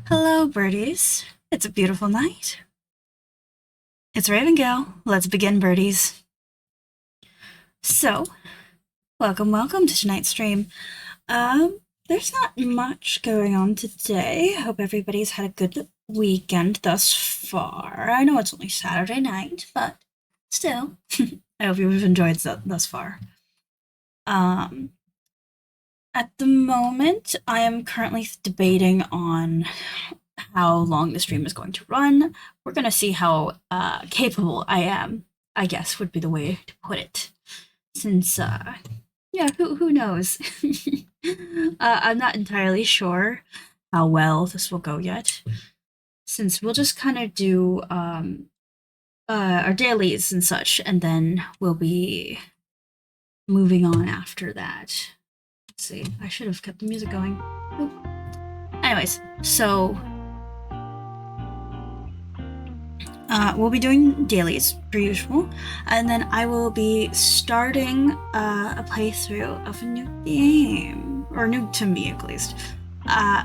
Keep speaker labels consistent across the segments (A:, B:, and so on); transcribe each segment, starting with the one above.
A: Hello, birdies. It's a beautiful night. It's RayvenGale. Let's begin, birdies. So, welcome to tonight's stream. There's not much going on today. Hope everybody's had a good weekend thus far. I know it's only Saturday night, but still, I hope you've enjoyed thus far. At the moment, I am currently debating on how long the stream is going to run. We're going to see how capable I am, I guess would be the way to put it. Since, yeah, who knows? I'm not entirely sure how well this will go yet. Since we'll just kind of do our dailies and such, and then we'll be moving on after that. Let's see, I should have kept the music going. Oop. Anyways, so we'll be doing dailies, per usual, and then I will be starting a playthrough of a new game, or new to me at least.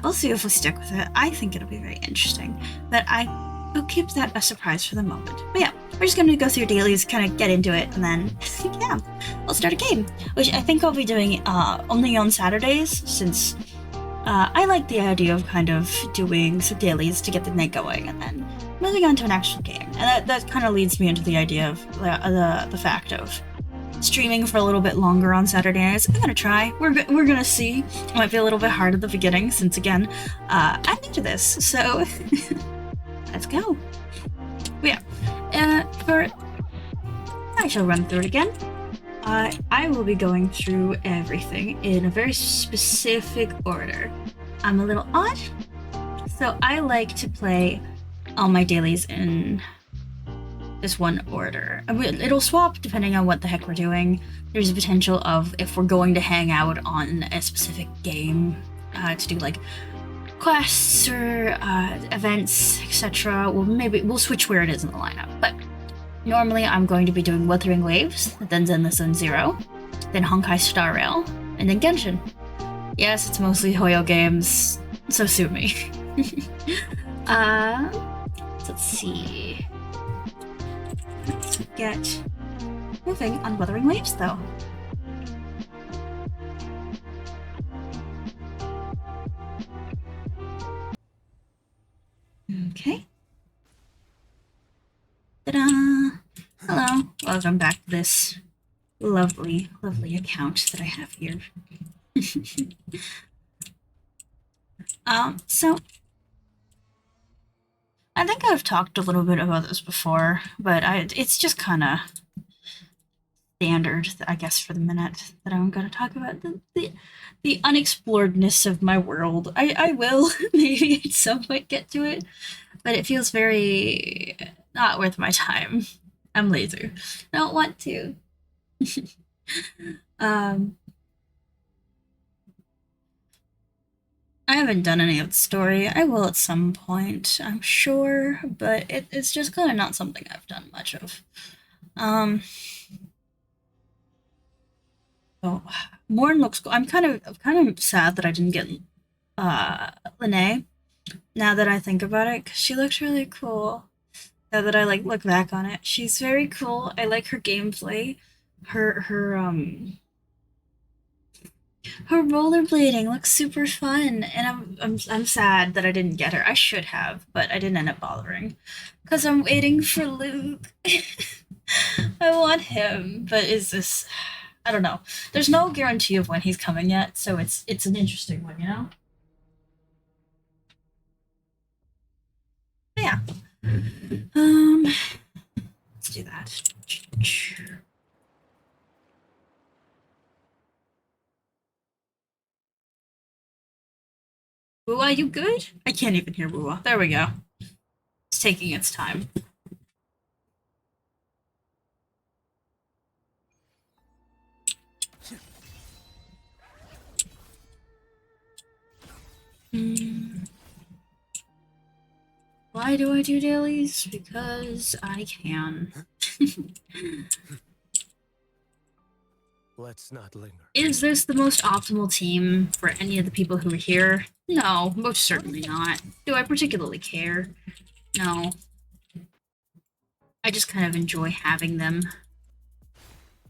A: We'll see if we stick with it. I think it'll be very interesting, but I'll keep that a surprise for the moment. But yeah, we're just going to go through dailies, kind of get into it, and then, yeah, we'll start a game, which I think I'll be doing only on Saturdays, since I like the idea of kind of doing some dailies to get the night going, and then moving on to an actual game. And that kind of leads me into the idea of the fact of streaming for a little bit longer on Saturday nights. I'm gonna try. We're gonna see. It might be a little bit hard at the beginning, since again, I'm new to this, so let's go. But yeah, I shall run through it again. I will be going through everything in a very specific order. I'm a little odd, so I like to play all my dailies in this one order. It'll swap depending on what the heck we're doing. There's a potential of, if we're going to hang out on a specific game to do like quests or events, etc., we'll switch where it is in the lineup. But normally I'm going to be doing Wuthering Waves, then Zen Zone Zero, then Honkai Star Rail, and then Genshin. Yes, it's mostly Hoyo games, so sue me. Let's see. Let's get moving on Wuthering Waves, though. Okay. Ta-da! Hello, welcome back to this lovely account that I have here. So I think I've talked a little bit about this before, but it's just kind of standard, I guess, for the minute that I'm going to talk about the unexploredness of my world. I will maybe at some point get to it, but it feels very not worth my time. I'm lazy. I don't want to. I haven't done any of the story. I will at some point, I'm sure, but it's just kind of not something I've done much of. Oh, Morn looks cool. I'm kind of sad that I didn't get Lene. Now that I think about it, 'cause she looks really cool. Now that I look back on it, she's very cool. I like her gameplay. Her rollerblading looks super fun, and I'm sad that I didn't get her. I should have, but I didn't end up bothering, because I'm waiting for Luke. I want him, but is this? I don't know. There's no guarantee of when he's coming yet, so it's an interesting one, you know. But yeah. Let's do that. Woowa, you good? I can't even hear Woowa. There we go. It's taking its time. Why do I do dailies? Because I can.
B: Let's not linger.
A: Is this the most optimal team for any of the people who are here? No, most certainly not. Do I particularly care? No. I just kind of enjoy having them.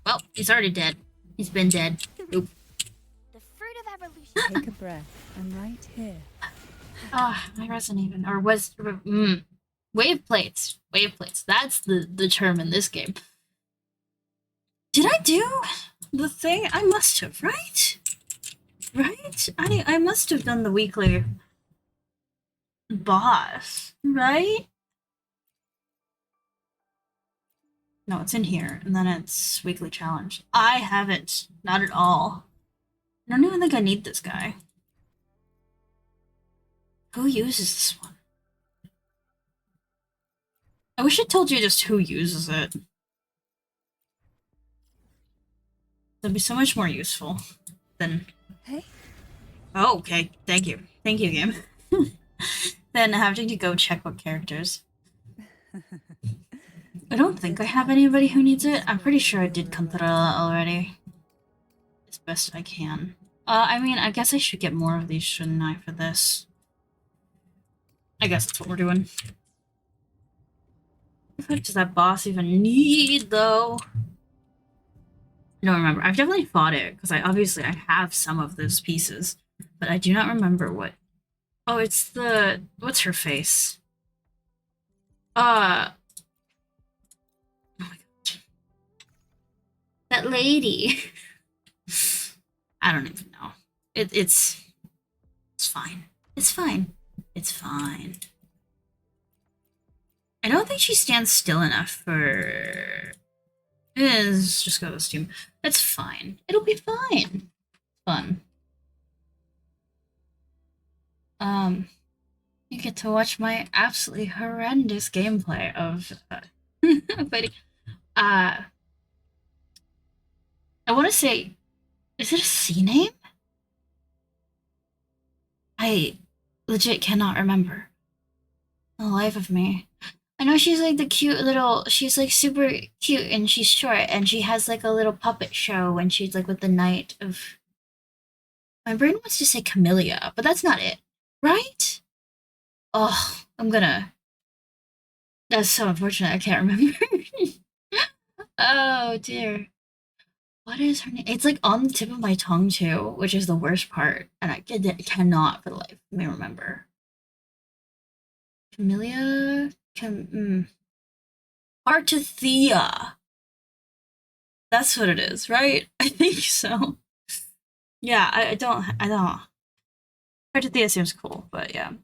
A: Well, he's already dead. He's been dead. Oop.
C: The fruit of evolution.
D: Take a breath. I'm right here.
A: I wasn't even, or was, wave plates. Wave plates. That's the term in this game. Did I do the thing? I must have, right? Right? I must have done the weekly boss, right? No, it's in here, and then it's weekly challenge. I haven't. Not at all. I don't even think I need this guy. Who uses this one? I wish it told you just who uses it. That'd be so much more useful than...
D: Hey?
A: Oh, okay. Thank you. Thank you, game. Then having to go check what characters. I don't think I have anybody who needs it. I'm pretty sure I did Cantarella already. As best I can. I mean, I guess I should get more of these, shouldn't I, for this? I guess that's what we're doing. What does that boss even need, though? I don't remember. I've definitely fought it, because I have some of those pieces. But I do not remember what... Oh, it's the... What's her face? Oh my god. That lady. I don't even know. It's fine. It's fine. It's fine. I don't think she stands still enough for... Let's just go to this team. That's fine. It'll be fine. Fun. You get to watch my absolutely horrendous gameplay of fighting. I want to say, is it a C name? I legit cannot remember. The life of me. I know she's like the cute little, she's like super cute and she's short and she has like a little puppet show when she's like with the knight of... My brain wants to say Camellia, but that's not it. Right? Oh, I'm gonna... That's so unfortunate, I can't remember. Oh dear. What is her name? It's like on the tip of my tongue too, which is the worst part. And I cannot for the life of me remember. Camellia? Artithea. That's what it is, right? I think so. Yeah, I don't. Artithea seems cool, but yeah.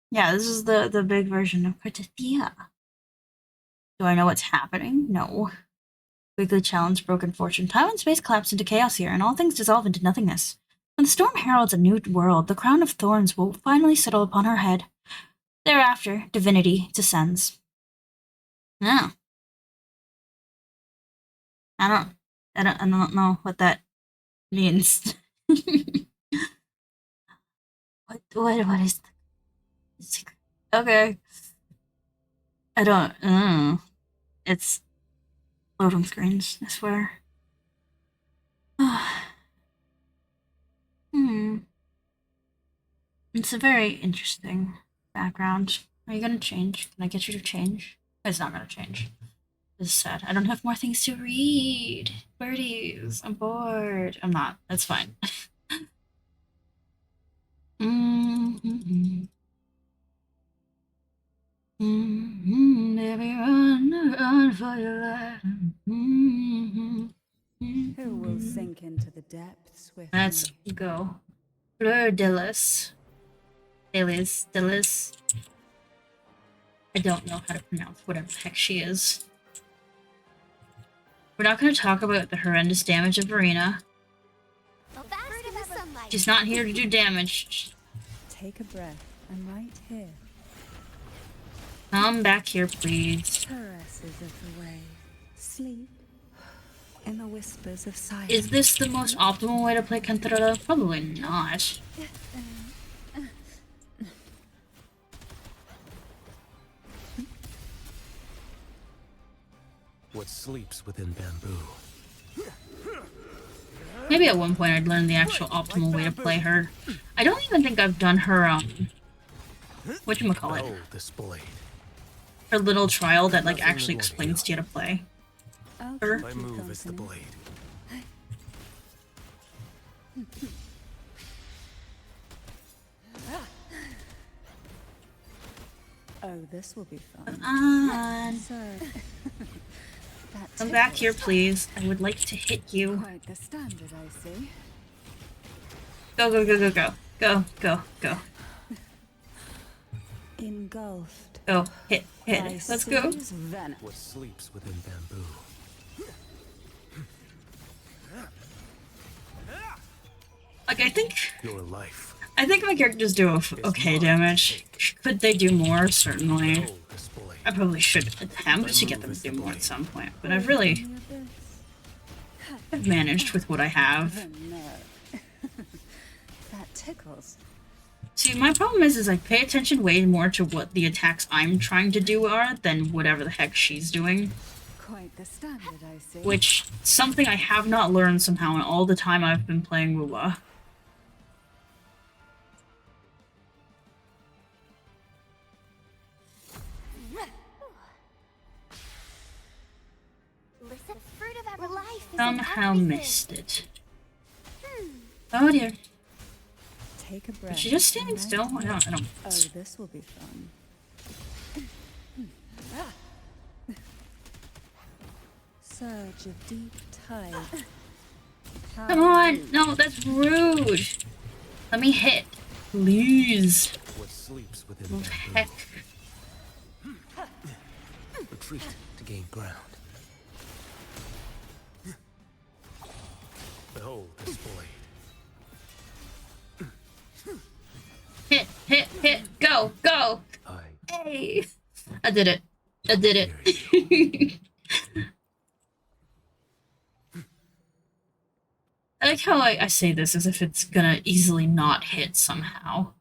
A: Yeah, this is the big version of Artithea. Do I know what's happening? No. Weekly challenge, broken fortune. Time and space collapse into chaos here, and all things dissolve into nothingness. When the storm heralds a new world, the crown of thorns will finally settle upon her head. Thereafter, divinity descends. No. I don't know what that means. What is the secret? Okay. I don't know. It's loading screens, I swear. It's a very interesting background. Are you gonna change? Can I get you to change? It's not gonna change. This is sad. I don't have more things to read. Birdies, I'm bored. I'm not. That's fine. Baby, run for your life.
D: Who will sink into the depths with
A: Let's
D: me?
A: go. Dailies. Dailies. I don't know how to pronounce whatever the heck she is. We're not going to talk about the horrendous damage of Verena. She's not here to do damage.
D: Take a breath. I'm right here.
A: Come back here, please.
D: Caresses of the way. Sleep in the whispers of silence.
A: Is this the most optimal way to play Cantarella? Probably not.
B: What sleeps within bamboo?
A: Maybe at one point I'd learn the actual optimal way to play her. I don't even think I've done her, whatchamacallit?
B: Behold this blade.
A: Her little trial that, like, actually explains to you how to play.
D: I'll
A: Her.
D: keep
B: My
D: you
B: move is the
D: company.
B: blade.
D: Oh, this will be fun.
A: Come on.
D: So, that
A: Come back here,
D: tickles.
A: please. I would like to hit you.
D: Quite the standard, I see.
A: Go, go, go, go, go. Go, go, go.
D: Engulfed.
A: Go. Hit,
D: by
A: hit. Let's go.
D: Cere's venom.
B: What sleeps within bamboo.
A: Like, I think
B: Your life.
A: my characters do okay damage. Could they do more? Certainly.
B: Behold this blade.
A: I probably should attempt to get them to do more at some point, but I've really I've managed with what I have.
D: Oh, no. That tickles.
A: See, my problem is I pay attention way more to what the attacks I'm trying to do are than whatever the heck she's doing.
D: Quite the standard, I see.
A: Which, something I have not learned somehow in all the time I've been playing Wuwa.
C: Listen, the fruit of our life is in
A: Somehow
C: everything.
A: missed it. Oh dear.
D: Take a breath.
A: Is she just standing
D: and
A: still? I don't.
D: Oh, this will be fun. Surge of deep tide.
A: Come on! No, that's rude! Let me hit. Please.
B: What sleeps within
A: Oh,
B: bamboo.
A: heck.
B: Retreat to gain ground. Behold this blade.
A: Hit, hit, hit. Go, go!
B: I
A: Hey! I did it. I did it. I like how I say this as if it's gonna easily not hit somehow.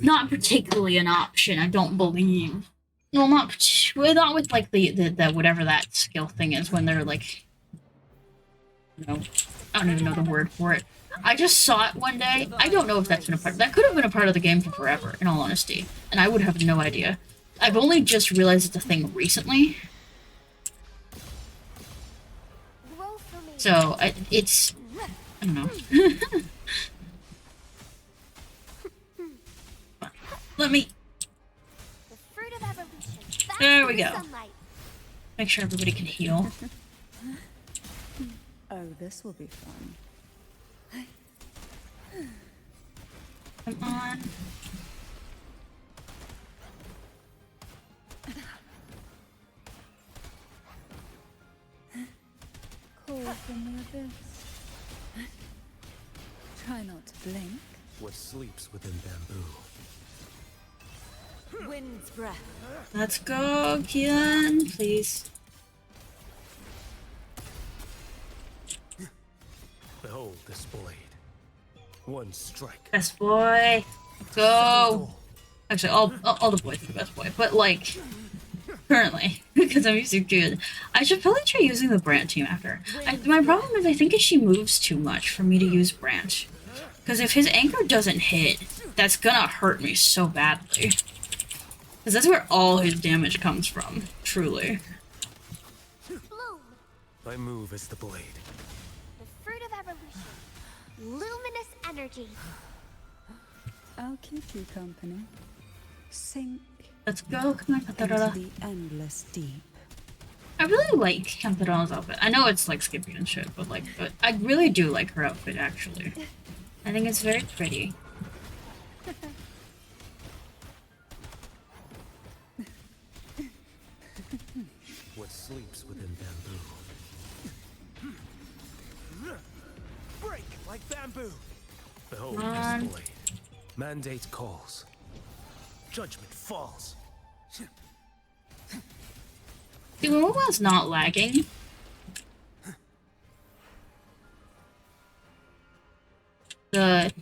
A: Not particularly an option, I don't believe. Well, not with like the whatever that skill thing is when they're like, you know, I don't even know the word for it. I just saw it one day. I don't know if that's been a part. That could have been a part of the game for forever, in all honesty, and I would have no idea. I've only just realized it's a thing recently.
C: Grow for me.
A: So, it's... I don't know. Let me...
C: The fruit of evolution. Back
A: There
C: to
A: we
C: the
A: go.
C: sunlight.
A: Make sure everybody can heal.
D: Oh, this will be fun.
A: Come on.
D: Call from the abyss. Try not to blink.
B: what sleeps within bamboo.
D: Wind's breath.
A: Let's go, Kian, please.
B: Behold this blade. One strike.
A: Best boy. Go. Actually, all the boys are the best boy, but like currently because I'm using good. I should probably try using the Brant team after. My problem is I think she moves too much for me to use Brant. Because if his anchor doesn't hit, that's gonna hurt me so badly. Because that's where all his damage comes from, truly.
C: Bloom.
B: My move is the blade.
C: The fruit of evolution. Luminous energy.
D: I'll keep you company. Sink
A: Let's go, come on,
D: into
A: Cantarella.
D: the endless deep.
A: I really like Cantarella's outfit. I know it's like skippy and shit, but I really do like her outfit actually. I think it's very pretty.
B: What sleeps within bamboo. Break like bamboo. Behold
A: Come on.
B: this blade. Mandate calls. Judgment falls.
A: See, when Wuwa's not lagging, the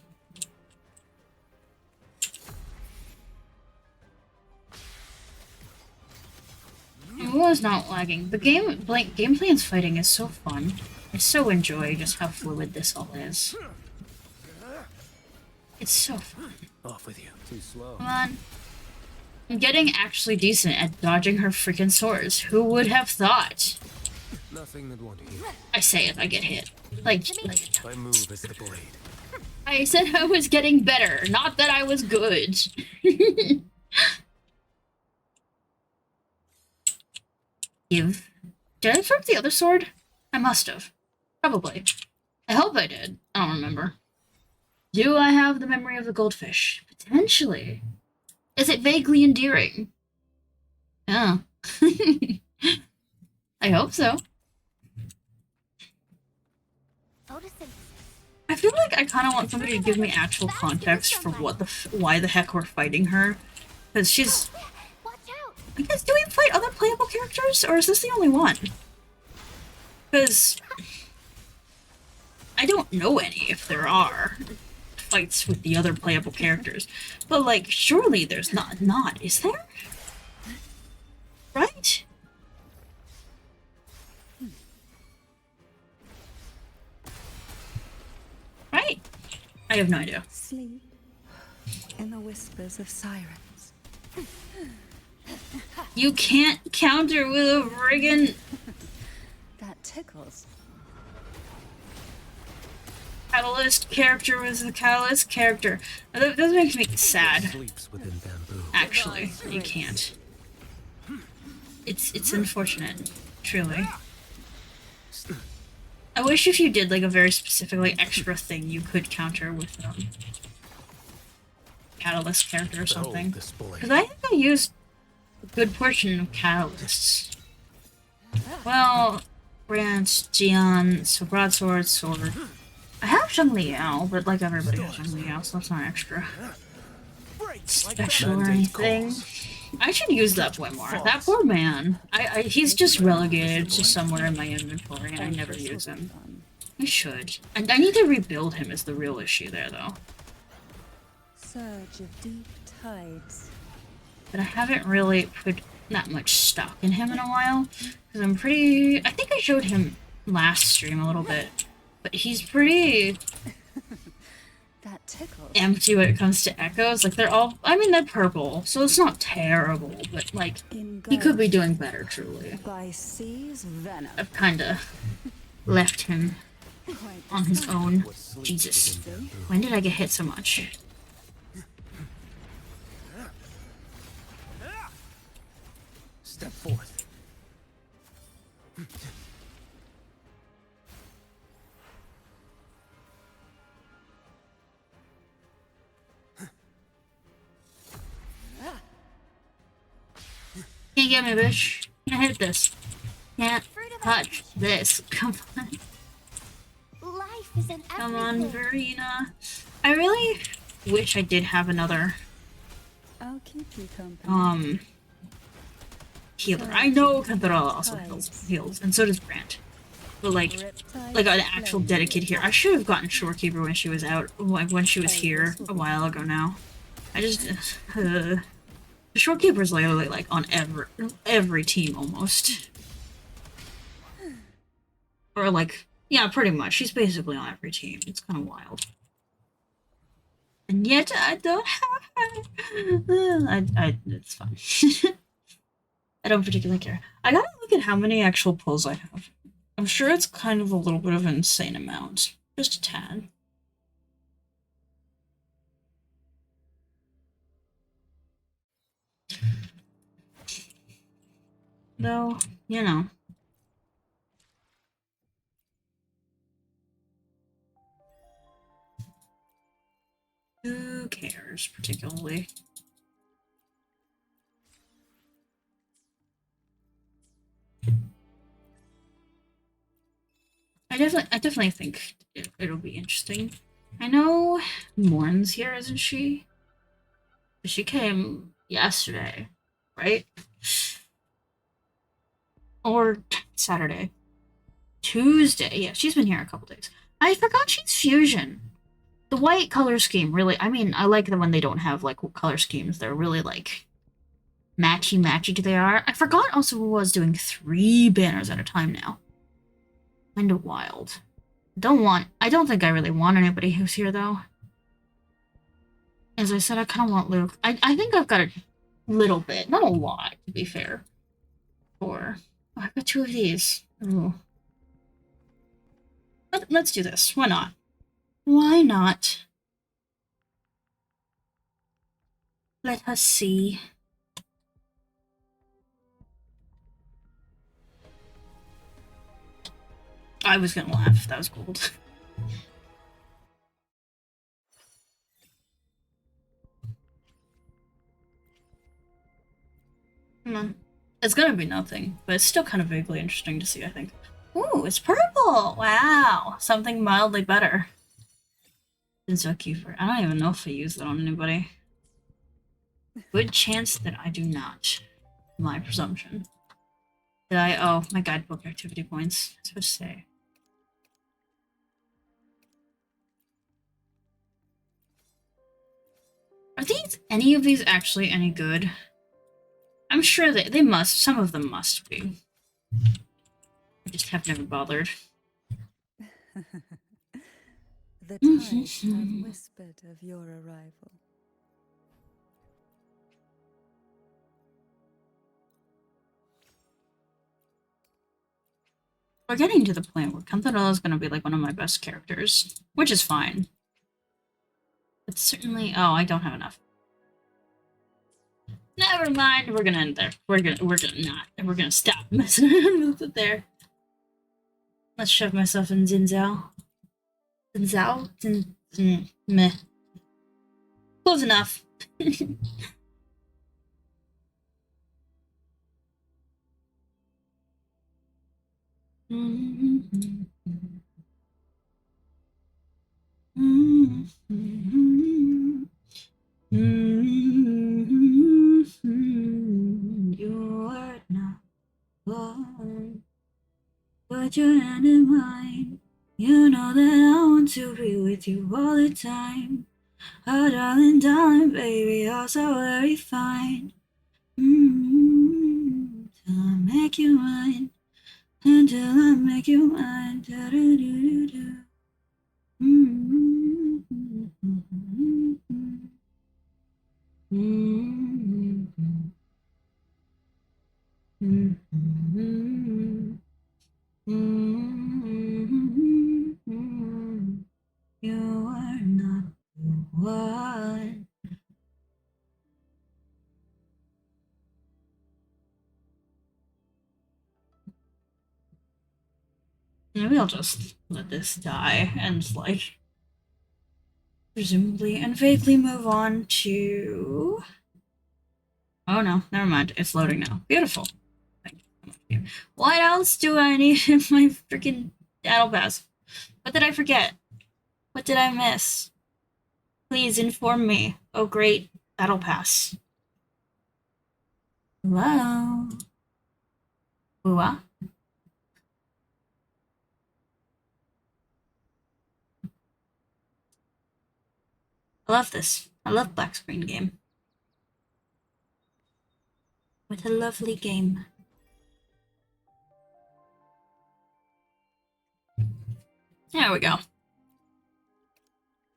A: when Wuwa's not lagging, the gameplay and fighting is so fun. I so enjoy just how fluid this all is. It's so fun.
B: Off with you. Too slow.
A: Come on. I'm getting actually decent at dodging her freaking swords. Who would have thought?
B: Nothing that won't heal.
A: I say it, I get hit. Like
B: I move as the blade.
A: I said I was getting better, not that I was good. Give. Did I flip the other sword? I must have. Probably. I hope I did. I don't remember. Do I have the memory of the goldfish? Potentially. Is it vaguely endearing? Oh. I hope so.
C: Photosynthesis.
A: I feel like I kind of want somebody to give me actual context for what why the heck we're fighting her. Because she's...
C: Watch out!
A: I guess, do we fight other playable characters? Or is this the only one? Because... I don't know any, if there are fights with the other playable characters. But, like, surely there's not, is there? Right? Right? I have no idea.
D: Sleep in the whispers of sirens.
A: You can't counter with a friggin'
D: That tickles.
A: Catalyst character with the Catalyst character. That makes me sad.
B: Sleeps within bamboo.
A: Actually, you can't. It's unfortunate, truly. I wish if you did like a very specific like extra thing you could counter with Catalyst character or something. Because I think I used a good portion of Catalysts. Well, Branch, Jian, so Broadsword, Sword. I have Zheng Liao, but like everybody has Zheng Liao, so that's not extra. Special or anything. I should use that boy more. That poor man. He's just relegated to somewhere in my inventory and I never use him. I should. And I need to rebuild him is the real issue there though.
D: Surge of deep tides.
A: But I haven't really put that much stock in him in a while. Because I'm pretty... I think I showed him last stream a little bit. But he's pretty...
D: That tickles.
A: empty when it comes to echoes. Like, they're all... I mean, they're purple, so it's not terrible. But, like, he could be doing better, truly.
D: By sea's venom.
A: I've kinda left him on his own. Jesus. When did I get hit so much?
B: Step forth.
A: Can't get me, bitch. Can't hit this. Can't touch this. Come on.
C: Life is in
A: Come on,
C: everything.
A: Verena. I really wish I did have another,
D: I'll keep you company.
A: healer. I know Cantarola also heals, and so does Brant. But like an actual dedicated here. I should have gotten Shorekeeper when she was out, like when she was here a while ago now. I just, the Shorekeeper's literally like on every team almost. Or like, yeah, pretty much. She's basically on every team. It's kind of wild. And yet I don't have her. It's fine. I don't particularly care. I gotta look at how many actual pulls I have. I'm sure it's kind of a little bit of an insane amount. Just a tad. Though, you know. Who cares, particularly? I definitely think it'll be interesting. I know Morn's here, isn't she? She came yesterday, right? Or Saturday. Tuesday. Yeah, she's been here a couple days. I forgot she's fusion. The white color scheme really, I mean, I like them when they don't have like color schemes. They're really like matchy-matchy to they are. I forgot also who was doing 3 banners at a time now. Kind of wild. I don't think I really want anybody who's here, though. As I said, I kind of want Luke. I think I've got a little bit, not a lot, to be fair. Oh, I've got 2 of these. Ooh. Let's do this. Why not? Why not? Let us see. I was gonna laugh if that was gold. Come on. It's gonna be nothing, but it's still kind of vaguely interesting to see, I think. Ooh, it's purple! Wow! Something mildly better. Kiefer. I don't even know if I use that on anybody. Good chance that I do not. My presumption. Did I? Oh, my guidebook activity points. I was supposed to say. Are any of these actually any good? I'm sure they must. Some of them must be. I just have never bothered.
D: The tides have whispered of your arrival.
A: We're getting to the point where Cantharella is going to be like one of my best characters, which is fine. But certainly, oh, I don't have enough. Never mind. We're gonna end there. We're gonna stop messing around with it there. Let's shove myself in Zinzao. Meh. Close enough. You are not one, but your hand in mine. You know that I want to be with you all the time. Oh, darling, baby, you're so very fine. Till I make you mine, until I make you mine. Da -do -do -do -do. You are not the one. Maybe I'll just let this die and, like, presumably and vaguely move on to... Oh no, never mind. It's loading now. Beautiful. Thank you so much, game. What else do I need in my freaking battle pass? What did I forget? What did I miss? Please inform me. Oh great, battle pass. Hello? Ooh-ah? I love this. I love black screen game. What a lovely game. There we go.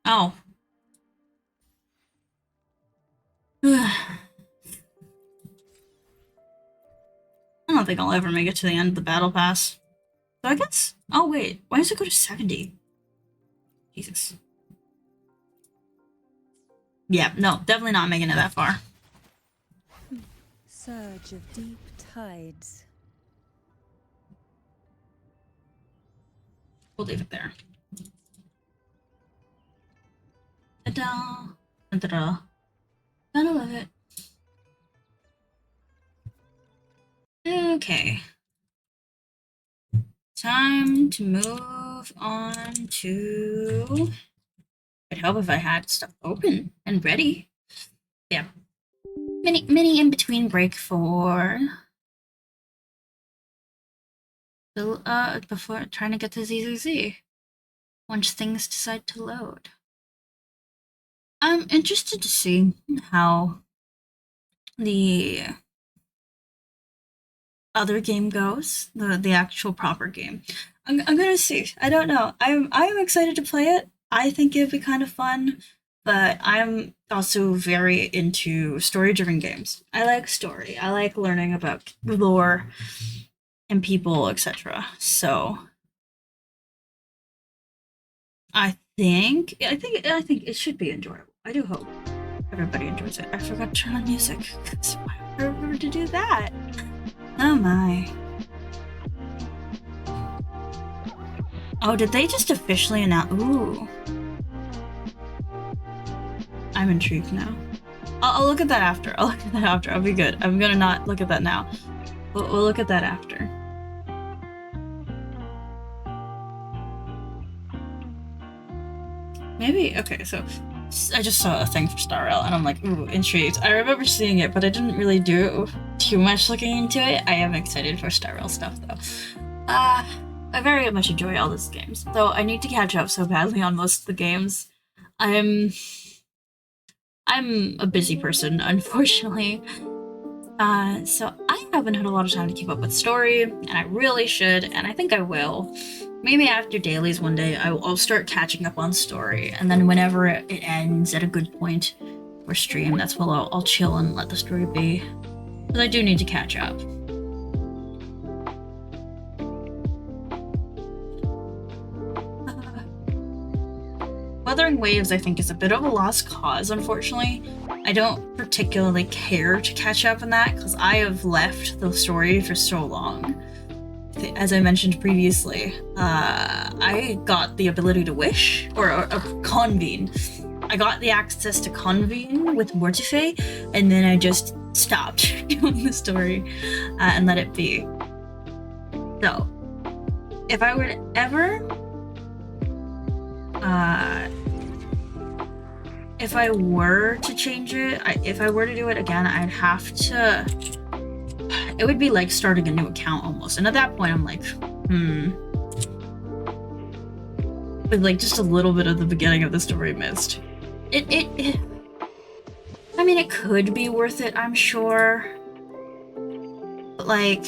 A: Oh. I don't think I'll ever make it to the end of the battle pass. So I guess... Oh wait, why does it go to 70? Jesus. Yeah, no, definitely not making it that far.
D: Surge of deep tides.
A: We'll leave it there. Ta-da! Ta-da! Gotta love it. Okay. Time to move on to... It'd help if I had stuff open and ready. Yeah. Mini in-between break for... before trying to get to ZZZ. Once things decide to load. I'm interested to see how the other game goes, the actual proper game. I'm gonna see. I don't know. I'm excited to play it. I think it'd be kind of fun, but I'm also very into story-driven games. I like story. I like learning about lore and people, etc. So I think it should be enjoyable. I do hope everybody enjoys it. I forgot to turn on music. Why would I remember to do that? Oh my. Oh, did they just officially announce? Ooh. I'm intrigued now. I'll look at that after. I'll be good. I'm gonna not look at that now. We'll look at that after. Maybe, okay, so I just saw a thing for Star Rail and I'm like, ooh, intrigued. I remember seeing it, but I didn't really do too much looking into it. I am excited for Star Rail stuff though. I very much enjoy all these games, though I need to catch up so badly on most of the games. I'm a busy person, unfortunately. So I haven't had a lot of time to keep up with story, and I really should, and I think I will. Maybe after dailies one day, I'll start catching up on story, and then whenever it ends at a good point for stream, that's when I'll chill and let the story be. Because I do need to catch up. Wuthering Waves, I think, is a bit of a lost cause, unfortunately. I don't particularly care to catch up on that, because I have left the story for so long. As I mentioned previously, I got the ability to wish, or convene. I got the access to convene with Mortife, and then I just stopped doing the story and let it be. So, if I were to ever... if I were to change it, if I were to do it again, I'd have to... It would be like starting a new account almost. And at that point, I'm like, with like just a little bit of the beginning of the story missed. I mean, it could be worth it, I'm sure. But like...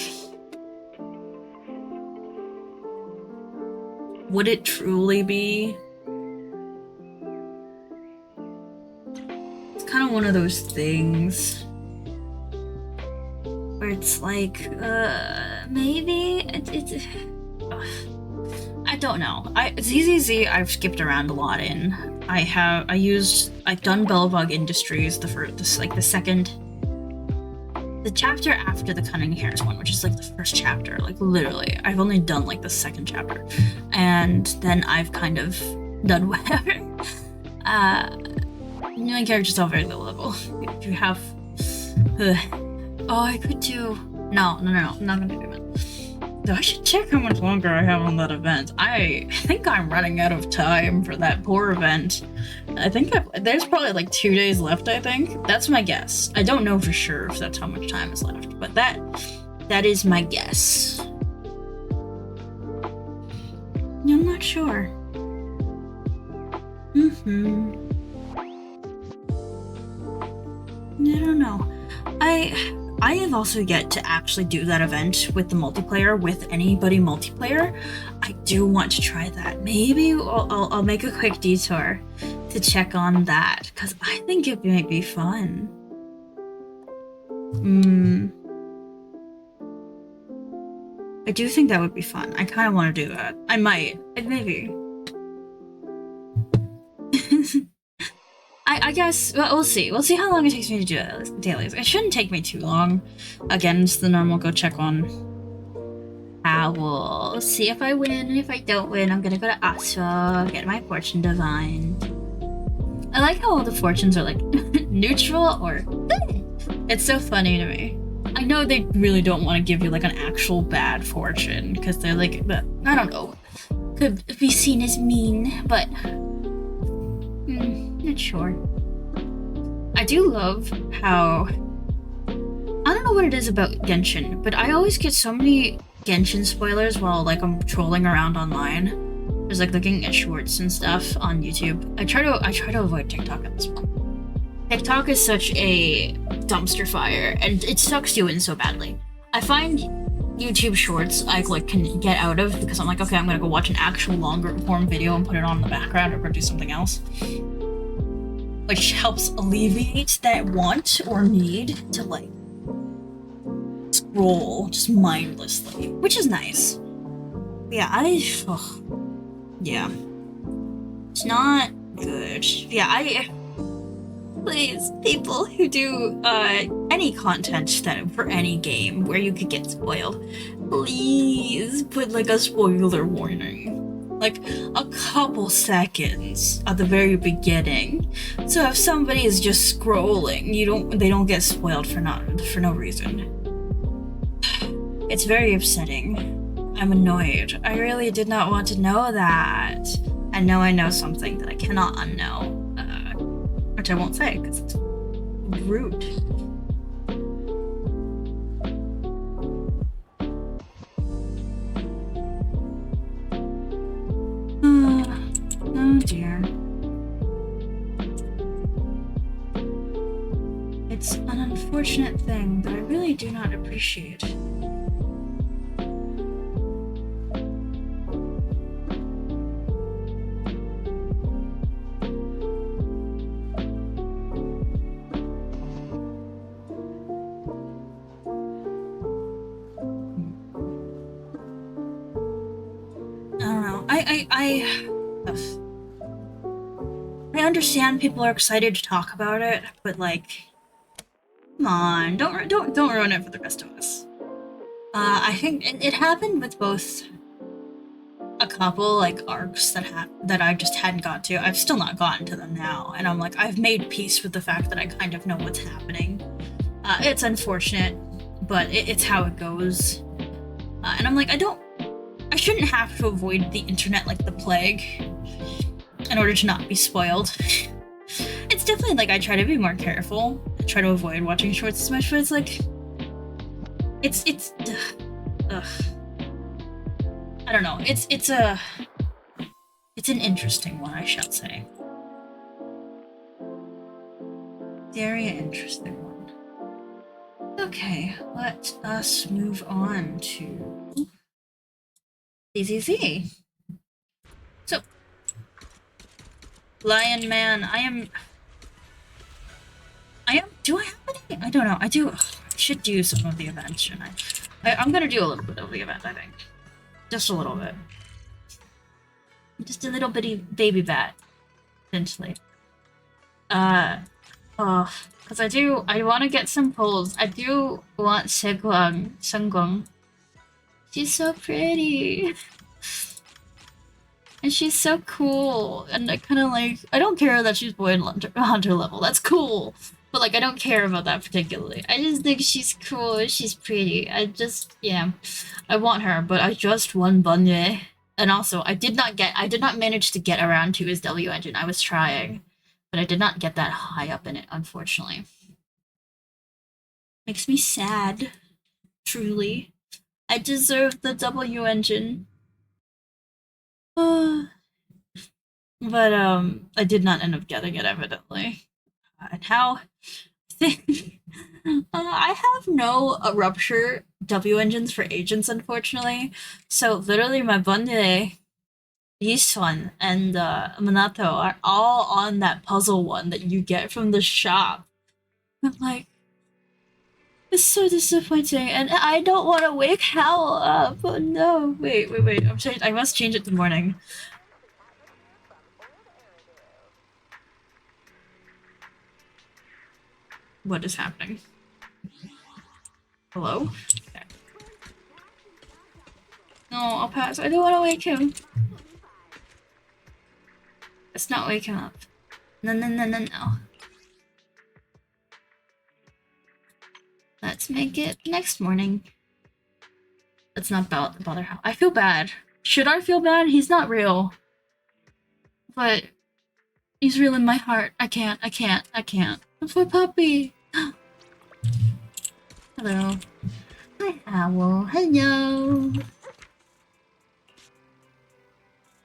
A: Would it truly be? It's kind of one of those things where it's like, maybe I don't know. ZZZ I've skipped around a lot in. I've done Bellbug Industries, the chapter after the Cunning Hares one, which is like the first chapter, like literally. I've only done like the second chapter. And then I've kind of done whatever. My character's all very low level. If you have... Oh, I could do... No, I'm not gonna do that. So I should check how much longer I have on that event. I think I'm running out of time for that poor event. I think there's probably like 2 days left, I think. That's my guess. I don't know for sure if that's how much time is left, but that is my guess. I'm not sure. I don't know. I have also yet to actually do that event with the multiplayer, with anybody multiplayer. I do want to try that. Maybe I'll make a quick detour to check on that, because I think it might be fun. I do think that would be fun. I kind of want to do that. I might. Maybe. I guess, well, we'll see. We'll see how long it takes me to do dailies. It shouldn't take me too long. Again, it's the normal go check on. I will see if I win. If I don't win, I'm gonna go to Asa, get my fortune divine. I like how all the fortunes are like neutral or it's so funny to me. I know they really don't want to give you like an actual bad fortune because they're like, I don't know, could be seen as mean, but not sure. I do love how, I don't know what it is about Genshin, but I always get so many Genshin spoilers while like I'm trolling around online. Just like looking at shorts and stuff on YouTube. I try to avoid TikTok at this point. TikTok is such a dumpster fire and it sucks you in so badly. I find YouTube Shorts I like can get out of because I'm like, okay, I'm gonna go watch an actual longer form video and put it on in the background or go do something else, which helps alleviate that want or need to like scroll just mindlessly, which is nice. Yeah, yeah, it's not good. Yeah, please, people who do any content that for any game where you could get spoiled, please put like a spoiler warning, like a couple seconds at the very beginning, so if somebody is just scrolling, they don't get spoiled for no reason. It's very upsetting. I'm annoyed. I really did not want to know that. And now I know something that I cannot unknow. Which I won't say because it's rude. Oh dear. It's an unfortunate thing that I really do not appreciate. I understand people are excited to talk about it, but like, come on, don't ruin it for the rest of us. I think it happened with both a couple like arcs that I just hadn't got to. I've still not gotten to them now, and I'm like, I've made peace with the fact that I kind of know what's happening. It's unfortunate, but it's how it goes. And I'm like, I shouldn't have to avoid the internet like the plague in order to not be spoiled. It's definitely like I try to be more careful. I try to avoid watching shorts as much, but it's like ugh. I don't know. It's an interesting one, I shall say. Very interesting one. Okay, let us move on to ZZZ. So, Lion Man, I am, do I have any? I don't know, I should do some of the events, shouldn't I? I'm gonna do a little bit of the event, I think. Just a little bit. Just a little bitty baby bat, essentially. Because I want to get some polls. I do want Sungwon. She's so pretty. And she's so cool. And I kind of like, I don't care that she's boy and hunter level. That's cool. But like, I don't care about that particularly. I just think she's cool and she's pretty. Yeah. I want her, but I just won Bunye. And also, I did not manage to get around to his W engine. I was trying. But I did not get that high up in it, unfortunately. Makes me sad. Truly. I deserve the W engine. But I did not end up getting it, evidently. And how? I have no rupture W engines for agents, unfortunately. So literally my Bunde, Yiswan, and Minato are all on that puzzle one that you get from the shop. I'm like, it's so disappointing, and I don't want to wake Hal up. Oh no! Wait. I must change it to morning. What is happening? Hello? Okay. No, I'll pass. I don't want to wake him. Let's not wake him up. No. Let's make it next morning. Let's not bother Hal. I feel bad. Should I feel bad? He's not real. But he's real in my heart. I can't. Poor puppy. Hello. Hi, Owl. Hello.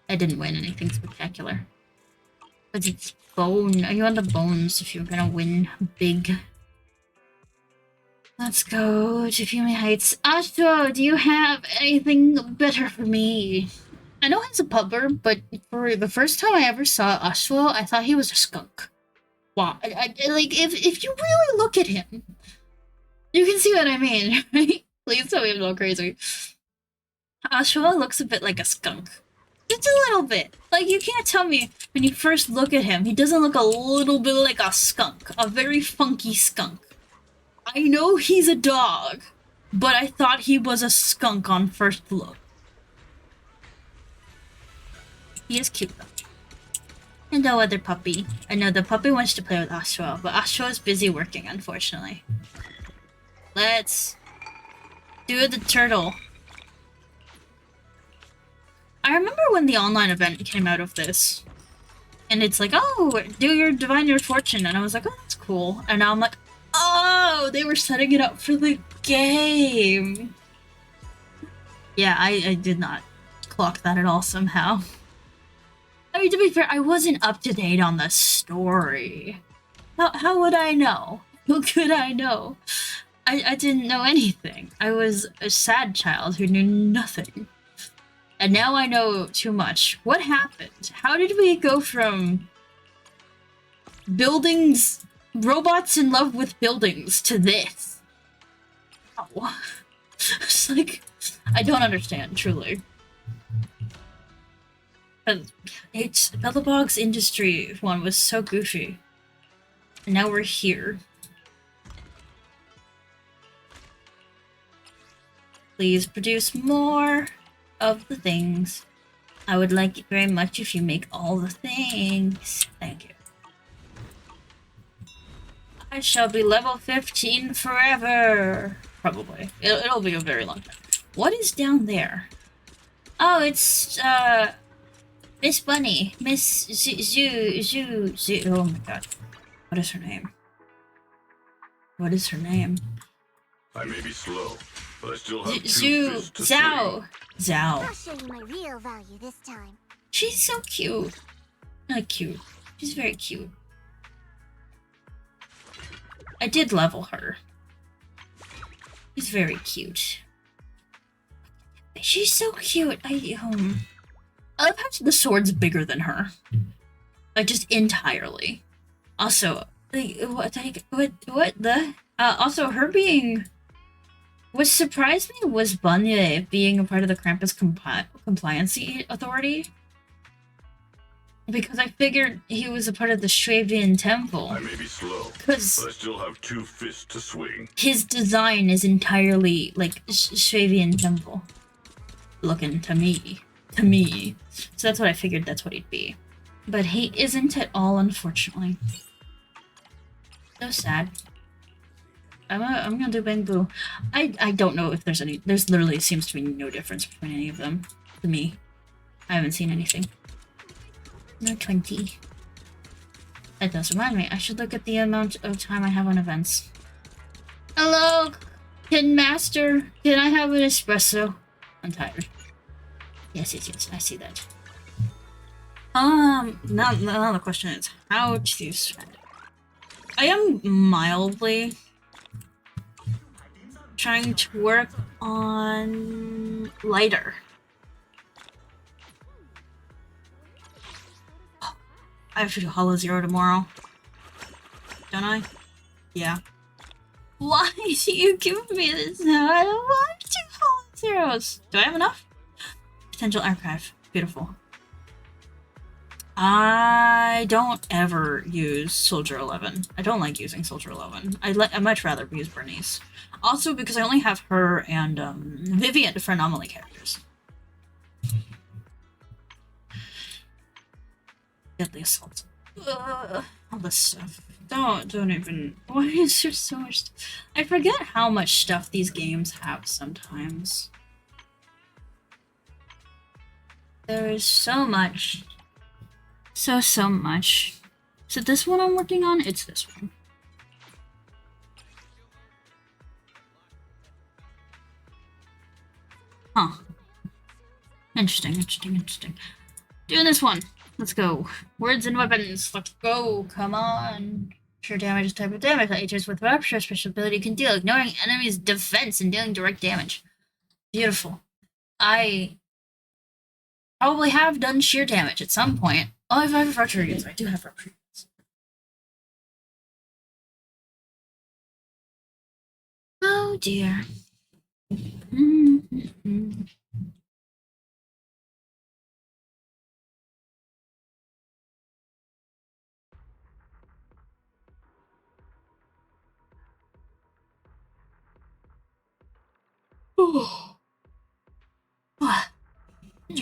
A: I didn't win anything spectacular. But it's bone. Are you on the bones if you're gonna win big? Let's go to Fume Heights. Astro, do you have anything better for me? I know he's a pupper, but for the first time I ever saw Ashwell, I thought he was a skunk. Wow, like if you really look at him, you can see what I mean, right? Please tell me I'm not crazy. Ashwell looks a bit like a skunk. Just a little bit. Like, you can't tell me when you first look at him, he doesn't look a little bit like a skunk. A very funky skunk. I know he's a dog, but I thought he was a skunk on first look. He is cute though. And no other puppy. I know the puppy wants to play with Ashwell, but Ashwell is busy working, unfortunately. Let's do the turtle. I remember when the online event came out of this. And it's like, oh, do your divine your fortune. And I was like, oh, that's cool. And now I'm like, oh, they were setting it up for the game. Yeah, I did not clock that at all somehow. I mean, to be fair, I wasn't up to date on the story. How would I know? How could I know? I didn't know anything. I was a sad child who knew nothing. And now I know too much. What happened? How did we go from buildings, robots in love with buildings, to this? Oh. It's like, I don't understand, truly. It's Bellabog's Industry one was so goofy. And now we're here. Please produce more of the things. I would like it very much if you make all the things. Thank you. I shall be level 15 forever. Probably. It'll be a very long time. What is down there? Oh, it's, Miss Bunny. Miss Zoo. Oh my god. What is her name? What is her name?
E: I may be slow, but I still have
A: Zhao.
C: I'll show you my real value this time.
A: She's so cute. Not cute. She's very cute. I did level her. She's very cute. She's so cute. I love how the sword's bigger than her. Like, just entirely. Also, like, what the? Also, her being... What surprised me was Bunye being a part of the Krampus Compliancy Authority. Because I figured he was a part of the Schwabian Temple.
E: I may be slow, but
A: Because
E: I still have 2 fists to swing.
A: his design is entirely, like, Schwabian Temple. Looking to me. So that's what I figured that's what he'd be. But he isn't at all, unfortunately. So sad. I'm gonna do Bang Boo. I don't know if there's any. There's literally seems to be no difference between any of them. To me. I haven't seen anything. No 20. That does remind me. I should look at the amount of time I have on events. Hello, Tin Master. Can I have an espresso? I'm tired. Yes. I see that. Now the question is how to spend it. I am mildly trying to work on lighter. I have to do Hollow Zero tomorrow. Don't I? Yeah. Why do you give me this now? I don't want to do Hollow Zeros. Do I have enough? Potential archive. Beautiful. I don't ever use Soldier 11. I don't like using Soldier 11. I much rather use Bernice. Also because I only have her and Vivian for anomaly characters. Deadly Assault. All this stuff. Don't even... Why is there so much... I forget how much stuff these games have sometimes. There is so much... So much. Is it this one I'm working on? It's this one. Huh. Interesting. Doing this one. Let's go. Words and weapons. Let's go. Come on. Sure damage is type of damage that agents with Rupture special ability can deal, ignoring enemies' defense and dealing direct damage. Beautiful. I probably have done sheer damage at some point. Oh, if I have Rupture units, I do have Rupture units. Oh dear.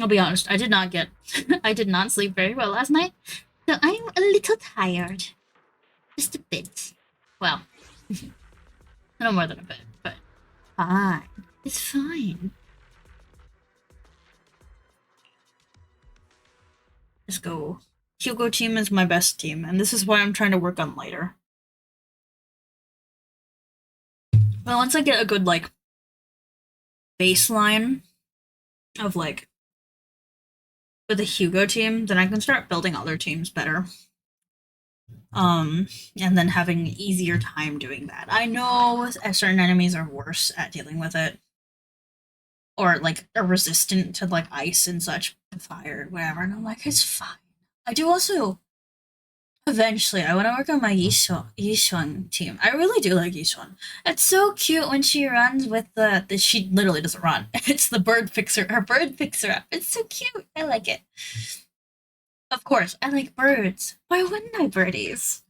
A: I'll be honest, I did not sleep very well last night, so I'm a little tired. Just a bit. Well, no more than a bit, but fine. It's fine. Let's go. Hugo team is my best team, and this is why I'm trying to work on later. But once I get a good, like, baseline of, like, with the Hugo team, then I can start building other teams better. And then having an easier time doing that. I know certain enemies are worse at dealing with it. Or, like, are resistant to, like, ice and such, fire, whatever, and I'm like, it's fine. I do also, eventually, I want to work on my Yishuan team. I really do like Yishuan. It's so cute when she runs with she literally doesn't run. It's the bird picks her bird picks her up. It's so cute. I like it. Of course, I like birds. Why wouldn't I, birdies?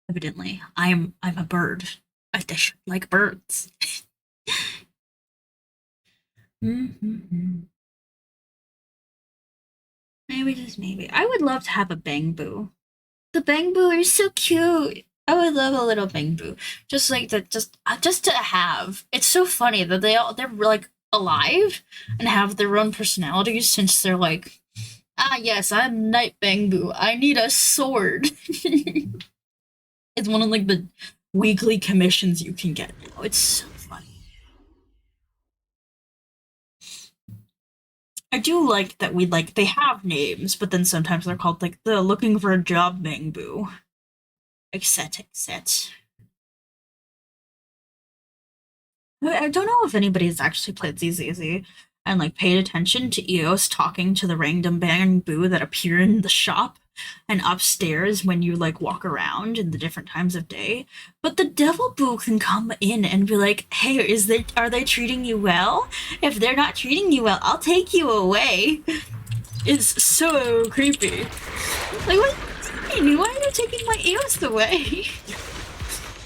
A: Evidently, I'm a bird. I should like birds. Maybe, just maybe. I would love to have a Bangboo. The Bangboo are so cute. I would love a little Bangboo. Just like that, just to have. It's so funny that they're like alive and have their own personalities, since they're like, yes, I'm Night Bangboo. I need a sword. It's one of like the weekly commissions you can get. Oh, it's so funny. I do like that they have names, but then sometimes they're called like the looking for a job Bangboo. Etc. I don't know if anybody's actually played ZZZ and like paid attention to Eos talking to the random Bangboo that appear in the shop and upstairs when you like walk around in the different times of day. But the Devil Boo can come in and be like, hey, are they treating you well? If they're not treating you well, I'll take you away. It's so creepy. Like, what do you mean? Why are you taking my Eos away?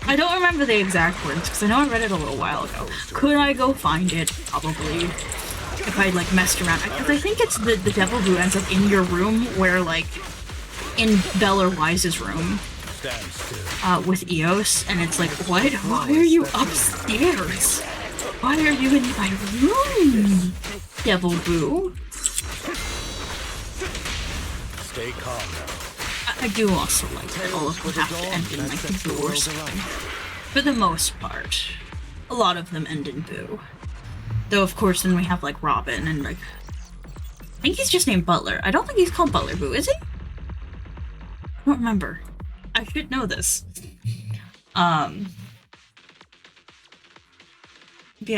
A: I don't remember the exact words, because I know I read it a little while ago. Could I go find it? Probably. If I like messed around. Because I think it's the Devil Boo ends up in your room, where like in Bella Wise's room with Eos, and it's like, what? Why are you upstairs? Why are you in my room, Devil Boo?
B: Stay calm now.
A: I do also like that all of them have to end in like the boo or something. For the most part, a lot of them end in boo. Though of course then we have like Robin and like, I think he's just named Butler. I don't think he's called Butler Boo, is he? I don't remember. I should know this. Yeah,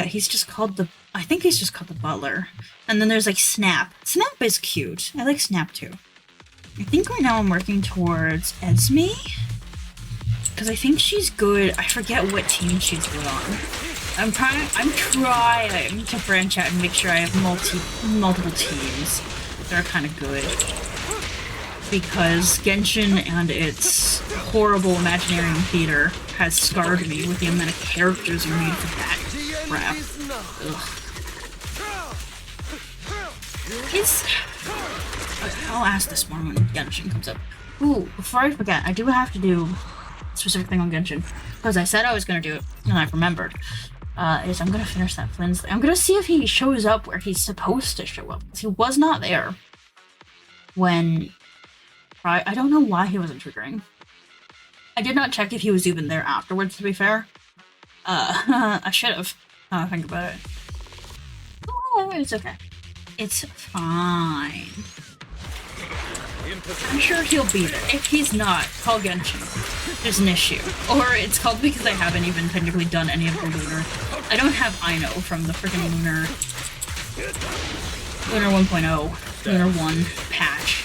A: he's just called I think he's just called the Butler. And then there's like Snap. Snap is cute. I like Snap too. I think right now I'm working towards Esme, because I think she's good. I forget what team she's good on. I'm trying to branch out and make sure I have multiple teams that are kind of good. Because Genshin and its horrible Imaginarium theater has scarred me with the amount of characters you need for that crap. Ugh. I'll ask this more when Genshin comes up. Ooh, before I forget, I do have to do a specific thing on Genshin. Because I said I was going to do it, and I've remembered. Is I'm going to finish that Flynn's thing. I'm going to see if he shows up where he's supposed to show up. Because he was not there when... I don't know why he wasn't triggering. I did not check if he was even there afterwards, to be fair. I should have. Now I think about it. Oh, it's okay. It's fine. I'm sure he'll be there. If he's not, call Genshin. There's an issue. Or it's called because I haven't even technically done any of the Lunar. I don't have Ino from the freaking Lunar 1.0, Lunar 1 patch.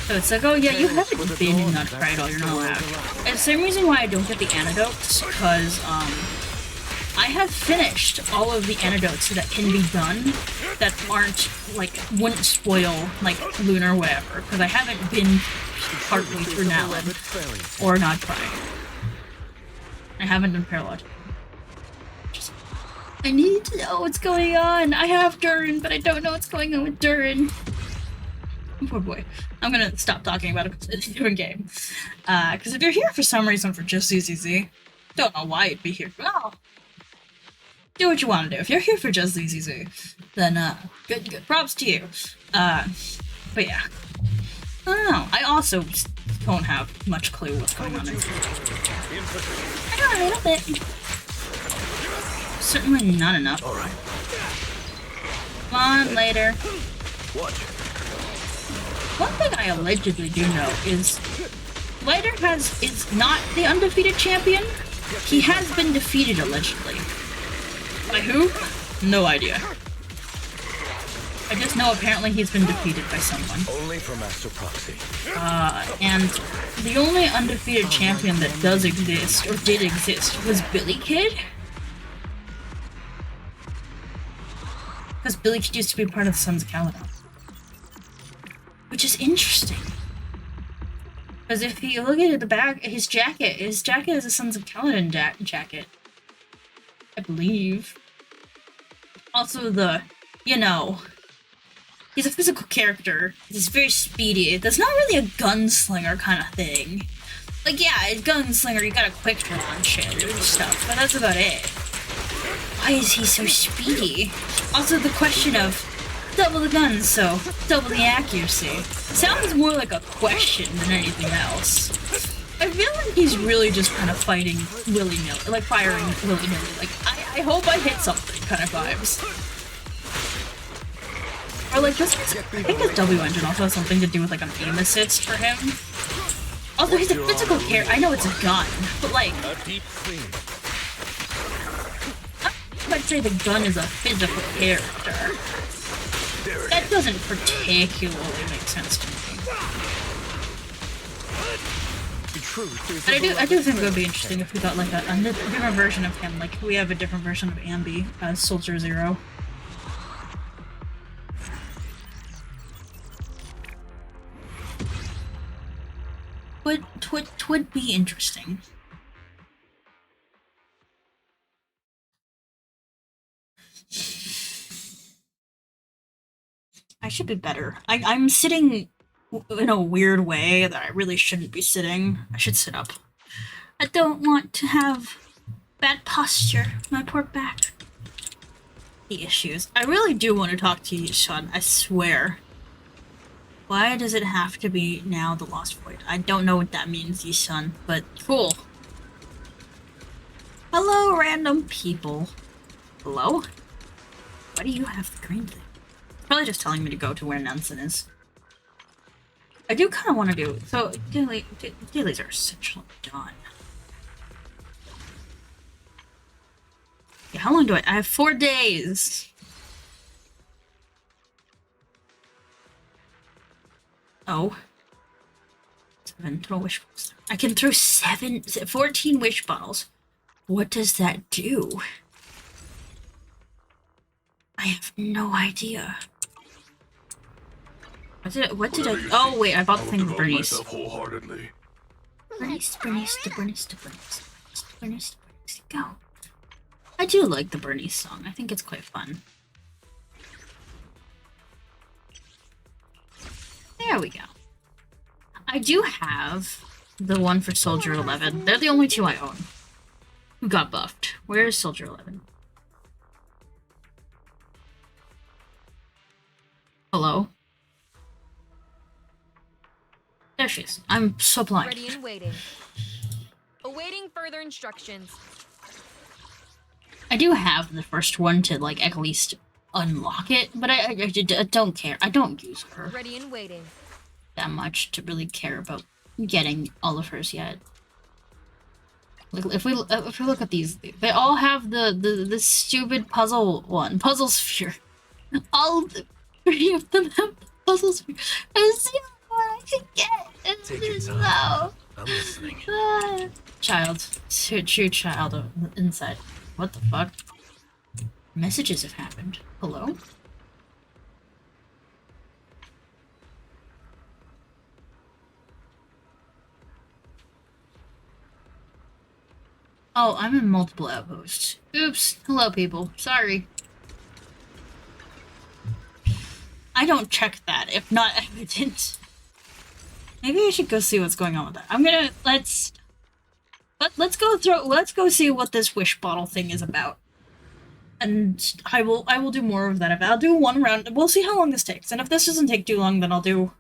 A: So it's like, oh yeah, you haven't been in Nut Bridal, you're not allowed. And the same reason why I don't get the antidotes, because, I have finished all of the antidotes that can be done that aren't, like, wouldn't spoil, like, Lunar or whatever, because I haven't been partway through Nalan or Not Pride. I haven't done Parallel. I need to know what's going on. I have Durin, but I don't know what's going on with Durin. Poor boy. I'm gonna stop talking about a different game. Because if you're here for some reason for just ZZZ, don't know why you'd be here. Well, do what you want to do. If you're here for just ZZZ, then, good props to you. But yeah. I don't know. I also don't have much clue what's going on in here. I know a little bit. Certainly not enough.
B: Alright.
A: Come on, later.
B: What?
A: One thing I allegedly do know is Lighter is not the undefeated champion. He has been defeated allegedly. By who? No idea. I just know apparently he's been defeated by someone.
B: Only for Master Proxy.
A: And the only undefeated champion that does exist, or did exist, was Billy Kid. Because Billy Kid used to be part of the Sons of Caledon. Which is interesting. Because if you look at the back, his jacket is a Sons of Caledon jacket. I believe. Also he's a physical character. He's very speedy. That's not really a gunslinger kind of thing. Like, yeah, a gunslinger, you gotta quick draw and shit and stuff, but that's about it. Why is he so speedy? Also, the question of double the guns, so double the accuracy. Sounds more like a question than anything else. I feel like he's really just kind of fighting willy-nilly, like firing willy-nilly. Like, I hope I hit something kind of vibes. Or like, I think his W engine also has something to do with like an aim assist for him. Also, he's a physical character. I know it's a gun, but like,
B: A deep clean.
A: I might say the gun is a physical character. That doesn't particularly make sense to me. But I do think it would be interesting if we got like a different version of him. Like we have a different version of Ambi as Soldier Zero. Would be interesting. I should be better. I'm sitting in a weird way that I really shouldn't be sitting. I should sit up. I don't want to have bad posture. My poor back. The issues. I really do want to talk to you, Sean. I swear. Why does it have to be now the Lost Void? I don't know what that means, Yi-sun, but cool. Hello, random people. Hello? Why do you have the green thing? Probably just telling me to go to where Nansen is. I do kind of want to do... So, dailies are essentially done. Yeah, how long do I have 4 days! Oh. 7 total wish bottles. I can throw 14 wish bottles. What does that do? I have no idea. What did I... Oh, wait, I bought the thing with Bernice. Bernice. Go. I do like the Bernice song. I think it's quite fun. There we go. I do have the one for Soldier 11. They're the only two I own. Who got buffed? Where is Soldier 11? Hello? There she is. I'm so blind.
F: Ready and waiting. Awaiting further instructions.
A: I do have the first one to, like, at least unlock it, but I don't care. I don't use her.
F: Ready and waiting.
A: that much to really care about getting all of hers yet. Like, if we look at these, they all have the stupid puzzle sphere. All 3 of them have the puzzle sphere. It's the only one I can get.
B: Take your time.
A: No.
B: I'm listening.
A: Child, true child inside. What the fuck? Messages have happened. Hello? Oh, I'm in multiple outposts. Oops. Hello, people. Sorry. I don't check that if not evident. Maybe I should go see what's going on with that. I'm gonna let's go see what this wish bottle thing is about. And I will do more of that. I'll do 1 round. We'll see how long this takes. And if this doesn't take too long, then I'll do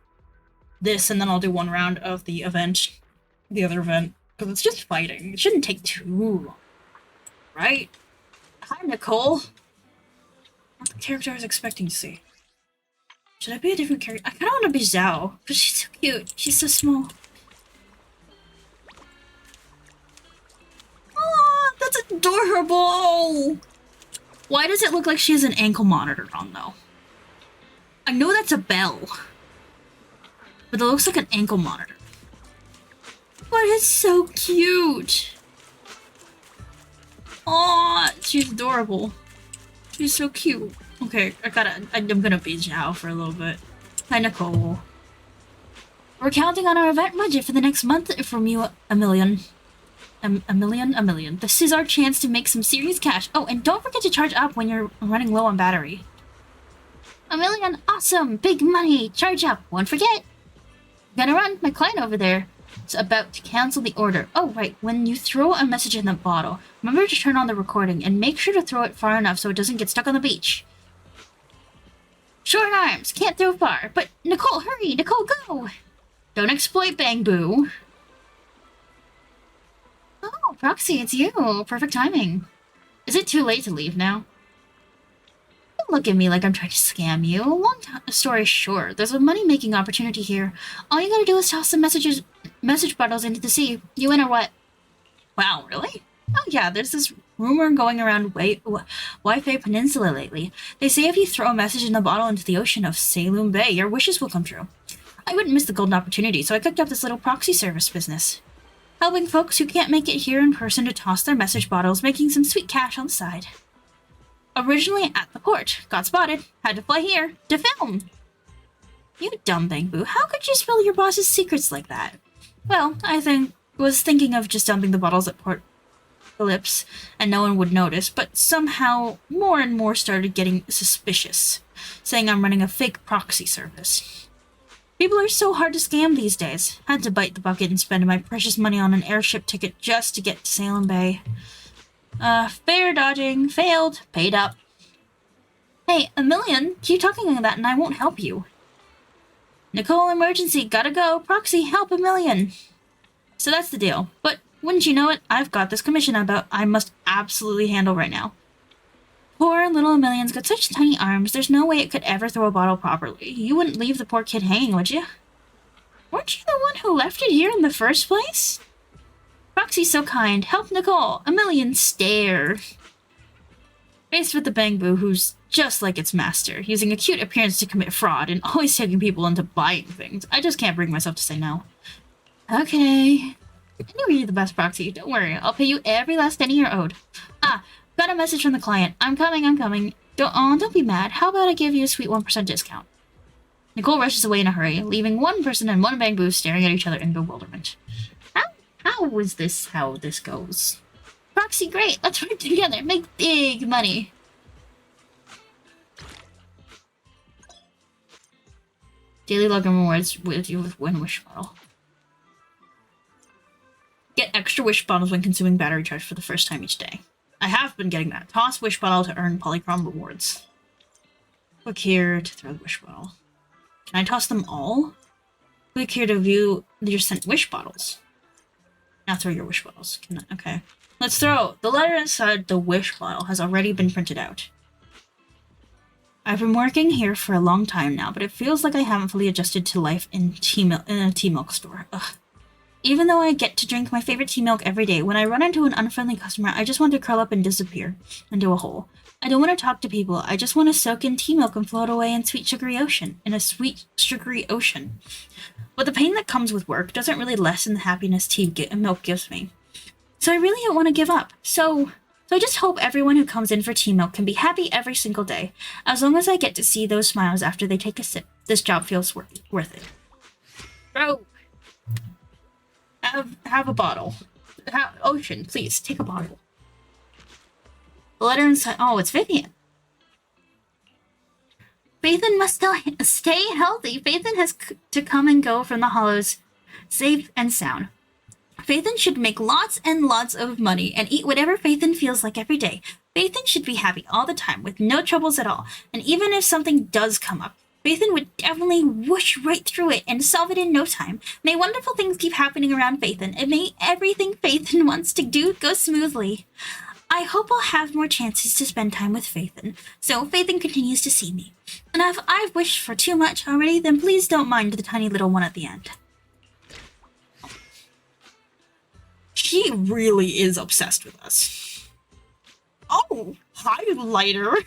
A: this, and then I'll do 1 round of the event, the other event. Because it's just fighting. It shouldn't take too long. Right? Hi, Nicole. Not the character I was expecting to see. Should I be a different character? I kind of want to be Zhao. Because she's so cute. She's so small. Oh, that's adorable! Why does it look like she has an ankle monitor on, though? I know that's a bell. But it looks like an ankle monitor. But it's so cute. Aw, she's adorable. She's so cute. Okay, I'm gonna be Zhao for a little bit. Hi, Nicole. We're counting on our event budget for the next month from you, a million. A million. This is our chance to make some serious cash. Oh, and don't forget to charge up when you're running low on battery. $1 million, awesome, big money, charge up, won't forget. Gonna run, my client over there. It's about to cancel the order. Oh, right. When you throw a message in the bottle, remember to turn on the recording and make sure to throw it far enough so it doesn't get stuck on the beach. Short arms. Can't throw far. But Nicole, hurry. Nicole, go. Don't exploit Bang Boo. Oh, Proxy, it's you. Perfect timing. Is it too late to leave now? Don't look at me like I'm trying to scam you. Long story short, there's a money-making opportunity here. All you gotta do is toss some message bottles into the sea. You win or what? Wow, really? Oh yeah, there's this rumor going around Wi-Fi Peninsula lately. They say if you throw a message in a bottle into the ocean of Saloon Bay, your wishes will come true. I wouldn't miss the golden opportunity, so I cooked up this little proxy service business. Helping folks who can't make it here in person to toss their message bottles, making some sweet cash on the side. Originally at the port, got spotted, had to fly here to film. You dumb Bang Boo, how could you spill your boss's secrets like that? Well, I was thinking of just dumping the bottles at Port Ellipse, and no one would notice, but somehow more and more started getting suspicious, saying I'm running a fake proxy service. People are so hard to scam these days. Had to bite the bucket and spend my precious money on an airship ticket just to get to Salem Bay. Fare dodging, failed, paid up. Hey, $1 million, keep talking like that and I won't help you. Nicole, emergency, gotta go. Proxy, help $1 million. So that's the deal. But wouldn't you know it, I've got this commission I must absolutely handle right now. Poor little $1 million's got such tiny arms, there's no way it could ever throw a bottle properly. You wouldn't leave the poor kid hanging, would you? Weren't you the one who left it here in the first place? Proxy's so kind. Help Nicole. $1 million stare. Faced with the Bang Boo, who's just like its master, using a cute appearance to commit fraud and always taking people into buying things. I just can't bring myself to say no. Okay. I knew you're the best Proxy. Don't worry. I'll pay you every last penny you're owed. Ah, got a message from the client. I'm coming. Don't be mad. How about I give you a sweet 1% discount? Nicole rushes away in a hurry, leaving one person and one Bang Boo staring at each other in bewilderment. How is this how this goes? Proxy, great. Let's work together. Make big money. Daily login rewards with you with one wish bottle. Get extra wish bottles when consuming battery charge for the first time each day. I have been getting that. Toss wish bottle to earn polychrome rewards. Click here to throw the wish bottle. Can I toss them all? Click here to view your sent wish bottles. Now throw your wish bottles. Okay. Let's throw. The letter inside the wish bottle has already been printed out. I've been working here for a long time now, but it feels like I haven't fully adjusted to life in a tea milk store. Ugh. Even though I get to drink my favorite tea milk every day, when I run into an unfriendly customer, I just want to curl up and disappear into a hole. I don't want to talk to people. I just want to soak in tea milk and float away in a sweet sugary ocean. But the pain that comes with work doesn't really lessen the happiness milk gives me. So I really don't want to give up. So I just hope everyone who comes in for tea milk can be happy every single day. As long as I get to see those smiles after they take a sip, this job feels worth it. Bro, have a bottle. Ocean, please, take a bottle. The letter inside. Oh, it's Vivian. Phaethon must still stay healthy. Phaethon has to come and go from the hollows, safe and sound. Phaethon should make lots and lots of money and eat whatever Phaethon feels like every day. Phaethon should be happy all the time with no troubles at all. And even if something does come up, Phaethon would definitely whoosh right through it and solve it in no time. May wonderful things keep happening around Phaethon, and may everything Phaethon wants to do go smoothly. I hope I'll have more chances to spend time with Phaethon, so Phaethon continues to see me. And if I've wished for too much already, then please don't mind the tiny little one at the end. She really is obsessed with us. Oh, highlighter.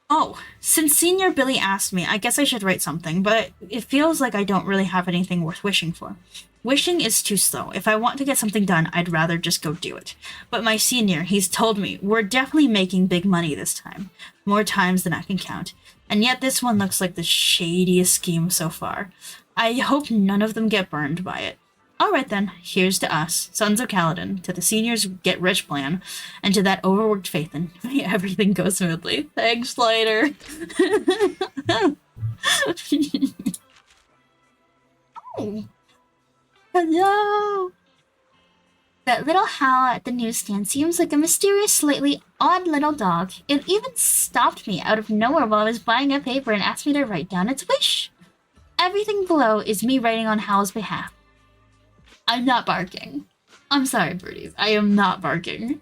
A: Oh, since Senior Billy asked me, I guess I should write something, but it feels like I don't really have anything worth wishing for. Wishing is too slow. If I want to get something done, I'd rather just go do it. But my senior, he's told me, we're definitely making big money this time. More times than I can count. And yet this one looks like the shadiest scheme so far. I hope none of them get burned by it. Alright then, here's to us, Sons of Kaladin, to the senior's get-rich plan, and to that overworked Phaethon. May everything go smoothly. Thanks, later. Oh. Hello! That little howl at the newsstand seems like a mysterious, slightly odd little dog. It even stopped me out of nowhere while I was buying a paper and asked me to write down its wish. Everything below is me writing on Howl's behalf. I'm not barking. I'm sorry, Birdies. I am not barking.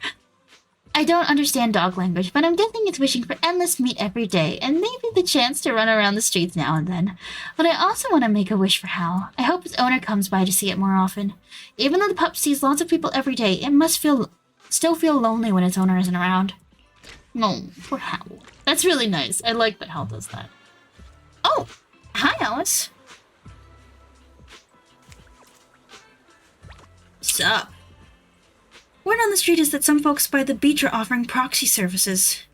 A: I don't understand dog language, but I'm guessing it's wishing for endless meat every day, and maybe the chance to run around the streets now and then. But I also want to make a wish for Howl. I hope its owner comes by to see it more often. Even though the pup sees lots of people every day, it must still feel lonely when its owner isn't around. Oh, poor Howl. That's really nice. I like that Howl does that. Oh! Hi, Alice. Sup? Word on the street is that some folks by the beach are offering proxy services.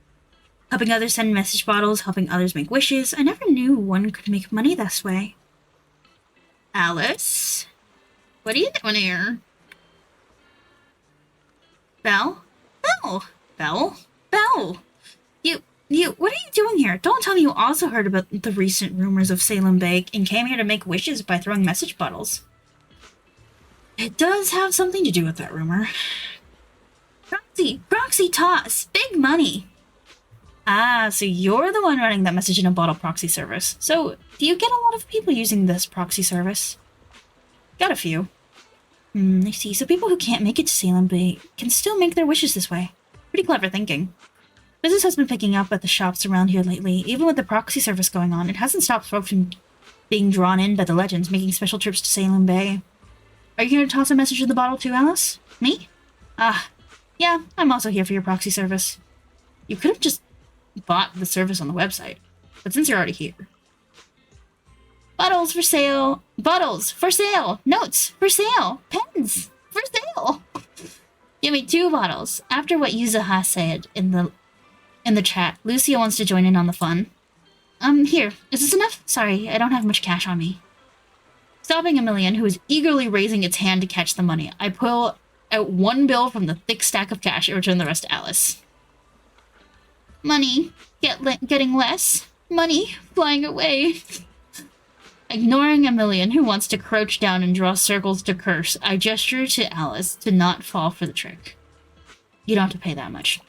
A: Helping others send message bottles, helping others make wishes. I never knew one could make money this way. Alice? What are you doing here? Belle? Belle! Belle? Belle! What are you doing here? Don't tell me you also heard about the recent rumors of Salem Bay and came here to make wishes by throwing message bottles. It does have something to do with that rumor. Proxy toss! Big money! Ah, so you're the one running that message in a bottle proxy service. So, do you get a lot of people using this proxy service? Got a few. I see. So people who can't make it to Salem Bay can still make their wishes this way. Pretty clever thinking. Business has been picking up at the shops around here lately. Even with the proxy service going on, it hasn't stopped folks from being drawn in by the legends, making special trips to Salem Bay. Are you here to toss a message in the bottle too, Alice? Me? Yeah, I'm also here for your proxy service. You could have just bought the service on the website, but since you're already here. Bottles for sale! Bottles for sale! Notes for sale! Pens for sale! Give me 2 bottles. After what Yuzuha said in the chat, Lucia wants to join in on the fun. Here. Is this enough? Sorry, I don't have much cash on me. Stopping Emilian, who is eagerly raising its hand to catch the money, I pull out 1 bill from the thick stack of cash and return the rest to Alice. Money. Getting less. Money. Flying away. Ignoring Emilian, who wants to crouch down and draw circles to curse, I gesture to Alice to not fall for the trick. You don't have to pay that much.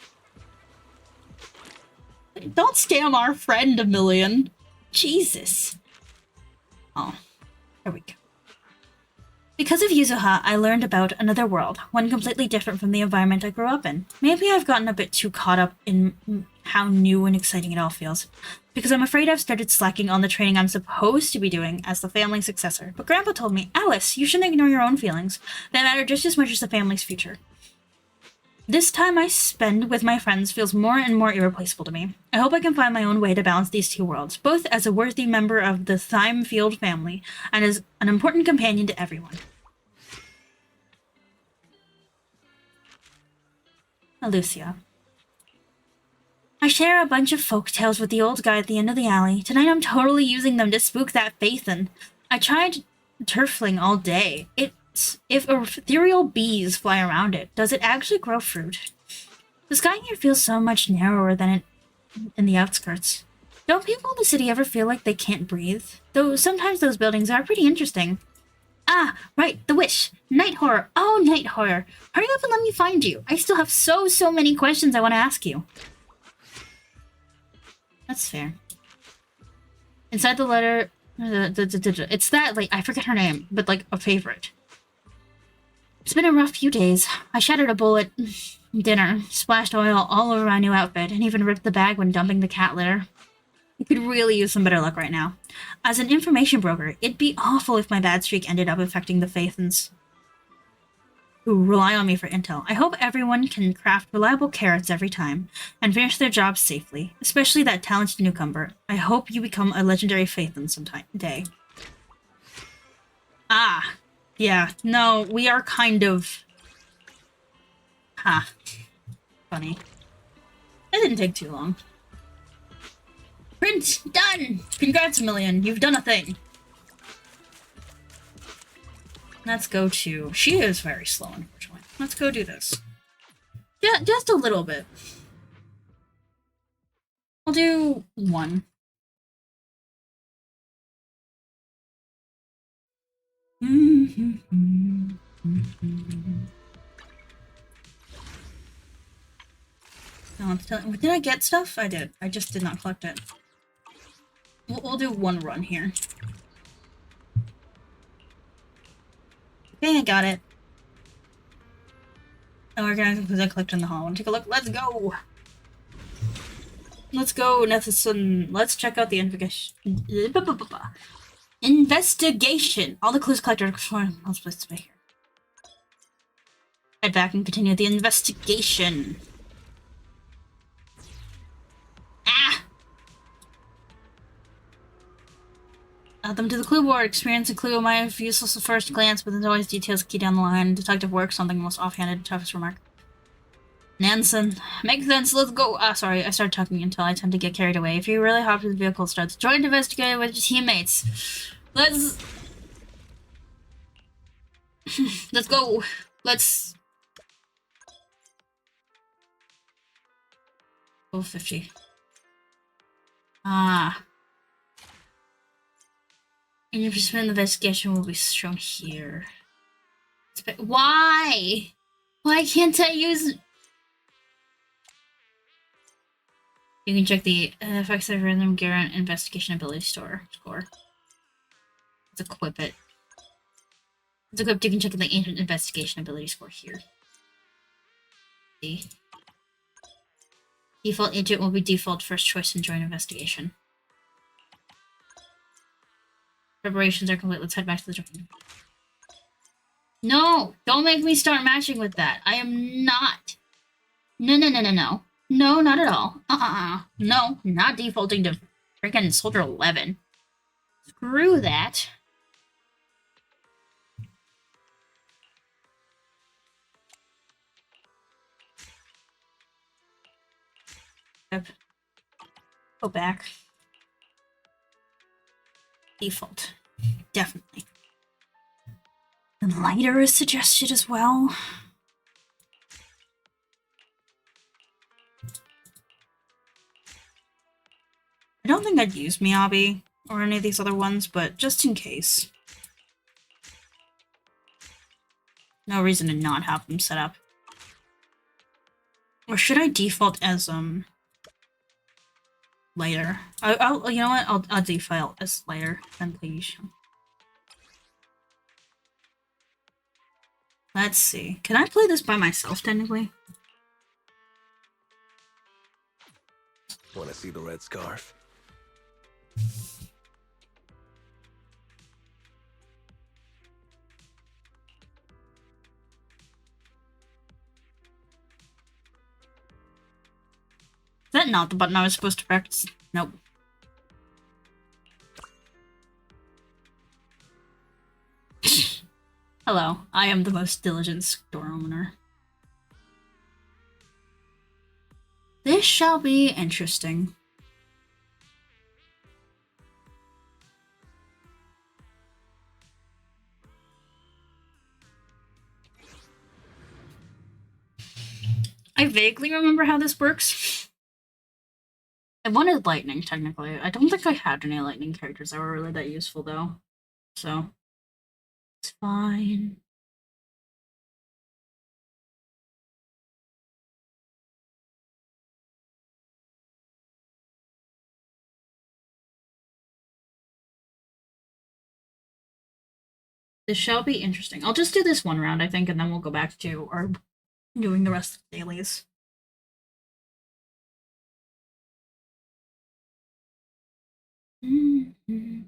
A: Don't scam our friend, Emilian. Jesus. Oh. There we go. Because of Yuzuha, I learned about another world, one completely different from the environment I grew up in. Maybe I've gotten a bit too caught up in how new and exciting it all feels. Because I'm afraid I've started slacking on the training I'm supposed to be doing as the family successor. But Grandpa told me, Alice, you shouldn't ignore your own feelings. They matter just as much as the family's future. This time I spend with my friends feels more and more irreplaceable to me. I hope I can find my own way to balance these two worlds, both as a worthy member of the Thyme Field family and as an important companion to everyone. Lucia. I share a bunch of folk tales with the old guy at the end of the alley. Tonight I'm totally using them to spook that Phaethon. I tried turfling all day. It's if ethereal bees fly around it, does it actually grow fruit? The sky here feels so much narrower than in the outskirts. Don't people in the city ever feel like they can't breathe? Though sometimes those buildings are pretty interesting. Ah, right, the wish. Night horror. Oh, night horror. Hurry up and let me find you. I still have so many questions I want to ask you. That's fair. Inside the letter, it's that, like, I forget her name, but, like, a favorite. It's been a rough few days. I shattered a bowl at dinner, splashed oil all over my new outfit, and even ripped the bag when dumping the cat litter. I could really use some better luck right now. As an information broker, it'd be awful if my bad streak ended up affecting the Phaethons who rely on me for intel. I hope everyone can craft reliable carrots every time and finish their jobs safely, especially that talented newcomer. I hope you become a legendary Phaethon someday. Ah, yeah, no, we are kind of... funny. That didn't take too long. Print! Done! Congrats, Million. You've done a thing. Let's go to... She is very slow, unfortunately. Let's go do this. Yeah, just a little bit. I'll do one. No, did I get stuff? I did. I just did not collect it. We'll do one run here. Okay, I got it. Organizing because I clicked in the hall. Want to take a look? Let's go! Let's go, Netherson. Let's check out the investigation. All the clues collected are supposed to be here. Head back and continue the investigation. Add them to the clue board. Experience a clue might have useless at first glance, but there's always details key down the line. Detective work, something most offhanded, toughest remark. Nansen. Makes sense, let's go. Sorry, I started talking until I tend to get carried away. If you really hop to the vehicle, starts joint investigating with your teammates. Let's go. Let's go 50. And your participant in the investigation will be shown here. Why? Why can't I use... You can check the effects of random Garant investigation ability score. Let's equip it. It's equipped. You can check the ancient investigation ability score here. See? Default agent will be default first choice in joint investigation. Preparations are complete. Let's head back to the joint. No! Don't make me start matching with that. I am not. No. No, not at all. No, not defaulting to freaking Soldier 11. Screw that. Yep. Go back. Default. Definitely. And lighter is suggested as well. I don't think I'd use Miyabi or any of these other ones, but just in case. No reason to not have them set up. Or should I default as, lighter? I'll you know what? I'll default as lighter, then please. Let's see. Can I play this by myself, technically?
B: Want to see the red scarf?
A: Is that not the button I was supposed to press? Nope. Hello, I am the most diligent store owner. This shall be interesting. I vaguely remember how this works. I wanted lightning, technically. I don't think I had any lightning characters that were really that useful, though. So, it's fine. This shall be interesting. I'll just do this one round, I think, and then we'll go back to our doing the rest of the dailies. Mm-hmm.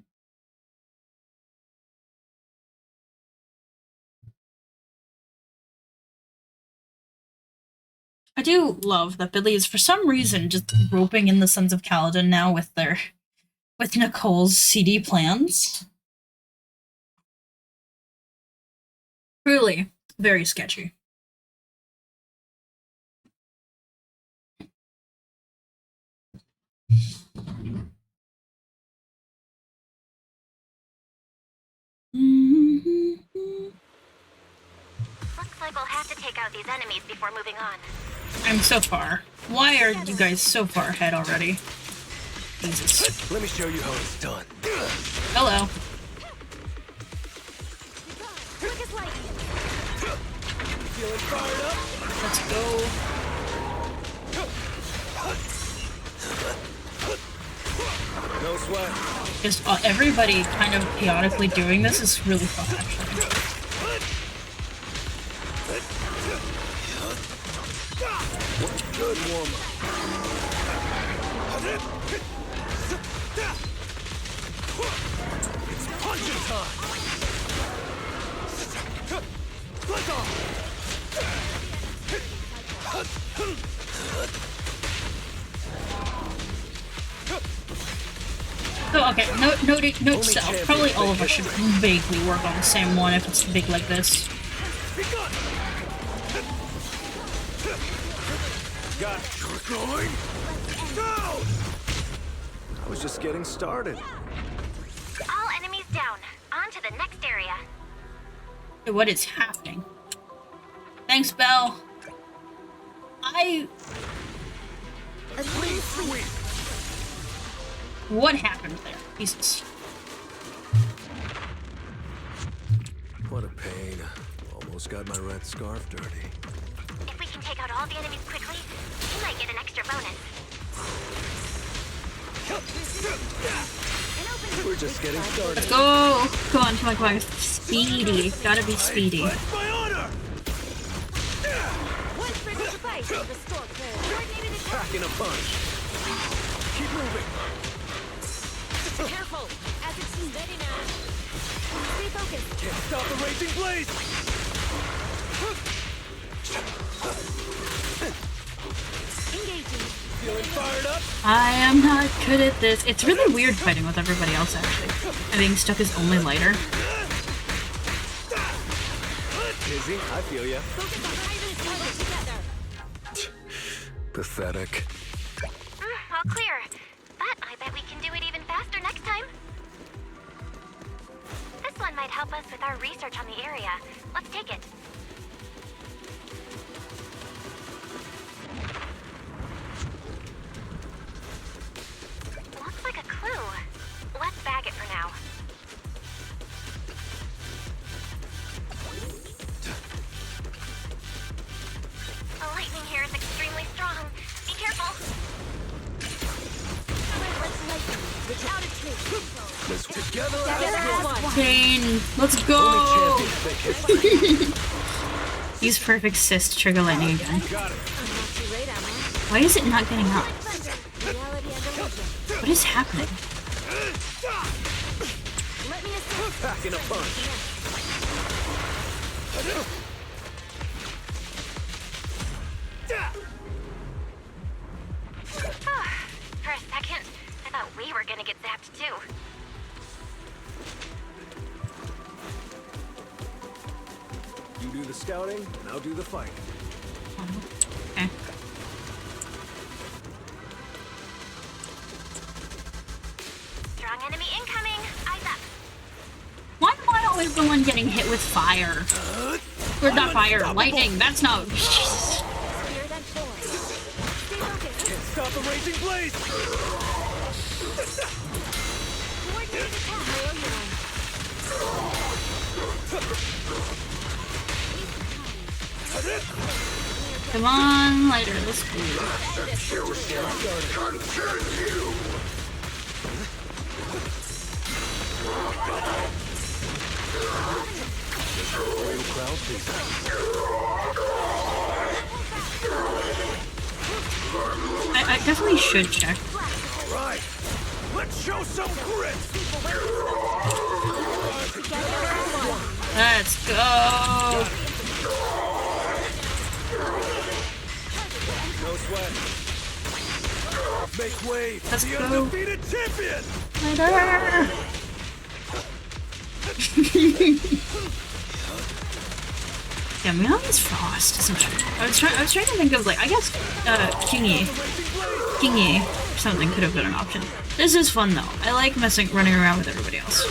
A: I do love that Billy is for some reason just roping in the Sons of Kaladin now with Nicole's CD plans. Truly very sketchy.
C: Looks like we'll have to take out these enemies before moving on.
A: I'm so far. Why are you guys so far ahead already? Jesus.
B: Let me show you how it's done.
A: Hello.
C: Quick as lightning.
B: Feeling fired up?
A: Let's go.
B: No sweat.
A: Just everybody kind of chaotically doing this is really fun, actually.
B: Good warm-up. It's punching time. Let's go.
A: So, okay, note to self. Probably all of us should vaguely work on the same one if it's big like this.
B: Got it. You're going down! I was just getting started.
C: All enemies down. On to the next area.
A: What is happening? Thanks, Belle.
C: A clean sweep.
A: What happened there? Jesus.
B: What a pain. Almost got my red scarf dirty.
C: If we can take out all the enemies quickly, we might get an extra bonus.
B: We're just getting started.
A: Go! Come on, come on. Speedy. Gotta be speedy.
B: My honor!
C: One critical device to restore clarity. Coordinated attack.
B: Packing a punch. Keep moving.
C: Careful. As it seems. Ready now. Stay focused.
B: Can't stop the raging blaze.
C: Engaging.
B: Feeling fired up?
A: I am not good at this. It's really weird fighting with everybody else, actually. I think stuff is only lighter.
B: Dizzy, I feel ya.
C: Focus on Raven's target together.
B: Pathetic.
C: All clear. But I bet we can do it even faster next time. This one might help us with our research on the area. Let's take it. Looks like a clue. Let's bag it for now. The lightning here is extremely strong. Be careful.
B: Let's together as one.
A: Kane, let's go! Use perfect cyst to trigger lightning again.
B: Got it.
A: Why is it not getting up? What is happening?
F: Let me assist.
B: Packing a punch.
C: For a second, I thought we were gonna get zapped too.
B: You do the scouting, and I'll do the fighting.
A: Okay.
C: Strong enemy incoming. Eyes up.
A: Why am I always the one getting hit with fire? Or not fire, lightning. That's not.
F: Spirit and force. Stay focused.
B: Can't stop the raging blaze!
F: Coordinated attack.
A: Come on, lighter. Let's go. I definitely should check.
B: Alright, let's show some grit!
A: Let's go.
B: No sweat. Make way for
A: Let's
B: the
A: go.
B: undefeated champion!
A: Lighter. Yeah, Melon's Frost isn't true. I was trying to think of, like, I guess Kingy or something could have been an option. This is fun though. I like running around with everybody else.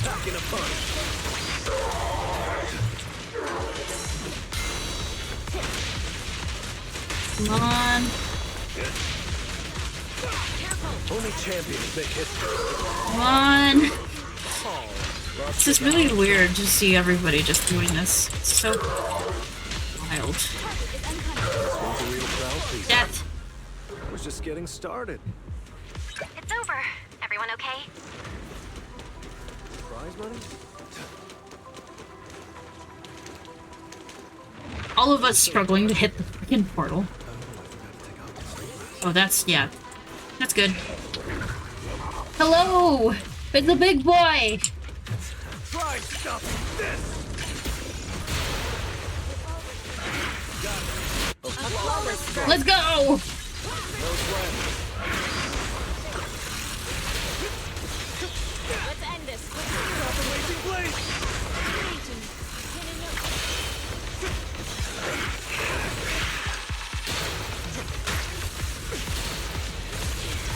B: Packing a punch.
A: Come on.
B: Only champions make history.
A: Come on. It's just really weird to see everybody just doing this. It's so wild.
B: One's a real crowd pleaser.
A: Death.
B: We're just getting started.
C: It's over. Everyone okay?
B: Prize money?
A: All of us struggling to hit the freaking portal. Oh, that's, yeah. That's good. Hello! It's the big boy!
B: Try stopping this!
A: Let's go!
F: Let's end this.
B: Stop the raging blaze!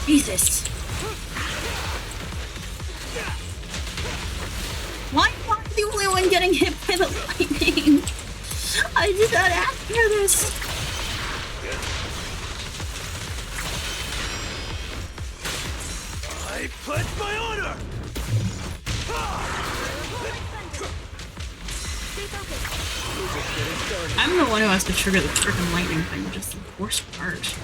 A: Jesus. Why am I the only one getting hit by the lightning? I did not ask for this.
B: I pledge my honor!
A: I'm the one who has to trigger the freaking lightning thing, which is the worst part.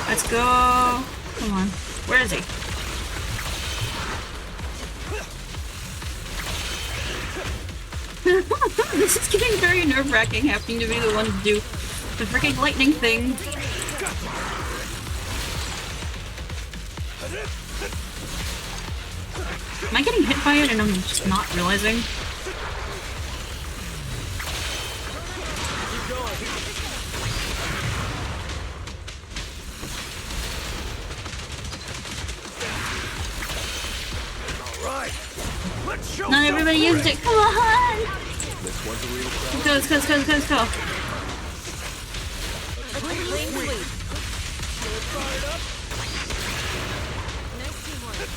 A: Let's go. Come on. Where is he? This is getting very nerve-wracking having to be the one to do the freaking lightning thing. Am I getting hit by it and I'm just not realizing? Not everybody used it. Come on! Let's go, let's go, let's go, let's go, let's go.
F: Nice teamwork.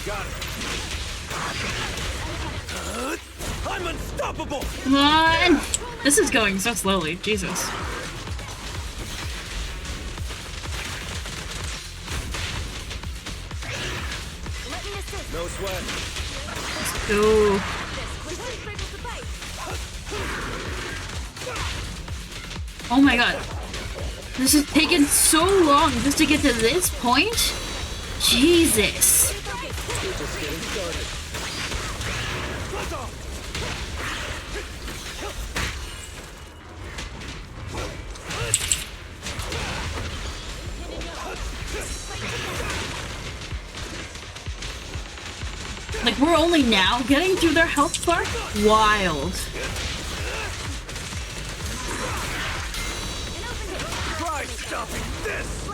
B: Got it. I'm unstoppable!
A: Come on! This is going so slowly. Jesus.
B: No sweat.
A: Ooh. Oh my god. This has taken so long just to get to this point? Jesus.
B: We're just getting started.
A: Like, we're only now getting through their health bar? Wild.
B: Try stopping this!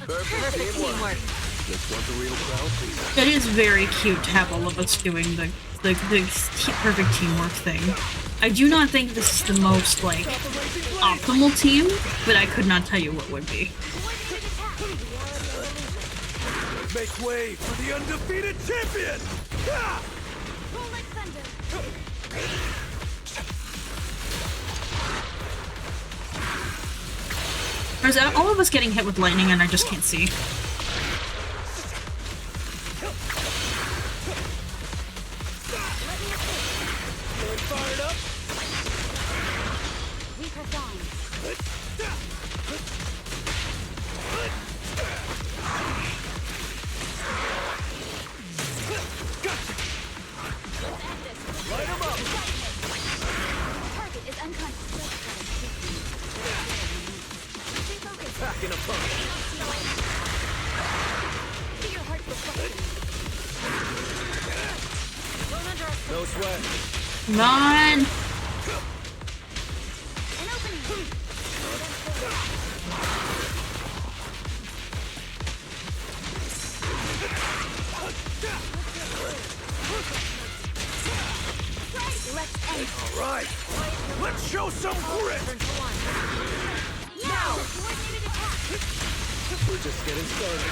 B: Perfect teamwork. This one's a real crowd pleaser.
A: It is very cute to have all of us doing the perfect teamwork thing. I do not think this is the most, like, optimal team, but I could not tell you what would be.
B: Make way for the undefeated champion! Ah!
A: Or is that all of us getting hit with lightning and I just can't see?
B: Fired up! Light him up!
C: Target is unconscious.
B: Packing a punch.
C: Feel your heart reflecting.
B: No sweat.
A: Come on!
C: An opening. Let's end.
B: All right. Let's show some grit.
C: Now! Coordinated attack.
B: We're just getting started.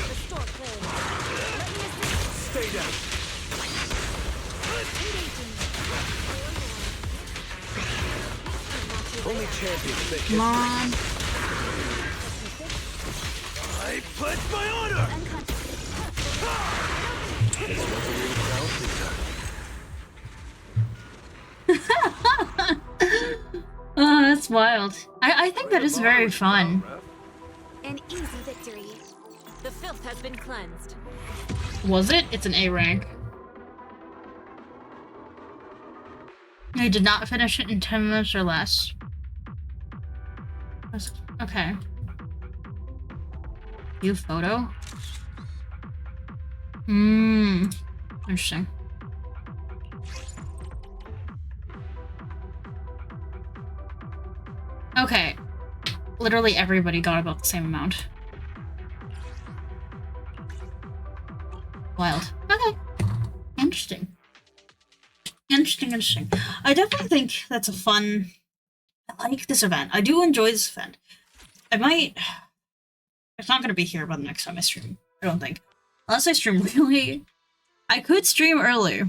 C: Restore clarity. Let me assist.
B: Stay down. Only champions that
A: Come on.
B: I pledge my honor! This one's a real crowd pleaser.
A: Oh, that's wild. I think that is very fun.
C: An easy victory. The filth has been cleansed.
A: Was it? It's an A rank. I did not finish it in 10 minutes or less. Okay. View photo? Interesting. Okay. Literally everybody got about the same amount. Wild. Okay. Interesting. Interesting. I definitely think that's a fun... I like this event. I do enjoy this event. I might... It's not going to be here by the next time I stream. I don't think. Unless I stream really... I could stream early.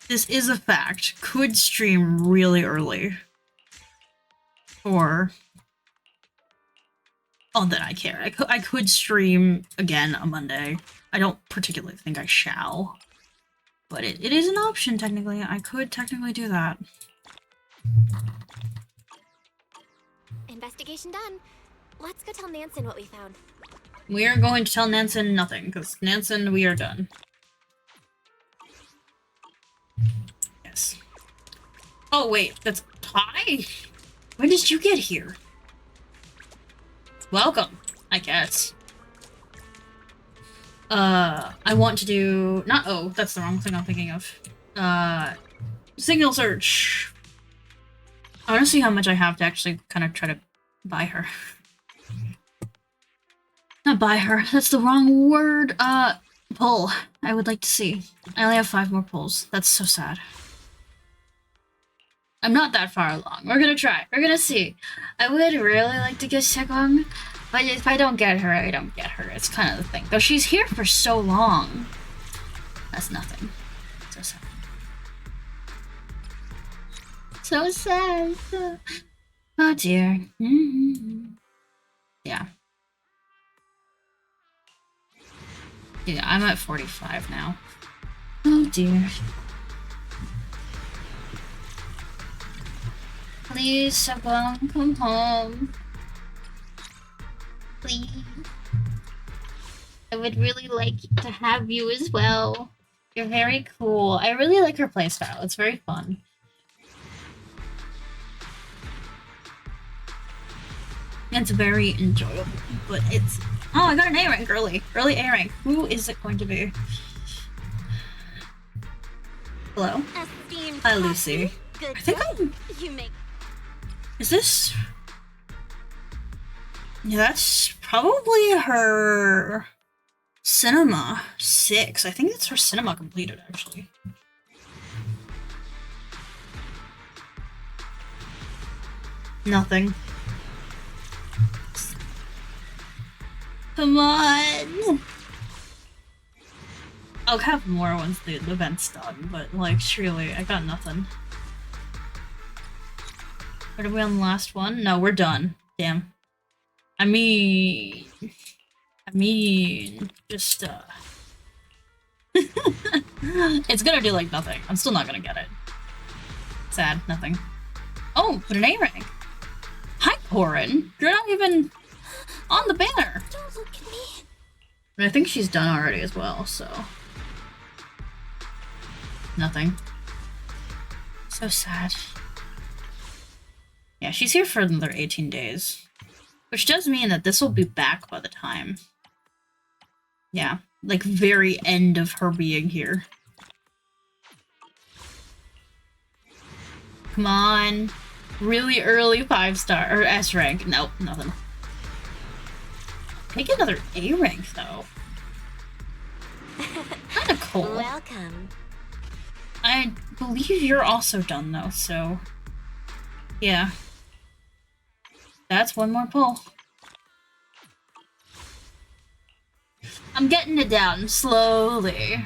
A: This is a fact. Could stream really early. Or... Oh, then I care. I could stream again on Monday. I don't particularly think I shall. But it is an option, technically. I could technically do that.
C: Investigation done. Let's go tell Nansen what we found.
A: We are going to tell Nansen nothing, because Nansen, we are done. Yes. Oh, wait, that's... Hi! When did you get here? Welcome, I guess. I want to do... Not oh, that's the wrong thing I'm thinking of. Signal search. I want to see how much I have to actually kind of try to buy her. Not buy her, that's the wrong word. Pull. I would like to see. I only have 5 more pulls. That's so sad. I'm not that far along. We're gonna try. We're gonna see. I would really like to get Segong, but if I don't get her, I don't get her. It's kind of the thing. Though she's here for so long. That's nothing. So sad. So sad. Oh dear. Yeah. Yeah, I'm at 45 now. Oh dear. Please, Sabong, come home. Please. I would really like to have you as well. You're very cool. I really like her playstyle. It's very fun. It's very enjoyable, but it's... Oh, I got an A rank early. Early A rank. Who is it going to be? Hello? Hi, Lucy. I think I'm... Is this... Yeah, that's probably her... Cinema 6. I think it's her cinema completed, actually. Nothing. Come on! I'll have more once the event's done, but like, surely, I got nothing. Are we on the last one? No, we're done. Damn. I mean, just, it's gonna do, like, nothing. I'm still not gonna get it. Sad, nothing. Oh, but an A rank. Hi, Corin. You're not even on the banner.
C: Don't look at me.
A: But I think she's done already as well, so... Nothing. So sad. Yeah, she's here for another 18 days. Which does mean that this will be back by the time. Yeah, like very end of her being here. Come on. Really early 5-star, or S rank. Nope, nothing. Take another A rank though. Kinda cool.
C: Welcome.
A: I believe you're also done though, so... Yeah. That's one more pull. I'm getting it down slowly.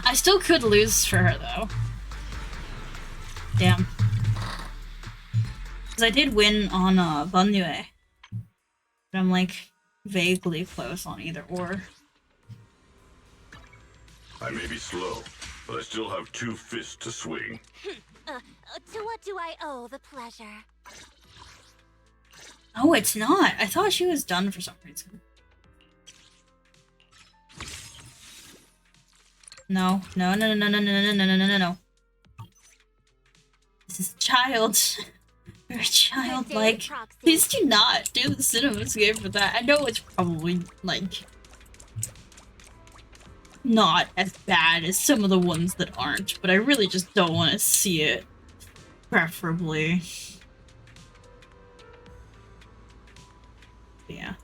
A: I still could lose for her though. Damn. Because I did win on Bunue. But I'm like vaguely close on either or.
E: I may be slow, but I still have 2 fists to swing.
C: To what do I owe the pleasure?
A: Oh, it's not. I thought she was done for some reason. No. No, no, no, no, no, no, no, no, no, no, no. This is a child. You're a child, like, please do not do the cinemascape for that. I know it's probably, like, not as bad as some of the ones that aren't, but I really just don't want to see it. Preferably. Yeah.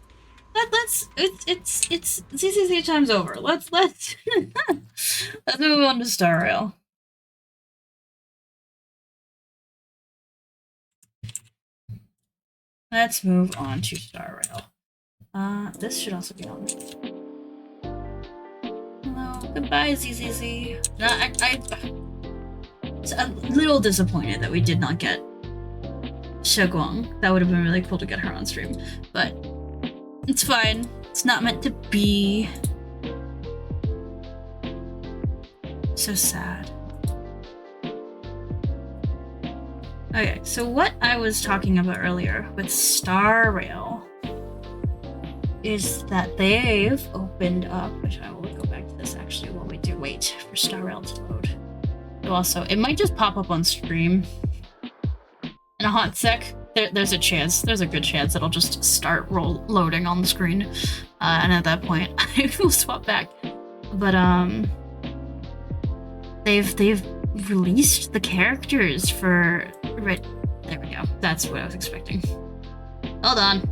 A: It's CCC time's over. Let's let's move on to Star Rail. Let's move on to Star Rail. This should also be on. Hello, goodbye, ZZZ. No, I'm a little disappointed that we did not get Shiguang. That would have been really cool to get her on stream, but it's fine. It's not meant to be. So sad. Okay, so what I was talking about earlier with Star Rail is that they've opened up, which I will go back to this actually while we do wait for Star Rail to load. Also, it might just pop up on stream in a hot sec. There's a chance, there's a good chance it'll just start loading on the screen, and at that point I will swap back. But they've released the characters for right. There we go. That's what I was expecting. Hold on.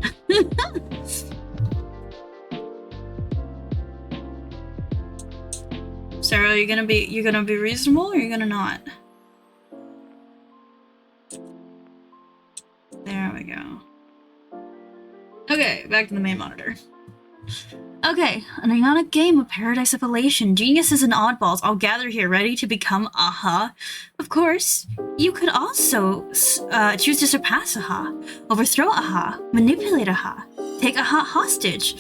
A: Sarah, you're gonna be reasonable, or you're gonna not? we go. Okay, back to the main monitor. Okay, an ionic game, a paradise of elation, geniuses and oddballs all gather here ready to become Aha. Of course, you could also choose to surpass Aha, overthrow Aha, manipulate Aha, take Aha hostage,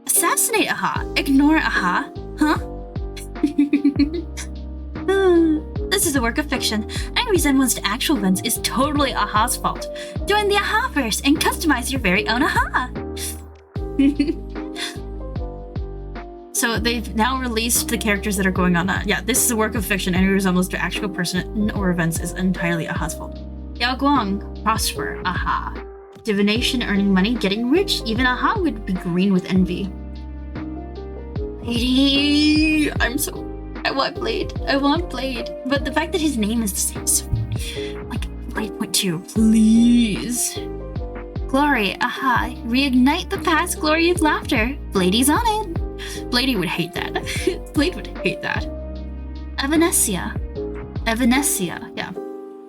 A: assassinate Aha, ignore Aha, huh? This is a work of fiction. Any resemblance to actual events is totally Aha's fault. Join the Ahaverse and customize your very own Aha! So they've now released the characters that are going on that. Yeah, this is a work of fiction. Any resemblance to actual person or events is entirely Aha's fault. Yao Guang, prosper, Aha. Divination, earning money, getting rich. Even Aha would be green with envy. Lady, I want Blade. I want Blade. But the fact that his name is the same, so like Blade.2, please. Glory, Aha. Reignite the past glory of laughter. Blady's on it. Blady would hate that. Blade would hate that. Evanesia, yeah.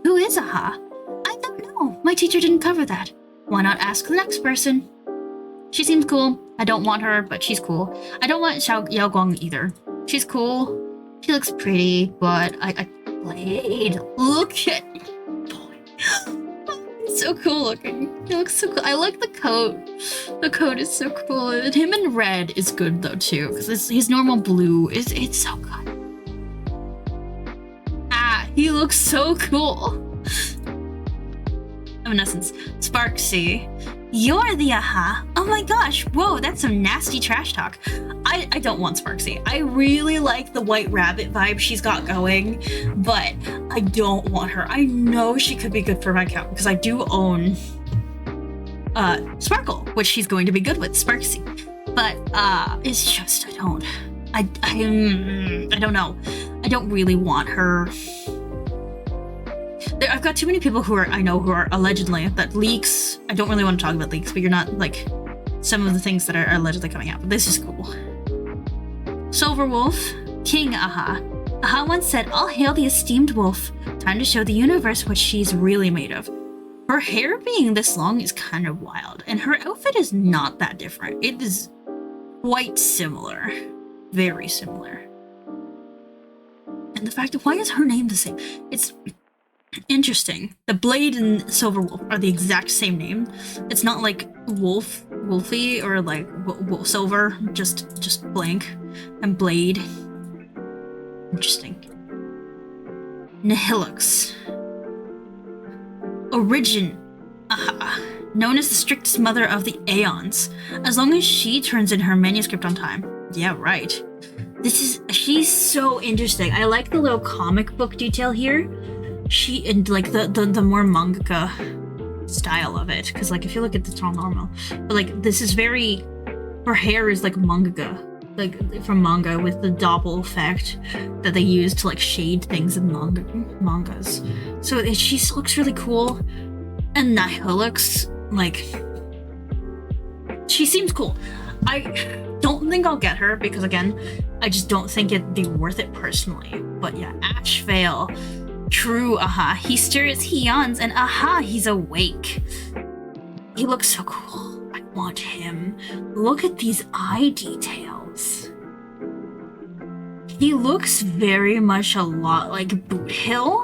A: Who is Aha? I don't know. My teacher didn't cover that. Why not ask the next person? She seems cool. I don't want her, but she's cool. I don't want Yao Guang either. She's cool. She looks pretty, but I Blade. Look at He's so cool looking. He looks so cool. I like the coat. The coat is so cool. And him in red is good though too, because his normal blue it's so good. Ah, he looks so cool. Evanescence. Sparksy. You're the Aha. Oh my gosh. Whoa, that's some nasty trash talk. I don't want Sparksy. I really like the white rabbit vibe she's got going, but I don't want her. I know she could be good for my account because I do own Sparkle, which she's going to be good with, Sparksy. But it's just I don't know. I don't really want her. I've got too many people who I know who are allegedly that leaks. I don't really want to talk about leaks, but you're not like some of the things that are allegedly coming out. But this is cool. Silver Wolf, King Aha. Aha once said, "All hail the esteemed wolf. Time to show the universe what she's really made of." Her hair being this long is kind of wild, and her outfit is not that different. It is quite similar, very similar. And the fact that why is her name the same? It's interesting. The Blade and Silver Wolf are the exact same name. It's not like Wolfie or like Silver, just blank, and Blade. Interesting. Nihilux. Origin. Aha. Known as the strictest mother of the Aeons. As long as she turns in her manuscript on time. Yeah, right. She's so interesting. I like the little comic book detail here. She and like the more manga style of it, because like if you look at the Tron normal, but like this is very, her hair is like manga, like from manga with the doppel effect that they use to like shade things in mangas. So she looks really cool, and Nihilux, like she seems cool. I don't think I'll get her because again, I just don't think it'd be worth it personally. But yeah, Ash Vale. True, Aha. He stirs, he yawns, and Aha, he's awake. He looks so cool. I want him. Look at these eye details. He looks very much a lot like Boot Hill.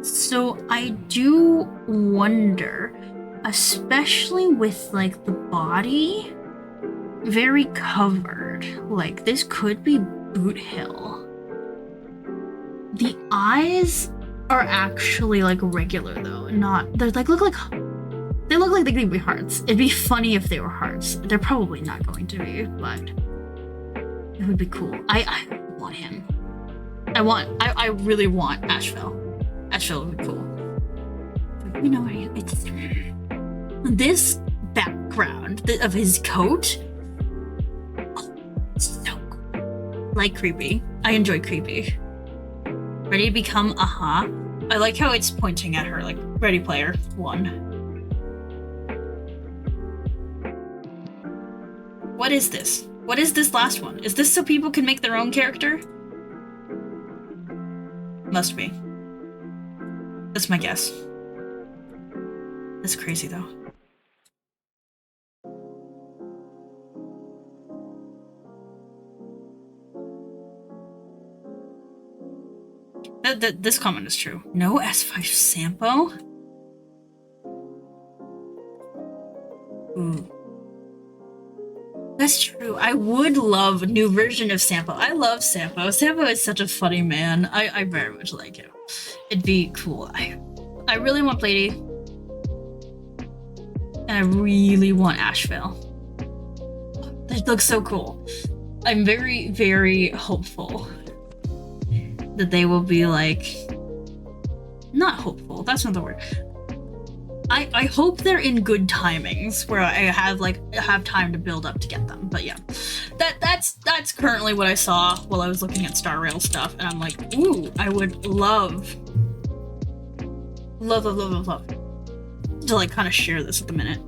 A: So I do wonder, especially with like the body very covered, like this could be Boot Hill. The eyes are actually like regular though, not they're like look like they could be hearts. It'd be funny if they were hearts. They're probably not going to be, but it would be cool. I want him. I really want Asheville. Asheville would be cool. But you know what? It's this background of his coat. Oh, it's so cool. Like creepy. I enjoy creepy. Ready to become Aha. I like how it's pointing at her, like Ready Player One. What is this? What is this last one? Is this so people can make their own character? Must be. That's my guess. That's crazy though. This comment is true. No S5 sample? Ooh. That's true. I would love a new version of Sampo. I love Sampo. Sampo is such a funny man. I very much like him. It'd be cool. I really want Lady. And I really want Asheville. That looks so cool. I'm very, very hopeful that they will be like... Not hopeful, that's not the word. I hope they're in good timings where I have time to build up to get them. But yeah, that's currently what I saw while I was looking at Star Rail stuff, and I'm like, ooh, I would love to like kind of share this at the minute.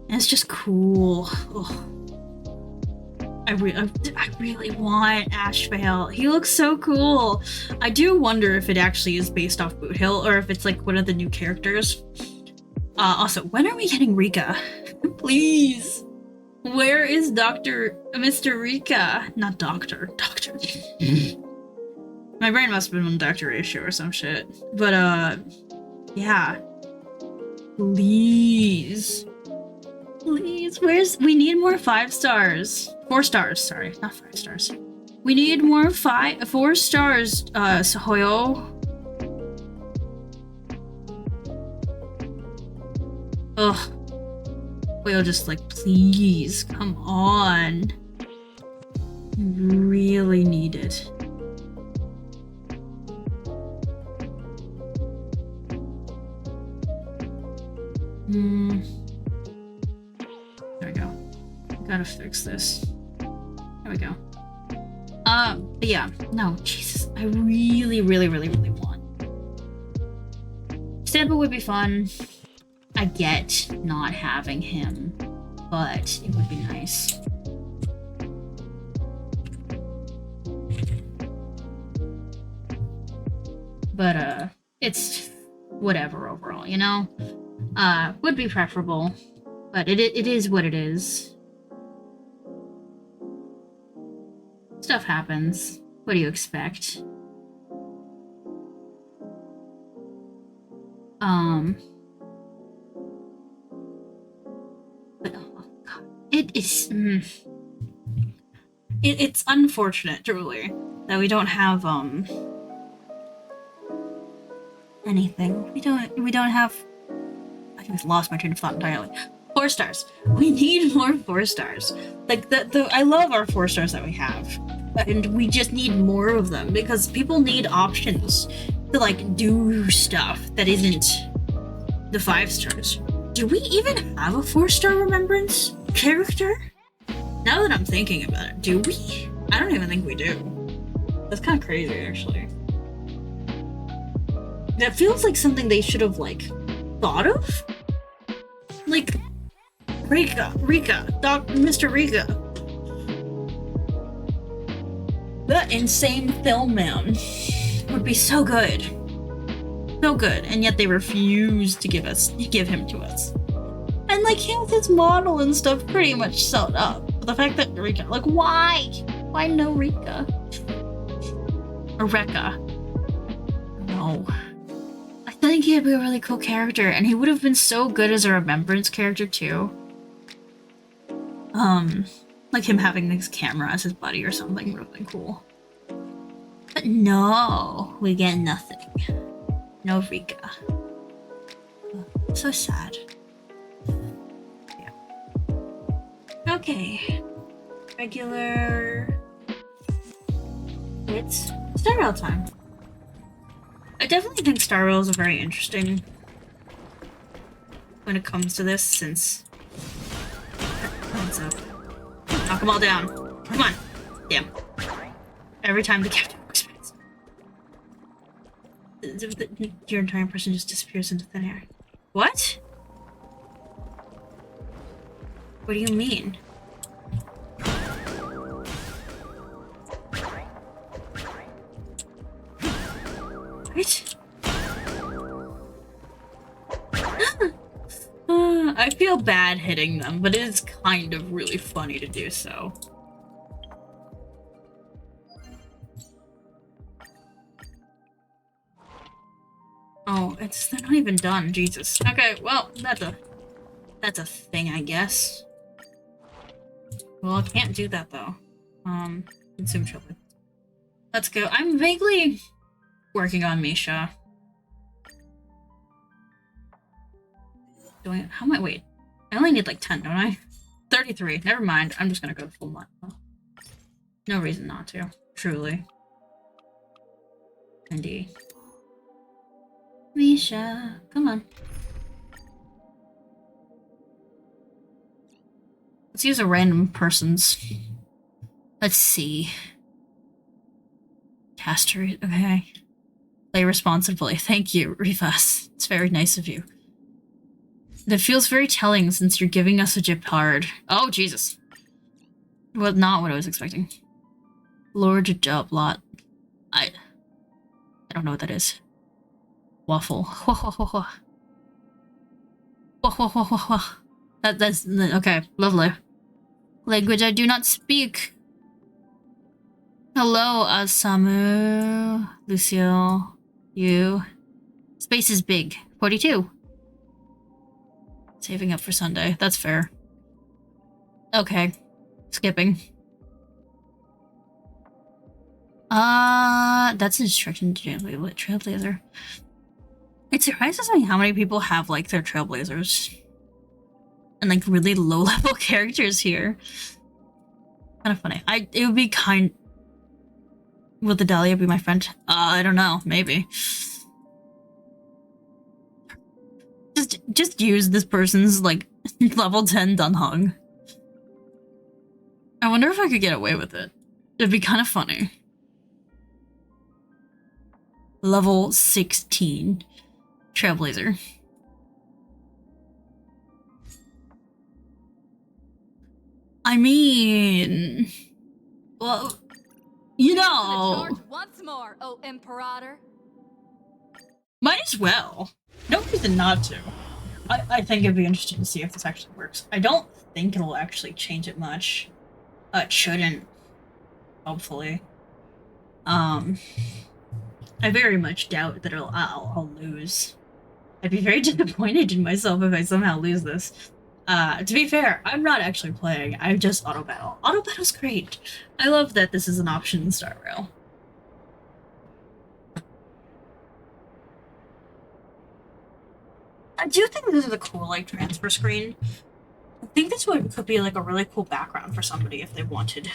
A: And it's just cool. Ugh. I really want Asheville. He looks so cool. I do wonder if it actually is based off Boot Hill or if it's like one of the new characters. Also, when are we getting Rika? Please. Where is Mr. Rika? Not Doctor. My brain must have been on Dr. Ratio or some shit. But, yeah. Please. Please, we need more 5 stars. 4 stars, sorry, not 5 stars. We need more 4 stars, Sohoyo. Ugh. Sohoyo, just like, please, come on. Really need it. There we go. Gotta fix this. There we go. But yeah, no, Jesus, I really want. Stampa would be fun. I get not having him, but it would be nice. But, it's whatever overall, you know? Would be preferable, but it is what it is. Stuff happens. What do you expect? But oh god, it is. It's unfortunate, truly, that we don't have anything. We don't have. I just lost my train of thought entirely. 4 stars. We need more 4 stars. Like I love our 4 stars that we have, and we just need more of them because people need options to like do stuff that isn't the 5 stars. Do we even have a 4-star remembrance character? Now that I'm thinking about it, do we? I don't even think we do. That's kind of crazy, actually. That feels like something they should have like thought of. Like Rika, Mr. Rika. That insane film man would be so good. So good, and yet they refuse to give him to us. And like him with his model and stuff pretty much sewed up. But the fact that Rika, like why? Why no Rika? Or Rekka? No. I think he'd be a really cool character, and he would have been so good as a remembrance character too. Like him having this camera as his buddy or something would have been cool. But no, we get nothing. No Rika. So sad. Yeah. Okay. Regular... It's Star Rail time. I definitely think Star Rail is very interesting when it comes to this, since... What's up? Knock them all down. Come on. Damn. Every time the captain works fast. Your entire person just disappears into thin air. What? What do you mean? What? I feel bad hitting them, but it is kind of really funny to do so. Oh, they're not even done, Jesus. Okay, well, that's a thing, I guess. Well, I can't do that though. Consume children. Let's go. I'm vaguely working on Misha. How am I? Wait. I only need like 10, don't I? 33. Never mind. I'm just gonna go full month. No reason not to. Truly. Indeed. Misha, come on. Let's use a random person's. Let's see. Caster, okay. Play responsibly. Thank you, Rivas. It's very nice of you. That feels very telling since you're giving us a Jeopard. Oh, Jesus. Well, not what I was expecting. Lord Joblot. I don't know what that is. Waffle. That's okay. Lovely. Language I do not speak. Hello, Asamu, Lucio, you. Space is big. 42. Saving up for Sunday. That's fair. Okay. Skipping. That's an instruction to Trailblazer. It surprises me how many people have, like, their Trailblazers. And, like, really low-level characters here. Kind of funny. It would be kind... Will the Dahlia be my friend? I don't know. Maybe. Just use this person's, like, level 10 Dunhung. I wonder if I could get away with it. It'd be kind of funny. Level 16. Trailblazer. I mean... Well... You know...
F: Charge once more, oh Imperator.
A: Might as well. No reason not to. I think it'd be interesting to see if this actually works. I don't think it'll actually change it much. It shouldn't. Hopefully. I very much doubt that I'll lose. I'd be very disappointed in myself if I somehow lose this. To be fair, I'm not actually playing. I just auto battle. Auto battle's great. I love that this is an option in Star Rail. I do think this is a cool, like, transfer screen. I think this could be, like, a really cool background for somebody if they wanted.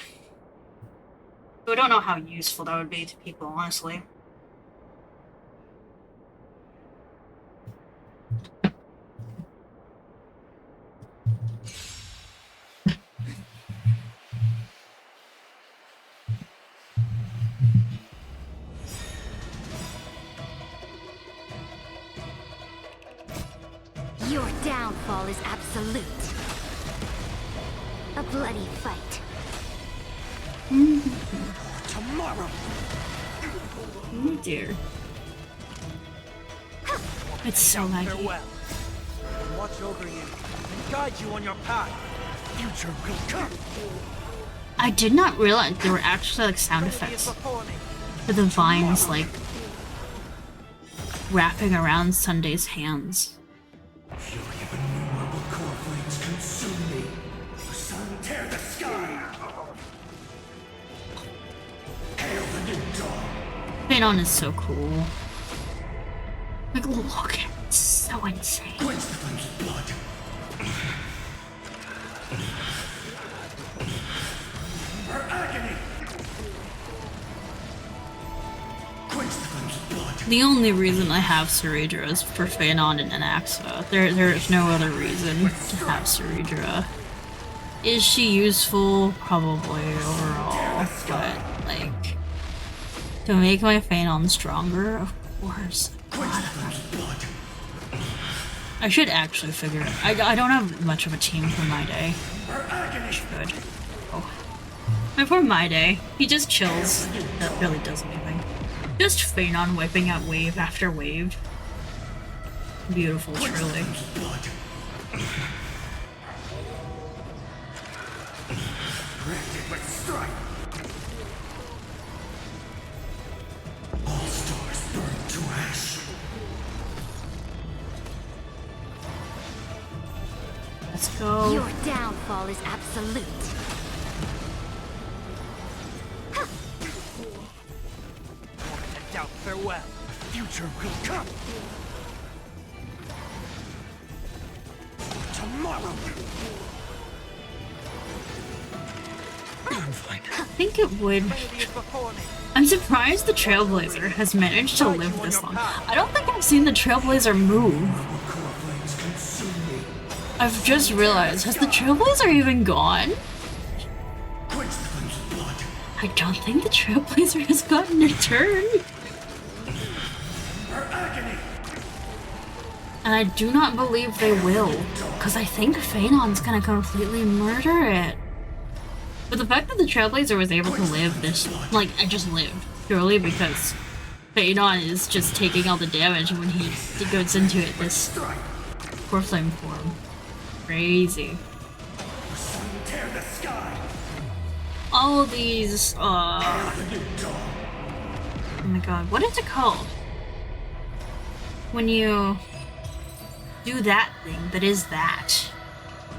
A: So I don't know how useful that would be to people, honestly.
C: Your downfall is absolute. A bloody fight.
B: Tomorrow.
A: Oh dear. It's so laggy.
B: Farewell. Watch over you and guide you on your path. Future will come.
A: I did not realize there were actually, like, sound effects for the vines, like, wrapping around Sunday's hands.
E: Fury of innumerable core flames consume me. The sun tear the sky. Hail the new dawn.
A: Phanon is so cool. Like, look, it's so insane.
E: Quench the flame's blood. Her agony. Quench the flame's blood.
A: The only reason I have Ceredra is for Phanon and Anaxa. There is no other reason to have Ceredra. Is she useful? Probably overall, but, like, to make my Phanon stronger, of course. God, I should actually figure it out. I don't have much of a team for my day. Good. Oh. My poor My Day. He just chills. That really does anything. Just Phanon wiping out wave after wave. Beautiful, truly.
E: Granted with strike. All stars burn to ash.
A: Let's go.
C: Your downfall is absolute.
B: I doubt farewell. Future will come. Tomorrow. I'm fine.
A: I think it would. I'm surprised the Trailblazer has managed to live this long. I don't think I've seen the Trailblazer move.
E: Core flames consume me.
A: I've just realized, has the Trailblazer even gone?
E: Quench the flame's blood.
A: I don't think the Trailblazer has gotten a turn.
E: Her agony.
A: And I do not believe they will, because I think Phenon's gonna completely murder it. But the fact that the Trailblazer was able to live this, like, I just lived, purely because Phenon is just taking all the damage when he goes into it, this core flame form. Crazy.
E: The sun tear the sky.
A: All of these, oh my god, what is it called? When you do that thing that is that.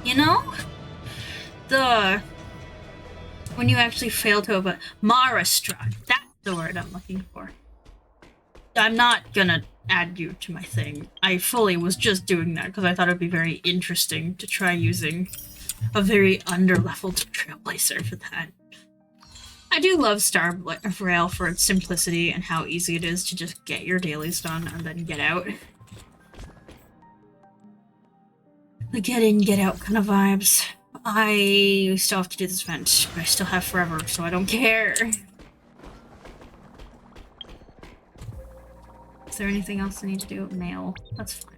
A: You know? When you actually fail to open Mara Struck. That's the word I'm looking for. I'm not gonna add you to my thing. I fully was just doing that because I thought it'd be very interesting to try using a very under-leveled Trailblazer for that. I do love Star Rail for its simplicity and how easy it is to just get your dailies done and then get out. The get in, get out kind of vibes. I still have to do this event, but I still have forever, so I don't care. Is there anything else I need to do? Mail. That's fine.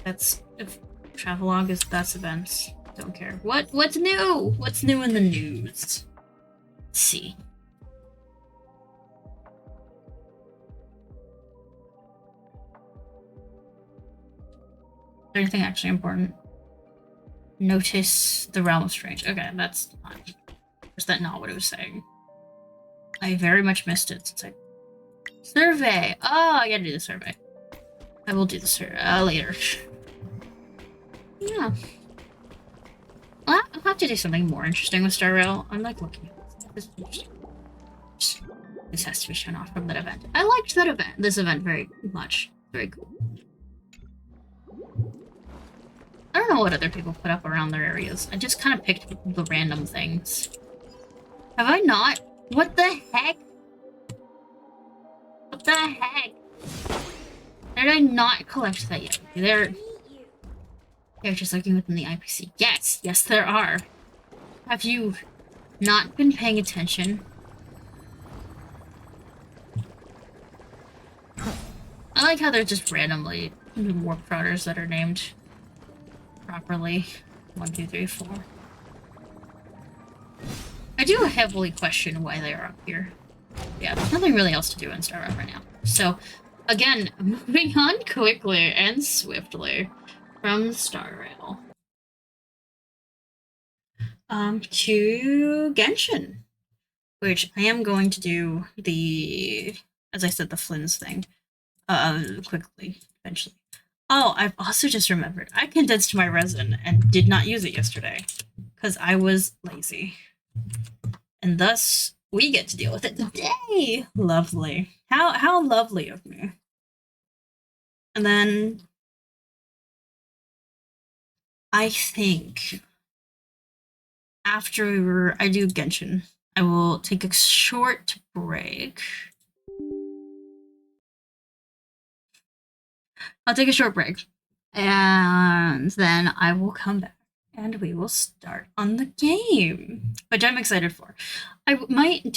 A: That's if travelogue is that's events. Don't care. What's new? What's new in the news? Let's see. Is there anything actually important? Notice the Realm of Strange. Okay, that's not. Is that not what it was saying? I very much missed it since I. Survey! Oh, I gotta do the survey. I will do the survey later. Yeah. I'll have to do something more interesting with Star Rail. I'm like looking at this. This has to be shown off from that event. I liked that event, this event very much. Very cool. I don't know what other people put up around their areas. I just kind of picked the random things. Have I not? What the heck? What the heck? Did I not collect that yet? They're just looking within the IPC. Yes, yes there are. Have you not been paying attention? I like how they're just randomly warp routers that are named properly. 1, 2, 3, 4. I do heavily question why they are up here. Yeah, there's nothing really else to do in Star Rail right now. So, again, moving on quickly and swiftly from Star Rail. To Genshin, which I am going to do the, as I said, the Flynn's thing, quickly, eventually. Oh, I've also just remembered, I condensed my resin and did not use it yesterday, because I was lazy. And thus, we get to deal with it today! Lovely. How lovely of me. And then, I think, after I do Genshin, I will take a short break. I'll take a short break, and then I will come back, and we will start on the game, which I'm excited for. I might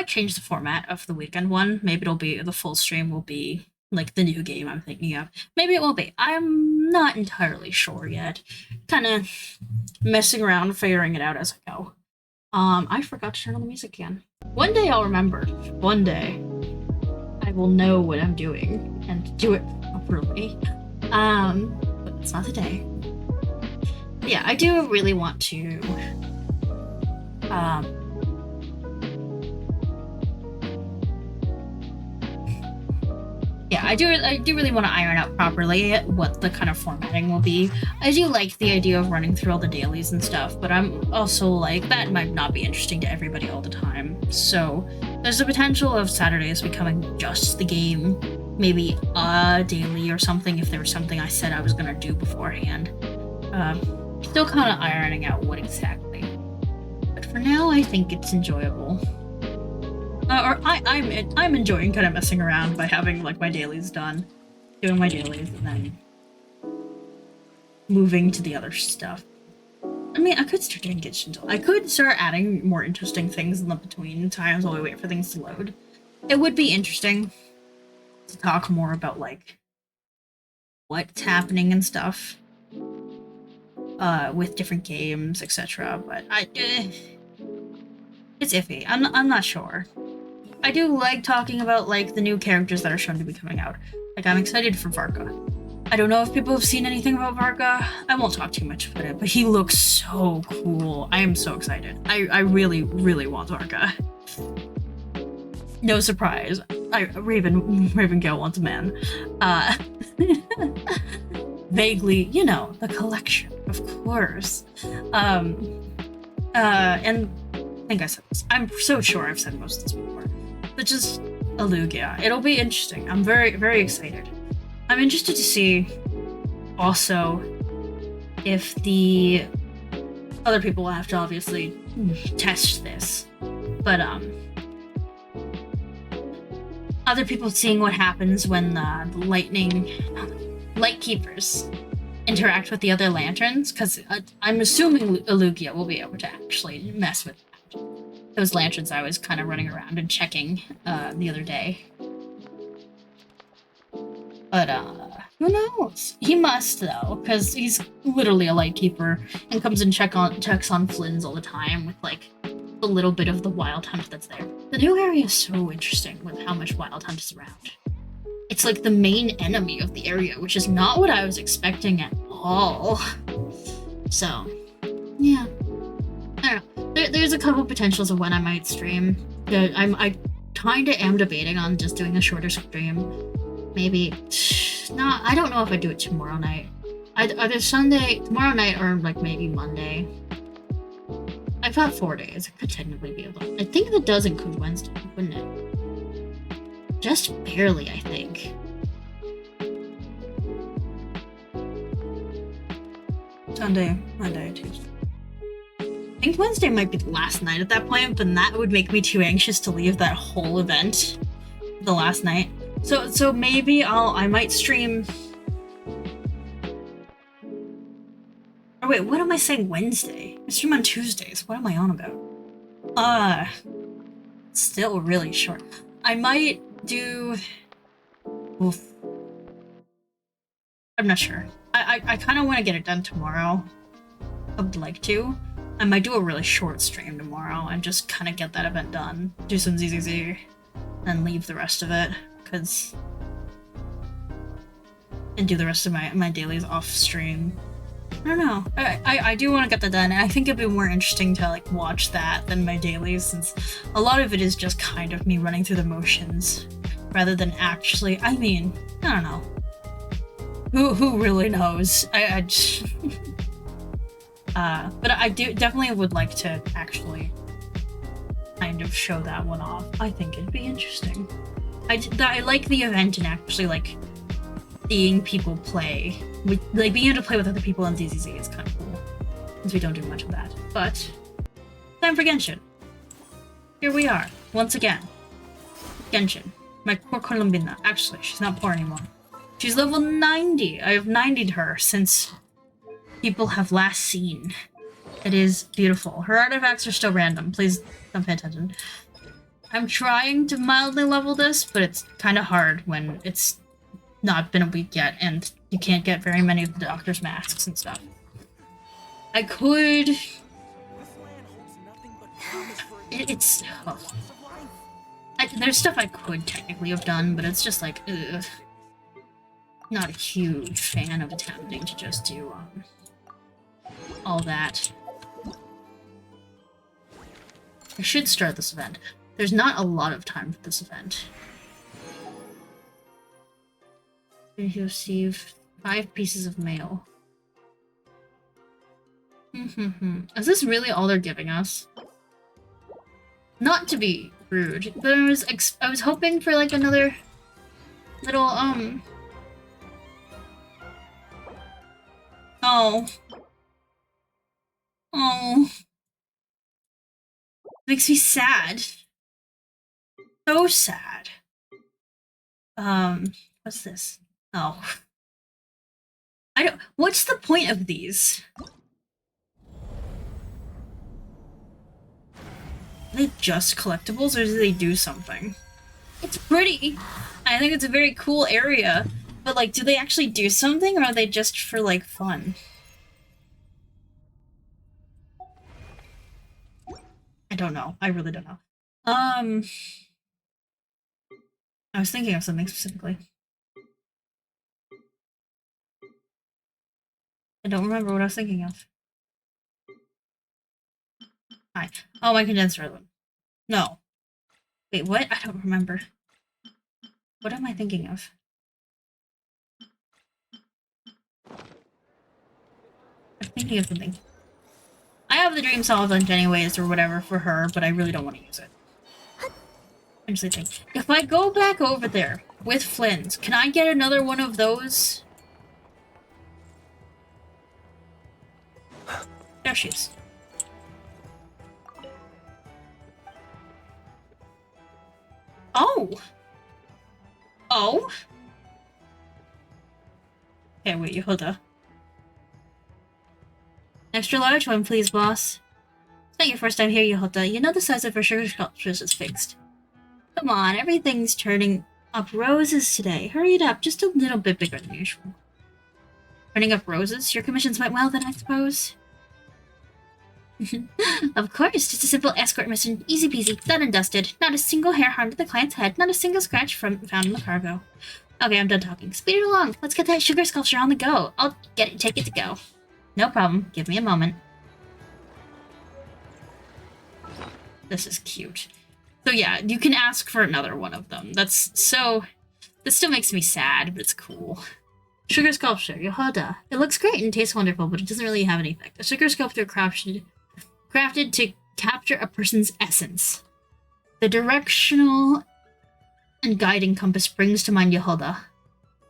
A: change the format of the weekend one. Maybe it'll be, the full stream will be like the new game I'm thinking of. Maybe it will be. I'm not entirely sure yet. Kind of messing around, figuring it out as I go. I forgot to turn on the music again. One day I'll remember. One day I will know what I'm doing and do it properly. But it's not today. Yeah, I do really want to yeah, I do really want to iron out properly what the kind of formatting will be. I do like the idea of running through all the dailies and stuff, but I'm also like, that might not be interesting to everybody all the time. So there's the potential of Saturdays becoming just the game, maybe a daily or something if there was something I said I was gonna do beforehand. Still kind of ironing out what exactly. But for now, I think it's enjoyable. I'm enjoying kind of messing around by having like my dailies done, doing my dailies, and then moving to the other stuff. I mean, I could start doing glisten. I could start adding more interesting things in the between times while we wait for things to load. It would be interesting to talk more about like what's happening and stuff with different games, etc. But it's iffy. I'm not sure. I do like talking about like the new characters that are shown to be coming out. Like, I'm excited for Varka. I don't know if people have seen anything about Varka. I won't talk too much about it, but he looks so cool. I am so excited. I really, really want Varka. No surprise. RayvenGale wants a man. Vaguely, you know, the collection, of course. And I think I said this. I'm so sure I've said most of this before. But just Alugia. It'll be interesting. I'm very, very excited. I'm interested to see also if the other people will have to obviously test this. But other people seeing what happens when the light keepers interact with the other lanterns, because I'm assuming Alugia will be able to actually mess with that. Those lanterns I was kind of running around and checking the other day. But who knows? He must though, because he's literally a light keeper and comes and checks on Flynn's all the time with like the little bit of the wild hunt that's there. The new area is so interesting with how much wild hunt is around. It's like the main enemy of the area, which is not what I was expecting at all. So, yeah. I don't know. There's a couple potentials of when I might stream. I kind of am debating on just doing a shorter stream. Maybe. No, I don't know if I do it tomorrow night. Either tomorrow night, or like maybe Monday. I've got 4 days. I could technically be able to. I think that does include Wednesday, wouldn't it? Just barely, I think. Sunday, Monday, Tuesday. I think Wednesday might be the last night at that point, but that would make me too anxious to leave that whole event the last night. So maybe I might stream. Oh wait, what am I saying Wednesday? I stream on Tuesdays. What am I on about? Still really short. I might do. Oof. I'm not sure. I kind of want to get it done tomorrow. I would like to. I might do a really short stream tomorrow and just kind of get that event done. Do some ZZZ and leave the rest of it, and do the rest of my dailies off stream. I don't know. I do want to get that done, and I think it'd be more interesting to like watch that than my dailies, since a lot of it is just kind of me running through the motions rather than actually. I mean, I don't know. Who really knows? But I definitely would like to actually kind of show that one off. I think it'd be interesting. I like the event and actually like seeing people play. Like being able to play with other people on ZZZ is kind of cool, since we don't do much of that. But time for Genshin. Here we are once again. Genshin, my poor Columbina. Actually, she's not poor anymore. She's level 90. I have 90'd her since people have last seen. It is beautiful. Her artifacts are still random. Please don't pay attention. I'm trying to mildly level this, but it's kind of hard when it's not been a week yet and you can't get very many of the doctor's masks and stuff. I could... It's... Oh. There's stuff I could technically have done, but it's just like, ugh. not a huge fan of attempting to just do all that. I should start this event. There's not a lot of time for this event. You receive 5 pieces of mail. Is this really all they're giving us? Not to be rude, but I was hoping for like another little Oh. Makes me sad. So sad. What's this? Oh. What's the point of these? Are they just collectibles or do they do something? It's pretty. I think it's a very cool area. But like, do they actually do something or are they just for like fun? I don't know. I really don't know. I was thinking of something specifically. I don't remember what I was thinking of. Hi. Oh, my condenser one. No. Wait, what? I don't remember. What am I thinking of? I'm thinking of something. I have the dream solvent anyways, or whatever, for her, but I really don't want to use it. I'm just thinking, if I go back over there with Flynn's, can I get another one of those? There she is. Oh! Oh? Okay, wait, Yehuda. Extra large one, please, boss. It's not your first time here, Yehuda. You know the size of her sugar sculptures is fixed. Come on, everything's turning up roses today. Hurry it up, just a little bit bigger than usual. Turning up roses? Your commissions went well then, I suppose? Of course, just a simple escort mission. Easy peasy, done and dusted. Not a single hair harmed to the client's head, not a single scratch found in the cargo. Okay, I'm done talking. Speed it along. Let's get that sugar sculpture on the go. I'll take it to go. No problem. Give me a moment. This is cute. So yeah, you can ask for another one of them. This still makes me sad, but it's cool. Sugar sculpture, Yehuda. It looks great and tastes wonderful, but it doesn't really have any effect. A sugar sculpture crafted to capture a person's essence. The directional and guiding compass brings to mind Yehuda,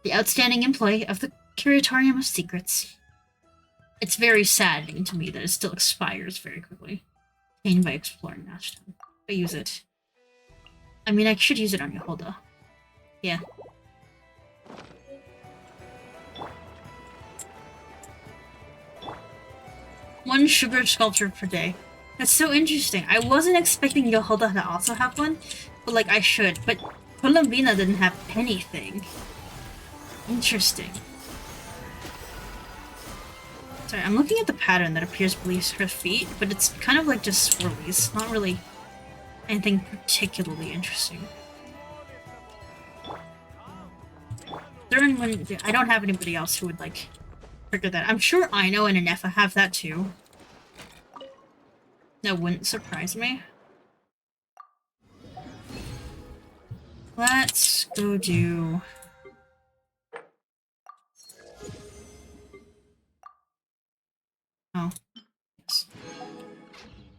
A: the outstanding employee of the Curatorium of Secrets. It's very saddening to me that it still expires very quickly. Obtained by exploring Nashtown. I use it. I mean, I should use it on Yehuda. Yeah. One sugar sculpture per day. That's so interesting. I wasn't expecting Yehuda to also have one, but like I should. But Columbina didn't have anything. Interesting. Sorry, I'm looking at the pattern that appears beneath her feet, but it's kind of like just swirlies. Not really anything particularly interesting. I don't have anybody else who would like trigger that. I'm sure Ino and Anefa have that too. That wouldn't surprise me. Let's go do... Oh. Yes.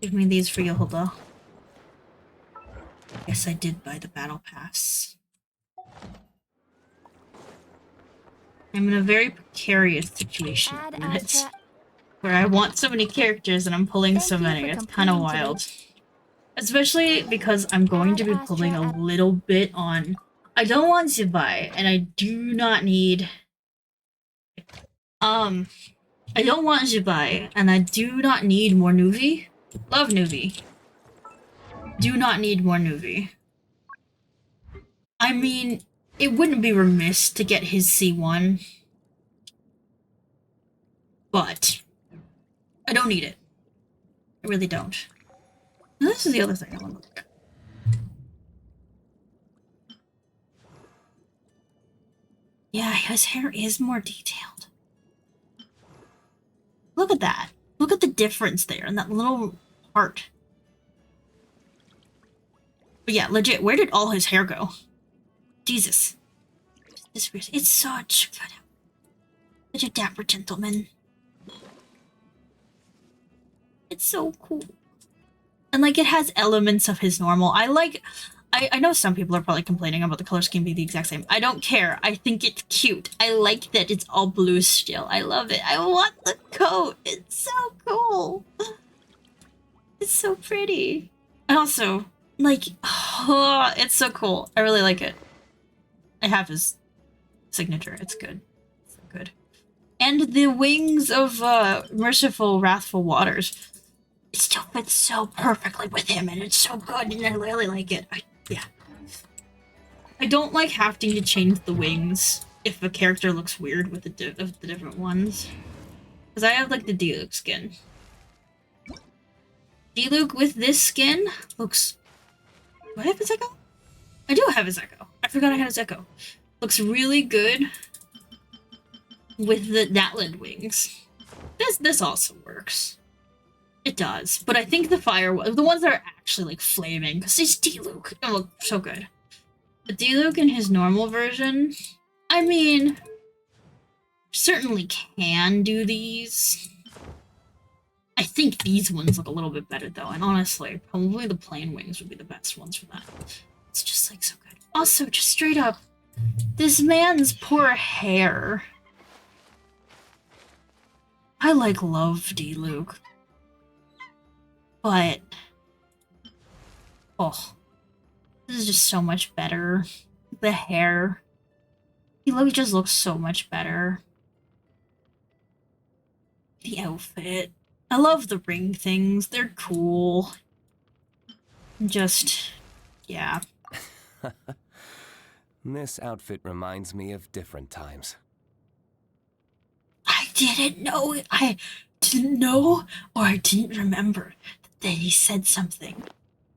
A: Give me these for Yehuda. Yes, I did buy the battle pass. I'm in a very precarious situation at the minute, where I want so many characters and I'm pulling so many. It's kind of wild. Especially because I'm going to be pulling a little bit on... I don't want Zubai, and I do not need... I don't want Zubai, and I do not need more Nuvi. Love Nuvi. Do not need more Nuvi. I mean, it wouldn't be remiss to get his C1. But I don't need it. I really don't. And this is the other thing I want to look at. Yeah, his hair is more detailed. Look at that. Look at the difference there in that little part. But yeah, legit, where did all his hair go? Jesus. It's such good. Such a dapper gentleman. It's so cool. And like it has elements of his normal. I know some people are probably complaining about the color scheme being the exact same. I don't care. I think it's cute. I like that it's all blue still. I love it. I want the coat. It's so cool. It's so pretty. And also, like, oh, it's so cool. I really like it. I have his signature. It's good. It's so good. And the wings of merciful, wrathful waters. It still fits so perfectly with him, and it's so good, and I really like it. Yeah. I don't like having to change the wings if a character looks weird with the different ones. Because I have, like, the Diluc skin. Diluc with this skin looks... Do I have his echo? I do have his echo. I forgot I had his echo. Looks really good with the Natlid wings. This also works. It does, but I think the ones that are actually like flaming, because he's Diluc, they look so good. But Diluc in his normal version, I mean, certainly can do these. I think these ones look a little bit better though, and honestly, probably the plain wings would be the best ones for that. It's just like so good. Also, just straight up, this man's poor hair. I like love Diluc. But, oh, this is just so much better. The hair, he just looks so much better. The outfit, I love the ring things. They're cool. Just, yeah.
B: This outfit reminds me of different times.
A: I didn't know it. I didn't know, or I didn't remember that he said something.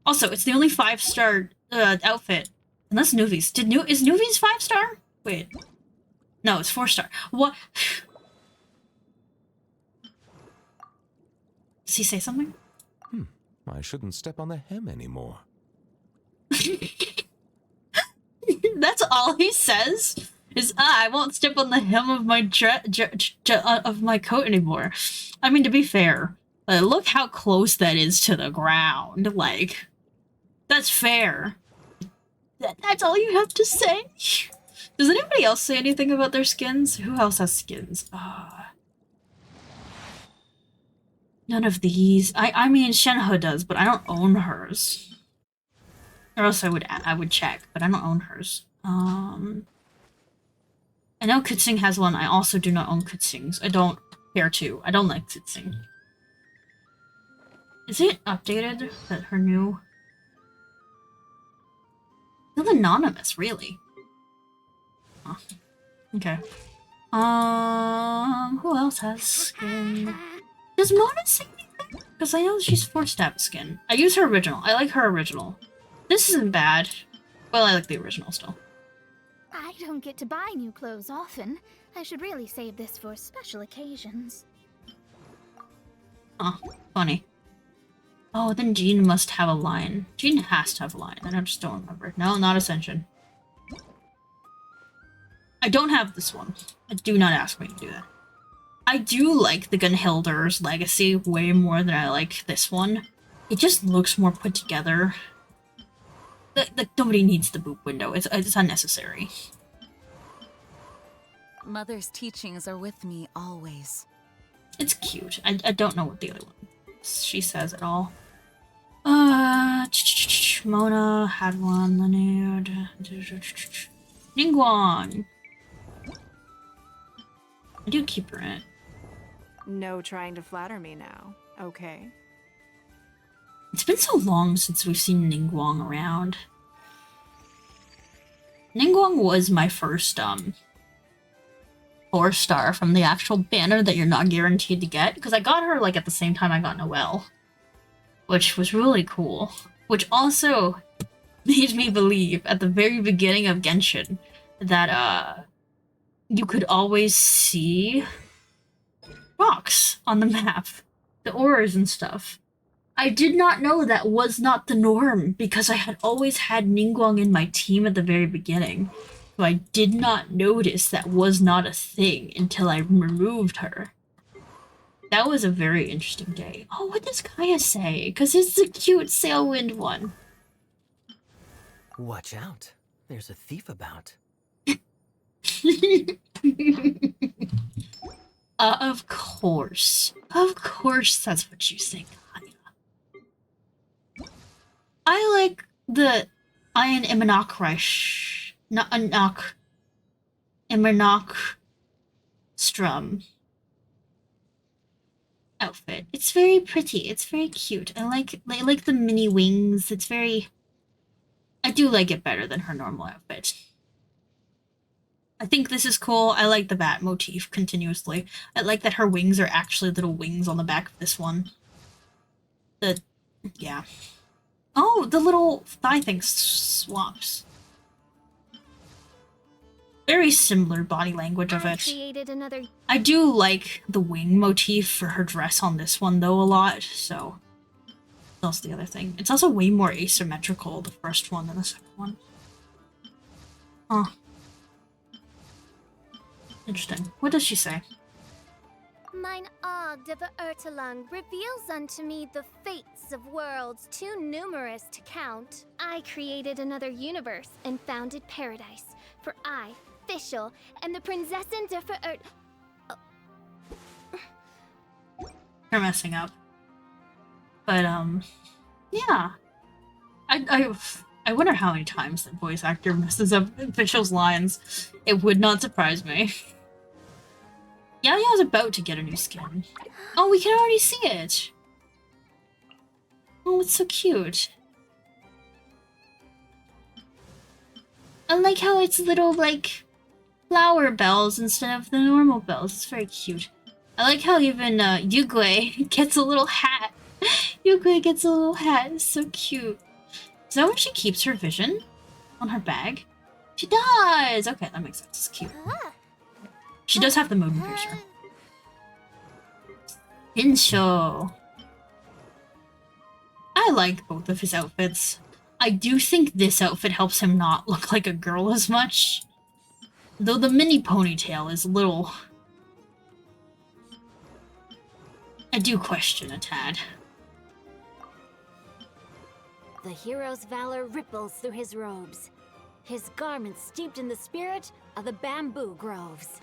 A: Also, it's the only 5-star outfit. Unless Nuvi's. Is Nuvi's 5-star? Wait. No, it's 4-star. What? Does he say something?
G: I shouldn't step on the hem anymore.
A: That's all he says? Is, I won't step on the hem of my of my coat anymore. I mean, to be fair, look how close that is to the ground. Like, that's fair. That's all you have to say? Does anybody else say anything about their skins? Who else has skins? None of these. I mean, Shenhe does, but I don't own hers. Or else I would check, but I don't own hers. I know Kutsing has one. I also do not own Kutsing's. I don't care to. I don't like Kutsing. Is it updated? That her new... It's anonymous, really. Oh, okay. Who else has skin? Does Mona say anything? Because I know she's forced to have a skin. I use her original. I like her original. This isn't bad. Well, I like the original still.
C: I don't get to buy new clothes often. I should really save this for special occasions.
A: Oh, funny. Oh, then Jean must have a line. Jean has to have a line, and I just don't remember. No, not Ascension. I don't have this one. Do not ask me to do that. I do like the Gunhilder's Legacy way more than I like this one. It just looks more put together. Like nobody needs the boop window. It's unnecessary.
F: Mother's teachings are with me always.
A: It's cute. I don't know what the other one she says at all. Mona had one. Leonard. Ningguang. I do keep her in.
H: No trying to flatter me now, okay?
A: It's been so long since we've seen Ningguang around. Ningguang was my first 4-star from the actual banner that you're not guaranteed to get, because I got her like at the same time I got Noelle, which was really cool. Which also made me believe at the very beginning of Genshin that you could always see rocks on the map, the ores and stuff. I did not know that was not the norm because I had always had Ningguang in my team at the very beginning. So I did not notice that was not a thing until I removed her. That was a very interesting day. Oh, what does Kaya say? Because it's the cute Sailwind one.
I: Watch out. There's a thief about.
A: Of course. Of course that's what you say, Kaya. I like the Iron Imanok Strum outfit. It's very pretty. It's very cute. I like the mini wings. It's very... I do like it better than her normal outfit. I think this is cool. I like the bat motif continuously. I like that her wings are actually little wings on the back of this one. Yeah. Oh, the little thigh thing swaps. Very similar body language of it. I do like the wing motif for her dress on this one though a lot, so that's the other thing. It's also way more asymmetrical, the first one than the second one. Huh. Interesting. What does she say?
J: Mine Og de Ertelang reveals unto me the fates of worlds too numerous to count. I created another universe and founded paradise, for I, Fischl, am the Prinzessin de
A: You're messing up. But, yeah. I wonder how many times the voice actor messes up Fischl's lines. It would not surprise me. Yaya's about to get a new skin. Oh, we can already see it! Oh, it's so cute. I like how it's little, like, flower bells instead of the normal bells. It's very cute. I like how even Yugui gets a little hat. Yugui gets a little hat. It's so cute. Is that where she keeps her vision? On her bag? She does! Okay, that makes sense. It's cute. She does have the moon piercer. Insho. I like both of his outfits. I do think this outfit helps him not look like a girl as much. Though the mini ponytail is a little... I do question a tad.
J: The hero's valor ripples through his robes, his garments steeped in the spirit of the bamboo groves.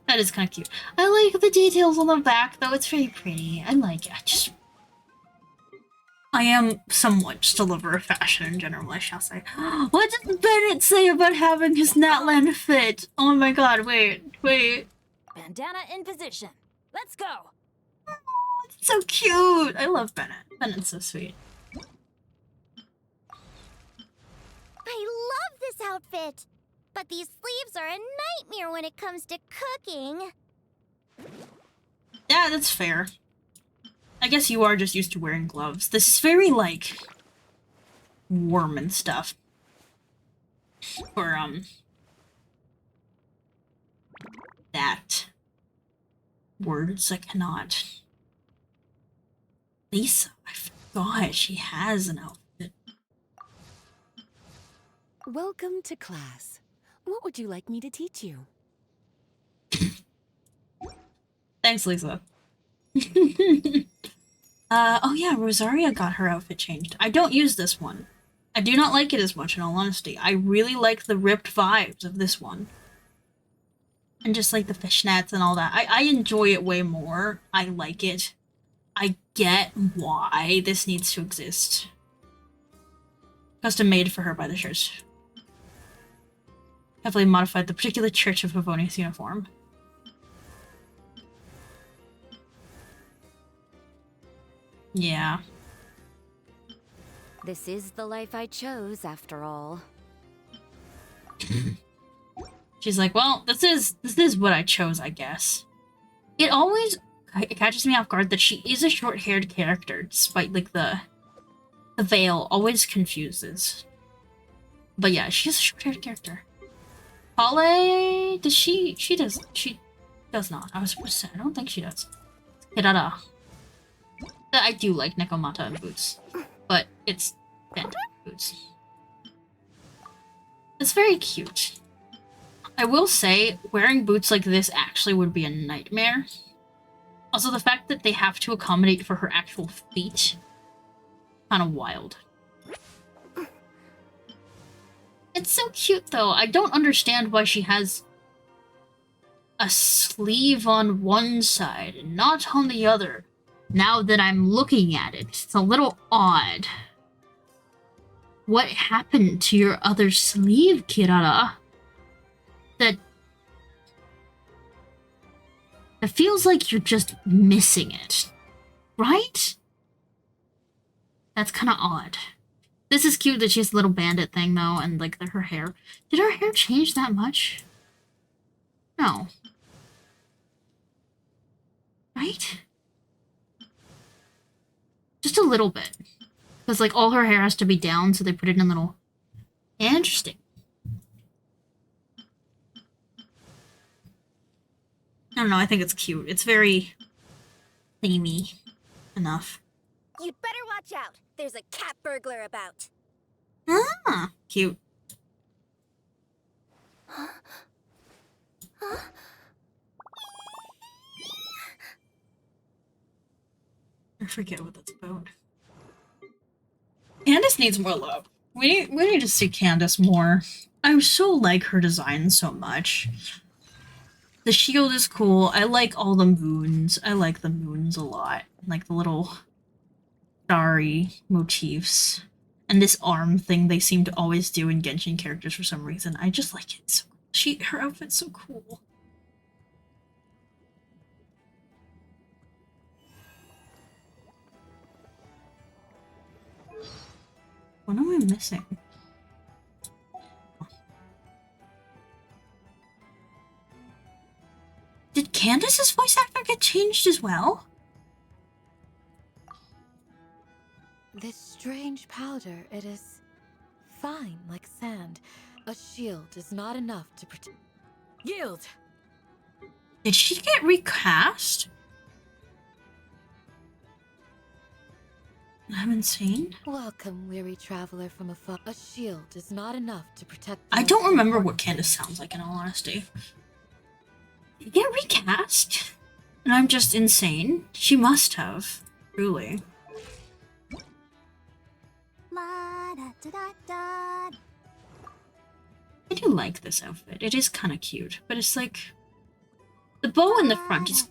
A: That is kind of cute. I like the details on the back, though. It's very pretty. I like it. I am somewhat just a lover of fashion in general, I shall say. What did Bennett say about having his Natland fit? Oh my god, wait.
J: Bandana in position. Let's go.
A: Oh, it's so cute. I love Bennett. Bennett's so sweet.
J: I love this outfit. But these sleeves are a nightmare when it comes to cooking.
A: Yeah, that's fair. I guess you are just used to wearing gloves. This is very, like, warm and stuff. For, that. Words I cannot. Lisa, I forgot she has an outfit.
K: Welcome to class. What would you like me to teach you?
A: Thanks, Lisa. Oh yeah, Rosaria got her outfit changed. I don't use this one. I do not like it as much, in all honesty. I really like the ripped vibes of this one. And just like the fishnets and all that. I enjoy it way more. I like it. I get why this needs to exist. Custom made for her by the church. Heavily modified the particular Church of Favonius uniform. Yeah.
J: This is the life I chose, after all.
A: She's like, well, this is what I chose, I guess. It always catches me off guard that she is a short-haired character, despite, like, the veil always confuses. But yeah, she's a short-haired character. Kale, does she does not. I was supposed to say, I don't think she does. Kirara. I do like Nekomata and boots, but it's fantastic boots. It's very cute. I will say, wearing boots like this actually would be a nightmare. Also, the fact that they have to accommodate for her actual feet, kind of wild. It's so cute, though. I don't understand why she has a sleeve on one side and not on the other. Now that I'm looking at it, it's a little odd. What happened to your other sleeve, Kirara? That it feels like you're just missing it, right? That's kind of odd. This is cute that she has a little bandit thing, though, and, like, her hair. Did her hair change that much? No. Right? Just a little bit. Because, like, all her hair has to be down, so they put it in a little... Interesting. I don't know, I think it's cute. It's very... themey enough.
J: You'd better watch out. There's a cat burglar about.
A: Ah, cute. I forget what that's about. Candace needs more love. We need to see Candace more. I so like her design so much. The shield is cool. I like all the moons. I like the moons a lot. Like the little starry motifs. And this arm thing they seem to always do in Genshin characters for some reason. I just like it. Her outfit's so cool. What am I missing? Did Candace's voice actor get changed as well?
K: This strange powder, it is fine like sand. A shield is not enough to protect. Yield!
A: Did she get recast? I'm insane.
K: Welcome, weary traveler from afar. A shield is not enough to protect.
A: I don't remember what Candace sounds like, in all honesty. Did she get recast? And I'm just insane? She must have. Truly. I do like this outfit. It is kind of cute, but it's like... the bow in the front is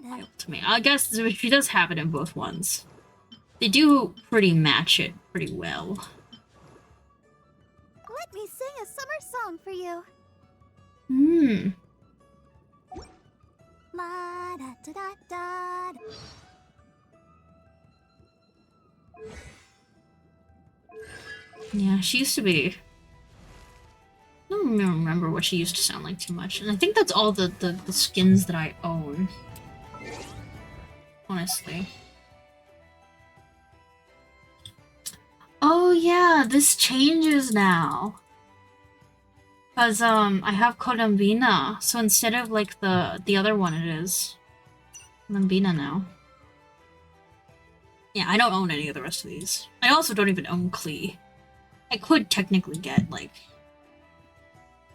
A: wild to me. I guess she does have it in both ones. They do pretty match it pretty well.
J: Let me sing a summer song for you.
A: Hmm. Yeah, she used to be... I don't even remember what she used to sound like too much. And I think that's all the skins that I own. Honestly. Oh yeah, this changes now. Cause I have Colombina, so instead of like the other one it is Colombina now. Yeah, I don't own any of the rest of these. I also don't even own Klee. I could technically get like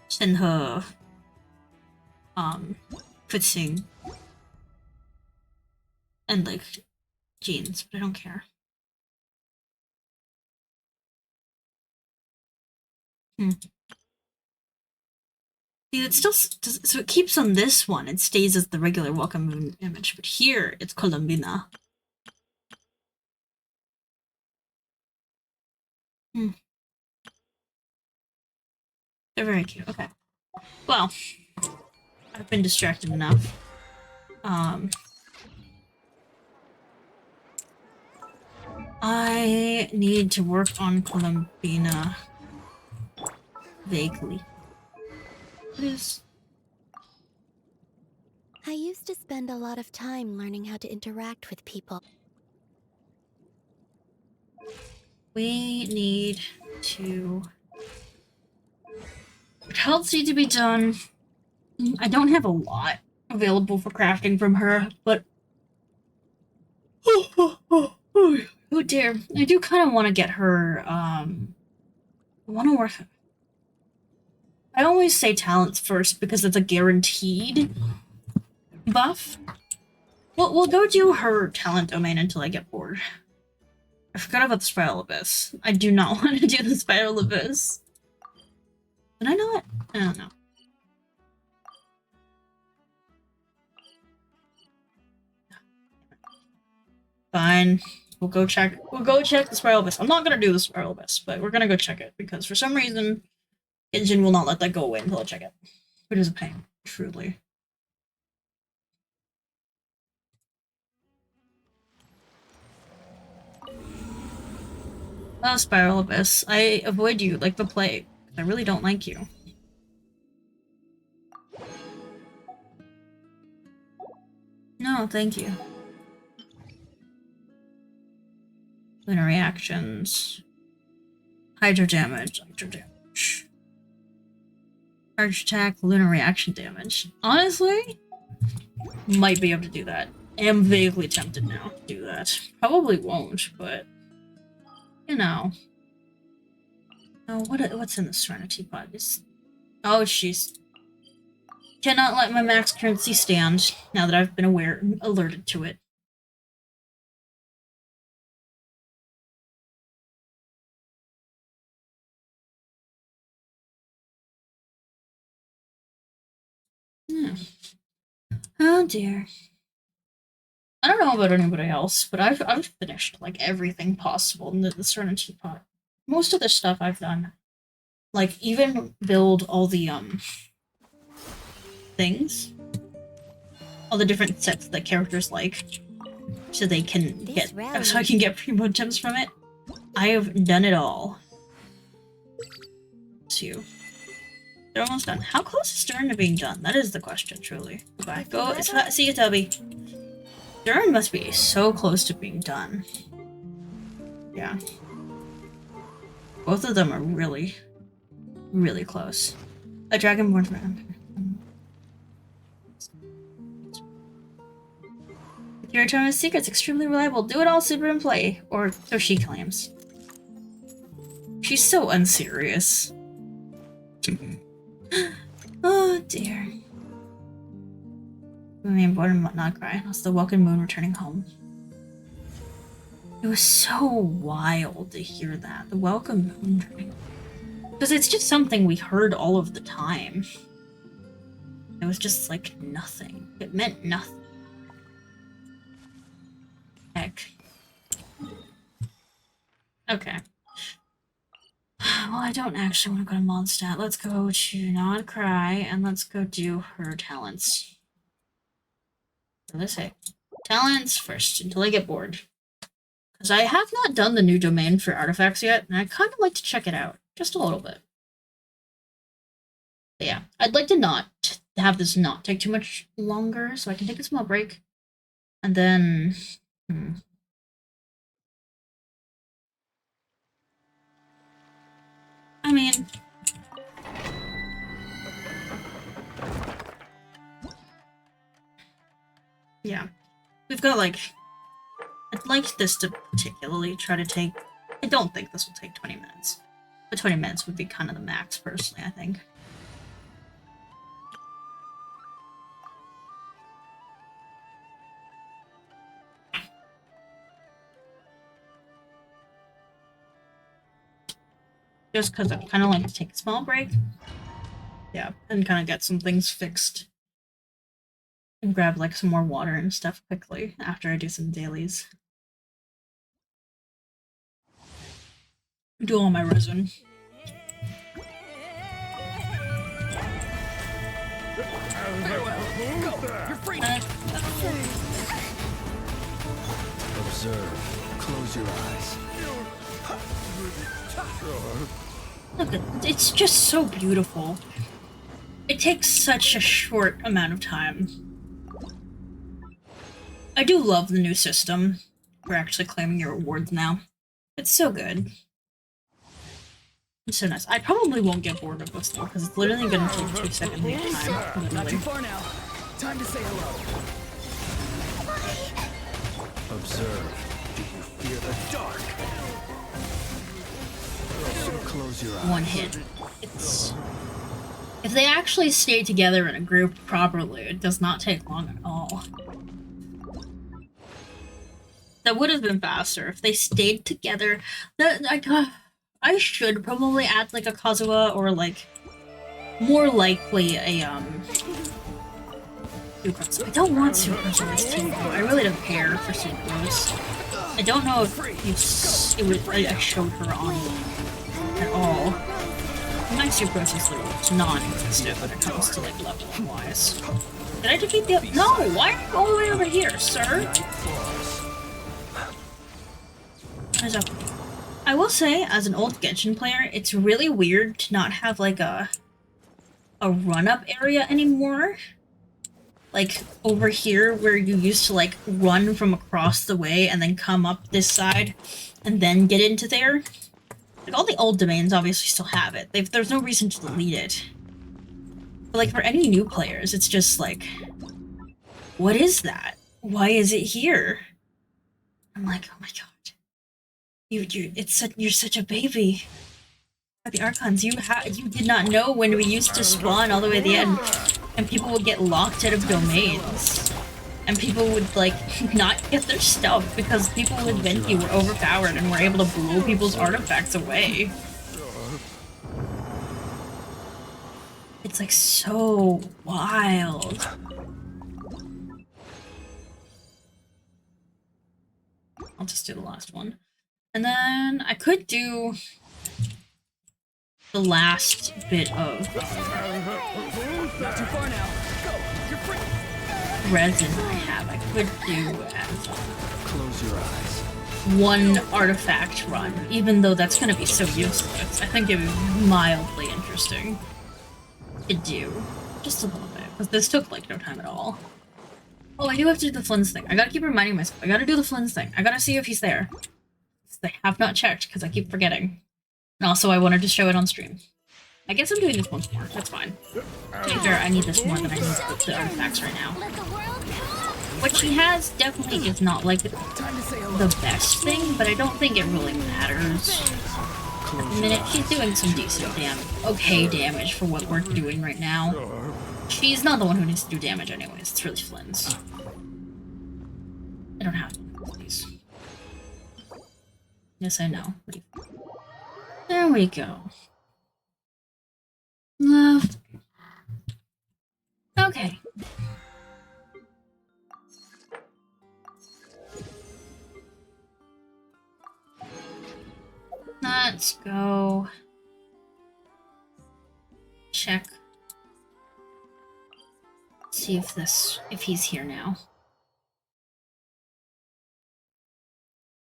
A: send her Kutsing and like jeans, but I don't care. See, it still so it keeps on this one. It stays as the regular Welcome Moon image, but here it's Colombina. They're very cute. Okay. Well, I've been distracted enough. I need to work on Colombina vaguely. What is...
K: I used to spend a lot of time learning how to interact with people.
A: We need to... pelts need to be done. I don't have a lot available for crafting from her, but oh dear. I do kind of want to get her, I want to work... I always say talents first because it's a guaranteed buff. We'll go do her talent domain until I get bored. I forgot about the Spiral Abyss. I do not want to do the Spiral Abyss. Did I not? I don't know. Fine. We'll go check the Spiral Abyss. I'm not gonna do the Spiral Abyss, but we're gonna go check it because for some reason Engine will not let that go away until I check it. Which is a pain, truly. Oh, Spiral Abyss. I avoid you like the plague. I really don't like you. No, thank you. Lunar reactions. Hydro damage. Charge attack, lunar reaction damage. Honestly, might be able to do that. I am vaguely tempted now to do that. Probably won't, but you know. Oh, what's in the Serenity pot? Oh, jeez. Cannot let my max currency stand now that I've been alerted to it. Yeah. Oh dear. I don't know about anybody else, but I've finished like everything possible in the Serenity pot. Most of the stuff I've done. Like even build all the things. All the different sets that characters like. So they can so I can get primo gems from it. I have done it all. It's you. They're almost done. How close is Stern to being done? That is the question, truly. Goodbye. Go. See you, Toby. Stern must be so close to being done. Yeah. Both of them are really, really close. A Dragonborn friend. Your Eternal Secret's extremely reliable. Do it all super and play. Or so she claims. She's so unserious. Oh dear. Remain bored and not cry. That's the welcome moon returning home. It was so wild to hear that. The welcome moon returning. Because it's just something we heard all of the time. It was just like nothing. It meant nothing. Heck. Okay. Well, I don't actually want to go to Mondstadt. Let's go to Not Cry, and let's go do her talents. What did I say? Talents first, until I get bored. Because I have not done the new domain for artifacts yet, and I kind of like to check it out. Just a little bit. But yeah, I'd like to not have this not take too much longer, so I can take a small break. And then... I mean... Yeah. We've got, like... I'd like this to particularly try to take... I don't think this will take 20 minutes. But 20 minutes would be kind of the max, personally, I think. Just because I'd kind of like to take a small break. Yeah, and kind of get some things fixed. And grab like some more water and stuff quickly after I do some dailies. Do all my resin.
B: You're free. Observe. Close your eyes.
A: Look, it's just so beautiful. It takes such a short amount of time. I do love the new system for actually claiming your rewards now. It's so good. It's so nice. I probably won't get bored of this though, because it's literally gonna take 2 seconds each time.
B: Not
A: Literally.
B: too far now. Time to say hello. Observe. Do you fear the dark? So close your eyes.
A: One hit. It's... If they actually stay together in a group properly, it does not take long at all. That would have been faster if they stayed together. I should probably add like a Kazuha or like more likely a Sucrose. I don't want Sucrose on this team though. I really don't care for Sucrose. I don't know if I showed her on at all. My Sucrose is literally non-existent when it comes to like level wise. Did I defeat the No! Why are you all the way over here, sir? What is up? I will say, as an old Genshin player, it's really weird to not have like a run-up area anymore. Like over here where you used to like run from across the way and then come up this side and then get into there. Like all the old domains obviously still have it. There's no reason to delete it. But like for any new players, it's just like, what is that? Why is it here? I'm like, oh my god. You're such a baby. The Archons, you did not know when we used to spawn all the way at the end, and people would get locked out of domains, and people would like not get their stuff because people with Venti were overpowered and were able to blow people's artifacts away. It's like so wild. I'll just do the last one. And then I could do the last bit of
B: Not too far now. Go. You're free.
A: resin I have. I could do as
B: Close your eyes.
A: one artifact run, even though that's going to be so useless. I think it would be mildly interesting to do. Just a little bit, because this took like no time at all. Oh, I do have to do the Flynn's thing. I gotta keep reminding myself. I gotta do the Flynn's thing. I gotta see if he's there. I have not checked because I keep forgetting. And also I wanted to show it on stream. I guess I'm doing this once more. That's fine. To be fair, I need this more than I need the artifacts right now. What she has definitely is not like the best thing, but I don't think it really matters. At the minute, she's doing some decent damage for what we're doing right now. She's not the one who needs to do damage anyways. It's really Flynn's. I don't have one, please. Yes, I know. There we go. Left. Okay. Let's go check. See if he's here now.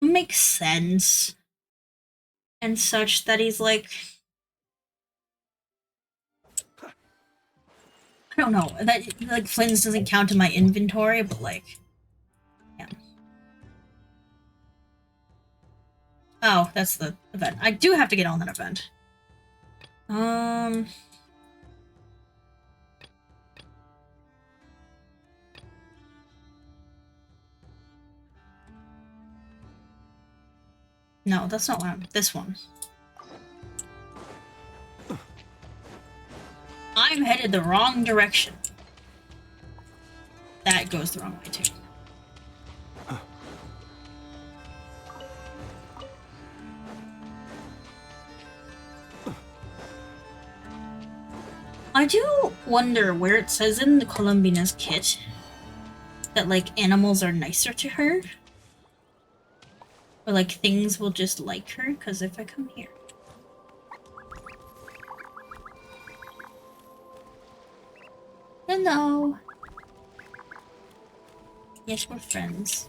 A: Makes sense. And such that he's like, I don't know, that like Flynn's doesn't count in my inventory, but like, yeah. Oh, that's the event. I do have to get on that event. No, that's not one. This one. I'm headed the wrong direction. That goes the wrong way too. I do wonder where it says in the Columbina's kit that like animals are nicer to her. Or like things will just like her, because if I come here. Hello. Yes, we're friends.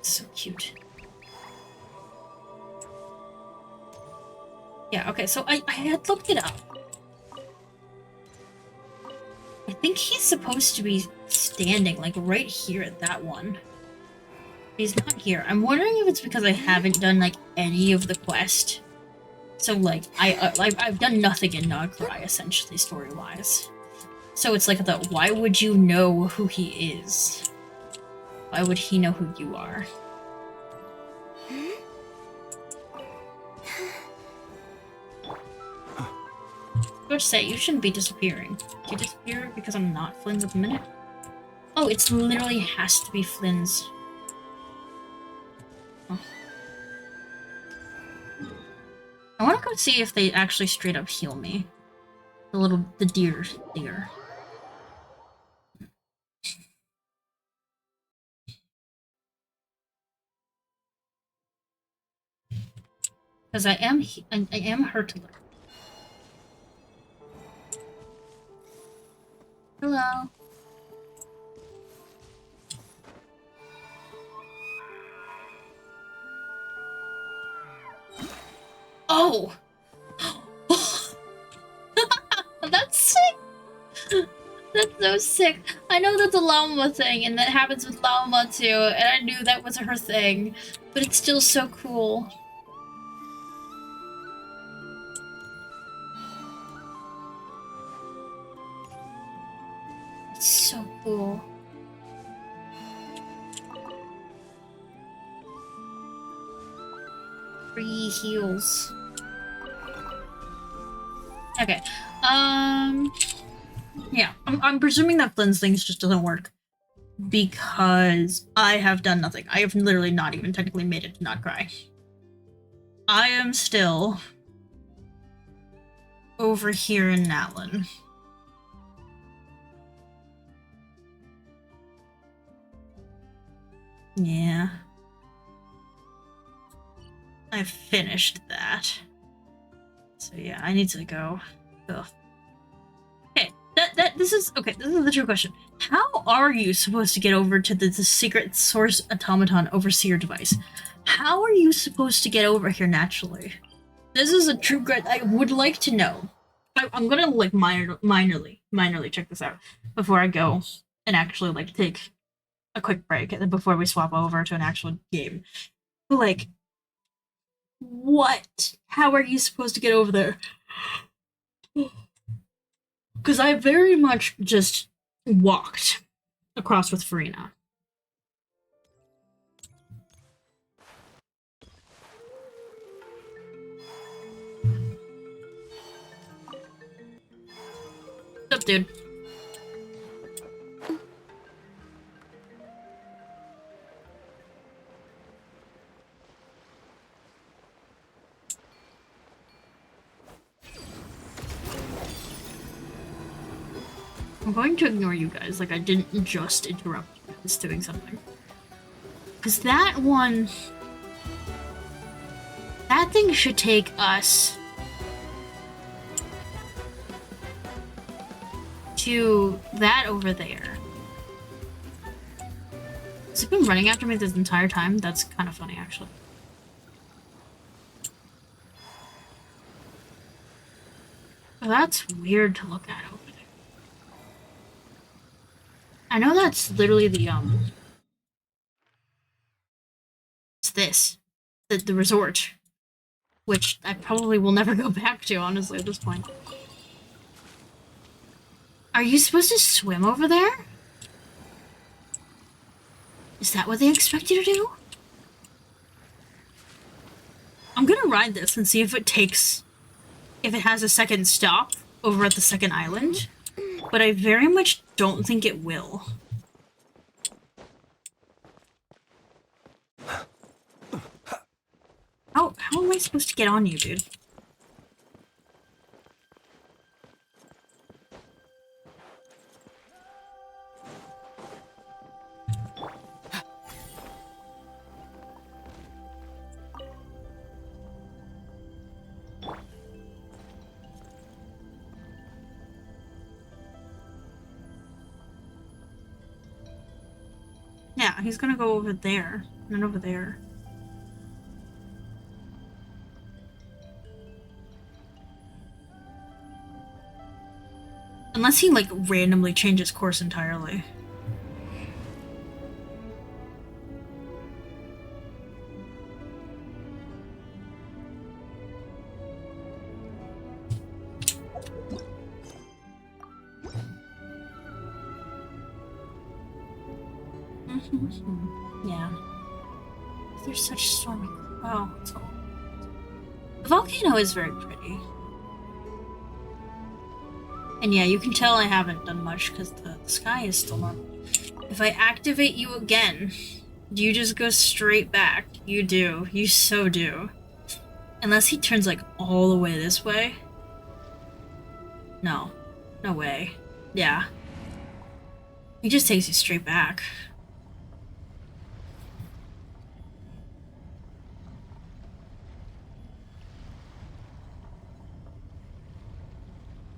A: So cute. Yeah, okay, so I had looked it up. I think he's supposed to be standing, like, right here at that one. He's not here. I'm wondering if it's because I haven't done, like, any of the quest. So, like, I've done nothing in Not Cry, essentially, story-wise. So it's like the, why would you know who he is? Why would he know who you are? I would say, you shouldn't be disappearing. Do you disappear because I'm not Flynn's at the minute? Oh, it's literally has to be Flynn's. Oh. I want to go see if they actually straight up heal me. The deer. Because I am hurt a little. Hello. Oh! That's sick! That's so sick. I know that's a llama thing, and that happens with llama too, and I knew that was her thing, but it's still so cool. It's so cool. Free heals. Okay. Yeah. I'm presuming that Flynn's things just doesn't work because I have done nothing. I have literally not even technically made it to Not Cry. I am still over here in Natlin. Yeah. I finished that. So yeah, I need to go. Ugh. Okay, this is the true question. How are you supposed to get over to the secret source automaton overseer device? How are you supposed to get over here naturally? This is a true I would like to know. I'm gonna like minorly check this out before I go and actually like take a quick break before we swap over to an actual game. But like, what? How are you supposed to get over there? Because I very much just walked across with Farina. What's up, dude? I'm going to ignore you guys, like I didn't just interrupt you. It's doing something. Because that thing should take us to that over there. Has it been running after me this entire time? That's kind of funny, actually. Oh, that's weird to look at over there. I know that's literally the, it's this. The resort. Which I probably will never go back to, honestly, at this point. Are you supposed to swim over there? Is that what they expect you to do? I'm gonna ride this and see if it has a second stop over at the second island. But I very much don't think it will. How am I supposed to get on you, dude? Yeah, he's gonna go over there, and then over there. Unless he, like, randomly changes course entirely. Yeah. There's such stormy... Oh, it's all... The volcano is very pretty. And yeah, you can tell I haven't done much because the sky is still normal. If I activate you again, you just go straight back. You do. You so do. Unless he turns like all the way this way. No. No way. Yeah. He just takes you straight back.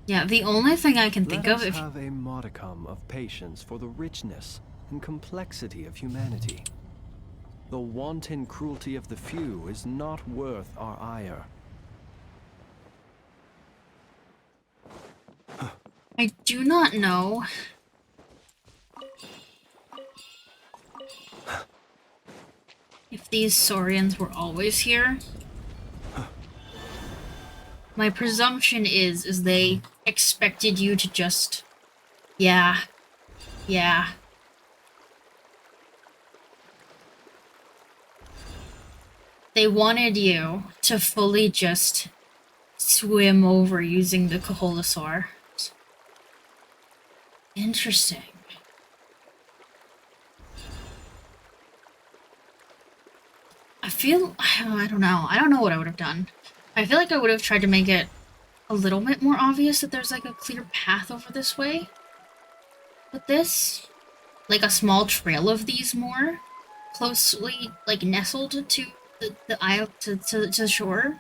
A: Yeah, the only thing I can think of
B: Let us have a modicum of patience for the richness and complexity of humanity. The wanton cruelty of the few is not worth our ire.
A: I do not know if these Saurians were always here. My presumption is they expected you to just... Yeah. Yeah. They wanted you to fully just swim over using the Koholosaur. Interesting. I don't know. I don't know what I would have done. I feel like I would have tried to make it a little bit more obvious that there's like a clear path over this way. But this, like a small trail of these more closely like nestled to the isle to the shore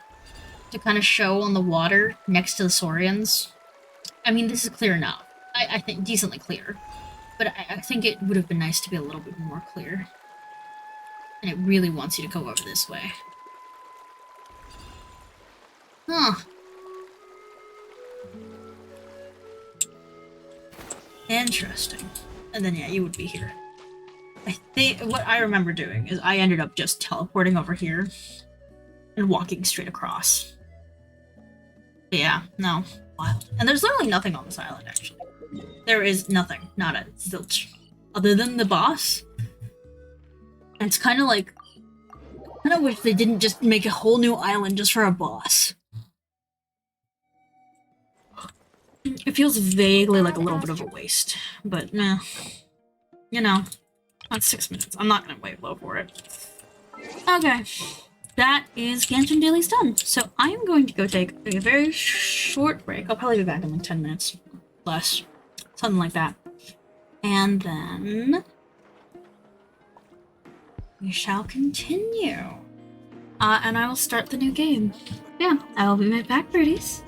A: to kind of show on the water next to the Saurians. I mean, this is clear enough. I think decently clear. But I think it would have been nice to be a little bit more clear. And it really wants you to go over this way. Huh. Interesting. And then, yeah, you would be here. I think what I remember doing is I ended up just teleporting over here and walking straight across. But yeah, no. Wild. And there's literally nothing on this island, actually. There is nothing. Not a zilch. Other than the boss. And it's kind of like... I kind of wish they didn't just make a whole new island just for a boss. It feels vaguely like a little bit of a waste, but nah. You know, that's 6 minutes. I'm not gonna wait low for it. Okay, that is Genshin Dailies done. So I am going to go take a very short break. I'll probably be back in like 10 minutes, less, something like that. And then we shall continue. And I will start the new game. Yeah, I will be right back, birdies.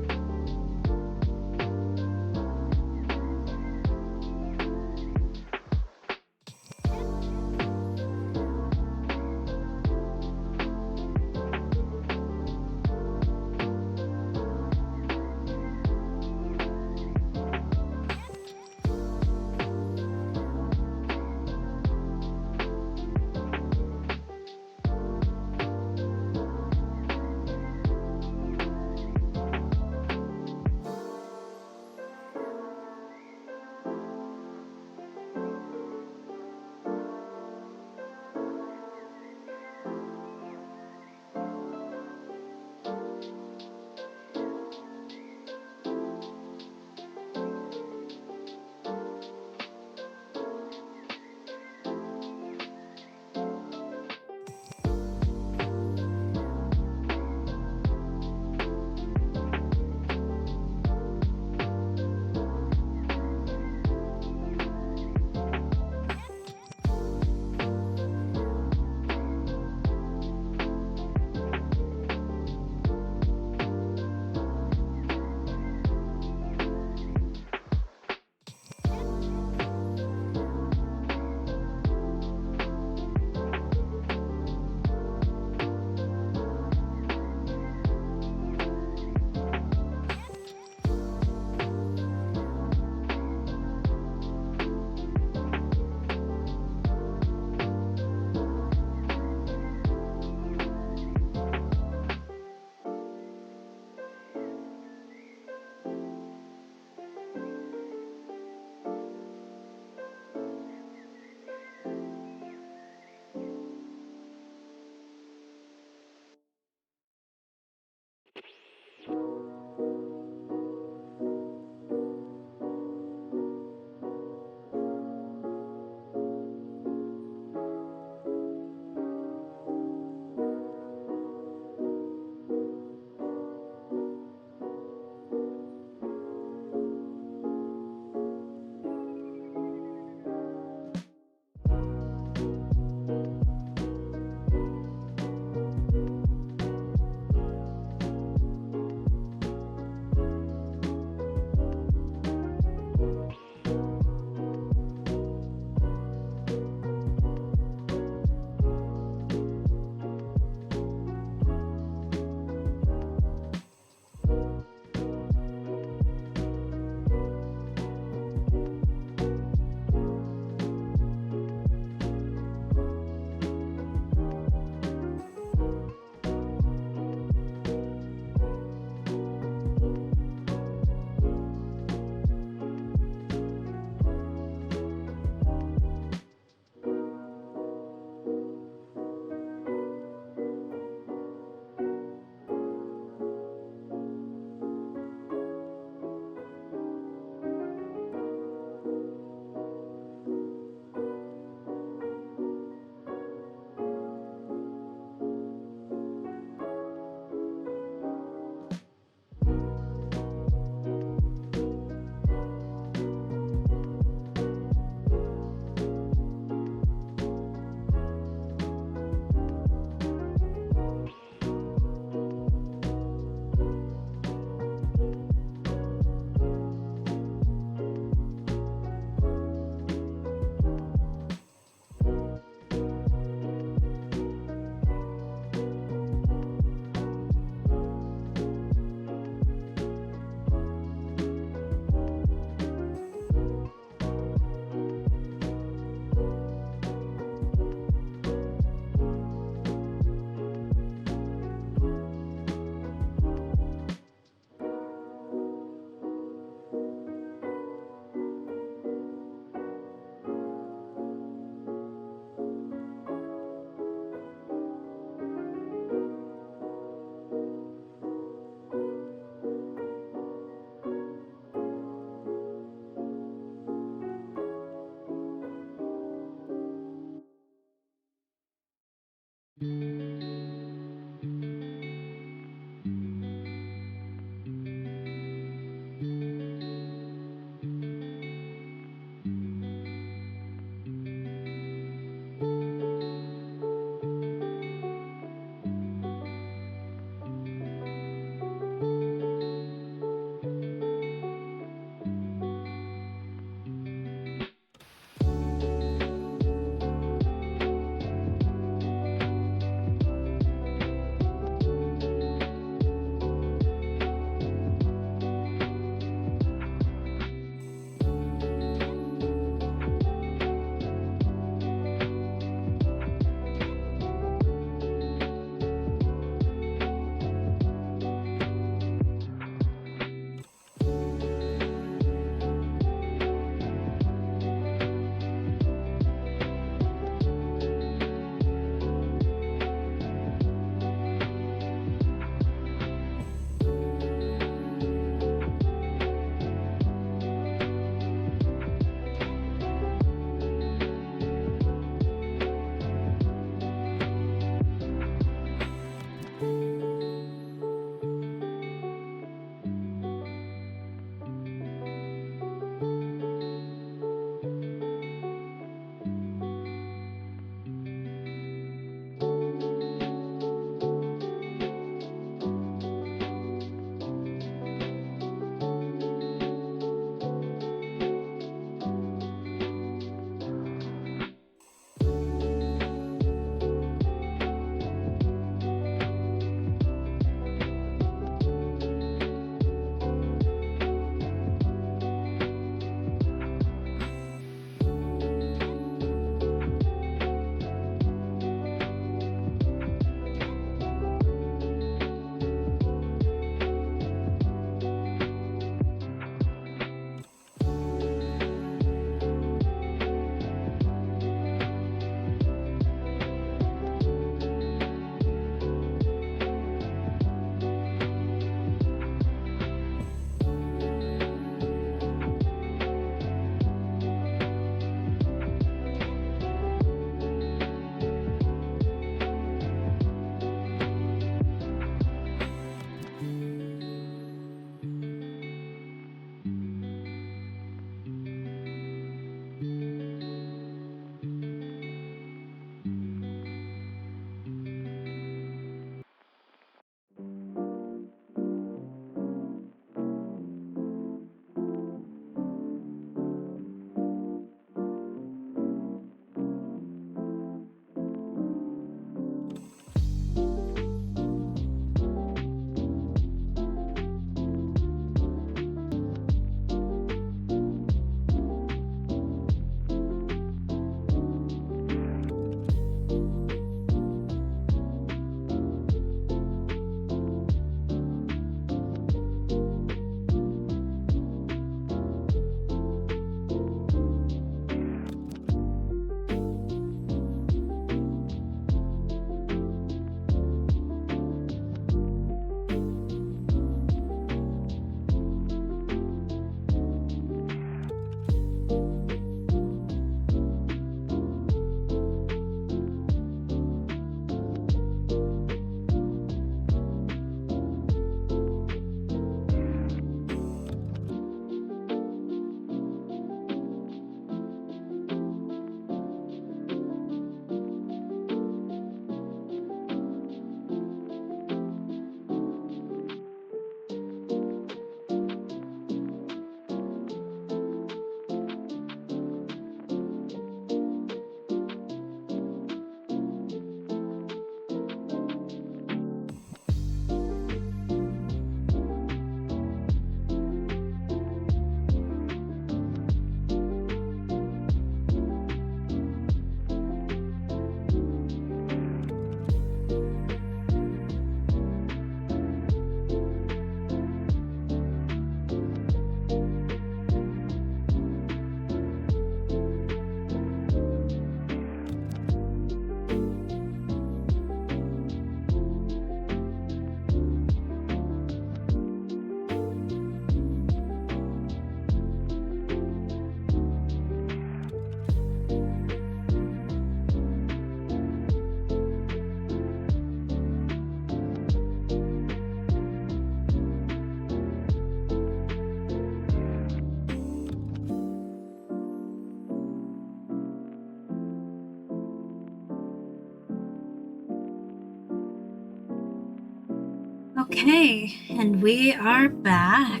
A: Okay, and we are back.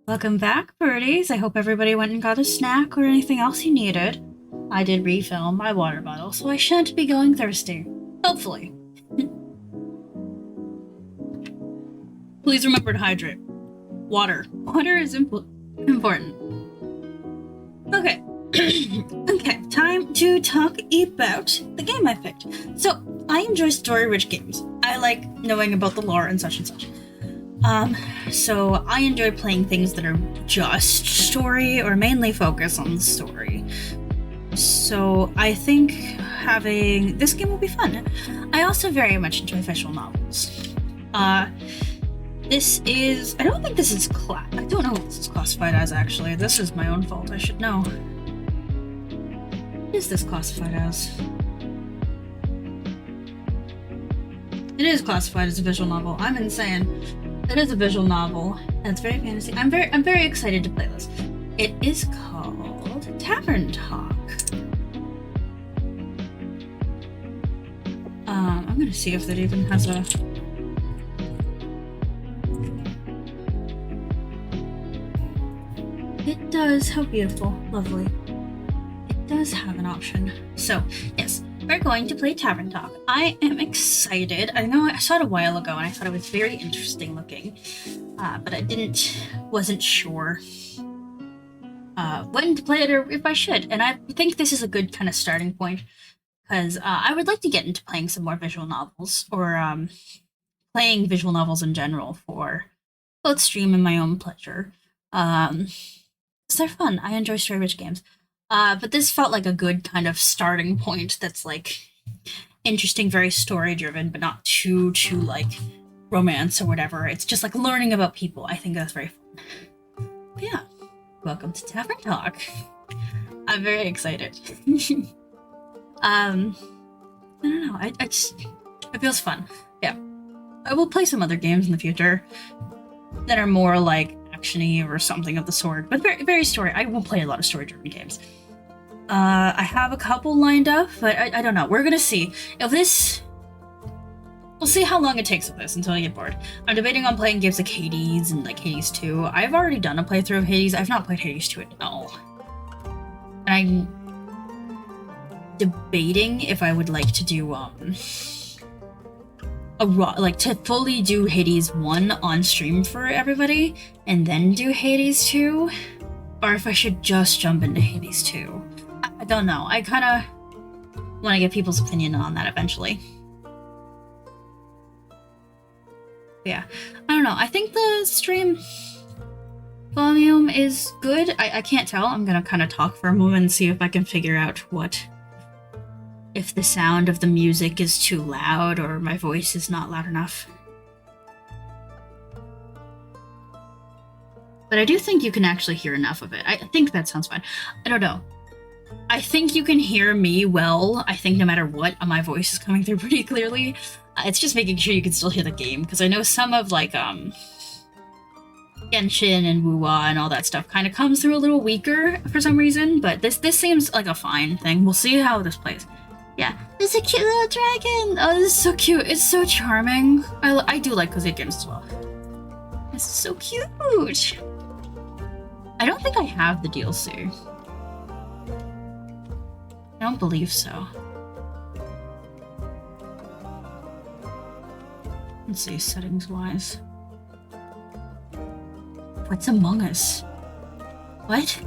A: Welcome back, birdies. I hope everybody went and got a snack or anything else you needed. I did refill my water bottle, so I shouldn't be going thirsty. Hopefully. Please remember to hydrate. Water. Water is important. Okay. Okay, time to talk about the game I picked. So, I enjoy story-rich games. I like knowing about the lore and such and such. So I enjoy playing things that are just story or mainly focus on the story. So I think having this game will be fun. I also very much enjoy visual novels. This is, I don't think this is I don't know what this is classified as actually. This is my own fault, I should know. What is this classified as? It is classified as a visual novel. I'm insane. It is a visual novel, and it's very fantasy. I'm very excited to play this. It is called Tavern Talk. I'm gonna see if that even has a. It does. How beautiful, lovely. It does have an option. So yes. We're going to play Tavern Talk. I am excited. I know I saw it a while ago and I thought it was very interesting looking, but I wasn't sure when to play it or if I should. And I think this is a good kind of starting point because I would like to get into playing some more visual novels or playing visual novels in general for both stream and my own pleasure. They're fun. I enjoy story-rich games. But this felt like a good kind of starting point that's like interesting, very story driven, but not too like romance or whatever. It's just like learning about people. I think that's very fun. But yeah, welcome to Tavern Talk. I'm very excited. I don't know. I just it feels fun. Yeah, I will play some other games in the future that are more like actiony or something of the sort, but very story. I will play a lot of story driven games. I have a couple lined up, but I don't know. We're gonna see. If this... We'll see how long it takes with this until I get bored. I'm debating on playing games like Hades and like Hades 2. I've already done a playthrough of Hades. I've not played Hades 2 at all. And I'm debating if I would like to do, to fully do Hades 1 on stream for everybody, and then do Hades 2, or if I should just jump into Hades 2. I don't know. I kind of want to get people's opinion on that eventually. Yeah, I don't know. I think the stream volume is good. I can't tell. I'm gonna kind of talk for a moment and see if I can figure out if the sound of the music is too loud or my voice is not loud enough. But I do think you can actually hear enough of it. I think that sounds fine. I don't know. I think you can hear me well. I think no matter what, my voice is coming through pretty clearly. It's just making sure you can still hear the game, because I know some of, like, Genshin and Wuwa and all that stuff kind of comes through a little weaker for some reason, but this seems like a fine thing. We'll see how this plays. Yeah, there's a cute little dragon! Oh, this is so cute. It's so charming. I do like cozy games as well. This is so cute! I don't think I have the DLC. I don't believe so. Let's see, settings-wise. What's Among Us? What?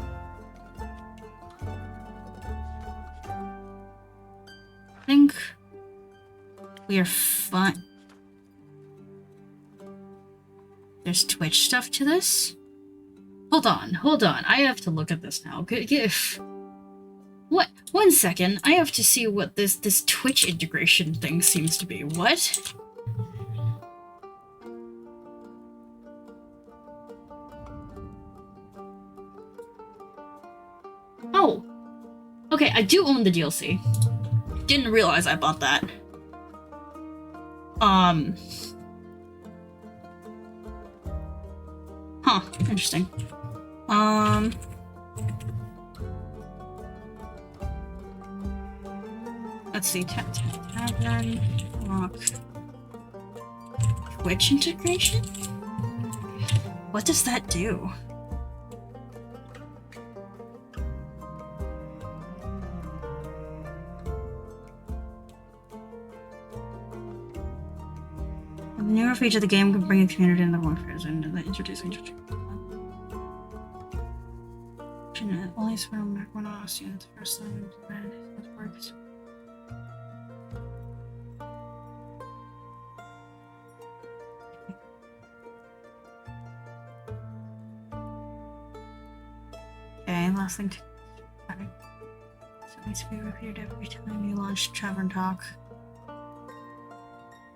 A: I think we are fine. There's Twitch stuff to this? Hold on. I have to look at this now. What? 1 second. I have to see what this Twitch integration thing seems to be. What? Oh. Okay, I do own the DLC. Didn't realize I bought that. Huh, interesting. Let's see, Tavern Talk Twitch integration? What does that do? The newer feature of the game can bring a community into the warfare and introducing only swirl back when I was the first time it works. Okay, last thing to so it needs to be repeated every time you launch Tavern Talk.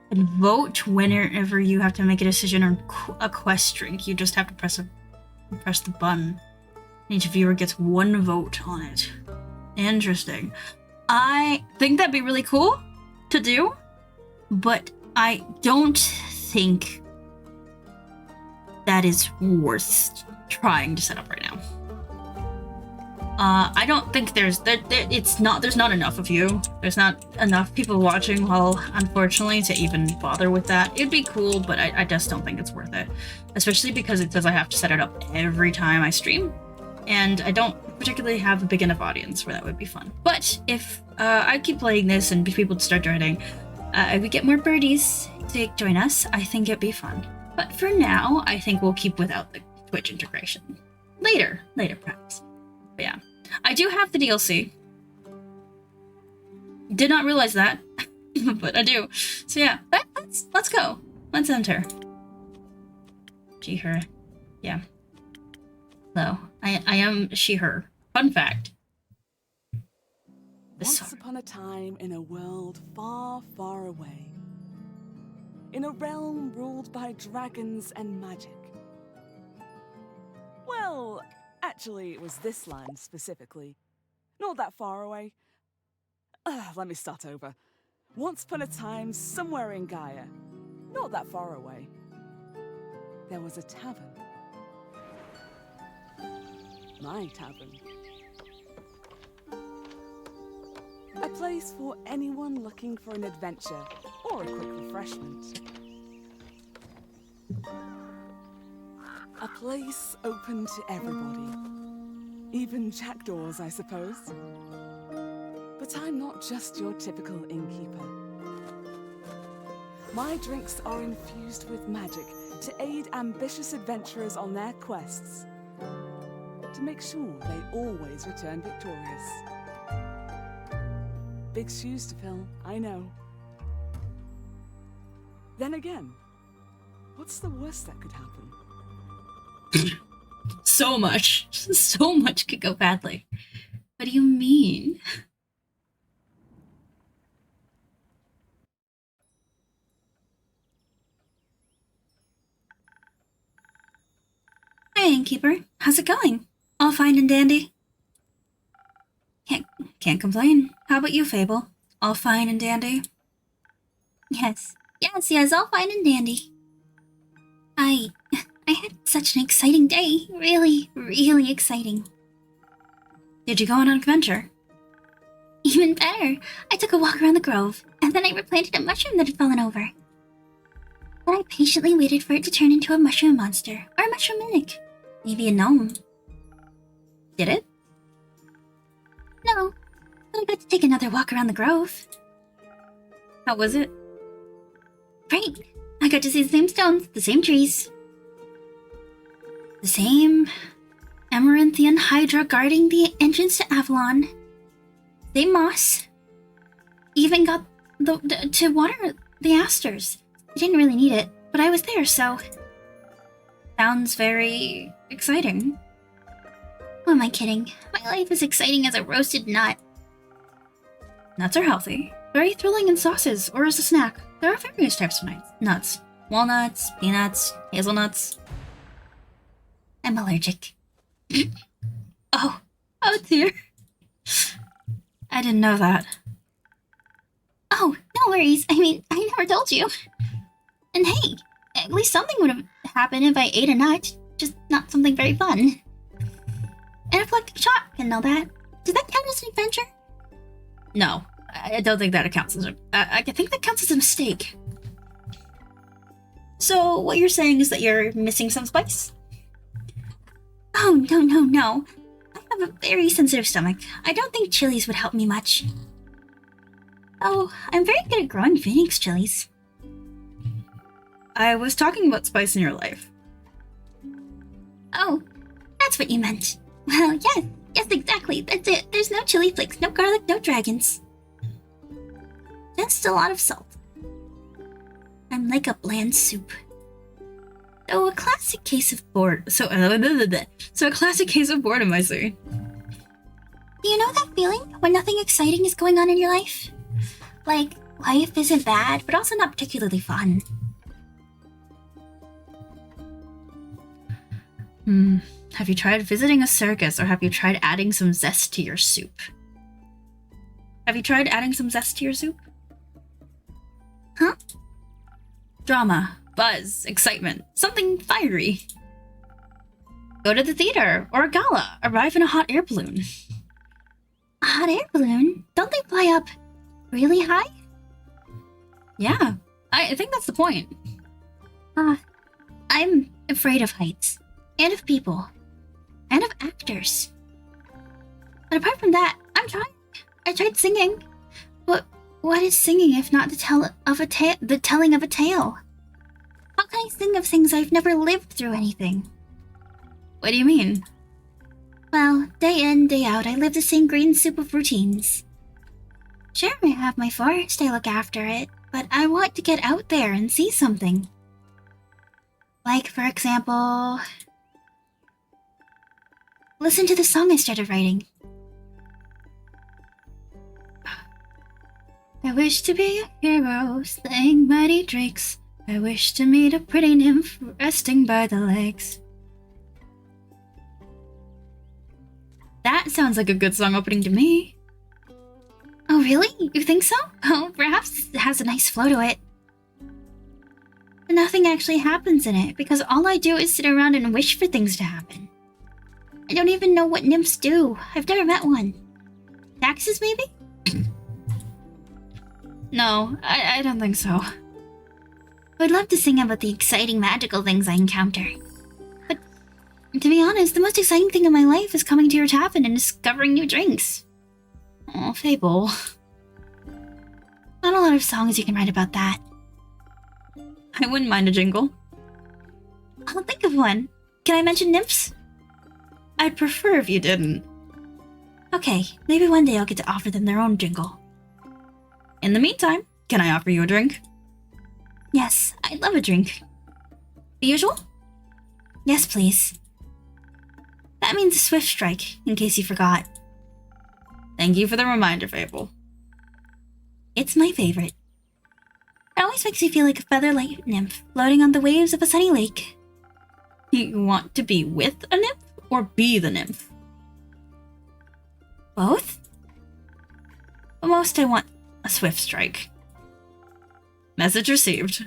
A: And vote whenever you have to make a decision on a quest drink. You just have to press the button. Each viewer gets one vote on it. Interesting. I think that'd be really cool to do, but I don't think that is worth trying to set up right now. I don't think there's not enough of you. There's not enough people watching, well, unfortunately, to even bother with that. It'd be cool, but I just don't think it's worth it. Especially because it says I have to set it up every time I stream. And I don't particularly have a big enough audience where that would be fun. But if I keep playing this and people start joining, we get more birdies to join us, I think it'd be fun. But for now, I think we'll keep without the Twitch integration. Later perhaps. But yeah. I do have the DLC. Did not realize that, but I do. So yeah, let's go. Let's enter. She, her. Yeah. So, I am she, her. Fun fact.
L: Once upon a time in a world far, far away. In a realm ruled by dragons and magic. Well, actually, it was this land specifically. Not that far away. Let me start over. Once upon a time, somewhere in Gaia. Not that far away. There was a tavern. My tavern. A place for anyone looking for an adventure or a quick refreshment. A place open to everybody. Even jackdaws, I suppose. But I'm not just your typical innkeeper. My drinks are infused with magic to aid ambitious adventurers on their quests. To make sure they always return victorious. Big shoes to fill, I know. Then again, what's the worst that could happen?
A: So much could go badly. What do you mean? Hi, innkeeper. How's it going? All fine and dandy? Can't complain. How about you, Fable? All fine and dandy? Yes, all fine and dandy. I had such an exciting day. Really, really exciting. Did you go on an adventure? Even better. I took a walk around the grove, and then I replanted a mushroom that had fallen over. Then I patiently waited for it to turn into a mushroom monster, or a mushroom mimic. Maybe a gnome. Did it? No, but I got to take another walk around the grove. How was it? Great. I got to see the same stones, the same trees. The same amaranthian hydra guarding the entrance to Avalon. Same moss. Even got to water the asters. I didn't really need it, but I was there, so... Sounds very exciting. Who am I kidding? My life is exciting as a roasted nut. Nuts are healthy, very thrilling in sauces or as a snack. There are various types of nuts. Walnuts, peanuts, hazelnuts. I'm allergic. Oh dear. I didn't know that. Oh, no worries. I mean, I never told you. And hey, at least something would have happened if I ate a nut. Just not something very fun. Anaphylactic shock and all that. Does that count as an adventure? No, I don't think that counts as I think that counts as a mistake. So what you're saying is that you're missing some spice? Oh, no. I have a very sensitive stomach. I don't think chilies would help me much. Oh, I'm very good at growing Phoenix chilies. I was talking about spice in your life. Oh, that's what you meant. Well, yes, exactly. That's it. There's no chili flakes, no garlic, no dragons. Just a lot of salt. I'm like a bland soup. So a classic case of boredom, I see. Do you know that feeling when nothing exciting is going on in your life? Like, life isn't bad, but also not particularly fun. Have you tried visiting a circus, or have you tried adding some zest to your soup? Have you tried adding some zest to your soup? Huh? Drama, buzz, excitement, something fiery. Go to the theater, or a gala, arrive in a hot air balloon. A hot air balloon? Don't they fly up really high? Yeah, I think that's the point. I'm afraid of heights. And of people. And of actors. But apart from that, I'm trying. I tried singing. But what is singing if not the telling of a tale? How can I sing of things I've never lived through anything? What do you mean? Well, day in, day out, I live the same green soup of routines. Sure, I have my forest, I look after it, but I want to get out there and see something. Like, for example... listen to the song I started writing. I wish to be a hero, slaying mighty drakes. I wish to meet a pretty nymph, resting by the lakes. That sounds like a good song opening to me. Oh, really? You think so? Oh, perhaps it has a nice flow to it. But nothing actually happens in it, because all I do is sit around and wish for things to happen. I don't even know what nymphs do. I've never met one. Taxes, maybe? No, I don't think so. I'd love to sing about the exciting magical things I encounter. But, to be honest, the most exciting thing in my life is coming to your tavern and discovering new drinks. Oh, Fable. Not a lot of songs you can write about that. I wouldn't mind a jingle. I'll think of one. Can I mention nymphs? I'd prefer if you didn't. Okay, maybe one day I'll get to offer them their own jingle. In the meantime, can I offer you a drink? Yes, I'd love a drink. The usual? Yes, please. That means a swift strike, in case you forgot. Thank you for the reminder, Fable. It's my favorite. It always makes me feel like a feather-light nymph floating on the waves of a sunny lake. You want to be with a nymph? Or be the nymph? Both? But most I want a swift strike. Message received.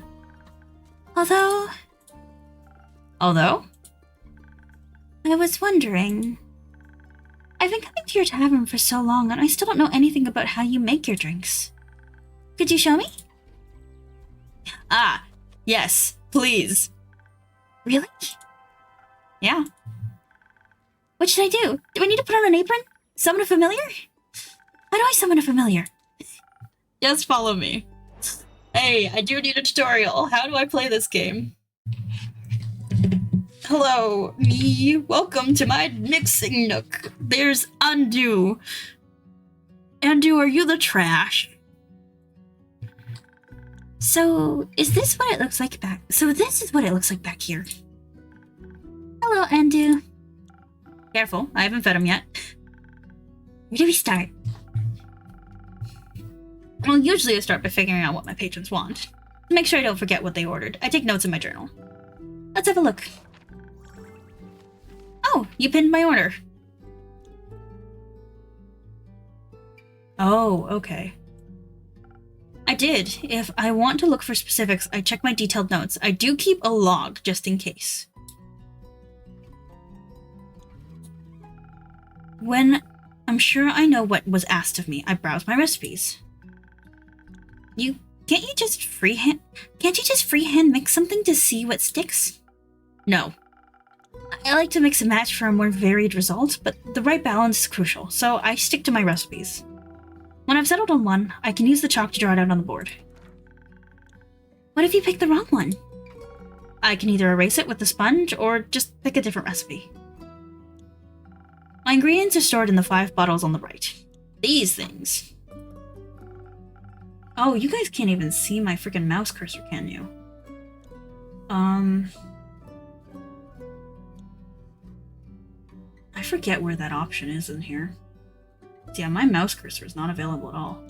A: Although? I was wondering... I've been coming to your tavern for so long and I still don't know anything about how you make your drinks. Could you show me? Ah, yes, please. Really? Yeah. What should I do? Do I need to put on an apron? Summon a familiar? How do I summon a familiar? Just follow me. Hey, I do need a tutorial. How do I play this game? Hello, me. Welcome to my mixing nook. There's Undo. Undo, are you the trash? So, is this what it looks like back? So this is what it looks like back here. Hello, Undo. Careful, I haven't fed him yet. Where do we start? Well, usually I start by figuring out what my patrons want. To make sure I don't forget what they ordered, I take notes in my journal. Let's have a look. Oh, you pinned my order. Oh, okay. I did. If I want to look for specifics, I check my detailed notes. I do keep a log, just in case. When I'm sure I know what was asked of me, I browse my recipes. You Can't you just freehand mix something to see what sticks? No. I like to mix and match for a more varied result, but the right balance is crucial, so I stick to my recipes. When I've settled on one, I can use the chalk to draw it out on the board. What if you pick the wrong one? I can either erase it with the sponge or just pick a different recipe. My ingredients are stored in the 5 bottles on the right. These things. Oh, you guys can't even see my freaking mouse cursor, can you? I forget where that option is in here. Yeah, my mouse cursor is not available at all.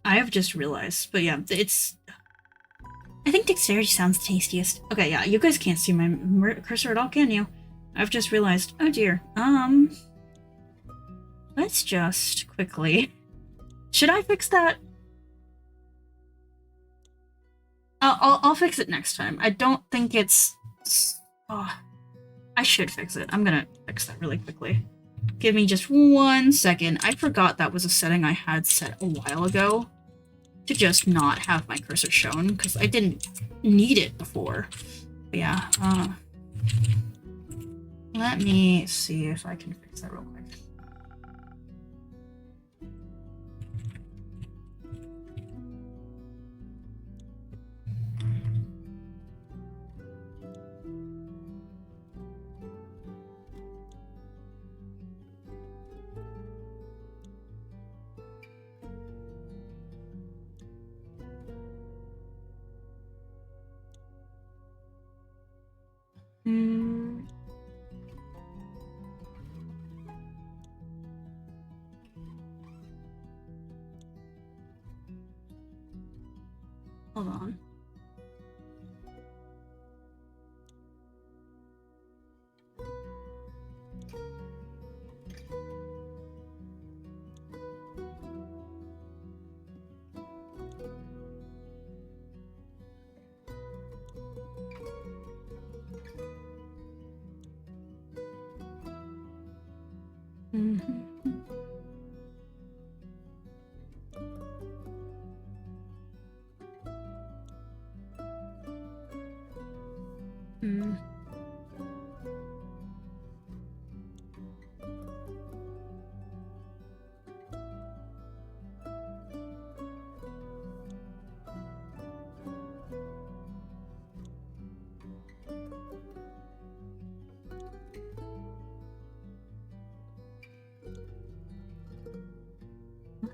A: I have just realized, but yeah, it's... I think dexterity sounds tastiest. Okay, yeah, you guys can't see my cursor at all, can you? I've just realized, oh dear, let's just quickly... Should I fix that? I'll fix it next time. I don't think it's... Oh, I should fix it. I'm gonna fix that really quickly. Give me just 1 second. I forgot that was a setting I had set a while ago to just not have my cursor shown, because I didn't need it before. But yeah, let me see if I can fix that real quick. Hold on.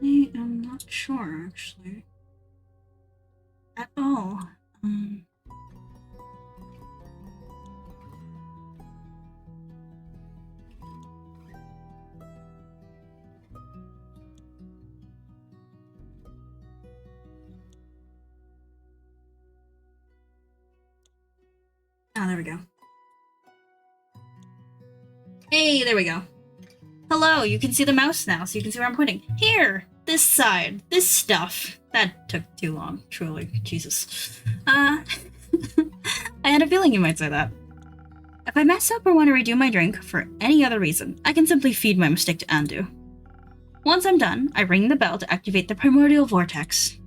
A: I am not sure, actually. At all. Ah, there we go. Hey, there we go. Hello, you can see the mouse now, so you can see where I'm pointing. Here! This side. This stuff. That took too long, truly. Jesus. I had a feeling you might say that. If I mess up or want to redo my drink for any other reason, I can simply feed my mistake to Andu. Once I'm done, I ring the bell to activate the primordial vortex.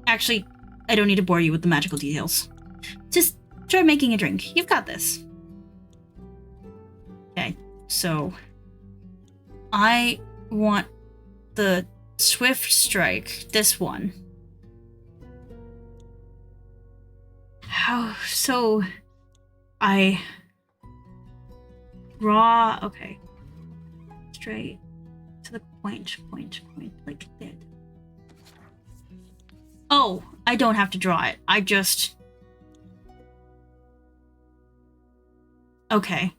A: Actually, I don't need to bore you with the magical details. Just try making a drink. You've got this. Okay, so I want the Swift Strike, this one. How so? I draw, okay, straight to the point, like that. Oh, I don't have to draw it. I just... Okay.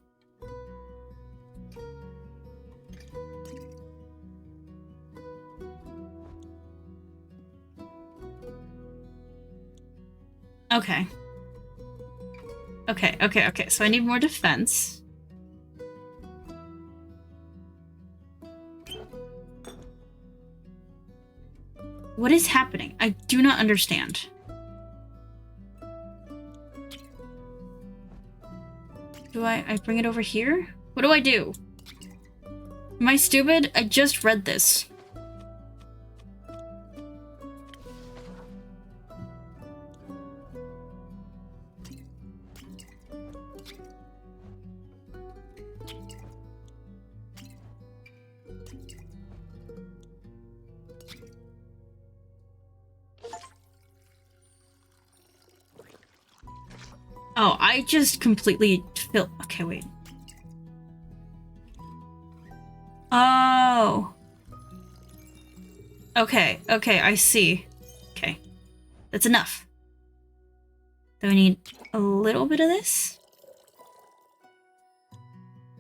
A: Okay. Okay, so I need more defense. What is happening? I do not understand. Do I bring it over here? What do I do? Am I stupid? I just read this. Oh, I just completely filled. Okay, wait. Oh. Okay, I see. Okay. That's enough. Do we need a little bit of this?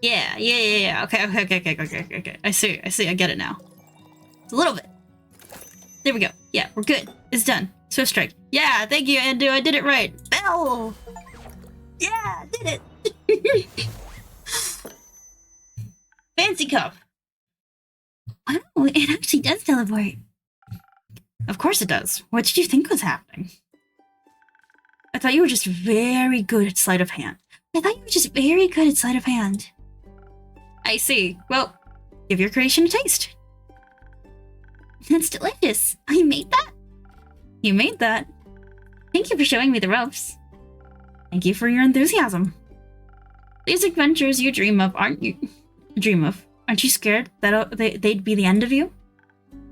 A: Yeah. Okay. I see, I get it now. It's a little bit. There we go. Yeah, we're good. It's done. Swift strike. Yeah, thank you, Andu. I did it right. Bell! Yeah, I did it! Fancy cup. Wow, it actually does teleport. Of course it does. What did you think was happening? I thought you were just very good at sleight of hand. I see. Well, give your creation a taste.
J: That's delicious. I made that?
A: You made that.
J: Thank you for showing me the ropes.
A: Thank you for your enthusiasm. These adventures you dream of, aren't you? Aren't you scared that they'd be the end of you?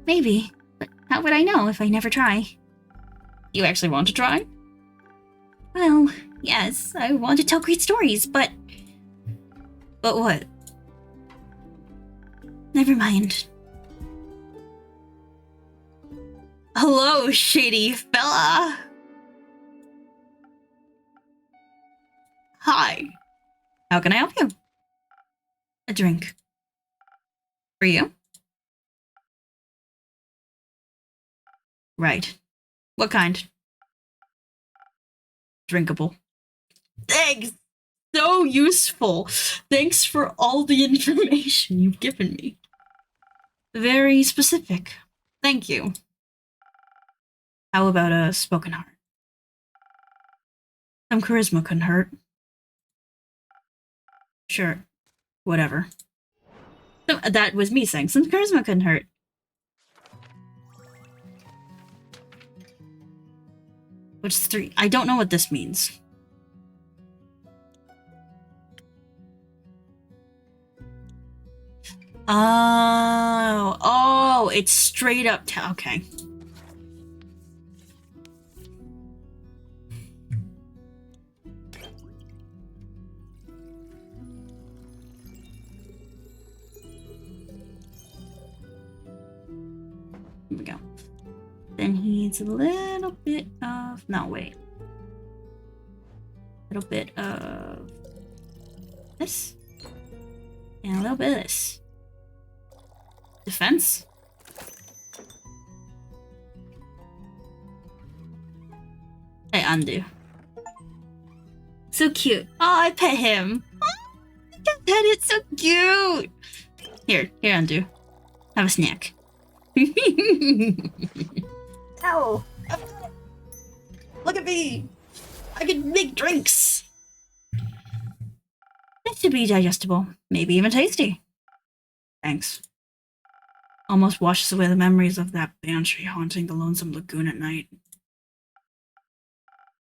J: Maybe, but how would I know if I never try?
A: You actually want to try?
J: Well, yes, I want to tell great stories, but...
A: But what?
J: Never mind.
A: Hello, shady fella! Hi. How can I help you?
J: A drink.
A: For you? Right. What kind? Drinkable. Thanks! So useful! Thanks for all the information you've given me. Very specific. Thank you. How about a spoken heart? Some charisma couldn't hurt. Sure. Whatever. That was me saying some charisma couldn't hurt. What's 3? I don't know what this means. Oh, it's straight up. Okay. Here we go. Then he needs a little bit of... No, wait. A little bit of this. And a little bit of this. Defense? I undo. So cute. Oh, I pet him. Oh, I can pet it. So cute. Here, undo. Have a snack. Ow! Look at me! I can make drinks! That should be digestible. Maybe even tasty. Thanks. Almost washes away the memories of that banshee haunting the lonesome lagoon at night.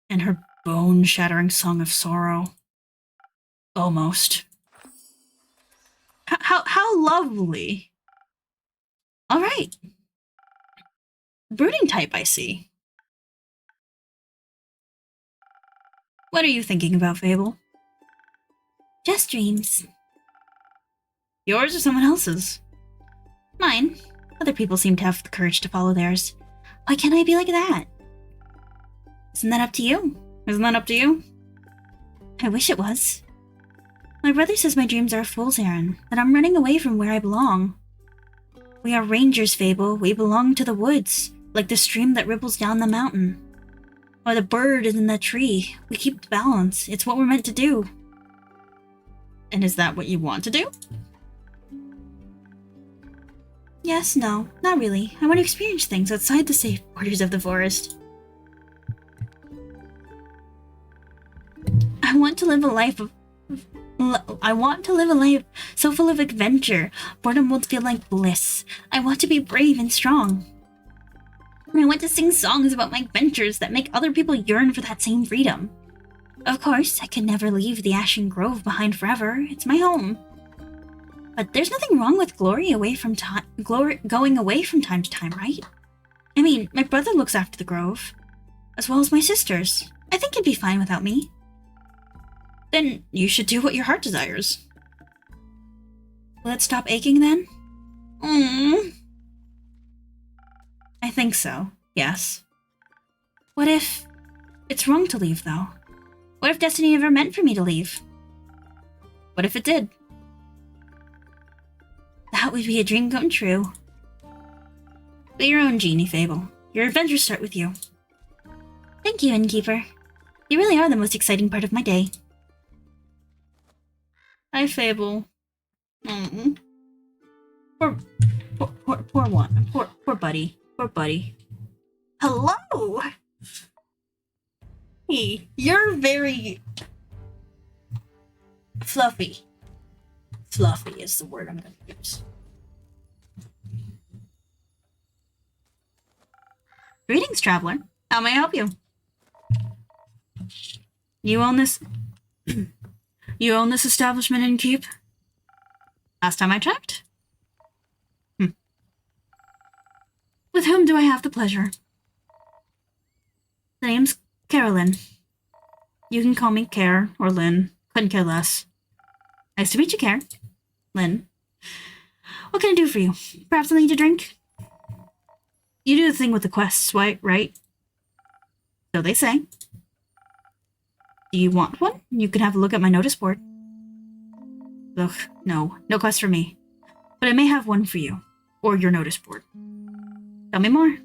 A: And her bone-shattering song of sorrow. Almost. How lovely. Alright. Brooding type, I see. What are you thinking about, Fable?
J: Just dreams.
A: Yours or someone else's?
J: Mine. Other people seem to have the courage to follow theirs. Why can't I be like that?
A: Isn't that up to you? Isn't that up to you?
J: I wish it was. My brother says my dreams are a fool's errand, that I'm running away from where I belong. We are rangers, Fable. We belong to the woods, like the stream that ripples down the mountain. Or the bird in the tree. We keep the balance. It's what we're meant to do.
A: And is that what you want to do? Yes, no, not really. I want to experience things outside the safe borders of the forest. I want to live a life so full of adventure. Boredom won't feel like bliss. I want to be brave and strong. I want to sing songs about my adventures that make other people yearn for that same freedom. Of course, I could never leave the Ashen Grove behind forever. It's my home. But there's nothing wrong with going away from time to time, right? I mean, my brother looks after the grove, as well as my sisters. I think he'd be fine without me. Then you should do what your heart desires. Will it stop aching then? I think so, yes. What if it's wrong to leave, though? What if destiny never meant for me to leave? What if it did? That would be a dream come true. But your own genie, Fable. Your adventures start with you. Thank you, Innkeeper. You really are the most exciting part of my day. Hi, Fable. Poor buddy. Poor buddy. Hello! Hey, you're very... fluffy. Fluffy is the word I'm gonna use. Greetings, traveler. How may I help you? You own this... You own this establishment in Keep? Last time I checked? With whom do I have the pleasure? The name's Carolyn. You can call me Care or Lynn. Couldn't care less. Nice to meet you, Care. Lynn. What can I do for you? Perhaps something to drink? You do the thing with the quests, right? So they say. Do you want one? You can have a look at my notice board. Ugh, no quest for me. But I may have one for you. Or your notice board. Tell me more.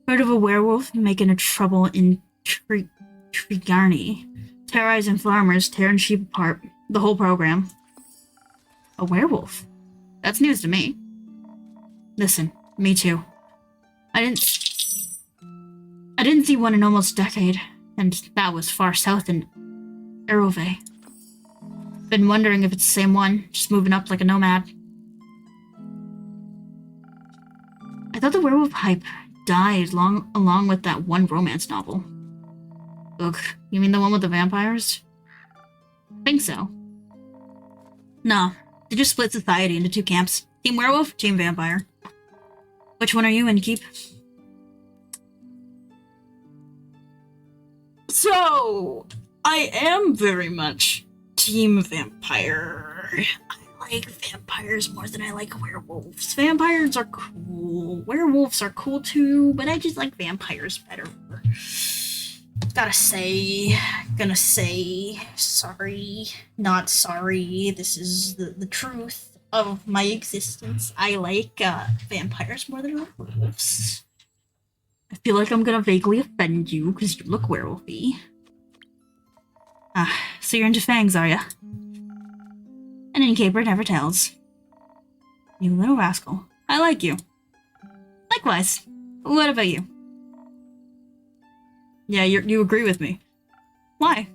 A: Heard of a werewolf making a trouble in Tregarni, terrorizing farmers, tearing sheep apart, the whole program. A werewolf? That's news to me. Listen, me too. I didn't see one in almost a decade, and that was far south in Erove. Been wondering if it's the same one, just moving up like a nomad. I thought the werewolf hype died along with that one romance novel. Ugh, you mean the one with the vampires? Think so. No, they just split society into two camps. Team werewolf, team vampire. Which one are you in, Keep? So, I am very much team vampire. I like vampires more than I like werewolves. Vampires are cool. Werewolves are cool too, but I just like vampires better. Gonna say, sorry, not sorry. This is the truth of my existence. I like vampires more than werewolves. I feel like I'm gonna vaguely offend you because you look werewolfy. So you're into fangs, are ya? An innkeeper never tells. You little rascal. I like you. Likewise. What about you? Yeah, you agree with me. Why?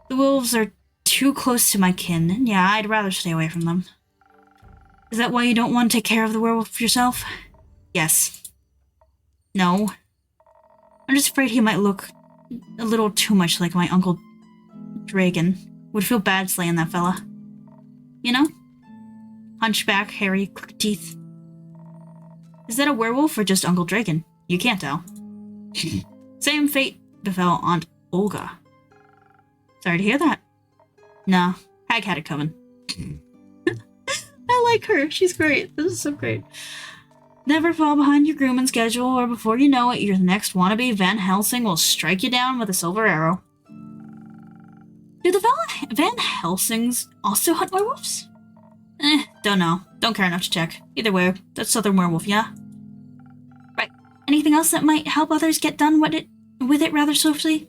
A: The wolves are too close to my kin. Yeah, I'd rather stay away from them. Is that why you don't want to take care of the werewolf yourself? Yes. No. I'm just afraid he might look a little too much like my Uncle Dragon. Would feel bad slaying that fella. You know? Hunchback, hairy, crooked teeth. Is that a werewolf or just Uncle Dragon? You can't tell. Same fate befell Aunt Olga. Sorry to hear that. Nah, Hag had it coming. I like her. She's great. This is so great. Never fall behind your grooming schedule, or before you know it, your next wannabe Van Helsing will strike you down with a silver arrow. Do the Van Helsings also hunt werewolves? Don't know. Don't care enough to check. Either way, that's Southern Werewolf, yeah? Right. Anything else that might help others get done with it rather swiftly?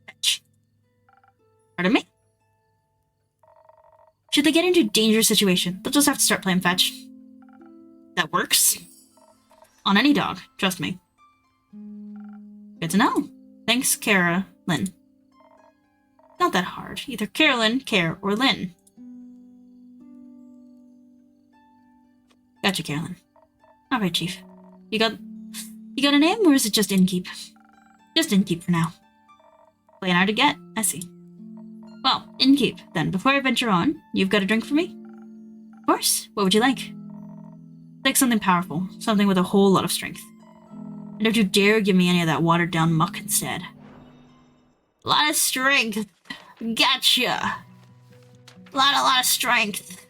A: Fetch. Pardon me? Should they get into a dangerous situation, they'll just have to start playing fetch. That works. On any dog, trust me. Good to know. Thanks, Kara, Lynn. Not that hard. Either Carolyn, Care, or Lynn. Gotcha, Carolyn. Alright, Chief. You got a name, or is it just Innkeep? Just Innkeep for now. Playing hard to get, I see. Well, Innkeep, then, before I venture on, you've got a drink for me? Of course. What would you like? Like something powerful, something with a whole lot of strength. And don't you dare give me any of that watered-down muck instead. A lot of strength. Gotcha. A lot of strength.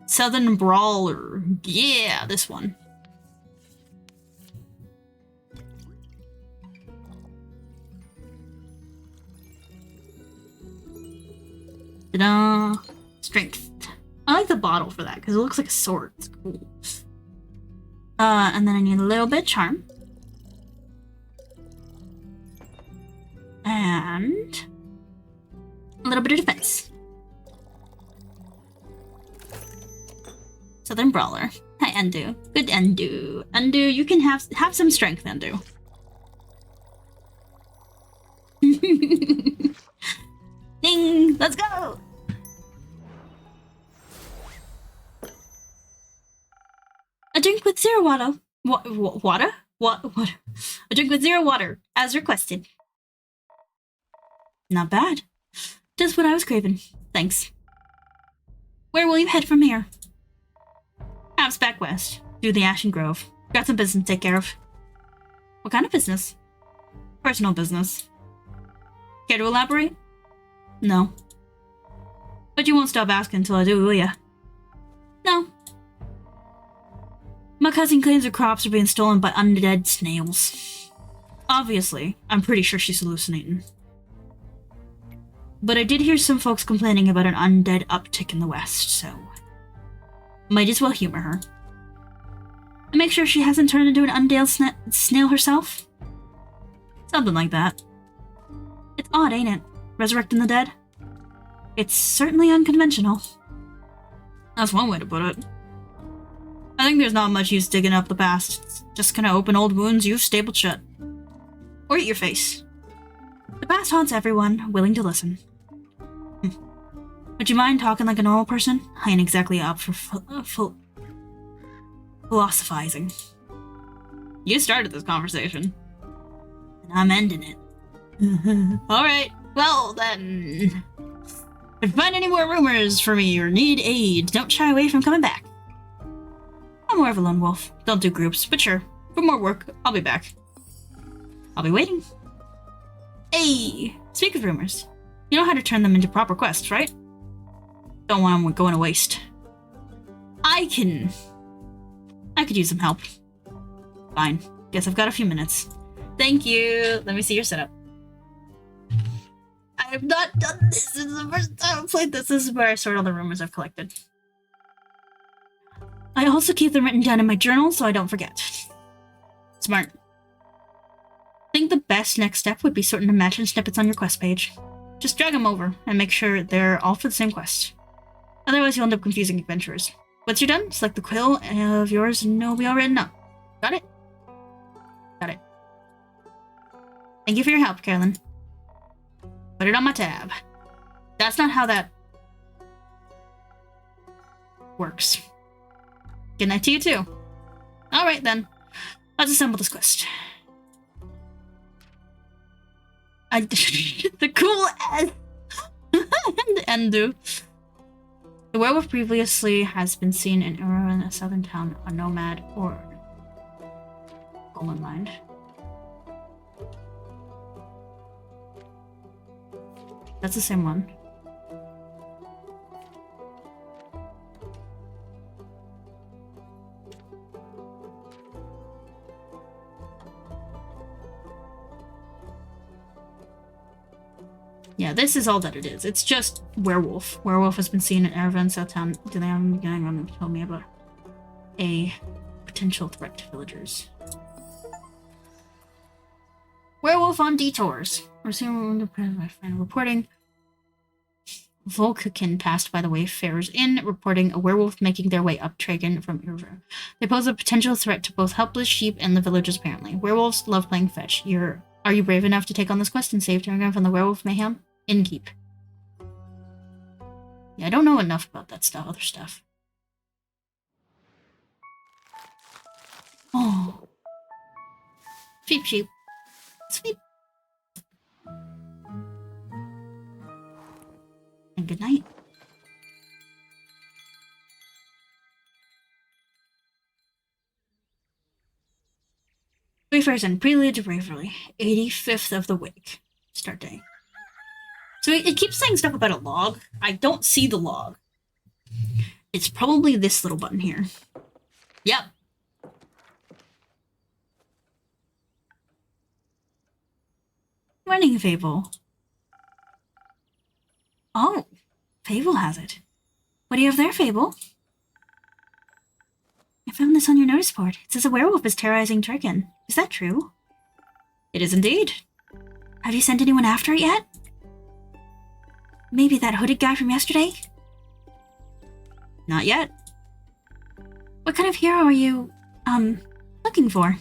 A: Southern Brawler. Yeah, this one. Ta-da! Strength. I like the bottle for that, because it looks like a sword. It's cool. And then I need a little bit of charm. And a little bit of defense. Southern Brawler. Hi, Endu. Good Endu. Endu, you can have some strength, Endu. Ding! Let's go! A drink with 0 water. Water? What? A drink with 0 water, as requested. Not bad. Just what I was craving. Thanks. Where will you head from here? Perhaps back west, through the Ashen Grove. Got some business to take care of. What kind of business? Personal business. Care to elaborate? No. But you won't stop asking until I do, will ya? No. My cousin claims her crops are being stolen by undead snails. Obviously, I'm pretty sure she's hallucinating. But I did hear some folks complaining about an undead uptick in the west, so... might as well humor her. And make sure she hasn't turned into an undead snail herself? Something like that. It's odd, ain't it? Resurrecting the dead? It's certainly unconventional. That's one way to put it. I think there's not much use digging up the past. It's just gonna open old wounds you've stapled shut. Or eat your face. The past haunts everyone willing to listen. Would you mind talking like a normal person? I ain't exactly up for philosophizing. You started this conversation. And I'm ending it. Alright, well then. If you find any more rumors for me or need aid, don't shy away from coming back. I'm more of a lone wolf. Don't do groups, but sure. For more work, I'll be back. I'll be waiting. Hey! Speak of rumors. You know how to turn them into proper quests, right? Don't want them going to waste. I could use some help. Fine. Guess I've got a few minutes. Thank you. Let me see your setup. I have not done this. This is the first time I've played this. This is where I sort all the rumors I've collected. I also keep them written down in my journal so I don't forget. Smart. I think the best next step would be sorting the matching snippets on your quest page. Just drag them over and make sure they're all for the same quest. Otherwise you'll end up confusing adventurers. Once you're done, select the quill of yours and it'll be all written up. Got it? Got it. Thank you for your help, Carolyn. Put it on my tab. That's not how that works. Good night to you too. Alright then. Let's assemble this quest. The cool S and Endu. The werewolf previously has been seen in a southern town, a nomad or golden mind. That's the same one. Yeah, this is all that it is. It's just werewolf. Werewolf has been seen in Erevan, Southtown. They haven't going to tell me about a potential threat to villagers. Werewolf on detours. We're seeing my friend reporting Volkakin passed by the Wayfarer's Inn, reporting a werewolf making their way up Tragan from river. They pose a potential threat to both helpless sheep and the villagers, apparently. Werewolves love playing fetch. Are you brave enough to take on this quest and save Tragan from the werewolf mayhem? Innkeep. Yeah, I don't know enough about that stuff, other stuff. Oh. Sheep, sheep. Sweep. And good night. Wayfarer's Inn, Prelude to Bravery, 85th of the week. Start day. So it keeps saying stuff about a log. I don't see the log. It's probably this little button here. Yep. Running Fable. Oh, Fable has it. What do you have there, Fable? I found this on your notice board. It says a werewolf is terrorizing Tragan. Is that true? It is indeed. Have you sent anyone after it yet? Maybe that hooded guy from yesterday? Not yet. What kind of hero are you, looking for?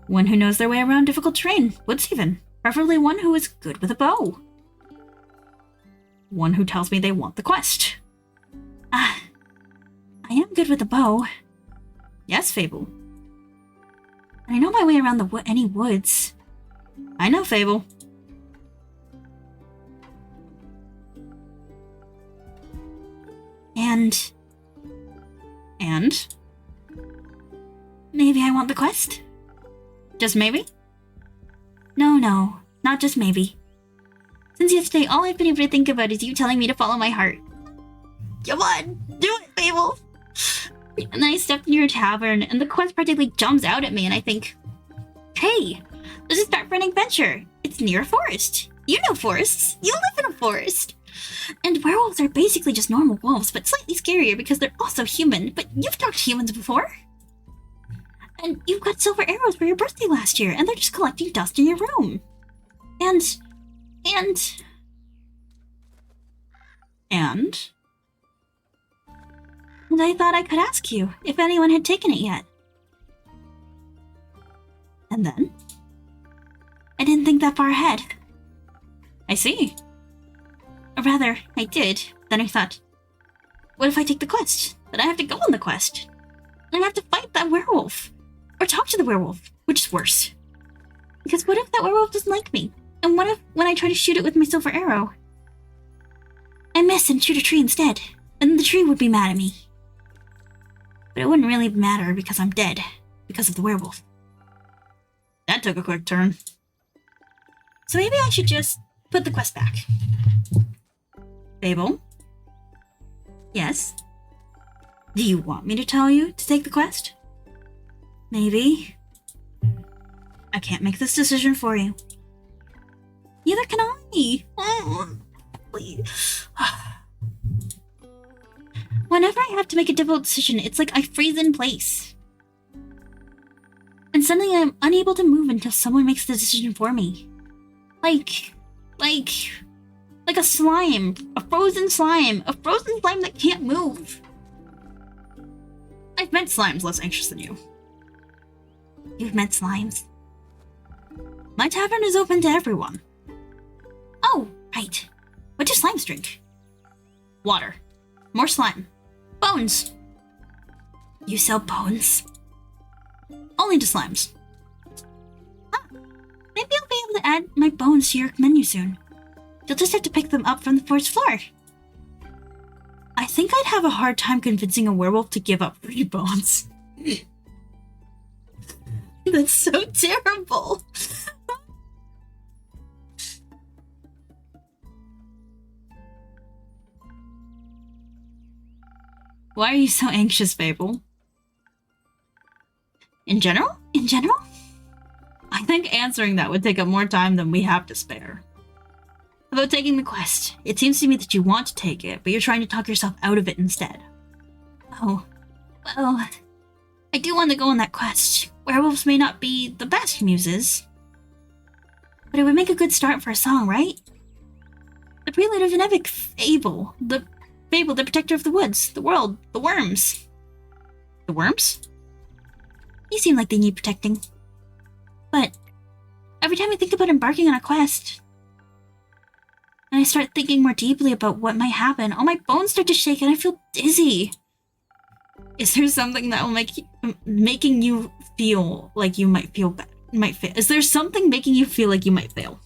A: One who knows their way around difficult terrain, woods even. Preferably one who is good with a bow. One who tells me they want the quest. I am good with a bow. Yes, Fable. And I know my way around any woods. I know, Fable. And maybe I want the quest? Just maybe? No, not just maybe. Since yesterday, all I've been able to think about is you telling me to follow my heart. Come on, do it, Fable! And then I stepped into your tavern, and the quest practically jumps out at me, and I think, hey, let's just start for an adventure. It's near a forest. You know forests. You live in a forest. And werewolves are basically just normal wolves, but slightly scarier because they're also human. But you've talked to humans before. And you've got silver arrows for your birthday last year, and they're just collecting dust in your room. And I thought I could ask you if anyone had taken it yet. And then? I didn't think that far ahead. I see. Or rather, I did. Then I thought, what if I take the quest? Then I have to go on the quest. And I have to fight that werewolf. Or talk to the werewolf, which is worse. Because what if that werewolf doesn't like me? And what if, when I try to shoot it with my silver arrow, I miss and shoot a tree instead? And the tree would be mad at me. But it wouldn't really matter because I'm dead. Because of the werewolf. That took a quick turn. So maybe I should just put the quest back. Fable? Yes? Do you want me to tell you to take the quest? Maybe. I can't make this decision for you. Neither can I. Oh, please. Whenever I have to make a difficult decision, it's like I freeze in place. And suddenly I'm unable to move until someone makes the decision for me. Like a slime. A frozen slime that can't move. I've met slimes less anxious than you. You've met slimes? My tavern is open to everyone. Oh, right. What do slimes drink? Water. More slime. Bones. You sell bones? Only to slimes. Huh. Maybe I'll be able to add my bones to your menu soon. You'll just have to pick them up from the forest floor. I think I'd have a hard time convincing a werewolf to give up free bones. That's so terrible. Why are you so anxious, Fable? In general? In general? I think answering that would take up more time than we have to spare. About taking the quest, it seems to me that you want to take it, but you're trying to talk yourself out of it instead. Oh, well, I do want to go on that quest. Werewolves may not be the best muses, but it would make a good start for a song, right? The prelude of an epic fable. The fable, the protector of the woods, the world, the worms. The worms? They seem like they need protecting. But every time I think about embarking on a quest, and I start thinking more deeply about what might happen, all my bones start to shake and I feel dizzy. Is there something that will making you feel like you might fail? Is there something making you feel like you might fail?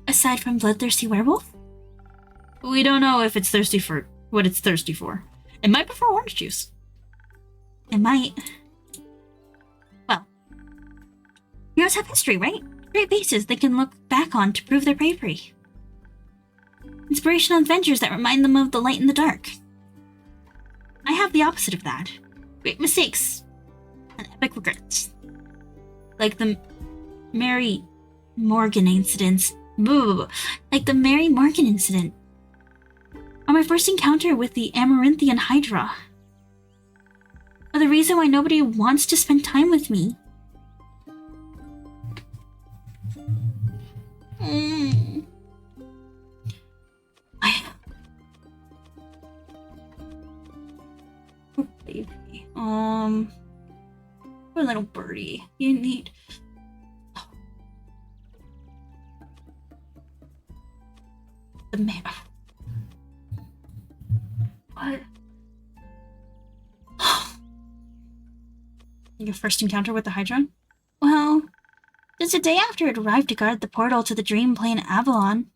A: Aside from bloodthirsty werewolf? We don't know if it's thirsty for what it's thirsty for. It might prefer orange juice. It might. Well, heroes have history, right? Great bases they can look back on to prove their bravery. Inspirational adventures that remind them of the light in the dark. I have the opposite of that. Great mistakes and epic regrets. Like the Mary Morgan incidents. Like the Mary Morgan incident. Or my first encounter with the Amaranthian Hydra. Or the reason why nobody wants to spend time with me. Oh, baby. Poor little birdie. You need... The man... What? Your first encounter with the Hydra? Well, just a day after it arrived to guard the portal to the dream plane Avalon.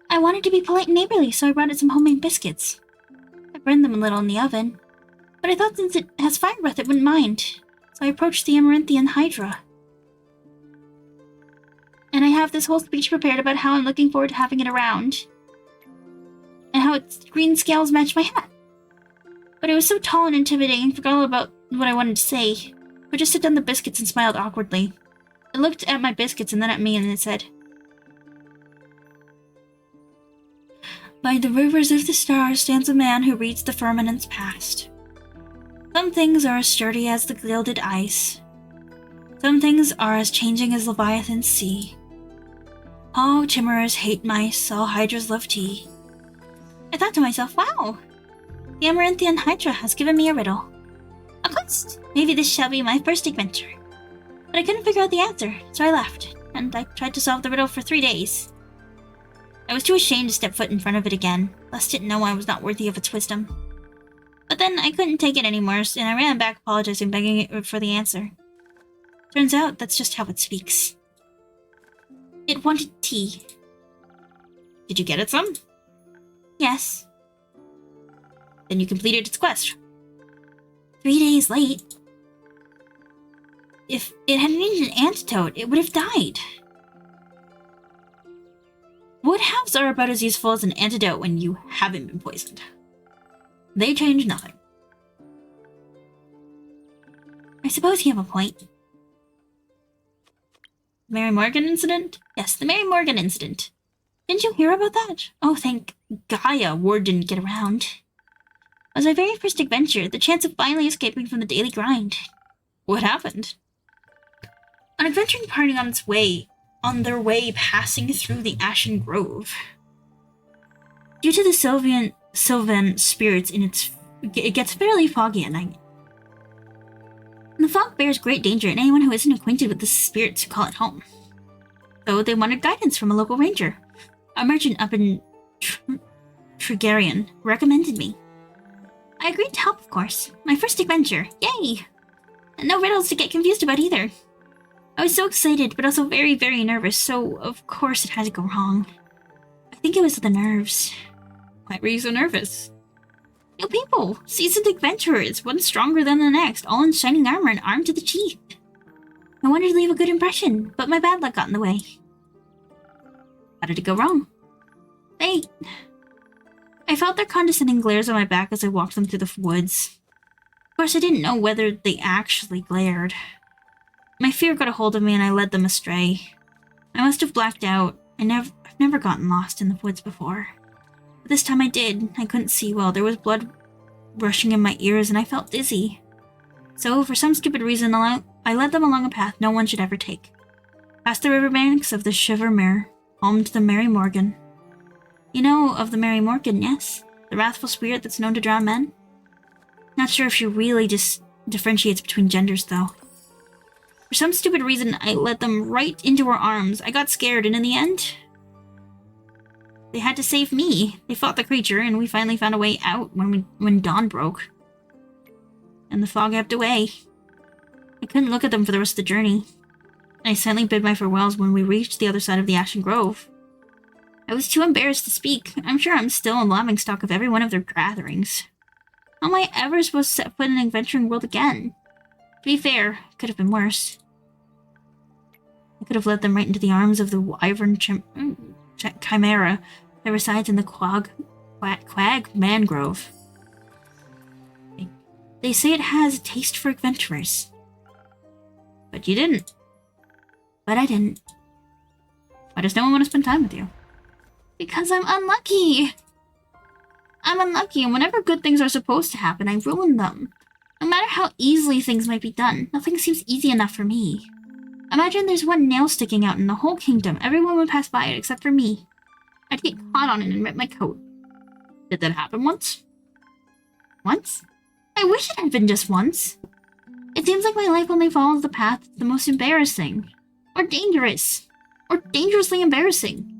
A: I wanted to be polite and neighborly, so I brought it some homemade biscuits. I burned them a little in the oven, but I thought since it has fire breath it wouldn't mind, so I approached the Amaranthian Hydra. And I have this whole speech prepared about how I'm looking forward to having it around, and how its green scales match my hat. But it was so tall and intimidating, I forgot all about what I wanted to say. I just set down the biscuits and smiled awkwardly. It looked at my biscuits and then at me and it said, "By the rivers of the stars stands a man who reads the firmament's past. Some things are as sturdy as the gilded ice. Some things are as changing as Leviathan's sea. All chimers hate mice, all hydras love tea." I thought to myself, wow, the Amaranthian Hydra has given me a riddle. A quest! Maybe this shall be my first adventure. But I couldn't figure out the answer, so I left, and I tried to solve the riddle for 3 days. I was too ashamed to step foot in front of it again, lest it know I was not worthy of its wisdom. But then I couldn't take it anymore, and I ran back apologizing, begging it for the answer. Turns out that's just how it speaks. It wanted tea. Did you get it some? Yes. Then you completed its quest. 3 days late. If it had needed an antidote, it would have died. Wood halves are about as useful as an antidote when you haven't been poisoned. They change nothing. I suppose you have a point. Mary Morgan incident? Yes, the Mary Morgan incident. Didn't you hear about that? Oh, thank Gaia, word didn't get around. It was my very first adventure, the chance of finally escaping from the daily grind. What happened? An adventuring party on their way passing through the Ashen Grove. Due to the Sylvan spirits it gets fairly foggy at night. And the fog bears great danger to anyone who isn't acquainted with the spirits who call it home. So they wanted guidance from a local ranger. A merchant up in Trigarian recommended me. I agreed to help, of course. My first adventure. Yay! And no riddles to get confused about either. I was so excited, but also very, very nervous, so of course it had to go wrong. I think it was the nerves. Why were you so nervous? New people! Seasoned adventurers, one stronger than the next, all in shining armor and armed to the teeth. I wanted to leave a good impression, but my bad luck got in the way. How did it go wrong? I felt their condescending glares on my back as I walked them through the woods. Of course, I didn't know whether they actually glared. My fear got a hold of me and I led them astray. I must have blacked out. I've never gotten lost in the woods before. But this time I did. I couldn't see well. There was blood rushing in my ears and I felt dizzy. So, for some stupid reason, I led them along a path no one should ever take. Past the riverbanks of the Shivermere, home to the Mary Morgan. You know of the Mary Morgan, yes? The wrathful spirit that's known to drown men? Not sure if she really just differentiates between genders, though. For some stupid reason, I let them right into her arms. I got scared, and in the end, they had to save me. They fought the creature, and we finally found a way out when dawn broke. And the fog ebbed away. I couldn't look at them for the rest of the journey. I silently bid my farewells when we reached the other side of the Ashen Grove. I was too embarrassed to speak. I'm sure I'm still a laughingstock of every one of their gatherings. How am I ever supposed to set foot in an adventuring world again? To be fair, it could have been worse. I could have led them right into the arms of the wyvern chimera that resides in the quag mangrove. They say it has a taste for adventurers. But you didn't. But I didn't. Why does no one want to spend time with you? Because I'm unlucky. I'm unlucky, and whenever good things are supposed to happen, I ruin them. No matter how easily things might be done, nothing seems easy enough for me. Imagine there's one nail sticking out in the whole kingdom. Everyone would pass by it except for me. I'd get caught on it and rip my coat. Did that happen once? Once? I wish it had been just once. It seems like my life only follows the path that's the most embarrassing. Or dangerous. Or dangerously embarrassing.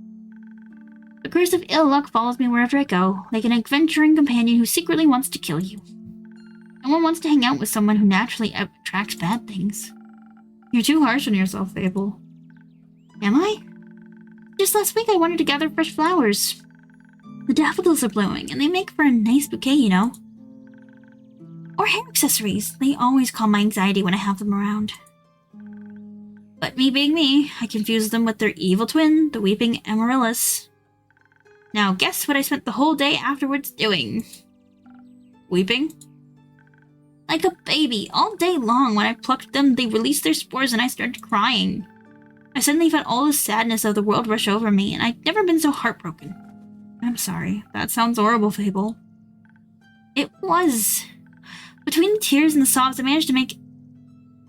A: The curse of ill luck follows me wherever I go, like an adventuring companion who secretly wants to kill you. No one wants to hang out with someone who naturally attracts bad things. You're too harsh on yourself, Fable. Am I? Just last week I wanted to gather fresh flowers. The daffodils are blowing, and they make for a nice bouquet, you know. Or hair accessories. They always calm my anxiety when I have them around. But me being me, I confuse them with their evil twin, the weeping Amaryllis. Now guess what I spent the whole day afterwards doing? Weeping? Like a baby, all day long. When I plucked them, they released their spores and I started crying. I suddenly felt all the sadness of the world rush over me, and I'd never been so heartbroken. I'm sorry. That sounds horrible, Fable. It was. Between the tears and the sobs, I managed to make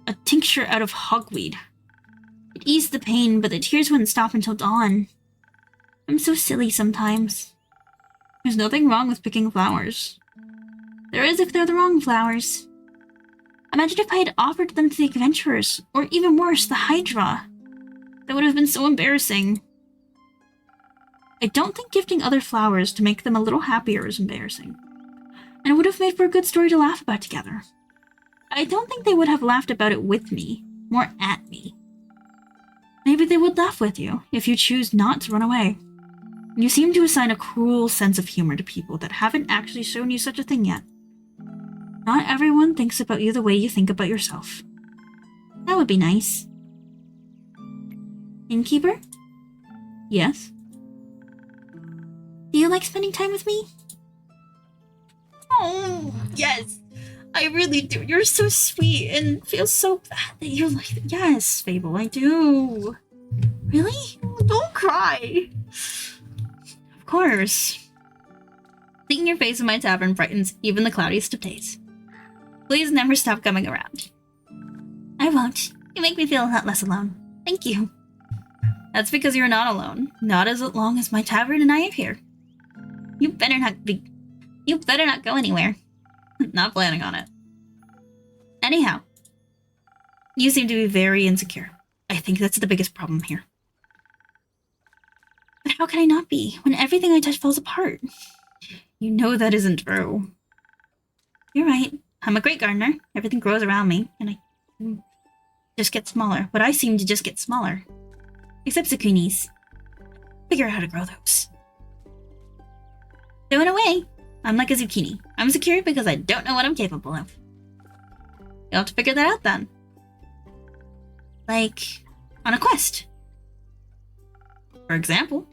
A: a tincture out of hogweed. It eased the pain, but the tears wouldn't stop until dawn. I'm so silly sometimes. There's nothing wrong with picking flowers. There is if they're the wrong flowers. Imagine if I had offered them to the adventurers, or even worse, the Hydra. That would have been so embarrassing. I don't think gifting other flowers to make them a little happier is embarrassing. And it would have made for a good story to laugh about together. I don't think they would have laughed about it with me, more at me. Maybe they would laugh with you, if you choose not to run away. You seem to assign a cruel sense of humor to people that haven't actually shown you such a thing yet. Not everyone thinks about you the way you think about yourself. That would be nice. Innkeeper? Yes? Do you like spending time with me? Oh, yes. I really do. You're so sweet and feels so bad that you're like that. Yes, Fable, I do. Really? Don't cry. Of course. Seeing your face in my tavern brightens even the cloudiest of days. Please never stop coming around. I won't. You make me feel a lot less alone. Thank you. That's because you're not alone. Not as long as my tavern and I are here. You better not go anywhere. Not planning on it. Anyhow, you seem to be very insecure. I think that's the biggest problem here. But how can I not be when everything I touch falls apart? You know that isn't true. You're right. I'm a great gardener. Everything grows around me, and I just get smaller. But I seem to just get smaller. Except zucchinis. Figure out how to grow those. So in a way, I'm like a zucchini. I'm secure because I don't know what I'm capable of. You'll have to figure that out then. Like, on a quest. For example.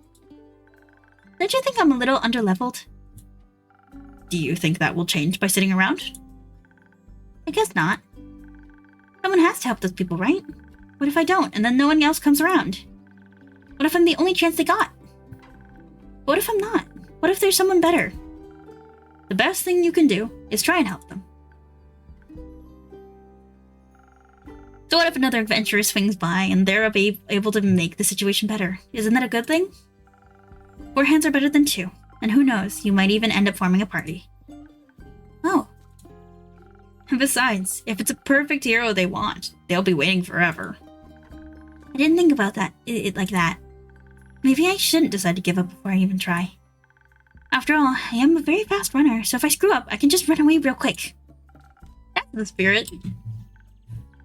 A: Don't you think I'm a little underleveled? Do you think that will change by sitting around? I guess not. Someone has to help those people, right? What if I don't, and then no one else comes around? What if I'm the only chance they got? What if I'm not? What if there's someone better? The best thing you can do is try and help them. So what if another adventurer swings by and they're able to make the situation better? Isn't that a good thing? 4 hands are better than 2. And who knows, you might even end up forming a party. Oh. And besides, if it's a perfect hero they want, they'll be waiting forever. I didn't think about that, like that. Maybe I shouldn't decide to give up before I even try. After all, I am a very fast runner, so if I screw up, I can just run away real quick. That's the spirit.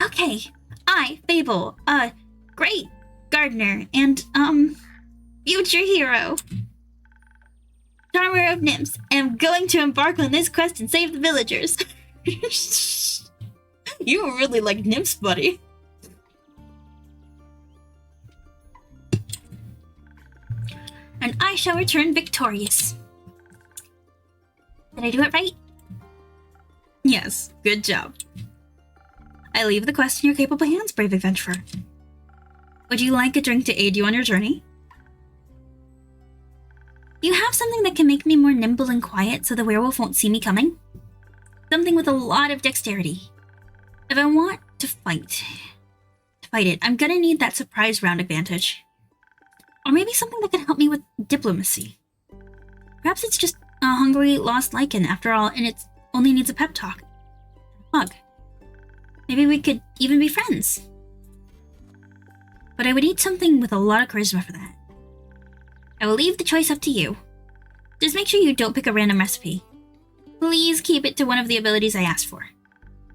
A: Okay, I, Fable, great gardener, and, future hero. Charmer of Nymphs, am going to embark on this quest and save the villagers. You were really like Nymphs, buddy. And I shall return victorious. Did I do it right? Yes, good job. I leave the quest in your capable hands, brave adventurer. Would you like a drink to aid you on your journey? Do you have something that can make me more nimble and quiet so the werewolf won't see me coming? Something with a lot of dexterity. If I want to fight it, I'm gonna need that surprise round advantage. Or maybe something that can help me with diplomacy. Perhaps it's just a hungry, lost lichen after all, and it only needs a pep talk. Hug. Maybe we could even be friends. But I would need something with a lot of charisma for that. I will leave the choice up to you. Just make sure you don't pick a random recipe. Please keep it to one of the abilities I asked for.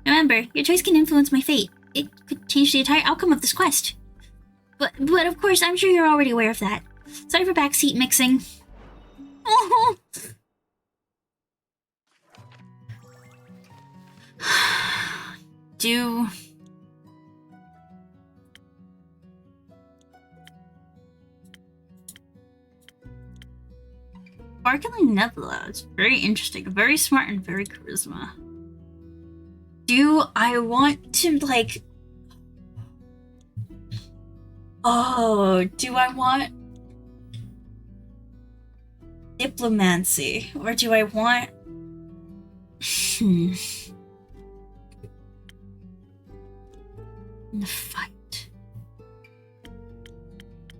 A: Remember, your choice can influence my fate. It could change the entire outcome of this quest. But of course, I'm sure you're already aware of that. Sorry for backseat mixing. Oh. Sparkling Nebula. It's very interesting, very smart, and very charisma. Do I want to, like... Oh, do I want... diplomancy? Or do I want... The fight.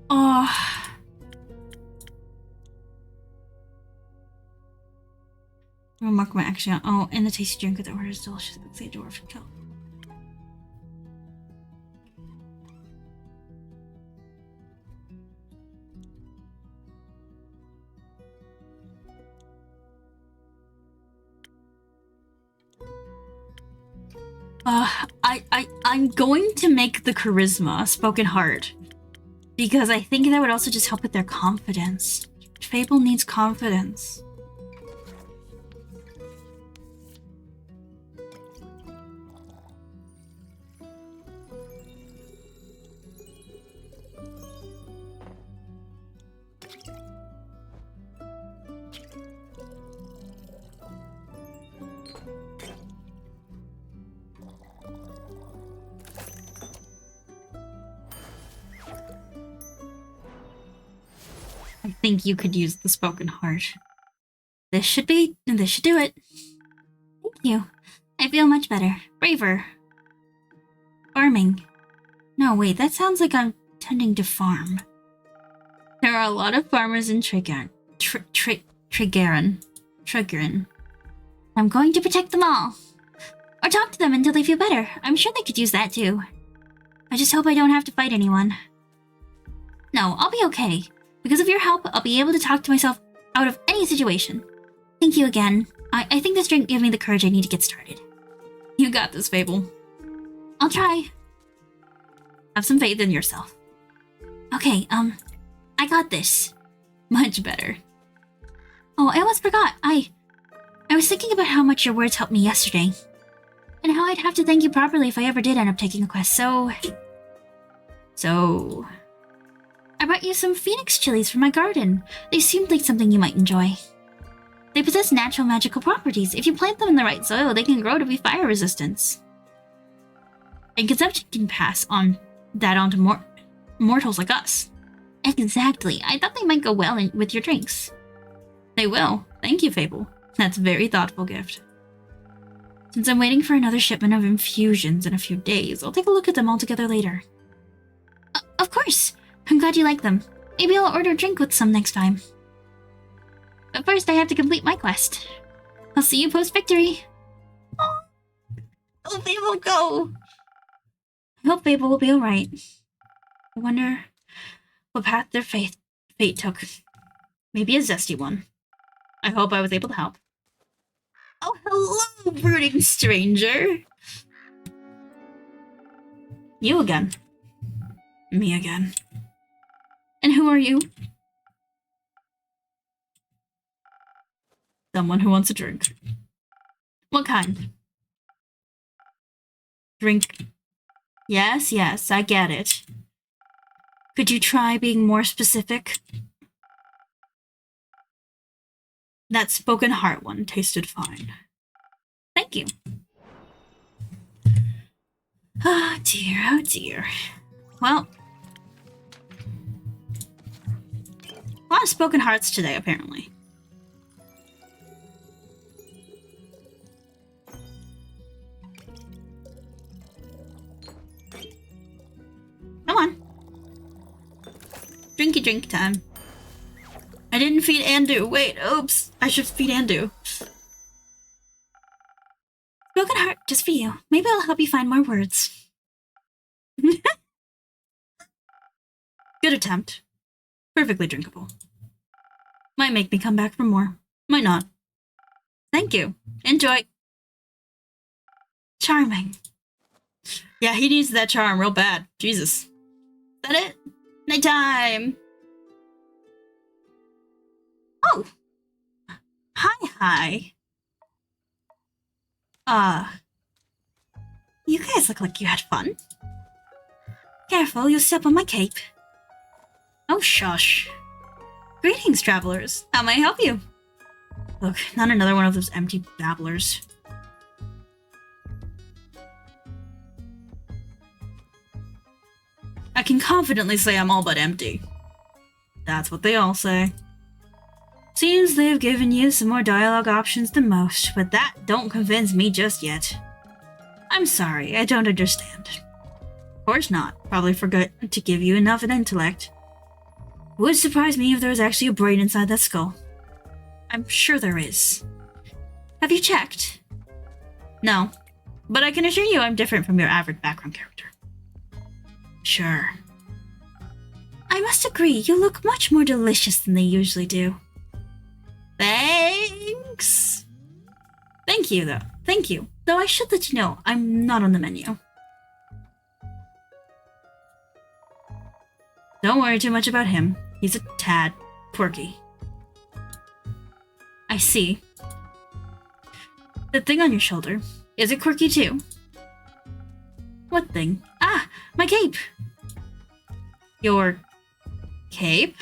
A: Oh... Remark my action. Oh, and the tasty drink with the order is delicious. It's the dwarf kill. I'm going to make the charisma spoken hard. Because I think that would also just help with their confidence. Fable needs confidence. I think you could use the spoken heart. This should do it. Thank you. I feel much better. Braver. Farming. No, wait, that sounds like I'm tending to farm. There are a lot of farmers in Trigaran. I'm going to protect them all. Or talk to them until they feel better. I'm sure they could use that too. I just hope I don't have to fight anyone. No, I'll be okay. Because of your help, I'll be able to talk to myself out of any situation. Thank you again. I think this drink gave me the courage I need to get started. You got this, Fable. I'll try. Have some faith in yourself. Okay, I got this. Much better. Oh, I almost forgot. I was thinking about how much your words helped me yesterday. And how I'd have to thank you properly if I ever did end up taking a quest, so... I brought you some phoenix chilies from my garden. They seemed like something you might enjoy. They possess natural magical properties. If you plant them in the right soil, they can grow to be fire resistant. And consumption can pass on to mortals like us. Exactly. I thought they might go well with your drinks. They will. Thank you, Fable. That's a very thoughtful gift. Since I'm waiting for another shipment of infusions in a few days, I'll take a look at them all together later. Of course! I'm glad you like them. Maybe I'll order a drink with some next time. But first, I have to complete my quest. I'll see you post-victory. Oh, Fable will go. I hope Fable will be alright. I wonder what path their fate took. Maybe a zesty one. I hope I was able to help. Oh, hello, brooding stranger. You again. Me again. And who are you? Someone who wants a drink. What kind? Drink. Yes, yes, I get it. Could you try being more specific? That spoken heart one tasted fine. Thank you. Oh dear, oh dear. Well, a lot of spoken hearts today, apparently. Come on. Drinky drink time. I didn't feed Andu. Wait, oops. I should feed Andu. Broken heart, just for you. Maybe I'll help you find more words. Good attempt. Perfectly drinkable. Might make me come back for more. Might not. Thank you. Enjoy. Charming. Yeah, he needs that charm real bad. Jesus. Is that it? Nighttime. Oh. Hi. You guys look like you had fun. Careful, you'll step on my cape. Oh, shush. Greetings, travelers. How may I help you? Look, not another one of those empty babblers. I can confidently say I'm all but empty. That's what they all say. Seems they've given you some more dialogue options than most, but that don't convince me just yet. I'm sorry, I don't understand. Of course not. Probably forgot to give you enough intellect. Would surprise me if there was actually a brain inside that skull. I'm sure there is. Have you checked? No, but I can assure you I'm different from your average background character. Sure. I must agree, you look much more delicious than they usually do. Thanks! Thank you, though. Thank you. Though I should let you know, I'm not on the menu. Don't worry too much about him. He's a tad quirky. I see. The thing on your shoulder, is it quirky too? What thing? Ah, my cape! Your cape?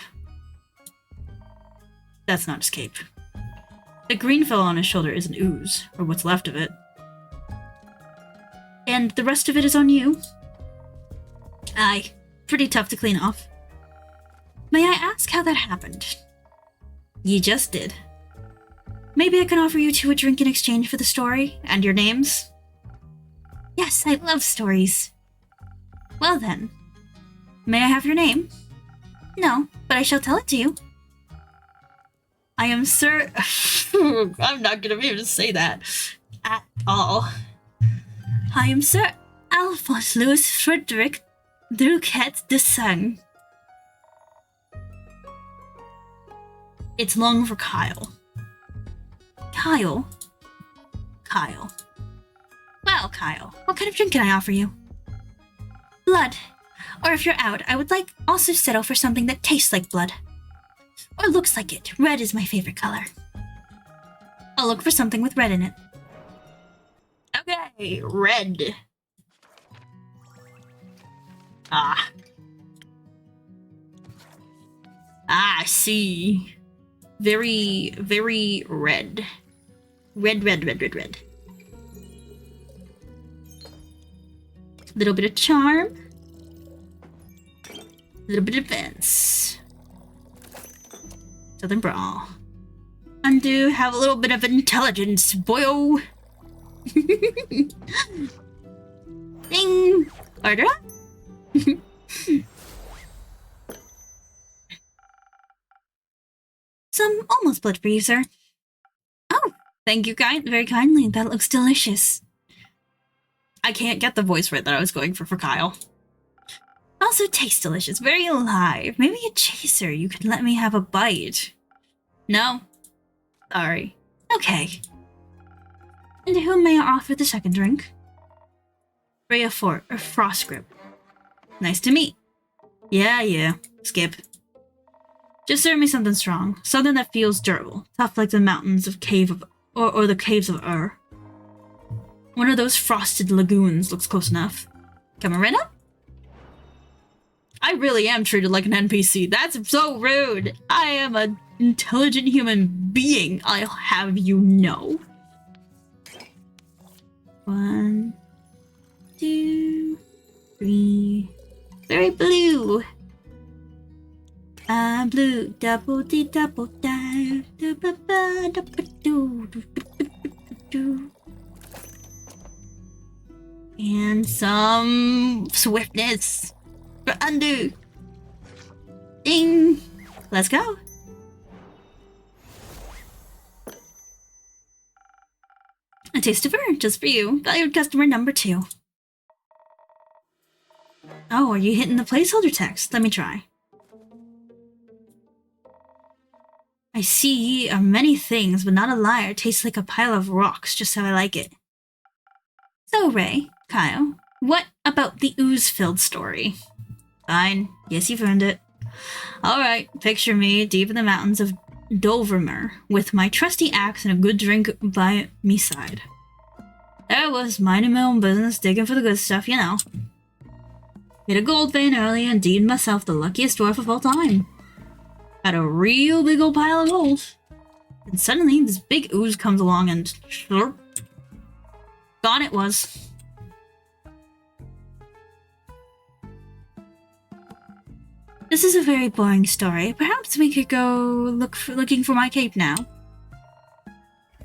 A: That's not his cape. The green fellow on his shoulder is an ooze, or what's left of it. And the rest of it is on you? Aye, pretty tough to clean off. May I ask how that happened? You just did. Maybe I can offer you two a drink in exchange for the story, and your names? Yes, I love stories. Well then, may I have your name? No, but I shall tell it to you. I am Sir... I'm not gonna be able to say that at all. I am Sir Alphonse Louis Frederick Druquet de Sang. It's long for Kyle. Kyle? Kyle. Well, Kyle, what kind of drink can I offer you? Blood. Or if you're out, I would also settle for something that tastes like blood. Or looks like it. Red is my favorite color. I'll look for something with red in it. Okay, red. Ah. I see. Very, very red. Red. Little bit of charm. Little bit of defense. Southern Brawl. Undo, have a little bit of intelligence, boyo. Ding! Order up. Some almost blood for you, sir. Oh, thank you very kindly. That looks delicious. I can't get the voice right that I was going for Kyle. Also tastes delicious, very alive. Maybe a chaser, you could let me have a bite. No? Sorry. Okay. And to whom may I offer the second drink? Rhea Fort, or Frost Grip. Nice to meet. Yeah. Skip. Just serve me something strong. Something that feels durable. Tough like the mountains of or the caves of Ur. One of those frosted lagoons looks close enough. Coming right up? I really am treated like an NPC. That's so rude. I am an intelligent human being, I'll have you know. 1, 2, 3. Very blue. I'm blue. Double D double dive. And some swiftness for undo. Ding. Let's go. A taste of her, just for you. Valued customer number 2. Oh, are you hitting the placeholder text? Let me try. I see ye are many things, but not a liar. Tastes like a pile of rocks, just how I like it. So, Ray, Kyle, what about the ooze-filled story? Fine. Yes, you've earned it. Alright, picture me deep in the mountains of Dovermer, with my trusty axe and a good drink by me side. There I was, minding my own business, digging for the good stuff, you know. Hit a gold vein early and deemed myself the luckiest dwarf of all time. Had a real big old pile of gold. And suddenly, this big ooze comes along and slurp. Gone it was. This is a very boring story. Perhaps we could go looking for my cape now.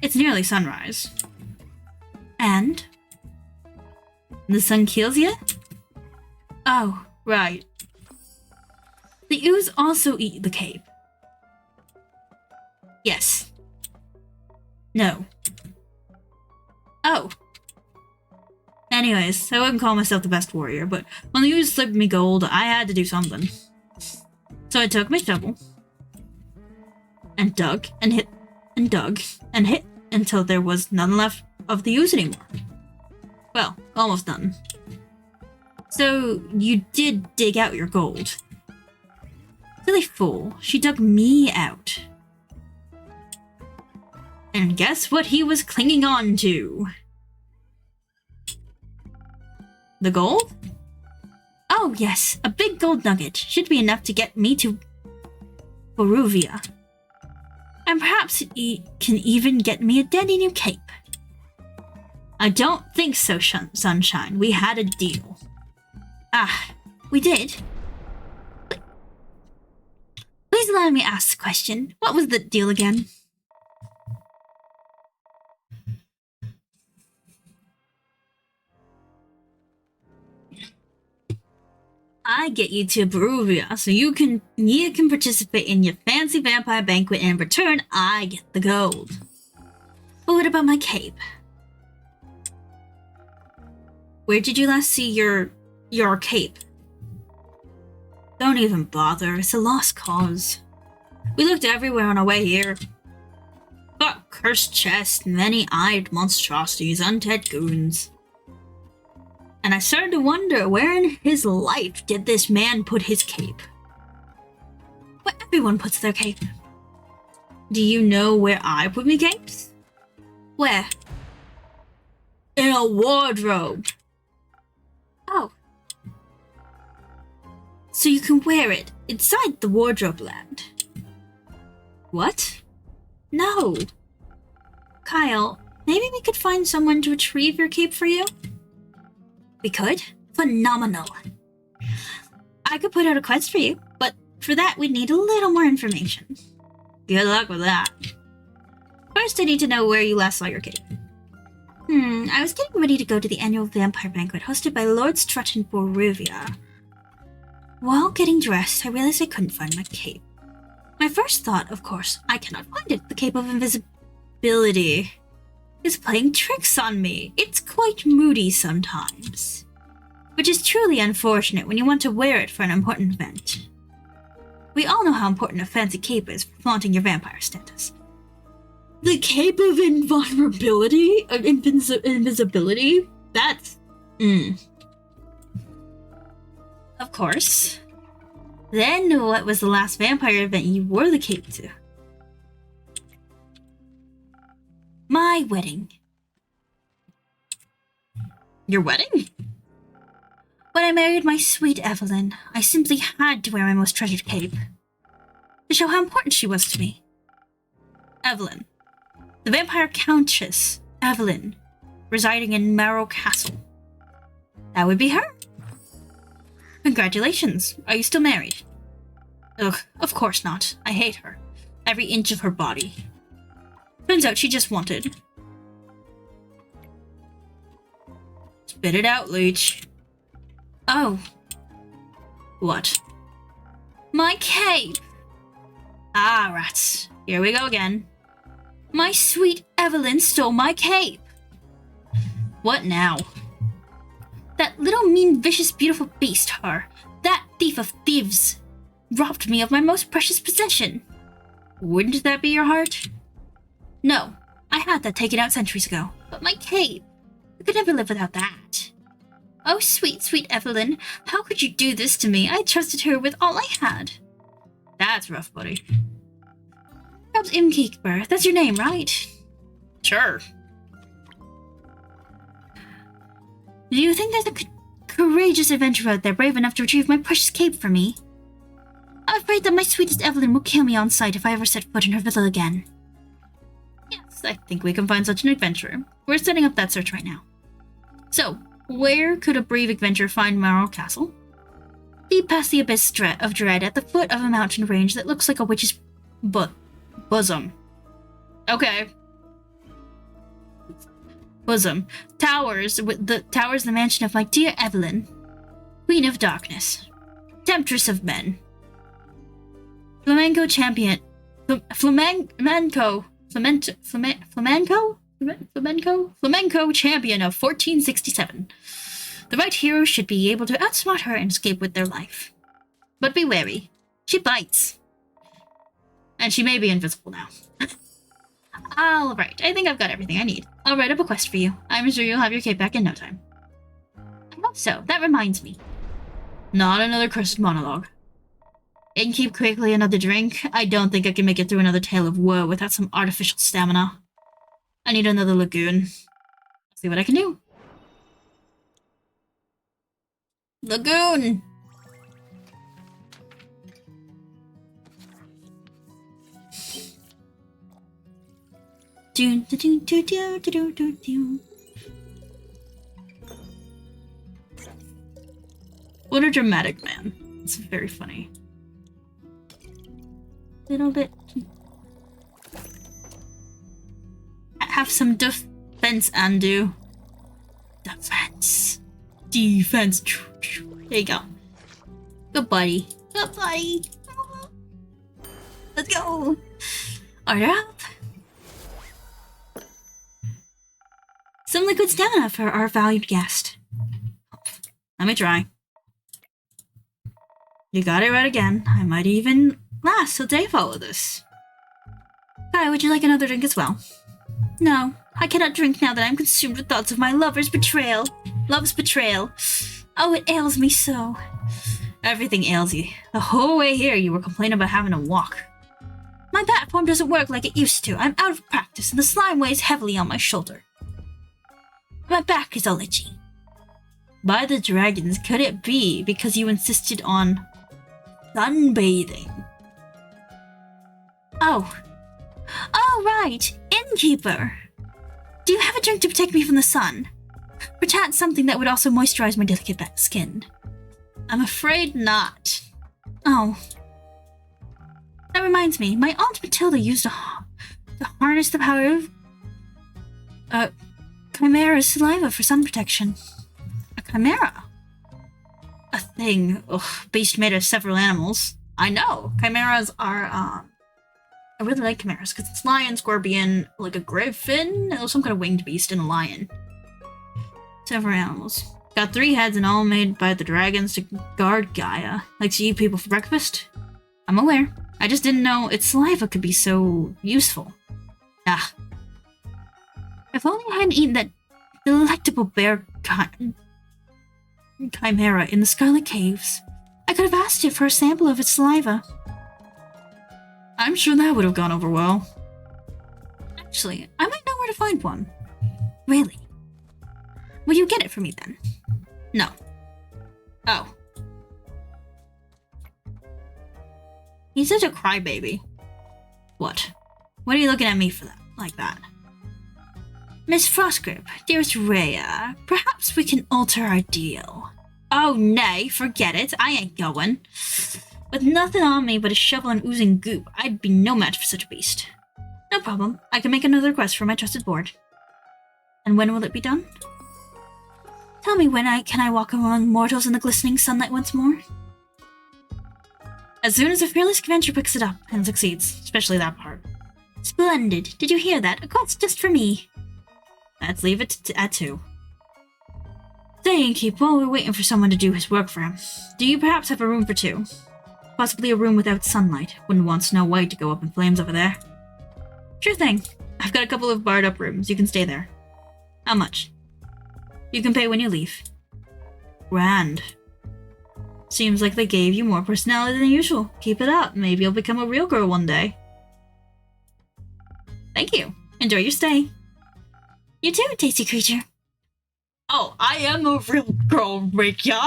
A: It's nearly sunrise. And? The sun kills yet? Oh, right. The ooze also eat the cape. Yes. No. Oh. Anyways, I wouldn't call myself the best warrior, but when the ooze slipped me gold, I had to do something. So I took my shovel, and dug, and hit, and dug, and hit, until there was none left of the ooze anymore. Well, almost none. So, you did dig out your gold. Silly fool, she dug me out. And guess what he was clinging on to? The gold? Oh yes, a big gold nugget should be enough to get me to Boruvia. And perhaps it can even get me a dandy new cape. I don't think so, Sunshine. We had a deal. Ah, we did? Please allow me to ask the question. What was the deal again? I get you to Boruvia, so you can participate in your fancy vampire banquet, and in return, I get the gold. But what about my cape? Where did you last see your cape? Don't even bother, it's a lost cause. We looked everywhere on our way here. But cursed chests, many-eyed monstrosities, undead goons. And I started to wonder, where in his life did this man put his cape? Where everyone puts their cape. Do you know where I put my capes? Where? In a wardrobe. Oh. So you can wear it inside the wardrobe land. What? No. Kyle, maybe we could find someone to retrieve your cape for you? We could? Phenomenal. I could put out a quest for you, but for that we'd need a little more information. Good luck with that. First I need to know where you last saw your cape. I was getting ready to go to the annual vampire banquet hosted by Lord Strut in Boruvia. While getting dressed, I realized I couldn't find my cape. My first thought, of course, I cannot find it. The Cape of Invisibility is playing tricks on me. It's quite moody sometimes, which is truly unfortunate when you want to wear it for an important event. We all know how important a fancy cape is for flaunting your vampire status. The Cape of Invulnerability? Invisibility? That's... Of course. Then what was the last vampire event you wore the cape to? My wedding. Your wedding? When I married my sweet Evelyn, I simply had to wear my most treasured cape to show how important she was to me. Evelyn. The vampire countess, Evelyn, residing in Marrow Castle. That would be her. Congratulations. Are you still married? Ugh, of course not. I hate her. Every inch of her body. Turns out she just wanted. Spit it out, Leech. Oh. What? My cape! Ah, rats. Here we go again. My sweet Evelyn stole my cape. What now? That little mean, vicious, beautiful beast, her. That thief of thieves. Robbed me of my most precious possession. Wouldn't that be your heart? No, I had that taken out centuries ago. But my cape. I could never live without that. Oh, sweet, sweet Evelyn. How could you do this to me? I trusted her with all I had. That's rough, buddy. Perhaps Innkeeper. That's your name, right? Sure. Do you think there's a courageous adventurer out there brave enough to retrieve my precious cape for me? I'm afraid that my sweetest Evelyn will kill me on sight if I ever set foot in her villa again. Yes, I think we can find such an adventurer. We're setting up that search right now. So, where could a brave adventurer find Marrow Castle? Deep past the abyss of dread at the foot of a mountain range that looks like a witch's bosom. Okay. Bosom. Towers the mansion of my dear Evelyn, Queen of Darkness, Temptress of Men, Flamenco champion, Flamenco champion of 1467. The right hero should be able to outsmart her and escape with their life. But be wary. She bites. And she may be invisible now. Alright, I think I've got everything I need. I'll write up a quest for you. I'm sure you'll have your cape back in no time. I hope so. That reminds me. Not another cursed monologue. And keep quickly another drink. I don't think I can make it through another tale of woe without some artificial stamina. I need another lagoon. See what I can do. Lagoon! What a dramatic man. It's very funny. Little bit. Have some defense undo. Defense. Defense. There you go. Good buddy. Good buddy. Let's go. Order up. Some liquid stamina for our valued guest. Let me try. You got it right again. I might even last till day follow this. Guy, would you like another drink as well? No, I cannot drink now that I'm consumed with thoughts of my lover's betrayal. Love's betrayal. Oh, it ails me so. Everything ails you. The whole way here you were complaining about having to walk. My platform doesn't work like it used to. I'm out of practice and the slime weighs heavily on my shoulder. My back is all itchy. By the dragons, could it be because you insisted on sunbathing? Oh, right, innkeeper. Do you have a drink to protect me from the sun? Perchance something that would also moisturize my delicate skin. I'm afraid not. Oh. That reminds me, my Aunt Matilda used to harness the power of Chimera's saliva for sun protection. A chimera? A thing. Ugh, beast made of several animals. I know. Chimeras are, I really like chimeras because it's lion, scorpion, like a griffin, some kind of winged beast, and a lion. Several animals. Got 3 heads and all made by the dragons to guard Gaia. Like to eat people for breakfast? I'm aware. I just didn't know its saliva could be so useful. Ah. If only I hadn't eaten that delectable bear chimera in the Scarlet Caves. I could have asked it for a sample of its saliva. I'm sure that would have gone over well. Actually, I might know where to find one. Really? Will you get it for me then? No. Oh. He's such a crybaby. What? What are you looking at me for that? Like that? Miss Frostgrip, dearest Rhea, perhaps we can alter our deal. Oh, nay, forget it. I ain't going. With nothing on me but a shovel and oozing goop, I'd be no match for such a beast. No problem. I can make another request for my trusted board. And when will it be done? Tell me when can I walk among mortals in the glistening sunlight once more? As soon as a fearless adventurer picks it up and succeeds, especially that part. Splendid. Did you hear that? A quest just for me. Let's leave it at 2. Stay and keep while we're waiting for someone to do his work for him. Do you perhaps have a room for 2? Possibly a room without sunlight. Wouldn't want Snow White to go up in flames over there. Sure thing. I've got a couple of barred up rooms. You can stay there. How much? You can pay when you leave. Grand. Seems like they gave you more personality than usual. Keep it up. Maybe you'll become a real girl one day. Thank you. Enjoy your stay. You too, tasty creature. Oh, I am a real girl, Rachel.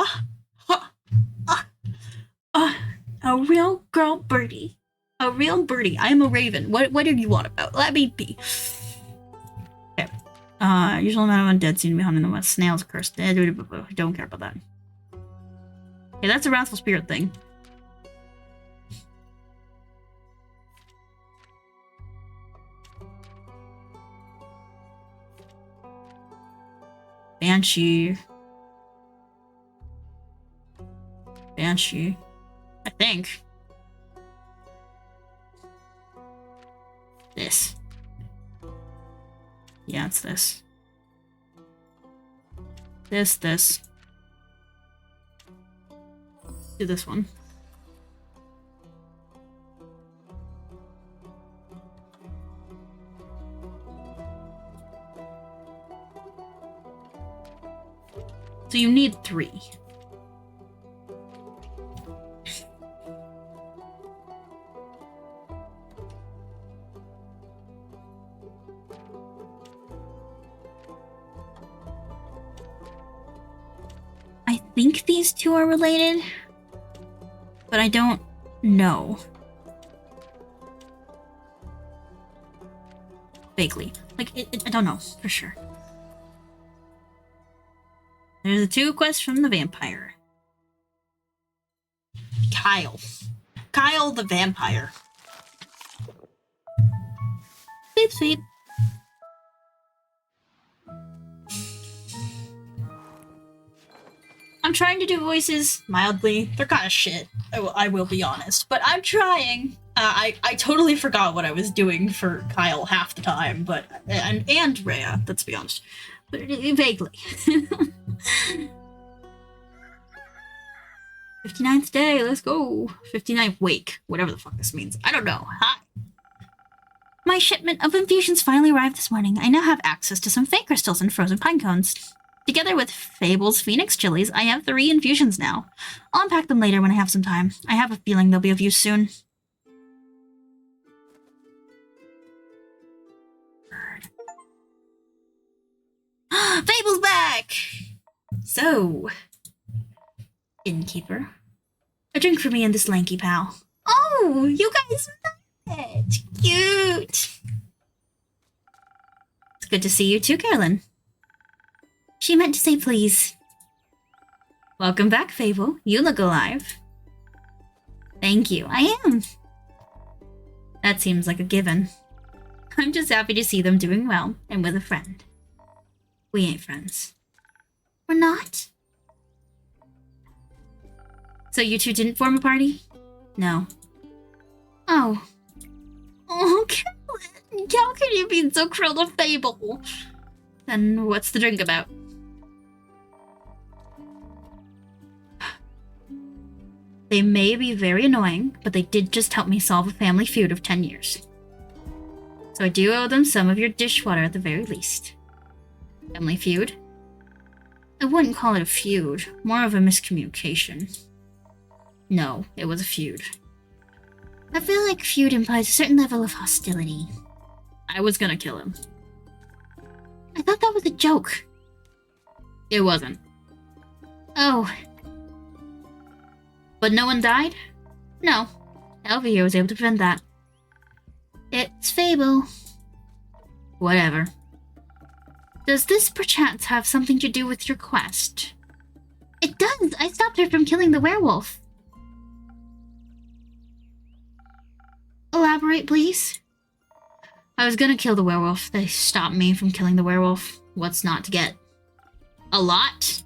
A: A real girl birdie. A real birdie. I am a raven. What do you want about? Let me be. Okay. Usual amount of undead seen to be haunting the west. Snails cursed. Don't care about that. Okay, that's a wrathful spirit thing. Banshee. I think. This. Yeah, it's this. This. Do this one. So you need 3. I think these 2 are related, but I don't know. Vaguely. Like, I don't know for sure. There's the 2 quests from the vampire. Kyle the vampire. Sweet. I'm trying to do voices mildly. They're kind of shit. I will be honest, but I'm trying. I totally forgot what I was doing for Kyle half the time, but and Rhea. Let's be honest, but vaguely. 59th day. Let's go. 59th wake. Whatever the fuck this means. I don't know. Hi. My shipment of infusions finally arrived this morning. I now have access to some fake crystals and frozen pine cones. Together with Fable's Phoenix chilies, I have 3 infusions now. I'll unpack them later when I have some time. I have a feeling they'll be of use soon. Fable's back! So, innkeeper, a drink for me and this lanky pal. Oh, you guys met! Cute! It's good to see you too, Carolyn. She meant to say please. Welcome back, Fable. You look alive. Thank you, I am. That seems like a given. I'm just happy to see them doing well, and with a friend. We ain't friends. We're not? So you two didn't form a party? No. Oh. Oh, Carolyn, how can you be so cruel to Fable? Then what's the drink about? They may be very annoying, but they did just help me solve a family feud of 10 years. So I do owe them some of your dishwater at the very least. Family feud? I wouldn't call it a feud, more of a miscommunication. No, it was a feud. I feel like feud implies a certain level of hostility. I was gonna kill him. I thought that was a joke. It wasn't. Oh. But no one died? No. Elvia was able to prevent that. It's Fable. Whatever. Does this perchance have something to do with your quest? It does! I stopped her from killing the werewolf. Elaborate, please? I was gonna kill the werewolf. They stopped me from killing the werewolf. What's not to get? A lot?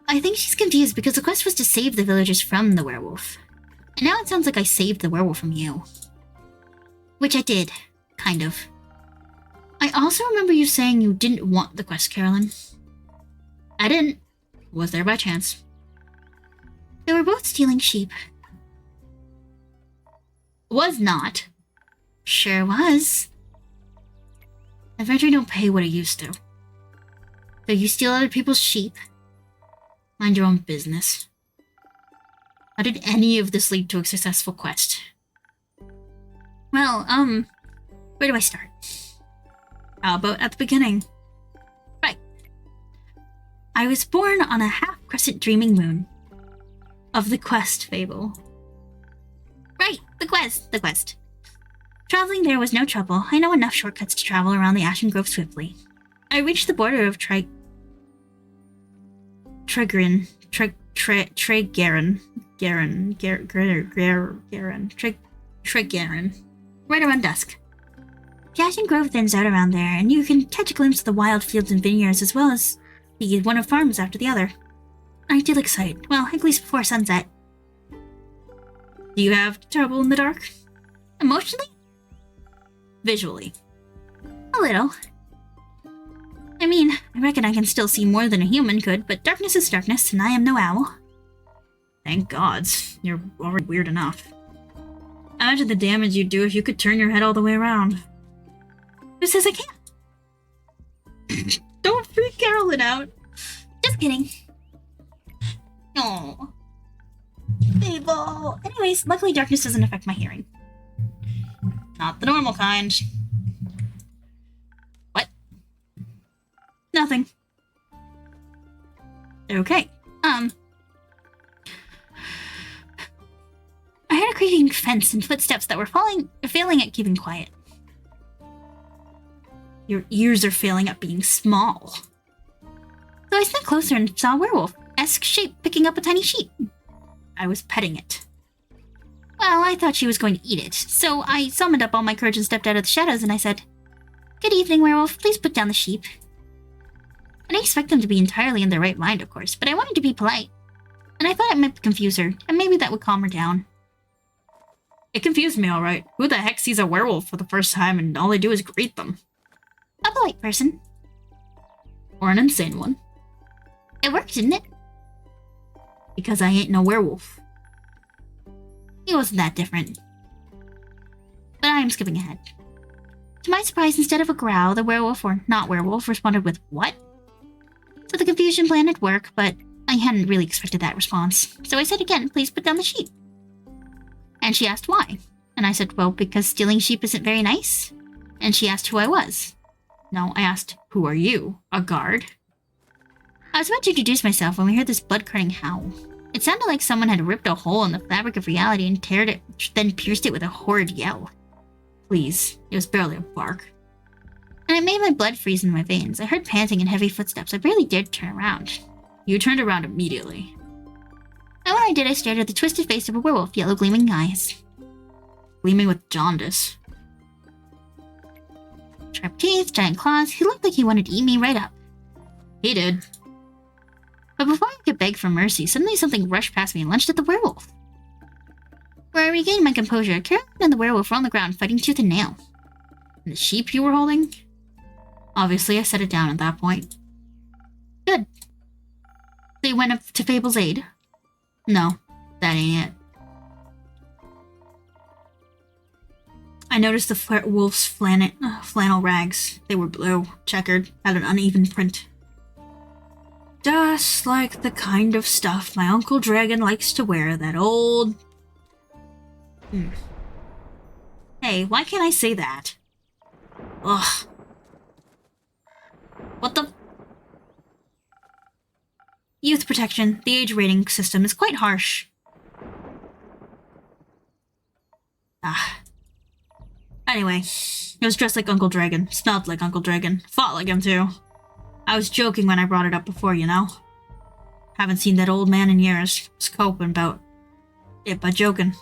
A: I think she's confused because the quest was to save the villagers from the werewolf. And now it sounds like I saved the werewolf from you. Which I did. Kind of. I also remember you saying you didn't want the quest, Carolyn. I didn't. Was there by chance. They were both stealing sheep. Was not. Sure was. Eventually don't pay what it used to. So you steal other people's sheep. Mind your own business. How did any of this lead to a successful quest? Well, where do I start? How about at the beginning? Right. I was born on a half-crescent dreaming moon. Of the quest fable. Right, the quest. Traveling there was no trouble. I know enough shortcuts to travel around the Ashen Grove swiftly. I reached the border of Tregaren, right around dusk. The Ashen Grove thins out around there, and you can catch a glimpse of the wild fields and vineyards as well as the one of farms after the other. I do look sight, well, at least before sunset. Do you have trouble in the dark? Emotionally? Visually? A little. I mean, I reckon I can still see more than a human could, but darkness is darkness, and I am no owl. Thank gods. You're already weird enough. Imagine the damage you'd do if you could turn your head all the way around. Who says I can't? Don't freak Carolyn out. Just kidding. Oh, Fable. Anyways, luckily darkness doesn't affect my hearing. Not the normal kind. What? Nothing. Okay. I heard a creaking fence and footsteps that were failing at keeping quiet. Your ears are failing at being small. So I stepped closer and saw a werewolf-esque shape picking up a tiny sheep. I was petting it. Well, I thought she was going to eat it, so I summoned up all my courage and stepped out of the shadows and I said, "Good evening, werewolf. Please put down the sheep." I didn't expect them to be entirely in their right mind, of course, but I wanted to be polite. And I thought it might confuse her, and maybe that would calm her down. It confused me, alright. Who the heck sees a werewolf for the first time and all they do is greet them? A polite person. Or an insane one. It worked, didn't it? Because I ain't no werewolf. He wasn't that different. But I am skipping ahead. To my surprise, instead of a growl, the werewolf, or not werewolf, responded with, "What?" So the confusion plan had worked, but I hadn't really expected that response. So I said again, "Please put down the sheep." And she asked why. And I said, "Well, because stealing sheep isn't very nice." And she asked who I was. No, I asked, "Who are you? A guard?" I was about to introduce myself when we heard this blood-curdling howl. It sounded like someone had ripped a hole in the fabric of reality and teared it, then pierced it with a horrid yell. Please, it was barely a bark. And it made my blood freeze in my veins. I heard panting and heavy footsteps. I barely dared turn around. You turned around immediately. And when I did, I stared at the twisted face of a werewolf, yellow gleaming eyes. Gleaming with jaundice. Sharp teeth, giant claws, he looked like he wanted to eat me right up. He did. But before I could beg for mercy, suddenly something rushed past me and lunged at the werewolf. Where I regained my composure, Carolyn and the werewolf were on the ground fighting tooth and nail. And the sheep you were holding? Obviously, I set it down at that point. Good. They went up to Fable's aid. No, that ain't it. I noticed the wolf's flannel rags. They were blue, checkered, had an uneven print. Just like the kind of stuff my Uncle Dragon likes to wear, that old... Hey, why can't I say that? Ugh. What the... Youth protection. The age rating system is quite harsh. Anyway, it was dressed like Uncle Dragon, smelled like Uncle Dragon, fought like him too. I was joking when I brought it up before, you know? Haven't seen that old man in years. Was coping about it by joking.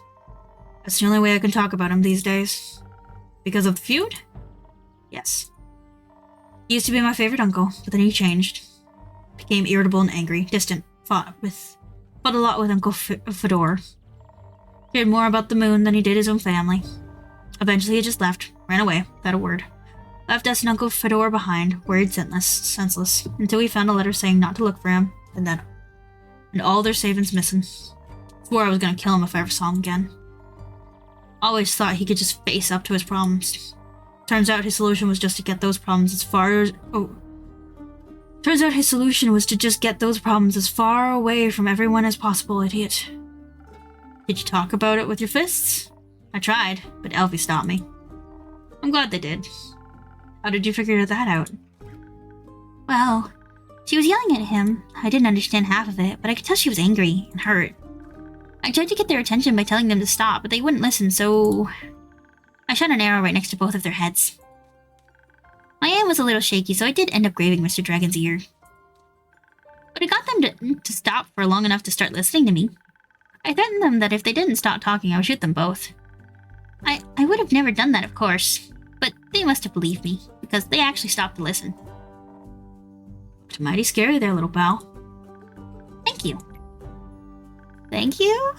A: That's the only way I can talk about him these days. Because of the feud? Yes. He used to be my favorite uncle, but then he changed. Became irritable and angry, distant, fought a lot with Uncle Fedor. Cared more about the moon than he did his own family. Eventually he just left, ran away, without a word. Left us and Uncle Fedor behind, worried senseless, until we found a letter saying not to look for him, and all their savings missing. Swore I was gonna kill him if I ever saw him again. Always thought he could just face up to his problems. Turns out his solution was just to get those problems as far away from everyone as possible, idiot. Did you talk about it with your fists? I tried, but Elfie stopped me. I'm glad they did. How did you figure that out? Well, she was yelling at him. I didn't understand half of it, but I could tell she was angry and hurt. I tried to get their attention by telling them to stop, but they wouldn't listen, so... I shot an arrow right next to both of their heads. My aim was a little shaky, so I did end up grazing Mr. Dragon's ear. But it got them to stop for long enough to start listening to me. I threatened them that if they didn't stop talking, I would shoot them both. I would have never done that, of course, but they must have believed me, because they actually stopped to listen. It's mighty scary there, little pal. Thank you. Thank you?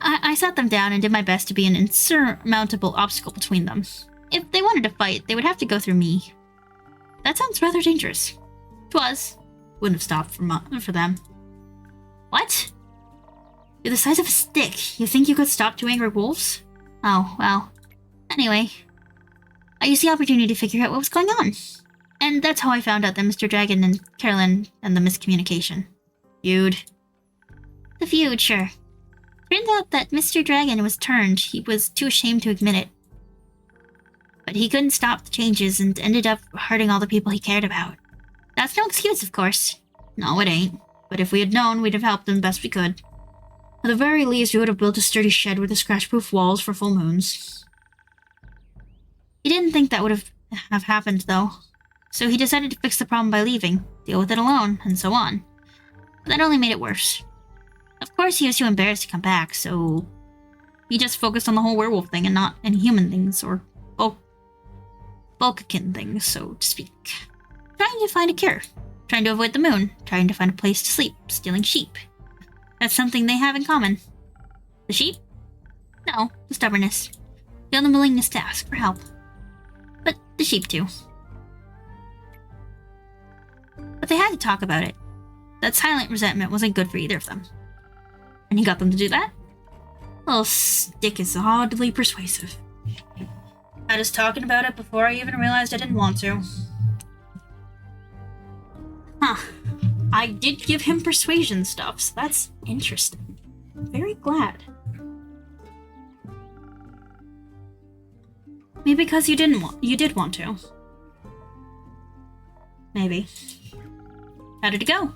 A: I sat them down and did my best to be an insurmountable obstacle between them. If they wanted to fight, they would have to go through me. That sounds rather dangerous. 'Twas. Wouldn't have stopped for them. What? You're the size of a stick. You think you could stop two angry wolves? Oh, well. Anyway, I used the opportunity to figure out what was going on. And that's how I found out that Mr. Dragon and Carolyn and the miscommunication. Feud. The feud, sure. Turned out that Mr. Dragon was turned. He was too ashamed to admit it. But he couldn't stop the changes and ended up hurting all the people he cared about. That's no excuse, of course. No, it ain't. But if we had known, we'd have helped them best we could. At the very least, we would have built a sturdy shed with scratch-proof walls for full moons. He didn't think that would have happened, though. So he decided to fix the problem by leaving, deal with it alone, and so on. But that only made it worse. Of course, he was too embarrassed to come back, so... he just focused on the whole werewolf thing and not any human things, or bulkakin things, so to speak. Trying to find a cure. Trying to avoid the moon. Trying to find a place to sleep. Stealing sheep. That's something they have in common. The sheep? No, the stubbornness. The unwillingness to ask for help. But the sheep too. But they had to talk about it. That silent resentment wasn't good for either of them. And he got them to do that? Little stick is oddly persuasive. Had us talking about it before I even realized I didn't want to. Huh. I did give him persuasion stuff, so that's interesting. Very glad. Maybe because you did want to. Maybe. How did it go?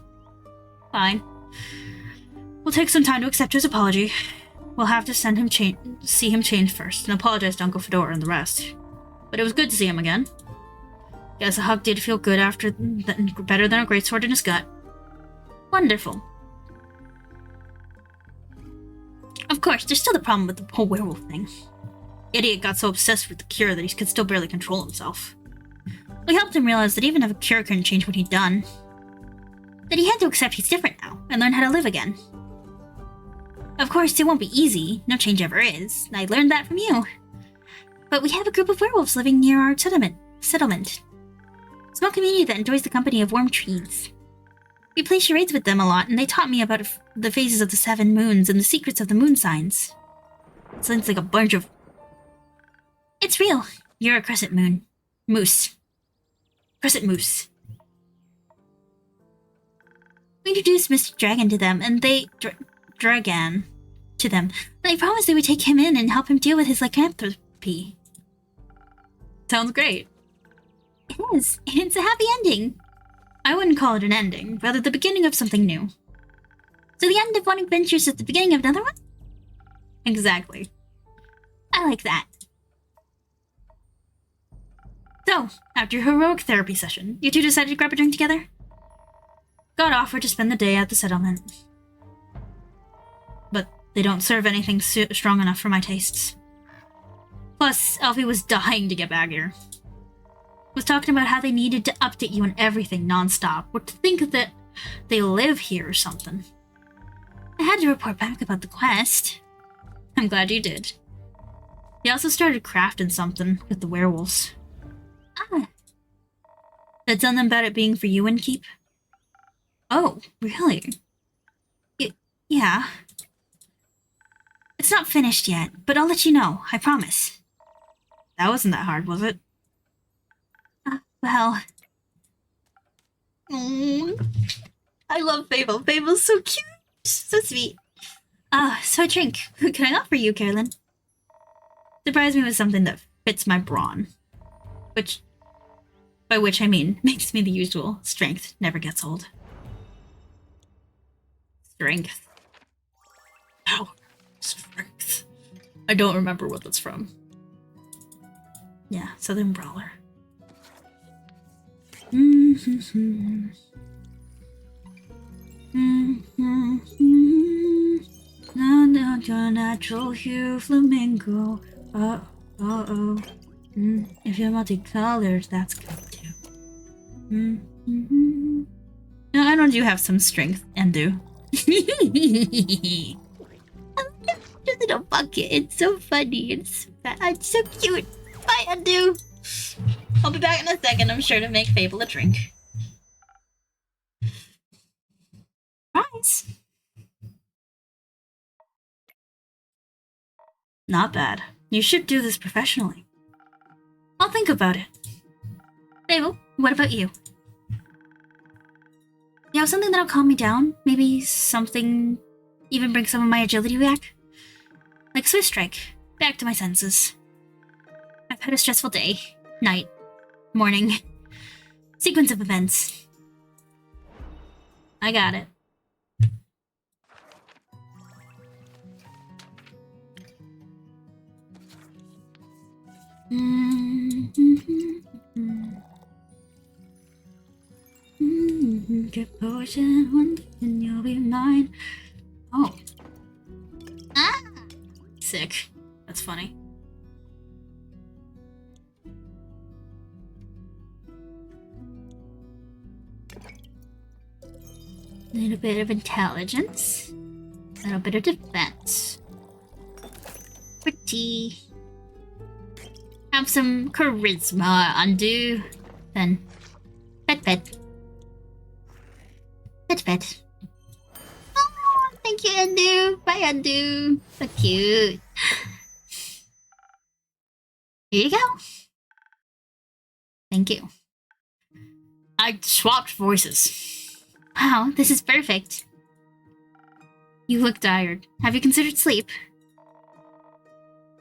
A: Fine. We'll take some time to accept his apology. We'll have to see him change first, and apologize to Uncle Fedor and the rest. But it was good to see him again. Guess a hug did feel good after better than a greatsword in his gut. Wonderful. Of course, there's still the problem with the whole werewolf thing. Idiot got so obsessed with the cure that he could still barely control himself. We helped him realize that even if a cure couldn't change what he'd done, that he had to accept he's different now and learn how to live again. Of course, it won't be easy. No change ever is. I learned that from you. But we have a group of werewolves living near our settlement. Small community that enjoys the company of warm trees. We play charades with them a lot, and they taught me about the phases of the 7 moons and the secrets of the moon signs. It sounds like a bunch of... It's real. You're a crescent moon. Moose. Crescent moose. We introduced Mr. Dragon to them, and they... Dragan to them. And they promised they would take him in and help him deal with his lycanthropy. Sounds great. It is. It's a happy ending. I wouldn't call it an ending, rather the beginning of something new. So the end of one adventure is at the beginning of another one? Exactly. I like that. So, after your heroic therapy session, you two decided to grab a drink together? God offered to spend the day at the settlement. But they don't serve anything strong enough for my tastes. Plus, Elfie was dying to get back here. Was talking about how they needed to update you on everything non-stop, or to think that they live here or something. I had to report back about the quest. I'm glad you did. He also started crafting something with the werewolves. Ah. Did something about it being for you and keep? Oh, really? Yeah. It's not finished yet, but I'll let you know, I promise. That wasn't that hard, was it? Well... I love Fable. Fable's so cute. So sweet. So a drink. What can I offer you, Carolyn? Surprise me with something that fits my brawn. By which I mean, makes me the usual. Strength never gets old. Strength. Power. Strength. I don't remember what that's from. Yeah, Southern Brawler. Your natural hue, flamingo. If you're multicolored, that's good too. No, I know you have some strength, Endu. This little bucket, it's so funny. It's so cute. Bye, Endu. I'll be back in a second, I'm sure, to make Fable a drink. Surprise! Not bad. You should do this professionally. I'll think about it. Fable, what about you? You have something that'll calm me down? Maybe something... even bring some of my agility back? Like Swift Strike. Back to my senses. I've had a stressful day. Night. Morning. Sequence of events. I got it. Get potion, one and you'll be mine. Oh. Ah! Sick. That's funny. A little bit of intelligence. A little bit of defense. Pretty. Have some charisma, undo. Then. Pet. Pet. Oh, thank you, Undo. Bye, Undo. So cute. Here you go. Thank you. I swapped voices. Wow, this is perfect. You look tired. Have you considered sleep?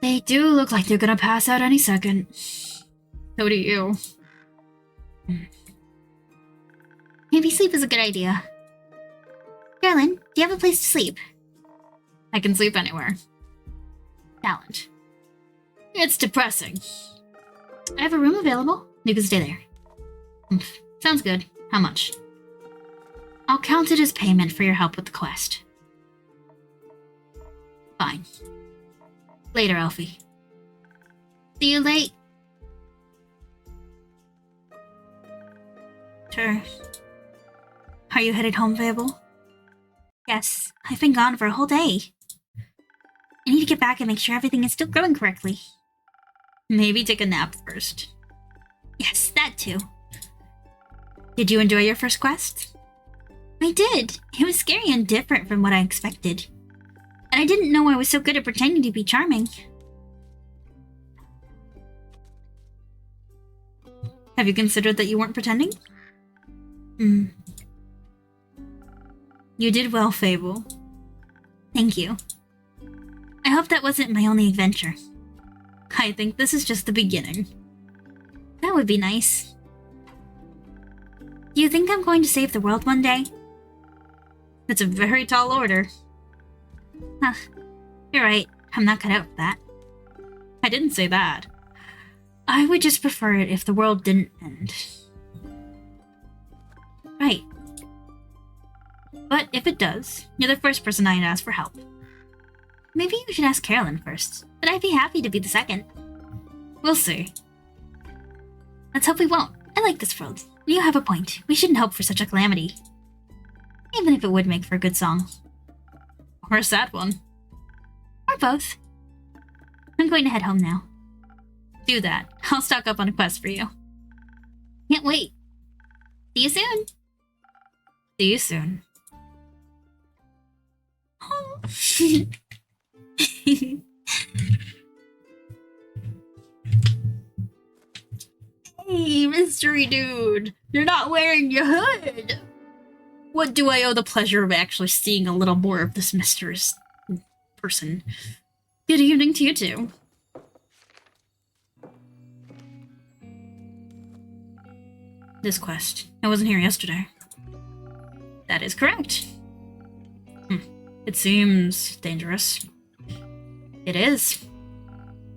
A: They do look like they're gonna pass out any second. So do you. Maybe sleep is a good idea. Carolyn, do you have a place to sleep? I can sleep anywhere. Talent. It's depressing. I have a room available. You can stay there. Sounds good. How much? I'll count it as payment for your help with the quest. Fine. Later, Elfie. See you late. Sure. Are you headed home, Fable? Yes, I've been gone for a whole day. I need to get back and make sure everything is still growing correctly. Maybe take a nap first. Yes, that too. Did you enjoy your first quest? I did. It was scary and different from what I expected. And I didn't know I was so good at pretending to be charming. Have you considered that you weren't pretending? You did well, Fable. Thank you. I hope that wasn't my only adventure. I think this is just the beginning. That would be nice. Do you think I'm going to save the world one day? That's a very tall order. Huh. You're right. I'm not cut out for that. I didn't say that. I would just prefer it if the world didn't end. Right. But if it does, you're the first person I'd ask for help. Maybe you should ask Carolyn first, but I'd be happy to be the second. We'll see. Let's hope we won't. I like this world. You have a point. We shouldn't hope for such a calamity. Even if it would make for a good song. Or a sad one. Or both. I'm going to head home now. Do that. I'll stock up on a quest for you. Can't wait. See you soon. See you soon. Hey, mystery dude! You're not wearing your hood! What do I owe the pleasure of actually seeing a little more of this mysterious person? Good evening to you too. This quest. I wasn't here yesterday. That is correct. It seems dangerous. It is.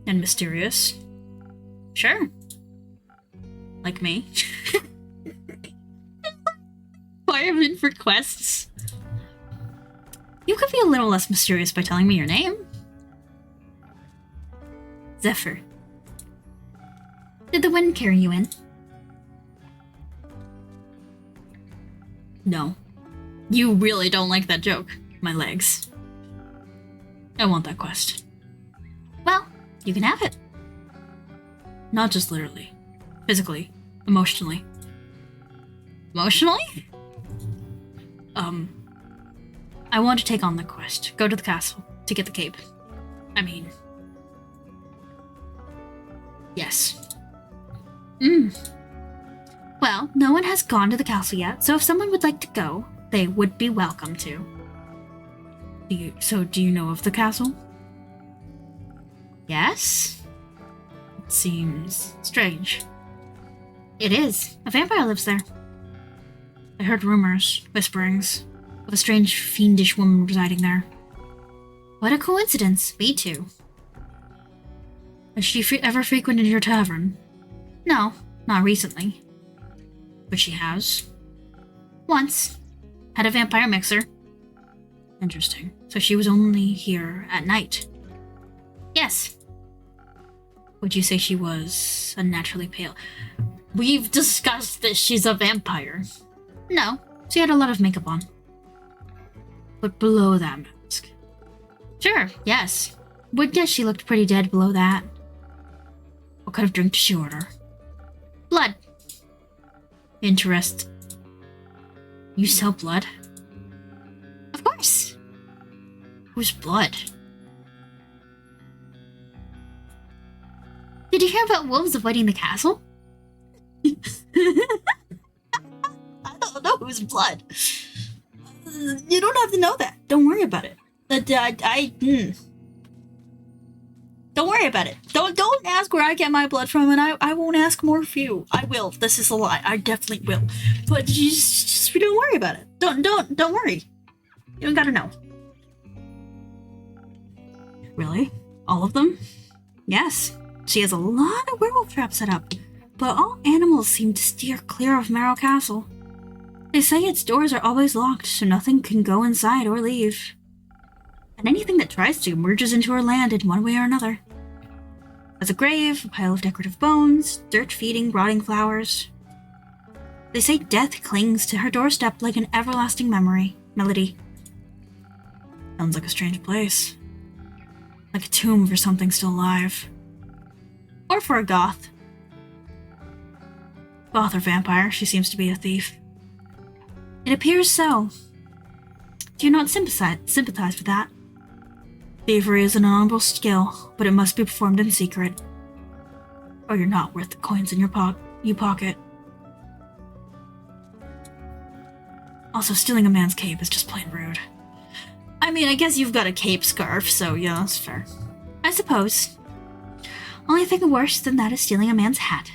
A: And mysterious. Sure. Like me. Requirement for quests. You could be a little less mysterious by telling me your name. Zephyr. Did the wind carry you in? No. You really don't like that joke. My legs. I want that quest. Well, you can have it. Not just literally. Physically. Emotionally. Emotionally? I want to take on the quest. Go to the castle to get the cape. I mean... Yes. Well, no one has gone to the castle yet, so if someone would like to go, they would be welcome to. Do you know of the castle? Yes? It seems strange. It is. A vampire lives there. I heard rumors, whisperings, of a strange, fiendish woman residing there. What a coincidence. Me too. Has she ever frequented your tavern? No, not recently. But she has. Once. Had a vampire mixer. Interesting. So she was only here at night. Yes. Would you say she was unnaturally pale? We've discussed that she's a vampire. No, she had a lot of makeup on. But below that mask. Sure, yes. Would guess she looked pretty dead below that. What kind of drink did she order? Blood. Interest. You sell blood? Of course. Whose blood? Did you hear about wolves avoiding the castle? I don't know whose blood. You don't have to know that. Don't worry about it. Don't worry about it. Don't ask where I get my blood from, and I won't ask more for you. I will. This is a lie. I definitely will. But just don't worry about it. Don't worry. You don't gotta know. Really? All of them? Yes. She has a lot of werewolf traps set up, but all animals seem to steer clear of Marrow Castle. They say its doors are always locked, so nothing can go inside or leave. And anything that tries to merges into her land in one way or another. As a grave, a pile of decorative bones, dirt feeding rotting flowers. They say death clings to her doorstep like an everlasting melody. Sounds like a strange place. Like a tomb for something still alive. Or for a goth. Goth or vampire, she seems to be a thief. It appears so. Do you not sympathize with that? Thievery is an honorable skill, but it must be performed in secret. Or you're not worth the coins in your pocket. Also, stealing a man's cape is just plain rude. I mean, I guess you've got a cape scarf, so yeah, that's fair. I suppose. Only thing worse than that is stealing a man's hat.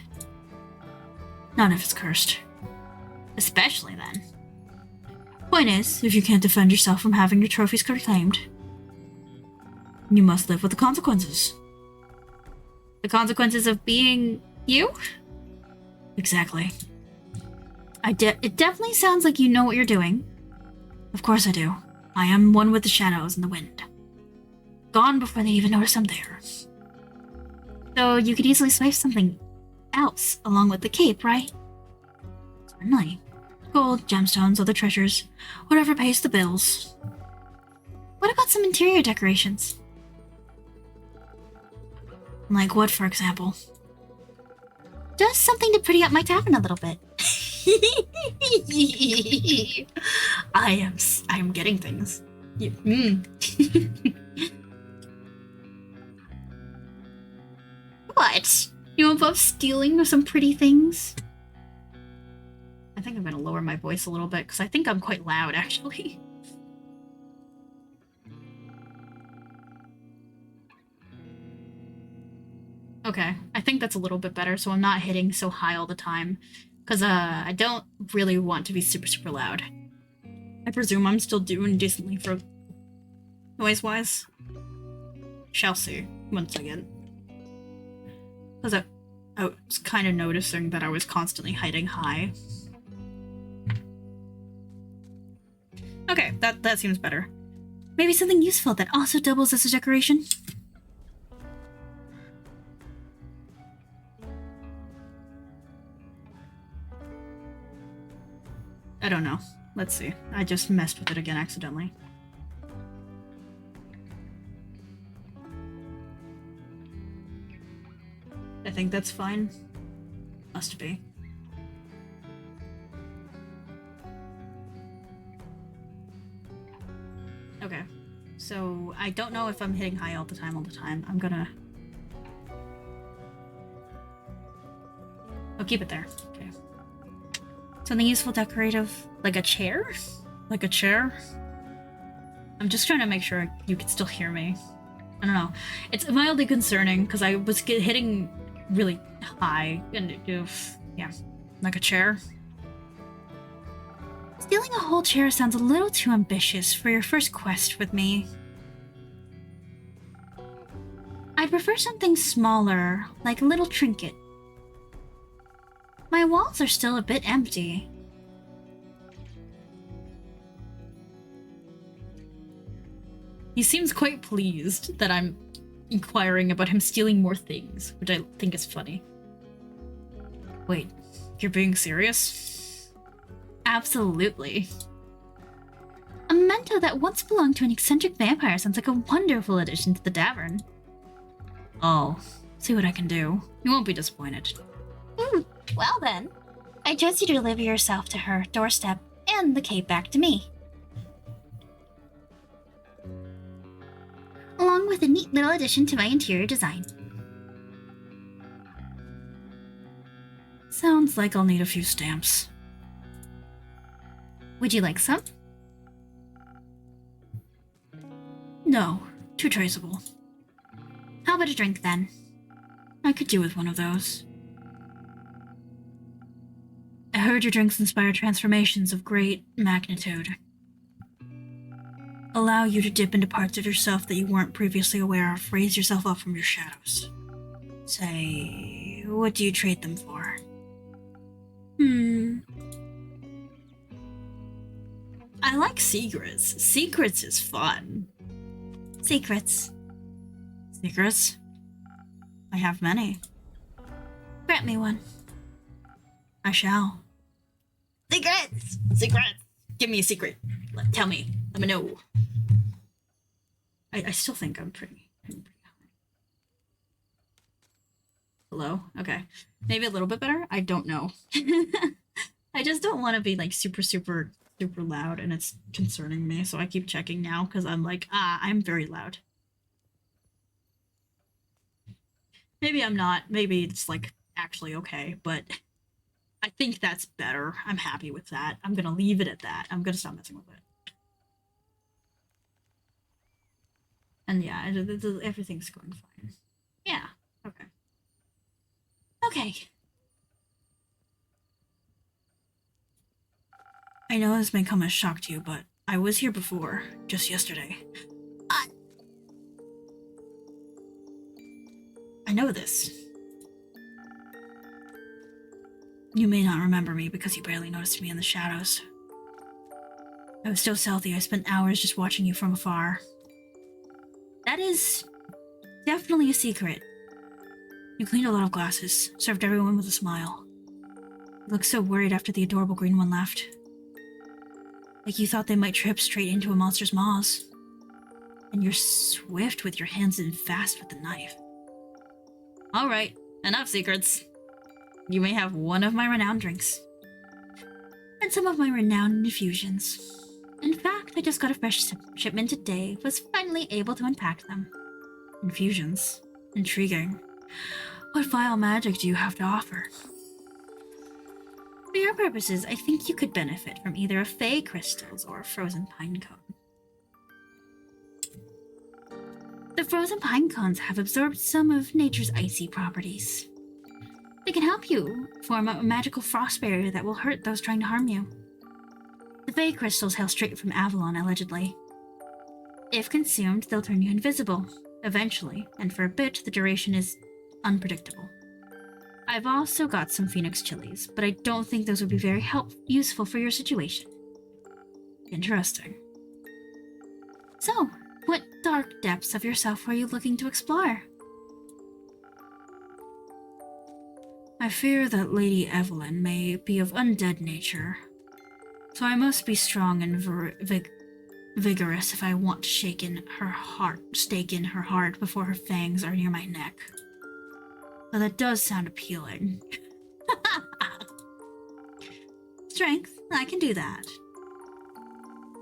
A: Not if it's cursed. Especially then. Point is, if you can't defend yourself from having your trophies reclaimed, you must live with the consequences. The consequences of being you? Exactly. It definitely sounds like you know what you're doing. Of course I do. I am one with the shadows and the wind. Gone before they even notice I'm there. So you could easily swipe something else along with the cape, right? Certainly. Gold, gemstones, other treasures, whatever pays the bills. What about some interior decorations? Like what, for example? Just something to pretty up my tavern a little bit. I am getting things. What? You above stealing some pretty things? I think I'm gonna lower my voice a little bit because I think I'm quite loud, actually. Okay, I think that's a little bit better, so I'm not hitting so high all the time. Because I don't really want to be super, super loud. I presume I'm still doing decently for noise-wise. Shall see, once again. Because I was kind of noticing that I was constantly hitting high. Okay, that seems better. Maybe something useful that also doubles as a decoration? I don't know. Let's see. I just messed with it again accidentally. I think that's fine. Must be. Okay. So, I don't know if I'm hitting high all the time. I'm gonna... I'll keep it there. Okay. Something useful, decorative, like a chair? Like a chair? I'm just trying to make sure you can still hear me. I don't know. It's mildly concerning because I was hitting really high and yeah, like a chair. Stealing a whole chair sounds a little too ambitious for your first quest with me. I'd prefer something smaller, like a little trinket. My walls are still a bit empty. He seems quite pleased that I'm inquiring about him stealing more things, which I think is funny. Wait, you're being serious? Absolutely. A memento that once belonged to an eccentric vampire sounds like a wonderful addition to the tavern. I'll see what I can do. You won't be disappointed. Well then, I trust you to deliver yourself to her doorstep and the cape back to me. Along with a neat little addition to my interior design. Sounds like I'll need a few stamps. Would you like some? No, too traceable. How about a drink then? I could do with one of those. I heard your drinks inspire transformations of great magnitude. Allow you to dip into parts of yourself that you weren't previously aware of, raise yourself up from your shadows. Say, what do you trade them for? I like secrets. Secrets is fun. Secrets. Secrets? I have many. Grant me one. I shall. Secrets! Secrets! Give me a secret. Tell me. Let me know. I still think I'm pretty Hello? Okay. Maybe a little bit better? I don't know. I just don't want to be like super, super, super loud and it's concerning me. So I keep checking now because I'm like, I'm very loud. Maybe I'm not. Maybe it's like actually okay, but I think that's better. I'm happy with that. I'm going to leave it at that. I'm going to stop messing with it. And yeah, everything's going fine. Yeah. Okay. Okay. I know this may come as a shock to you, but I was here before, just yesterday. I know this. You may not remember me because you barely noticed me in the shadows. I was so stealthy I spent hours just watching you from afar. That is definitely a secret. You cleaned a lot of glasses, served everyone with a smile. You looked so worried after the adorable green one left. Like you thought they might trip straight into a monster's maws. And you're swift with your hands and fast with the knife. Alright, enough secrets. You may have one of my renowned drinks. And some of my renowned infusions. In fact, I just got a fresh shipment today, was finally able to unpack them. Infusions. Intriguing. What vile magic do you have to offer? For your purposes, I think you could benefit from either a fey crystals or a frozen pine cone. The frozen pine cones have absorbed some of nature's icy properties. They can help you form a magical frost barrier that will hurt those trying to harm you. The fey crystals hail straight from Avalon, allegedly. If consumed, they'll turn you invisible, eventually, and for a bit, the duration is unpredictable. I've also got some phoenix chilies, but I don't think those would be very useful for your situation. Interesting. So, what dark depths of yourself were you looking to explore? I fear that Lady Evelyn may be of undead nature, so I must be strong and vigorous if I want to stake in her heart before her fangs are near my neck. But that does sound appealing. Strength, I can do that.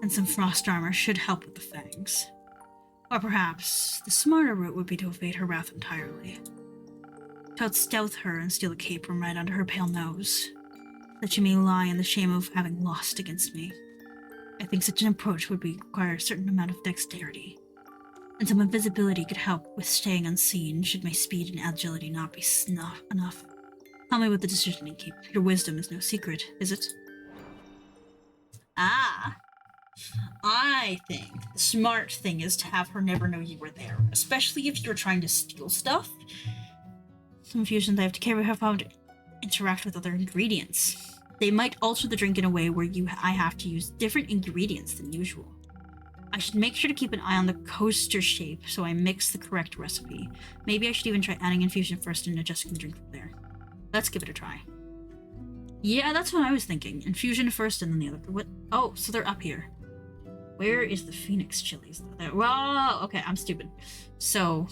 A: And some frost armor should help with the fangs. Or perhaps the smarter route would be to evade her wrath entirely. To outstealth her and steal a cape from right under her pale nose, that she may lie in the shame of having lost against me. I think such an approach would require a certain amount of dexterity, and some invisibility could help with staying unseen should my speed and agility not be enough. Tell me what the decision you keep. Your wisdom is no secret, is it? I think the smart thing is to have her never know you were there, especially if you're trying to steal stuff. Some infusions I have to carry her found interact with other ingredients. They might alter the drink in a way where I have to use different ingredients than usual. I should make sure to keep an eye on the coaster shape so I mix the correct recipe. Maybe I should even try adding infusion first and adjusting the drink from there. Let's give it a try. Yeah, that's what I was thinking. Infusion first and then the other. What? Oh, so they're up here. Where is the phoenix chilies? There. Whoa! Okay, I'm stupid. So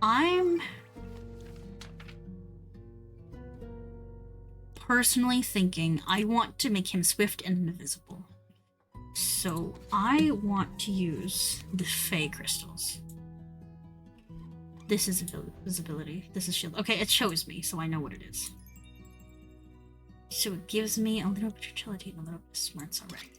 A: I'm personally thinking I want to make him swift and invisible. So I want to use the fey crystals. This is visibility. This is shield. Okay, it shows me, so I know what it is. So it gives me a little bit of agility and a little bit of smarts already.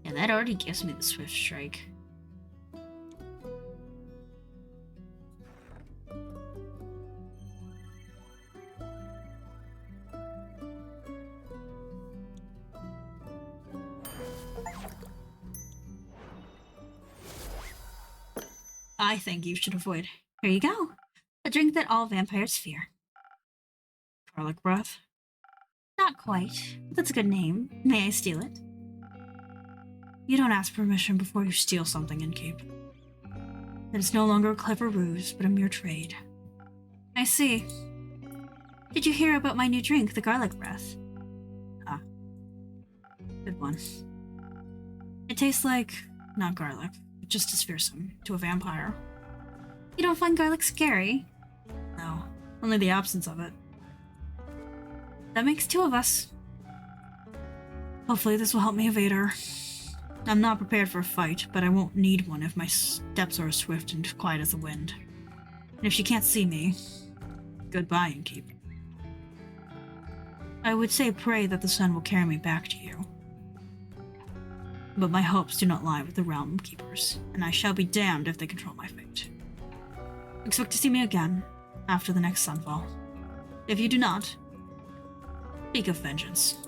A: Yeah, that already gives me the swift strike. I think you should avoid. Here you go. A drink that all vampires fear. Garlic broth? Not quite. That's a good name. May I steal it? You don't ask permission before you steal something in Keep. That it's no longer a clever ruse, but a mere trade. I see. Did you hear about my new drink, the garlic breath? Ah. Good one. It tastes like, not garlic, but just as fearsome to a vampire. You don't find garlic scary? No, only the absence of it. That makes two of us. Hopefully this will help me evade her. I'm not prepared for a fight, but I won't need one if my steps are as swift and quiet as the wind. And if she can't see me, goodbye, Innkeep. I would say pray that the sun will carry me back to you. But my hopes do not lie with the Realm Keepers, and I shall be damned if they control my fate. Expect to see me again, after the next sunfall. If you do not, speak of vengeance.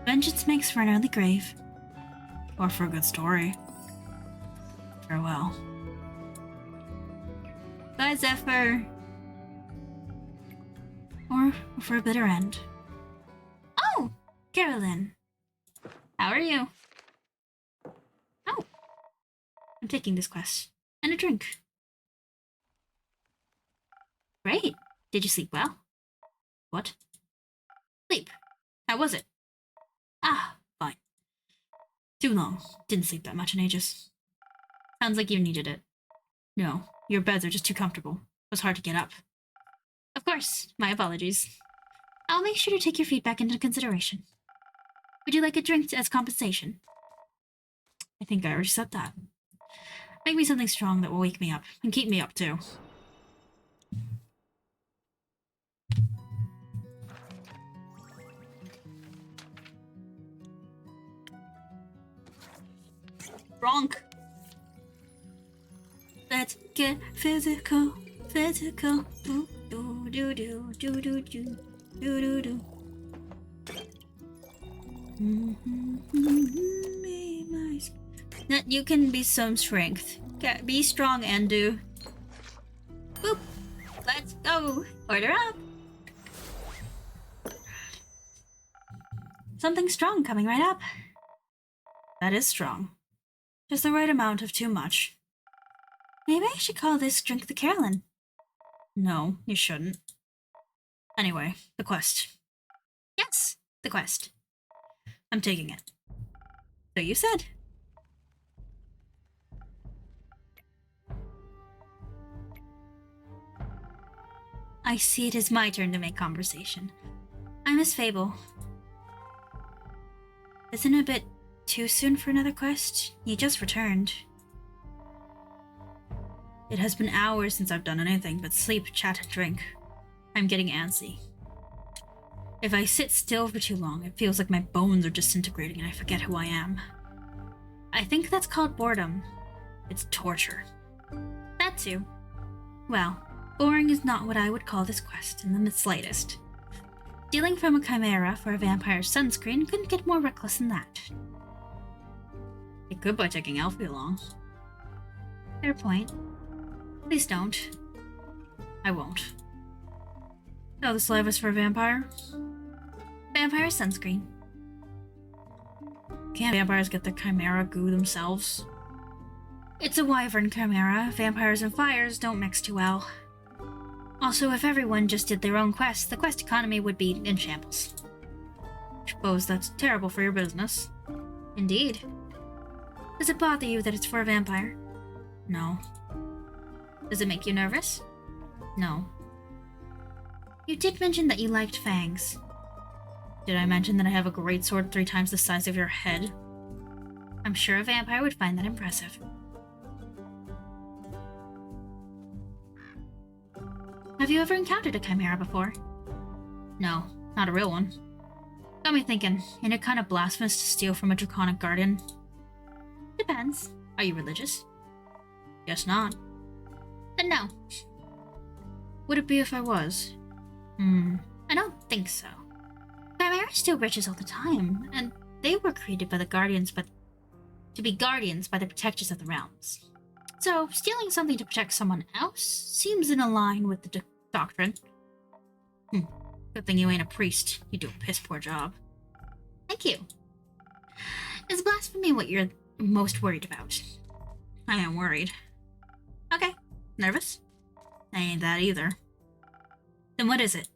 A: Vengeance makes for an early grave. Or for a good story. Farewell. Bye, Zephyr! Or for a bitter end. Oh! Carolyn! How are you? Oh! I'm taking this quest. And a drink. Great! Did you sleep well? What? Sleep. How was it? Ah, fine. Too long. Didn't sleep that much in ages. Sounds like you needed it. No, your beds are just too comfortable. It was hard to get up. Of course, my apologies. I'll make sure to take your feedback into consideration. Would you like a drink as compensation? I think I already said that. Make me something strong that will wake me up, and keep me up too. Wrong. Let's get physical, physical. Do do do do do do do do do. That you can be some strength. Be strong and do. Boop. Let's go. Order up. Something strong coming right up. That is strong. Just the right amount of too much. Maybe I should call this drink the Carolyn. No, you shouldn't. Anyway, the quest. Yes, the quest. I'm taking it. So you said. I see it is my turn to make conversation. I Miss Fable. Isn't it a bit too soon for another quest? You just returned. It has been hours since I've done anything but sleep, chat, and drink. I'm getting antsy. If I sit still for too long, it feels like my bones are disintegrating and I forget who I am. I think that's called boredom. It's torture. That too. Well, boring is not what I would call this quest in the slightest. Stealing from a chimera for a vampire's sunscreen couldn't get more reckless than that. It could by taking Alfie along. Fair point. Please don't. I won't. So the saliva's for a vampire? Vampire sunscreen. Can't vampires get the chimera goo themselves? It's a wyvern chimera. Vampires and fires don't mix too well. Also, if everyone just did their own quests, the quest economy would be in shambles. Suppose that's terrible for your business. Indeed. Does it bother you that it's for a vampire? No. Does it make you nervous? No. You did mention that you liked fangs. Did I mention that I have a great sword 3 times the size of your head? I'm sure a vampire would find that impressive. Have you ever encountered a chimera before? No, not a real one. Got me thinking, ain't it kind of blasphemous to steal from a draconic guardian? Depends. Are you religious? Guess not. Then no. Would it be if I was? I don't think so. Chimera steal riches all the time, and they were created by the guardians, but to be guardians by the protectors of the realms. So, stealing something to protect someone else seems in line with the doctrine. Good thing you ain't a priest. You do a piss poor job. Thank you. Is blasphemy what you're most worried about? I am worried. Okay. Nervous? I ain't that either. Then what is it?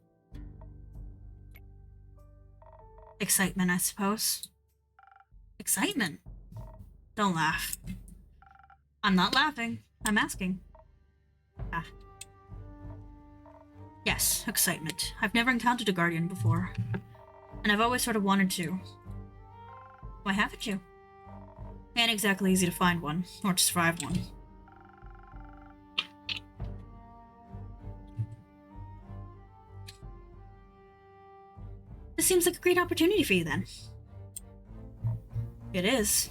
A: Excitement, I suppose. Excitement? Don't laugh. I'm not laughing. I'm asking. Ah. Yes, excitement. I've never encountered a guardian before. And I've always sort of wanted to. Why haven't you? Ain't exactly easy to find one, or to survive one. This seems like a great opportunity for you then. It is.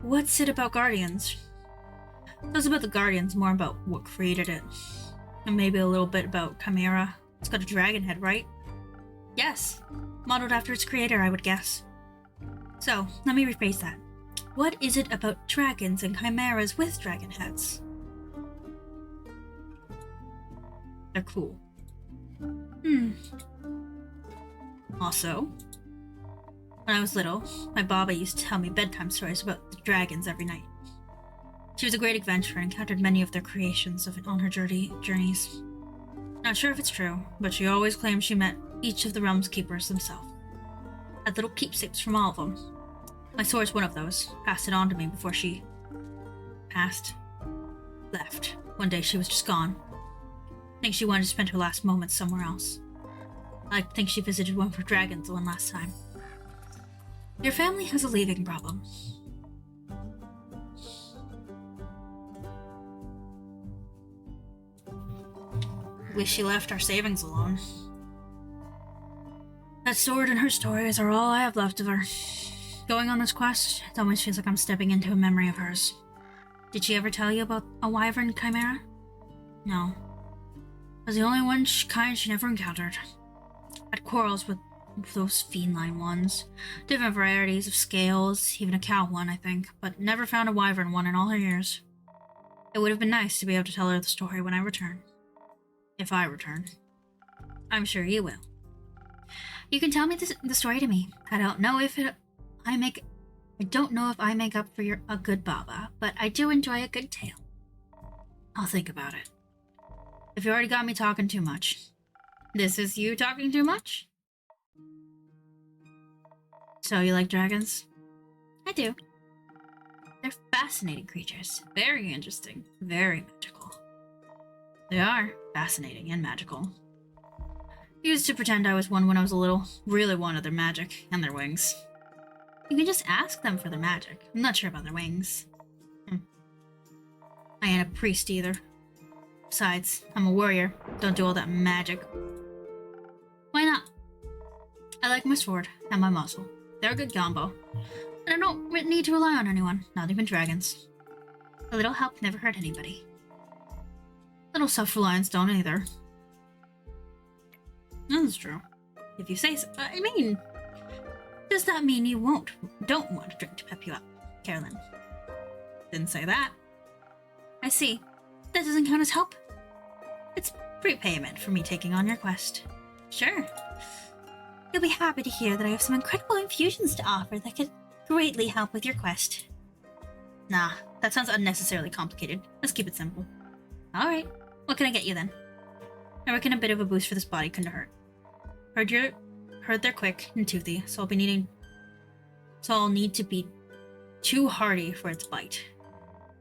A: What's it about Guardians? Less about the Guardians, more about what created it. And maybe a little bit about Chimera. It's got a dragon head, right? Yes. Modeled after its creator, I would guess. So, let me rephrase that. What is it about dragons and chimeras with dragon heads? They're cool. Also, when I was little, my Baba used to tell me bedtime stories about the dragons every night. She was a great adventurer and encountered many of their creations on her journeys. Not sure if it's true, but she always claimed she met each of the realm's keepers themselves. Had little keepsakes from all of them. My sword's one of those. Passed it on to me before she left. One day she was just gone. I think she wanted to spend her last moments somewhere else. I think she visited one of her dragons one last time. Your family has a leaving problem. Wish she left our savings alone. That sword and her stories are all I have left of her. Going on this quest, it almost feels like I'm stepping into a memory of hers. Did she ever tell you about a wyvern chimera? No. I was the only kind she never encountered. Had quarrels with those feline ones. Different varieties of scales, even a cow one, I think, but never found a wyvern one in all her years. It would have been nice to be able to tell her the story when I return. If I return. I'm sure you will. You can tell me the story to me. I don't know if I make up for a good Baba, but I do enjoy a good tale. I'll think about it. If you already got me talking too much. This is you talking too much? So you like dragons? I do. They're fascinating creatures. Very interesting. Very magical. They are fascinating and magical. Used to pretend I was one when I was little. Really wanted their magic and their wings. You can just ask them for their magic. I'm not sure about their wings. I ain't a priest either. Besides, I'm a warrior. Don't do all that magic. Why not? I like my sword and my muzzle. They're a good combo. And I don't need to rely on anyone, not even dragons. A little help never hurt anybody. Little self-reliance don't either. That's true. If you say so. I mean, does that mean you don't want a drink to pep you up, Carolyn? Didn't say that. I see. That doesn't count as help. It's prepayment for me taking on your quest. Sure. You'll be happy to hear that I have some incredible infusions to offer that could greatly help with your quest. Nah, that sounds unnecessarily complicated. Let's keep it simple. Alright, what can I get you then? I reckon a bit of a boost for this body couldn't hurt. Heard they're quick and toothy, so I'll need to be too hardy for its bite.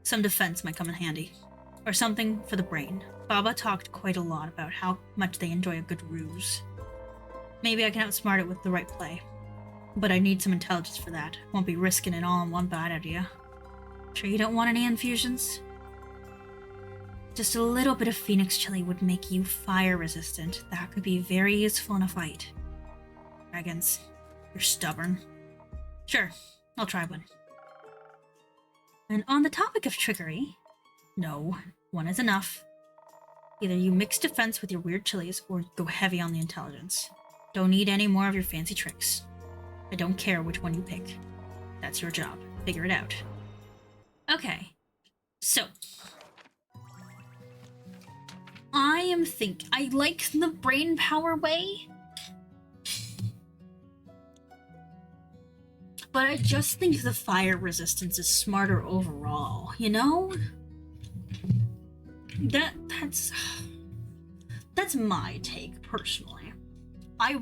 A: Some defense might come in handy. Or something for the brain. Baba talked quite a lot about how much they enjoy a good ruse. Maybe I can outsmart it with the right play. But I need some intelligence for that. Won't be risking it all in one bad idea. Sure you don't want any infusions? Just a little bit of Phoenix chili would make you fire resistant. That could be very useful in a fight. Dragons, you're stubborn. Sure, I'll try one. And on the topic of trickery, no, one is enough. Either you mix defense with your weird chilies or go heavy on the intelligence. Don't need any more of your fancy tricks. I don't care which one you pick. That's your job. Figure it out. Okay, so I like the brain power way. but I just think the fire resistance is smarter overall, you know? That's my take, personally. I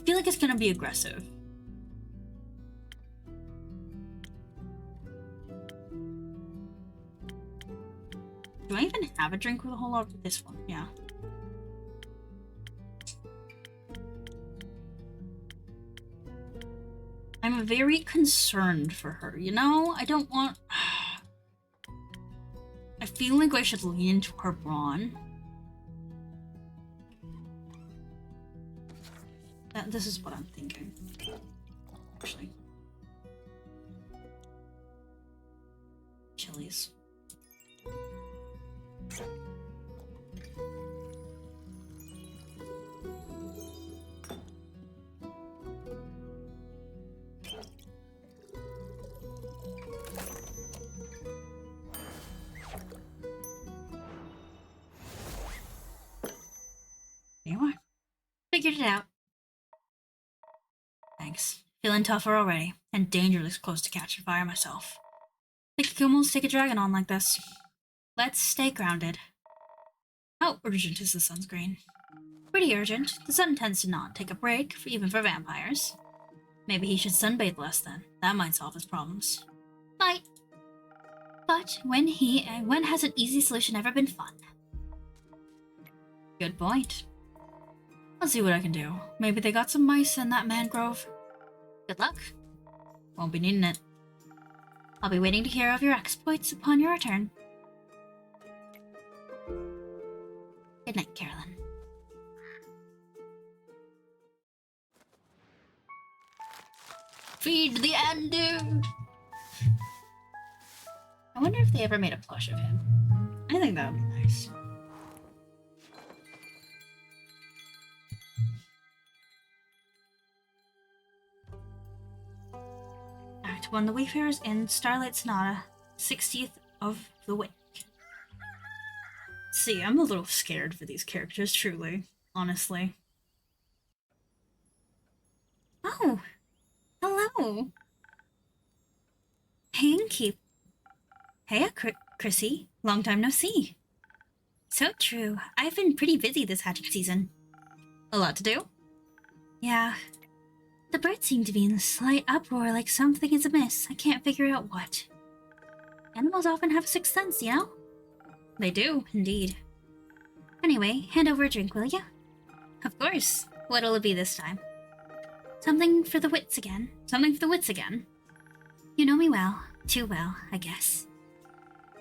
A: feel like it's gonna be aggressive. Do I even have a drink with a whole lot of this one? Yeah. I'm very concerned for her, you know? I don't want... I feel like I should lean into her brawn. This is what I'm thinking. Actually. Chilies. There you are. Figured it out. Thanks. Feeling tougher already, and dangerously close to catching fire myself. Think I could almost take a dragon on like this. Let's stay grounded. How urgent is the sunscreen? Pretty urgent. The sun tends to not take a break, even for vampires. Maybe he should sunbathe less then. That might solve his problems. Might. But when has an easy solution ever been fun? Good point. I'll see what I can do. Maybe they got some mice in that mangrove. Good luck. Won't be needing it. I'll be waiting to hear of your exploits upon your return. Good night, Carolyn. Feed the Ender! I wonder if they ever made a plush of him. I think that would be nice. Act 1, The Wayfarers in Starlight Sonata, 60th of the Wake. See, I'm a little scared for these characters, truly. Honestly. Oh! Hello! Hey, Heya, Chrissy. Long time no see. So true. I've been pretty busy this hatching season. A lot to do? Yeah. The birds seem to be in a slight uproar, like something is amiss. I can't figure out what. Animals often have a sixth sense, you know? They do, indeed. Anyway, hand over a drink, will ya? Of course. What'll it be this time? Something for the wits again. Something for the wits again. You know me well. Too well, I guess.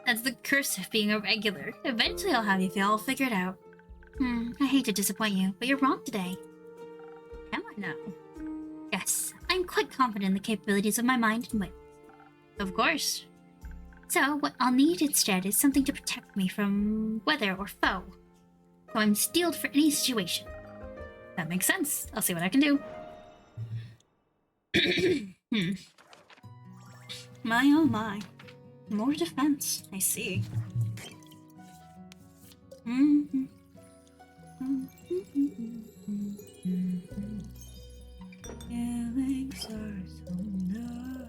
A: That's the curse of being a regular. Eventually I'll have you all figured out. I hate to disappoint you, but you're wrong today. Am I now? Yes, I'm quite confident in the capabilities of my mind and wit. Of course. So, what I'll need instead is something to protect me from weather or foe. So I'm steeled for any situation. That makes sense. I'll see what I can do. My oh my. More defense, I see. Feelings are so numb.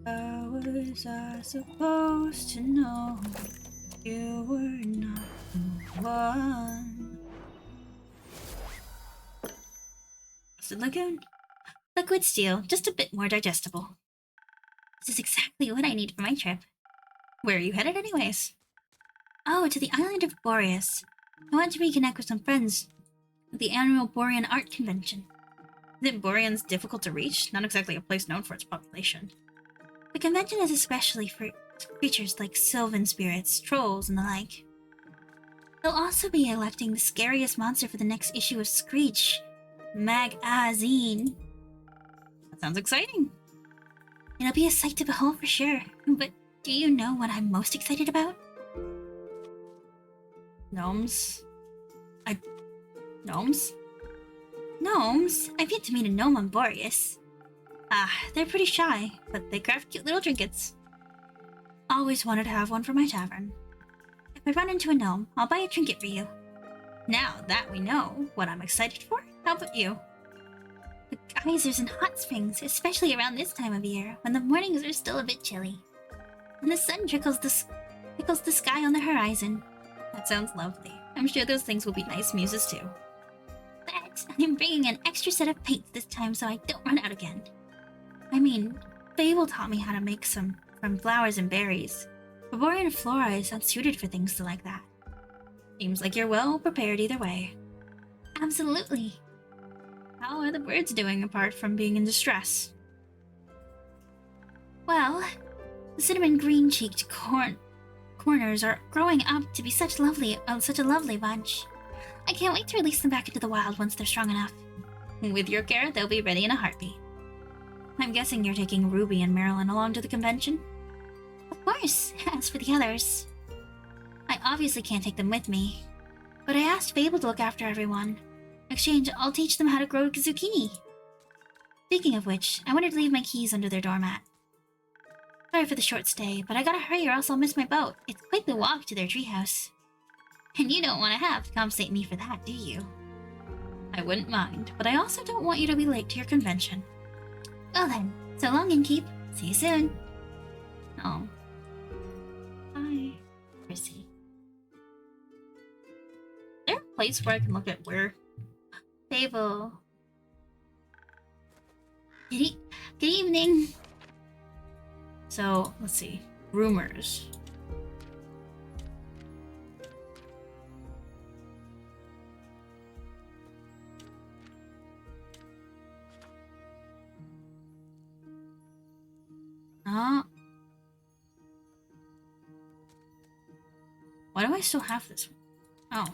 A: How was I supposed to know you were not the one? Acid Lagoon? Liquid steel, just a bit more digestible. This is exactly what I need for my trip. Where are you headed anyways? Oh, to the island of Boreas. I want to reconnect with some friends at the annual Borean Art Convention. Isn't Boreans difficult to reach? Not exactly a place known for its population. The convention is especially for creatures like sylvan spirits, trolls, and the like. They'll also be electing the scariest monster for the next issue of Screech, Magazine. That sounds exciting. It'll be a sight to behold for sure, but do you know what I'm most excited about? Gnomes? Gnomes? Gnomes? I've yet to meet a gnome on Boreas. They're pretty shy, but they craft cute little trinkets. Always wanted to have one for my tavern. If I run into a gnome, I'll buy a trinket for you. Now that we know what I'm excited for, how about you? The geysers and hot springs, especially around this time of year, when the mornings are still a bit chilly. And the sun tickles the sky on the horizon. That sounds lovely. I'm sure those things will be nice muses too. But I'm bringing an extra set of paints this time so I don't run out again. I mean, Fable taught me how to make some from flowers and berries. Barbarian flora is unsuited for things like that. Seems like you're well prepared either way. Absolutely. How are the birds doing apart from being in distress? Well, the cinnamon green-cheeked corners are growing up to be such a lovely bunch. I can't wait to release them back into the wild once they're strong enough. With your care, they'll be ready in a heartbeat. I'm guessing you're taking Ruby and Marilyn along to the convention? Of course, as for the others. I obviously can't take them with me, but I asked Fable to look after everyone. In exchange, I'll teach them how to grow zucchini. Speaking of which, I wanted to leave my keys under their doormat. Sorry for the short stay, but I gotta hurry or else I'll miss my boat. It's quite the walk to their treehouse. And you don't want to have to compensate me for that, do you? I wouldn't mind, but I also don't want you to be late to your convention. Well then, so long and keep. See you soon. Oh. Bye, Chrissy. Is there a place where I can look at where? Fable. Good evening. So, let's see. Rumors. Why do I still have this one?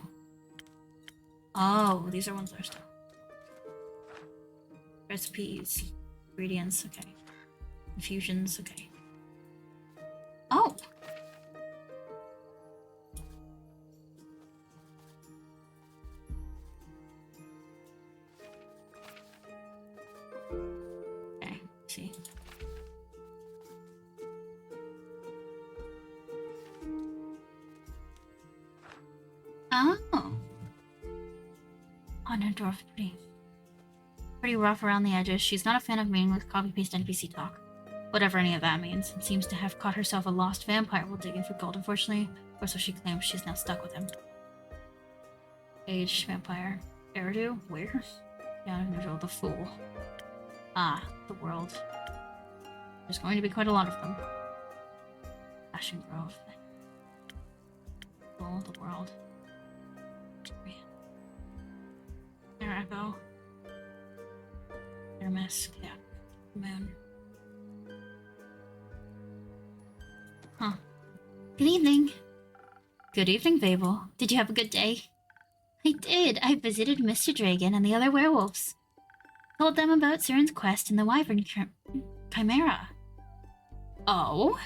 A: Oh, these are ones that are still. Recipes, ingredients, okay. Infusions, okay. Oh! Okay, see. Oh. On her dwarf pretty rough around the edges. She's not a fan of meaningless copy-paste NPC talk. Whatever any of that means. And seems to have caught herself a lost vampire while digging for gold, unfortunately. Or so she claims. She's now stuck with him. Age vampire. Eridu? Where? Yeah, neutral. The fool. Ah, the world. There's going to be quite a lot of them. Ashen Grove. Fool, the world. Arago. Hermes, yeah. Moon. Huh. Good evening. Good evening, Fable. Did you have a good day? I did. I visited Mr. Dragon and the other werewolves. Told them about Siren's quest and the Wyvern Chimera. Oh?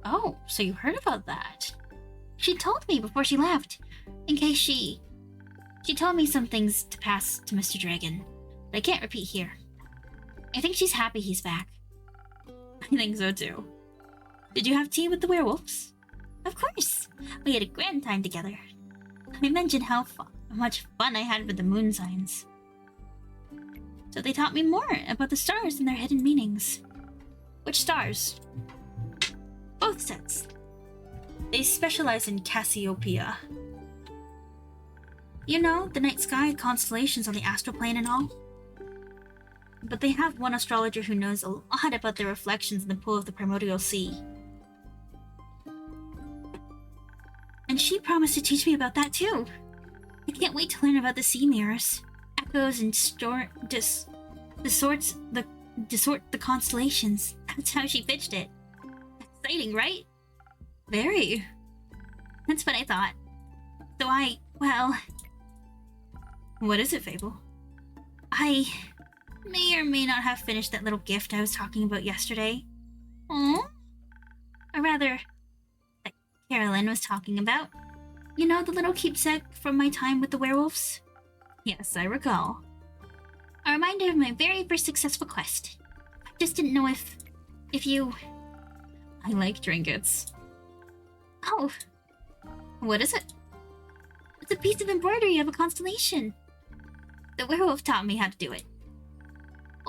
A: Oh, so you heard about that? She told me before she left. In case she told me some things to pass to Mr. Dragon, but I can't repeat here. I think she's happy he's back. I think so too. Did you have tea with the werewolves? Of course! We had a grand time together. I mentioned how much fun I had with the moon signs. So they taught me more about the stars and their hidden meanings. Which stars? Both sets. They specialize in Cassiopeia. You know, the night sky, constellations on the astral plane and all. But they have one astrologer who knows a lot about the reflections in the pool of the primordial sea. And she promised to teach me about that too. I can't wait to learn about the sea mirrors, echoes, and distort the constellations. That's how she pitched it. Exciting, right? Very. That's what I thought. So well... What is it, Fable? I may or may not have finished that little gift I was talking about yesterday. Aww. Or rather, that Carolyn was talking about. You know, the little keepsake from my time with the werewolves? Yes, I recall. A reminder of my very first successful quest. I just didn't know if you... I like trinkets. Oh. What is it? It's a piece of embroidery of a constellation. The werewolf taught me how to do it.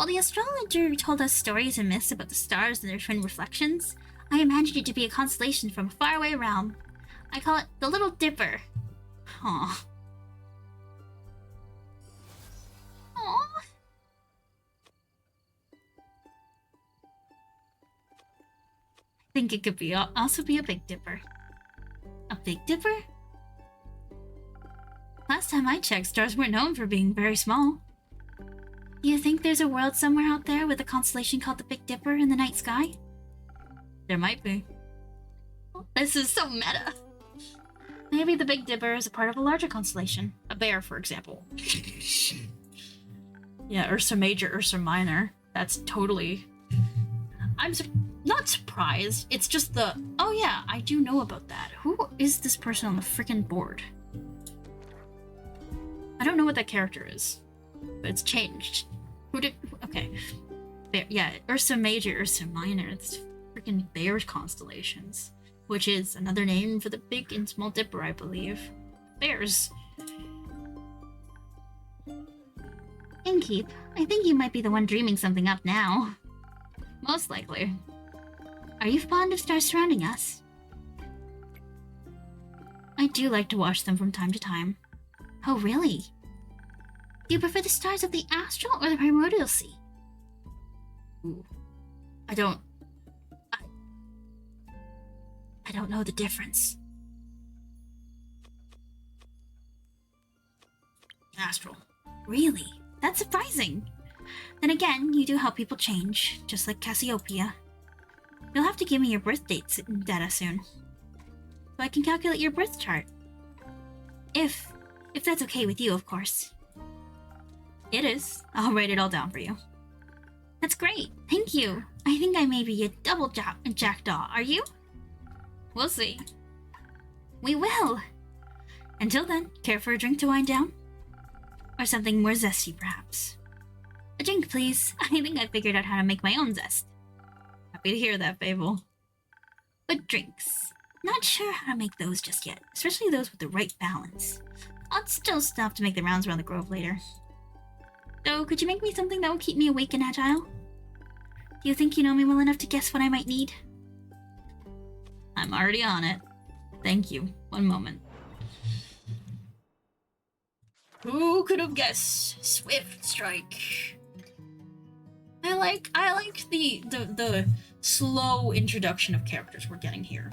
A: While the astrologer told us stories and myths about the stars and their twin reflections, I imagined it to be a constellation from a faraway realm. I call it the Little Dipper. Aw. Aw. I think it could also be a Big Dipper. A Big Dipper? Last time I checked, stars weren't known for being very small. Do you think there's a world somewhere out there with a constellation called the Big Dipper in the night sky? There might be. This is so meta. Maybe the Big Dipper is a part of a larger constellation. A bear, for example. Yeah, Ursa Major, Ursa Minor. That's totally... I'm not surprised. It's just the... Oh yeah, I do know about that. Who is this person on the freaking board? I don't know what that character is, but it's changed. Who did... Okay. Bear, yeah, Ursa Major, Ursa Minor. It's freaking bear constellations. Which is another name for the Big and Small Dipper, I believe. Bears. Innkeep, I think you might be the one dreaming something up now. Most likely. Are you fond of stars surrounding us? I do like to watch them from time to time. Oh, really? Do you prefer the stars of the astral or the primordial sea? Ooh. I don't know the difference. Astral. Really? That's surprising. Then again, you do help people change, just like Cassiopeia. You'll have to give me your birth dates data soon, so I can calculate your birth chart. If that's okay with you, of course. It is. I'll write it all down for you. That's great. Thank you. I think I may be a double jackdaw. Are you? We'll see. We will. Until then, care for a drink to wind down? Or something more zesty, perhaps? A drink, please. I think I figured out how to make my own zest. Happy to hear that, Fable. But drinks. Not sure how to make those just yet, especially those with the right balance. I'll still stop to make the rounds around the grove later. So, could you make me something that will keep me awake and agile? Do you think you know me well enough to guess what I might need? I'm already on it. Thank you. One moment. Who could have guessed? Swift Strike. I like the slow introduction of characters we're getting here.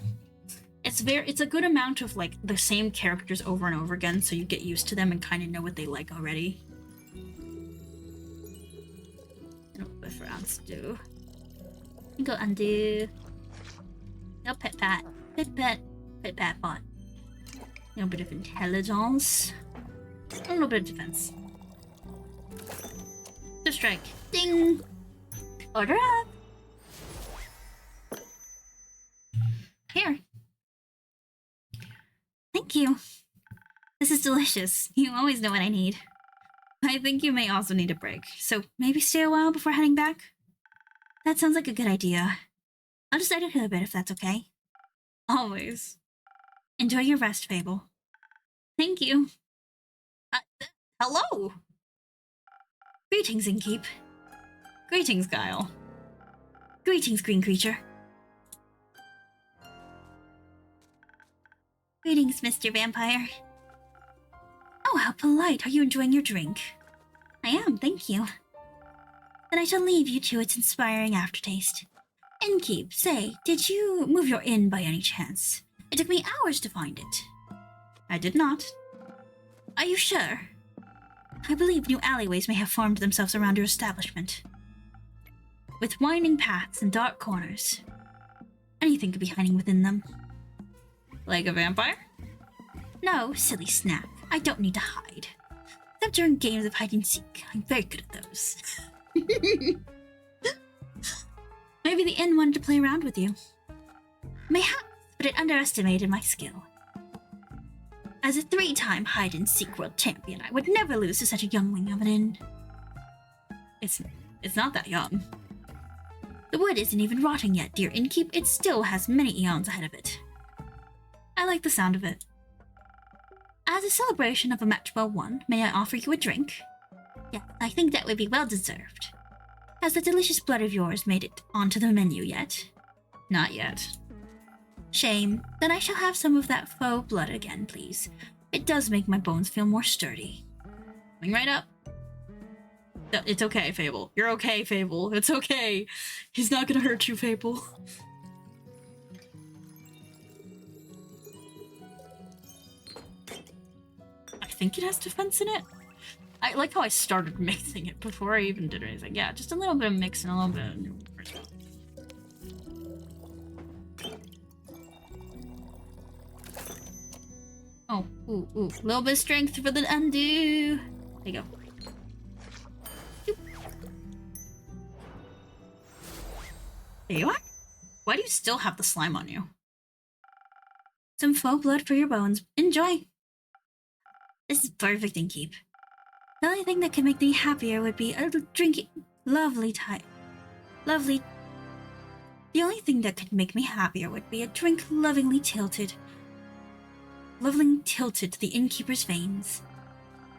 A: It's a good amount of like the same characters over and over again, so you get used to them and kind of know what they like already. I don't know what France do. Go undo. No pet pat. Pet pat bot. A little bit of intelligence. A little bit of defense. To strike. Ding! Order up! Here. Thank you. This is delicious. You always know what I need. I think you may also need a break, so maybe stay a while before heading back? That sounds like a good idea. I'll just edit it a bit if that's okay. Always. Enjoy your rest, Fable. Thank you. Hello! Greetings, Innkeep. Greetings, Guile. Greetings, green creature. Greetings, Mr. Vampire. Oh, how polite. Are you enjoying your drink? I am, thank you. Then I shall leave you to its inspiring aftertaste. Innkeep, say, did you move your inn by any chance? It took me hours to find it. I did not. Are you sure? I believe new alleyways may have formed themselves around your establishment. With winding paths and dark corners. Anything could be hiding within them. Like a vampire? No, silly snack. I don't need to hide. Except during games of hide and seek. I'm very good at those. Maybe the inn wanted to play around with you. Mayhaps, but it underestimated my skill. As a 3-time hide-and-seek world champion, I would never lose to such a youngling of an inn. It's not that young. The wood isn't even rotting yet, dear Innkeep. It still has many eons ahead of it. I like the sound of it. As a celebration of a match well won, may I offer you a drink? Yeah, I think that would be well deserved. Has the delicious blood of yours made it onto the menu yet? Not yet. Shame. Then I shall have some of that faux blood again, please. It does make my bones feel more sturdy. Coming right up. No, it's okay, Fable. You're okay, Fable. It's okay. He's not gonna hurt you, Fable. I think it has defense in it. I like how I started mixing it before I even did anything. Yeah, just a little bit of mix and a little bit of new. Oh, ooh, ooh. A little bit of strength for the undo. There you go. Doop. There you are. Why do you still have the slime on you? Some faux blood for your bones. Enjoy. This is perfect in keep. The only thing that could make me happier would be a drinking lovely time. Lovely. The only thing that could make me happier would be a drink lovingly tilted to the innkeeper's veins.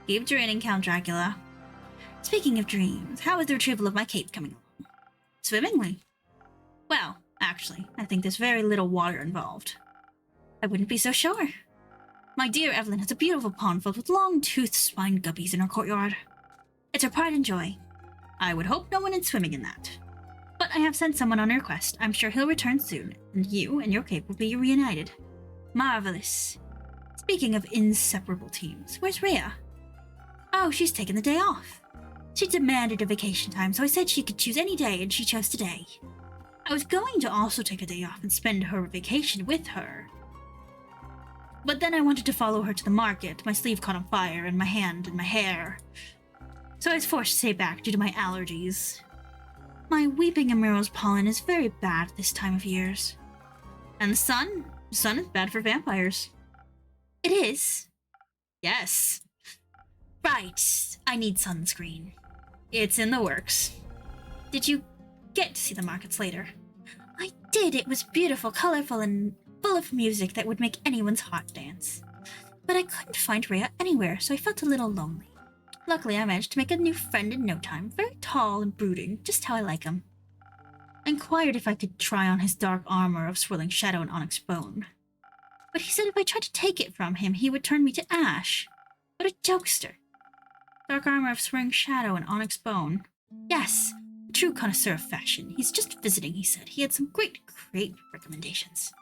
A: Keep dreaming, Count Dracula. Speaking of dreams, how is the retrieval of my cape coming along? Swimmingly. Well, actually, I think there's very little water involved. I wouldn't be so sure. My dear Evelyn has a beautiful pond filled with long-toothed spined guppies in her courtyard. It's her pride and joy. I would hope no one is swimming in that. But I have sent someone on a request. I'm sure he'll return soon, and you and your cape will be reunited. Marvelous. Speaking of inseparable teams, where's Rhea? Oh, she's taken the day off. She demanded a vacation time, so I said she could choose any day, and she chose today. I was going to also take a day off and spend her vacation with her. But then I wanted to follow her to the market. My sleeve caught on fire, and my hand and my hair. So I was forced to stay back due to my allergies. My weeping emerald's pollen is very bad this time of years. And the sun? The sun is bad for vampires. It is? Yes. Right. I need sunscreen. It's in the works. Did you get to see the markets later? I did. It was beautiful, colorful, and full of music that would make anyone's heart dance. But I couldn't find Rhea anywhere, so I felt a little lonely. Luckily, I managed to make a new friend in no time, very tall and brooding, just how I like him. I inquired if I could try on his dark armor of swirling shadow and onyx bone. But he said if I tried to take it from him, he would turn me to ash. What a jokester. Dark armor of swirling shadow and onyx bone. Yes, a true connoisseur of fashion. He's just visiting, he said. He had some great crepe recommendations.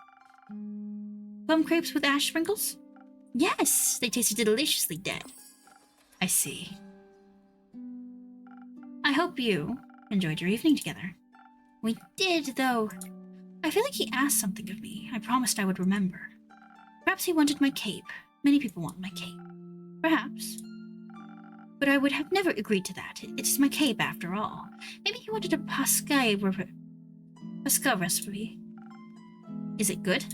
A: Plum crepes with ash sprinkles? Yes, they tasted deliciously dead. I see. I hope you enjoyed your evening together. We did, though. I feel like he asked something of me. I promised I would remember. Perhaps he wanted my cape. Many people want my cape. Perhaps. But I would have never agreed to that. It is my cape, after all. Maybe he wanted a pasca recipe. Is it good?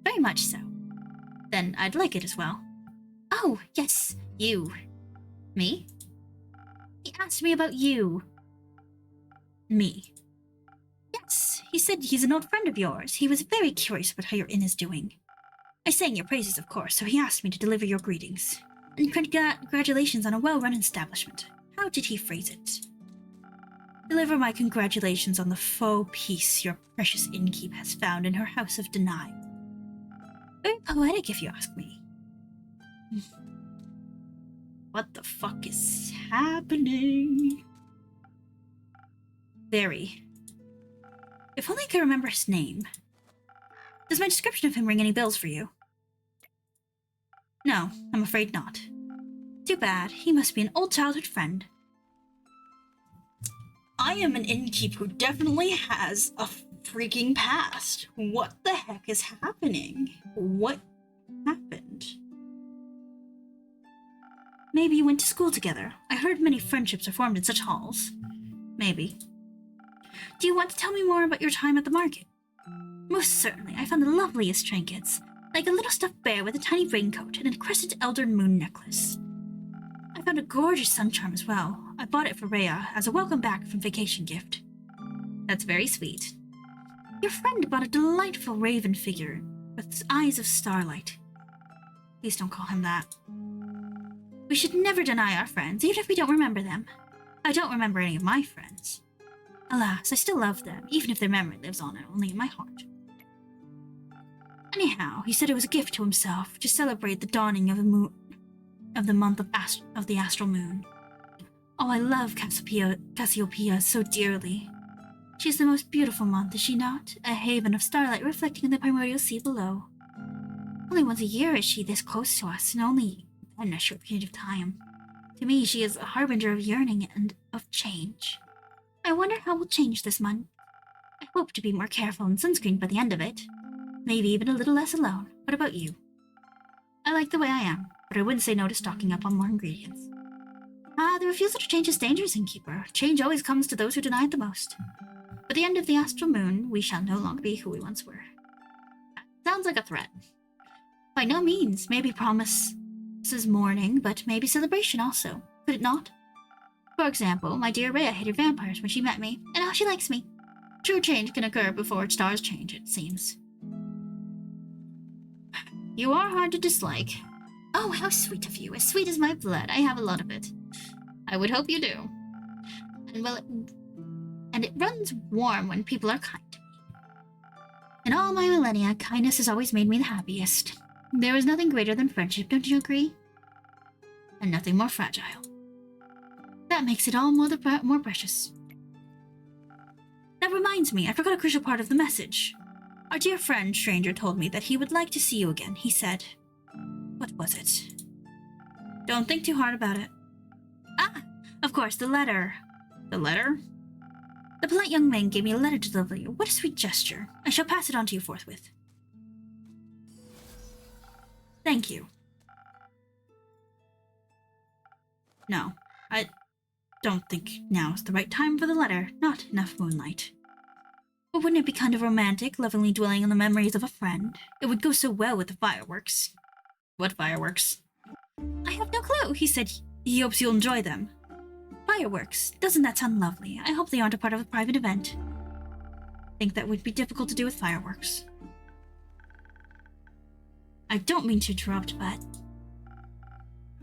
A: Very much so. Then I'd like it as well. Oh, yes, you. Me? He asked me about you. Me. Yes, he said he's an old friend of yours. He was very curious about how your inn is doing. I sang your praises, of course, so he asked me to deliver your greetings. And congratulations on a well-run establishment. How did he phrase it? Deliver my congratulations on the faux peace your precious innkeep has found in her house of denial. Very poetic, if you ask me. What the fuck is happening? Very. If only I could remember his name. Does my description of him ring any bells for you? No, I'm afraid not. Too bad. He must be an old childhood friend. I am an innkeep who definitely has a freaking past. What the heck is happening? What happened? Maybe you went to school together. I heard many friendships are formed in such halls. Maybe. Do you want to tell me more about your time at the market? Most certainly. I found the loveliest trinkets, like a little stuffed bear with a tiny raincoat and a crescent elder moon necklace. I found a gorgeous sun charm as well. I bought it for Rhea as a welcome back from vacation gift. That's very sweet. Your friend bought a delightful raven figure with eyes of starlight. Please don't call him that. We should never deny our friends, even if we don't remember them. I don't remember any of my friends. Alas, I still love them, even if their memory lives on only in my heart. Anyhow, he said it was a gift to himself to celebrate the dawning of the month of the astral moon. Oh, I love Cassiopeia so dearly. She is the most beautiful month, is she not? A haven of starlight reflecting in the primordial sea below. Only once a year is she this close to us, and only in a short period of time. To me, she is a harbinger of yearning and of change. I wonder how we'll change this month. I hope to be more careful in sunscreen by the end of it. Maybe even a little less alone. What about you? I like the way I am, but I wouldn't say no to stocking up on more ingredients. The refusal to change is dangerous, Innkeeper. Change always comes to those who deny it the most. By the end of the astral moon, we shall no longer be who we once were. Sounds like a threat. By no means. Maybe promises mourning, but maybe celebration also. Could it not? For example, my dear Rhea hated vampires when she met me, and now she likes me. True change can occur before stars change, it seems. You are hard to dislike. Oh, how sweet of you. As sweet as my blood. I have a lot of it. I would hope you do. And it runs warm when people are kind to me. In all my millennia, kindness has always made me the happiest. There is nothing greater than friendship, don't you agree? And nothing more fragile. That makes it all more precious. That reminds me, I forgot a crucial part of the message. Our dear friend, Stranger, told me that he would like to see you again. He said... What was it? Don't think too hard about it. Ah! Of course, the letter. The letter? The polite young man gave me a letter to deliver you. What a sweet gesture. I shall pass it on to you forthwith. Thank you. No, I don't think now is the right time for the letter. Not enough moonlight. But wouldn't it be kind of romantic, lovingly dwelling on the memories of a friend? It would go so well with the fireworks. What fireworks? I have no clue. He said he hopes you'll enjoy them. Fireworks. Doesn't that sound lovely? I hope they aren't a part of a private event. I think that would be difficult to do with fireworks. I don't mean to interrupt, but...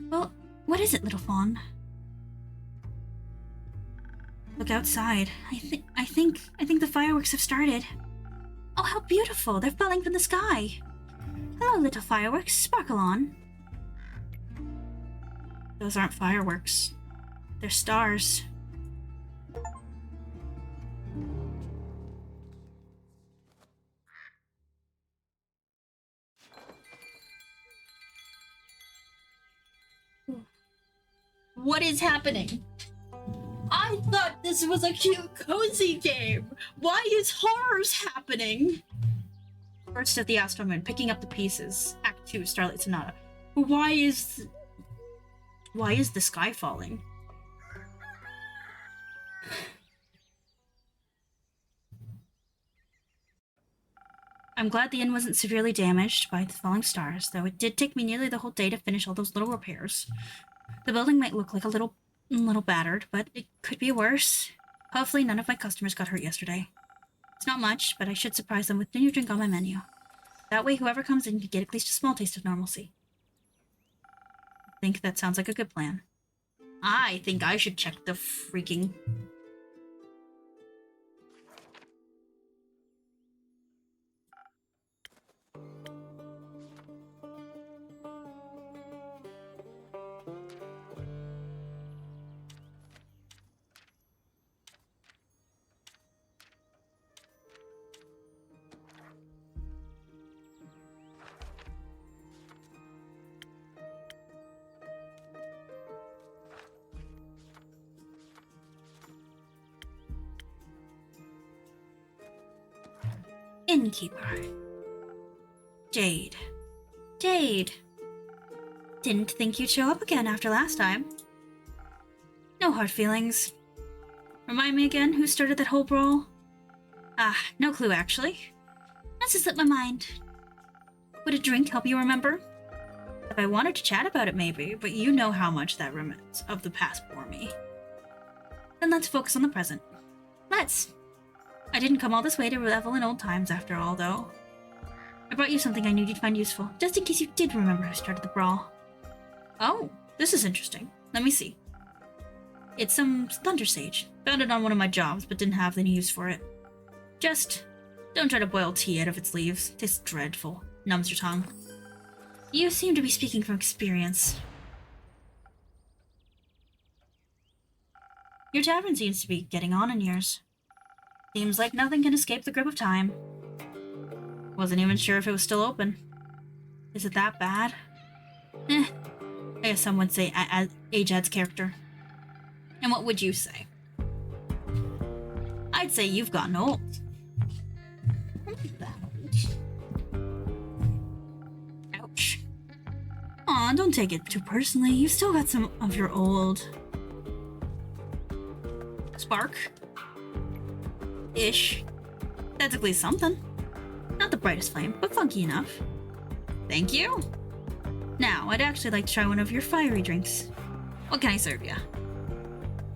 A: Well, what is it, little fawn? Look outside. I think the fireworks have started. Oh, how beautiful! They're falling from the sky. Hello, little fireworks. Sparkle on. Those aren't fireworks. They're stars. What is happening? I thought this was a cute, cozy game. Why is horrors happening? First of the Astral Moon, picking up the pieces. Act 2, Starlight Sonata. Why is the sky falling? I'm glad the inn wasn't severely damaged by the falling stars, though it did take me nearly the whole day to finish all those little repairs. The building might look like a little battered, but it could be worse. Hopefully none of my customers got hurt yesterday. It's not much, but I should surprise them with a new drink on my menu. That way whoever comes in can get at least a small taste of normalcy. I think that sounds like a good plan. I think I should check the freaking... Innkeeper. Jade. Jade! Didn't think you'd show up again after last time. No hard feelings. Remind me again who started that whole brawl? No clue actually. Must have slipped my mind. Would a drink help you remember? If I wanted to chat about it maybe, but you know how much that reminds of the past bore me. Then let's focus on the present. Let's! I didn't come all this way to revel in old times after all, though. I brought you something I knew you'd find useful, just in case you did remember who started the brawl. Oh, this is interesting. Let me see. It's some thunder sage. Found it on one of my jobs, but didn't have any use for it. Just don't try to boil tea out of its leaves. Tastes dreadful. Numbs your tongue. You seem to be speaking from experience. Your tavern seems to be getting on in years. Seems like nothing can escape the grip of time. Wasn't even sure if it was still open. Is it that bad? I guess some would say age adds character. And what would you say? I'd say you've gotten old. Ouch. Aw, don't take it too personally. You've still got some of your old... spark? Ish. That's at least something. Not the brightest flame, but funky enough. Thank you. Now, I'd actually like to try one of your fiery drinks. What can I serve you?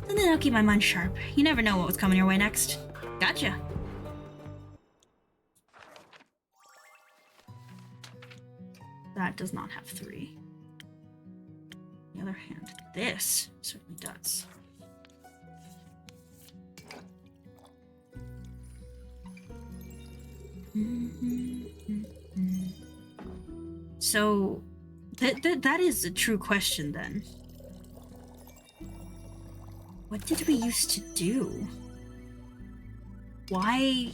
A: And then I'll keep my mind sharp. You never know what was coming your way next. Gotcha. That does not have 3. On the other hand, this certainly does. So, that is a true question then. What did we used to do? Why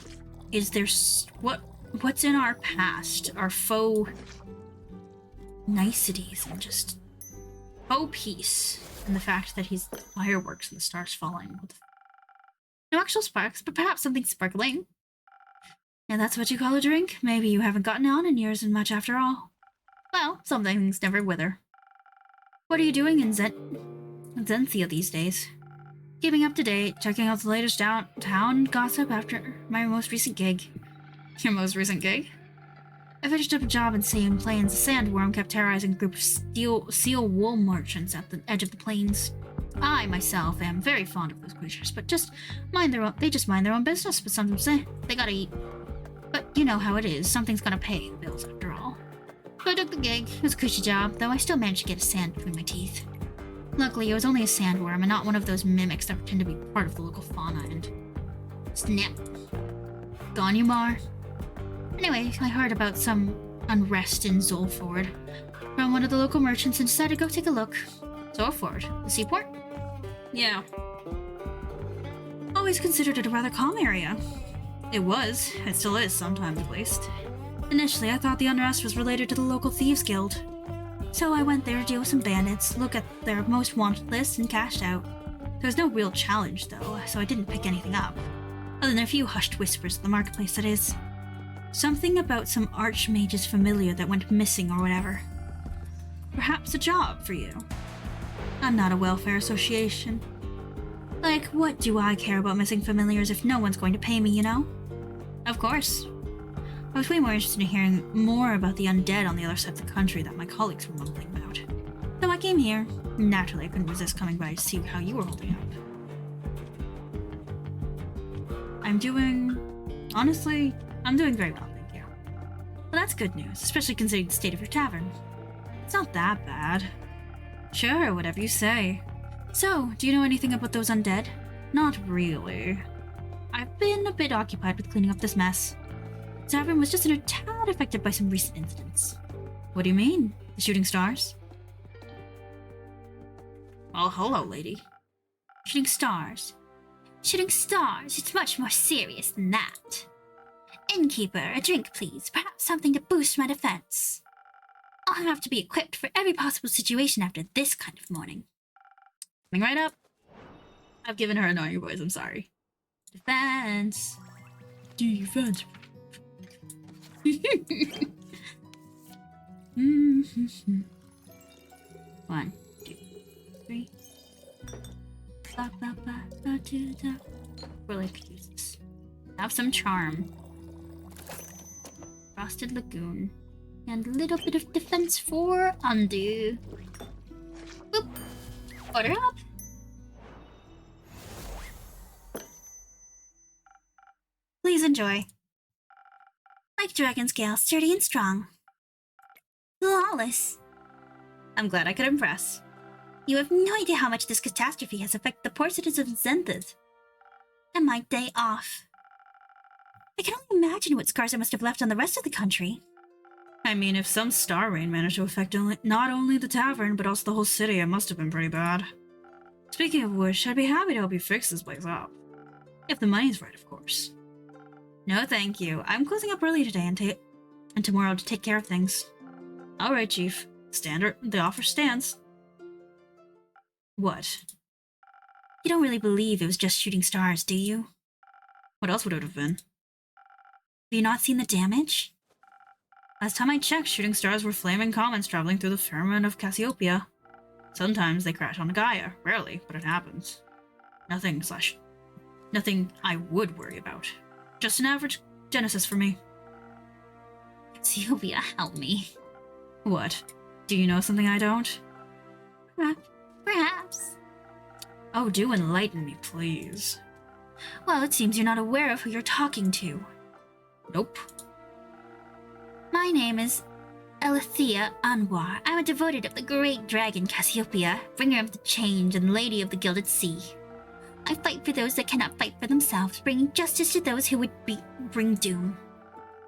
A: is there what's in our past? Our faux niceties and just faux peace, and the fact that he's fireworks and the stars falling. No actual sparks, but perhaps something sparkling. And that's what you call a drink? Maybe you haven't gotten on in years and much after all. Well, some things never wither. What are you doing in Zenthia these days? Keeping up to date, checking out the latest downtown gossip after my most recent gig. Your most recent gig? I finished up a job in Salem Plains. A sandworm kept terrorizing a group of seal wool merchants at the edge of the plains. I, myself, am very fond of those creatures, but they just mind their own business, but sometimes they gotta eat. But you know how it is, something's gotta pay the bills after all. So I took the gig. It was a cushy job, though I still managed to get a sand between my teeth. Luckily, it was only a sandworm and not one of those mimics that pretend to be part of the local fauna and... Snap. Gone you are. Anyway, I heard about some unrest in Zolford from one of the local merchants and decided to go take a look. Zolford? The seaport? Yeah. Always considered it a rather calm area. It was. It still is, sometimes at least. Initially, I thought the unrest was related to the local thieves guild. So I went there to deal with some bandits, look at their most wanted list, and cashed out. There was no real challenge, though, so I didn't pick anything up. Other than a few hushed whispers at the marketplace, that is. Something about some archmage's familiar that went missing or whatever. Perhaps a job for you. I'm not a welfare association. Like, what do I care about missing familiars if no one's going to pay me, you know? Of course. I was way more interested in hearing more about the undead on the other side of the country that my colleagues were mumbling about. So I came here. Naturally, I couldn't resist coming by to see how you were holding up. Honestly, I'm doing very well, thank you. Well, that's good news, especially considering the state of your tavern. It's not that bad. Sure, whatever you say. So, do you know anything about those undead? Not really. I've been a bit occupied with cleaning up this mess. The tavern was just a tad affected by some recent incidents. What do you mean? The shooting stars? Well, hello, lady. Shooting stars? Shooting stars? It's much more serious than that. Innkeeper, a drink, please. Perhaps something to boost my defense. I'll have to be equipped for every possible situation after this kind of morning. Coming right up. I've given her annoying voice, I'm sorry. Defense. Defense. 1, 2, 3. Ba, ba, ba, ba, do, da. Really could use this. Have some charm. Frosted Lagoon. And a little bit of defense for undo. Boop. Order up. Please enjoy. Like RayvenGale, sturdy and strong. Flawless. I'm glad I could impress. You have no idea how much this catastrophe has affected the poor citizens of Zenthia. and my day off. I can only imagine what scars I must have left on the rest of the country. I mean, if some star rain managed to affect not only the tavern, but also the whole city, it must have been pretty bad. Speaking of which, I'd be happy to help you fix this place up. If the money's right, of course. No, thank you. I'm closing up early today and tomorrow to take care of things. Alright, Chief. The offer stands. What? You don't really believe it was just shooting stars, do you? What else would it have been? Have you not seen the damage? Last time I checked, shooting stars were flaming comets traveling through the firmament of Cassiopeia. Sometimes they crash on Gaia. Rarely, but it happens. Nothing I would worry about. Just an average Genesis for me. Cassiopeia, help me. What? Do you know something I don't?
J: Perhaps.
A: Oh, do enlighten me, please. Well, it seems you're not aware of who you're talking to. Nope. My name is Alethea Anwar. I'm a devoted of the great dragon Cassiopeia, bringer of the change and lady of the gilded sea. I fight for those that cannot fight for themselves, bringing justice to those who would bring doom.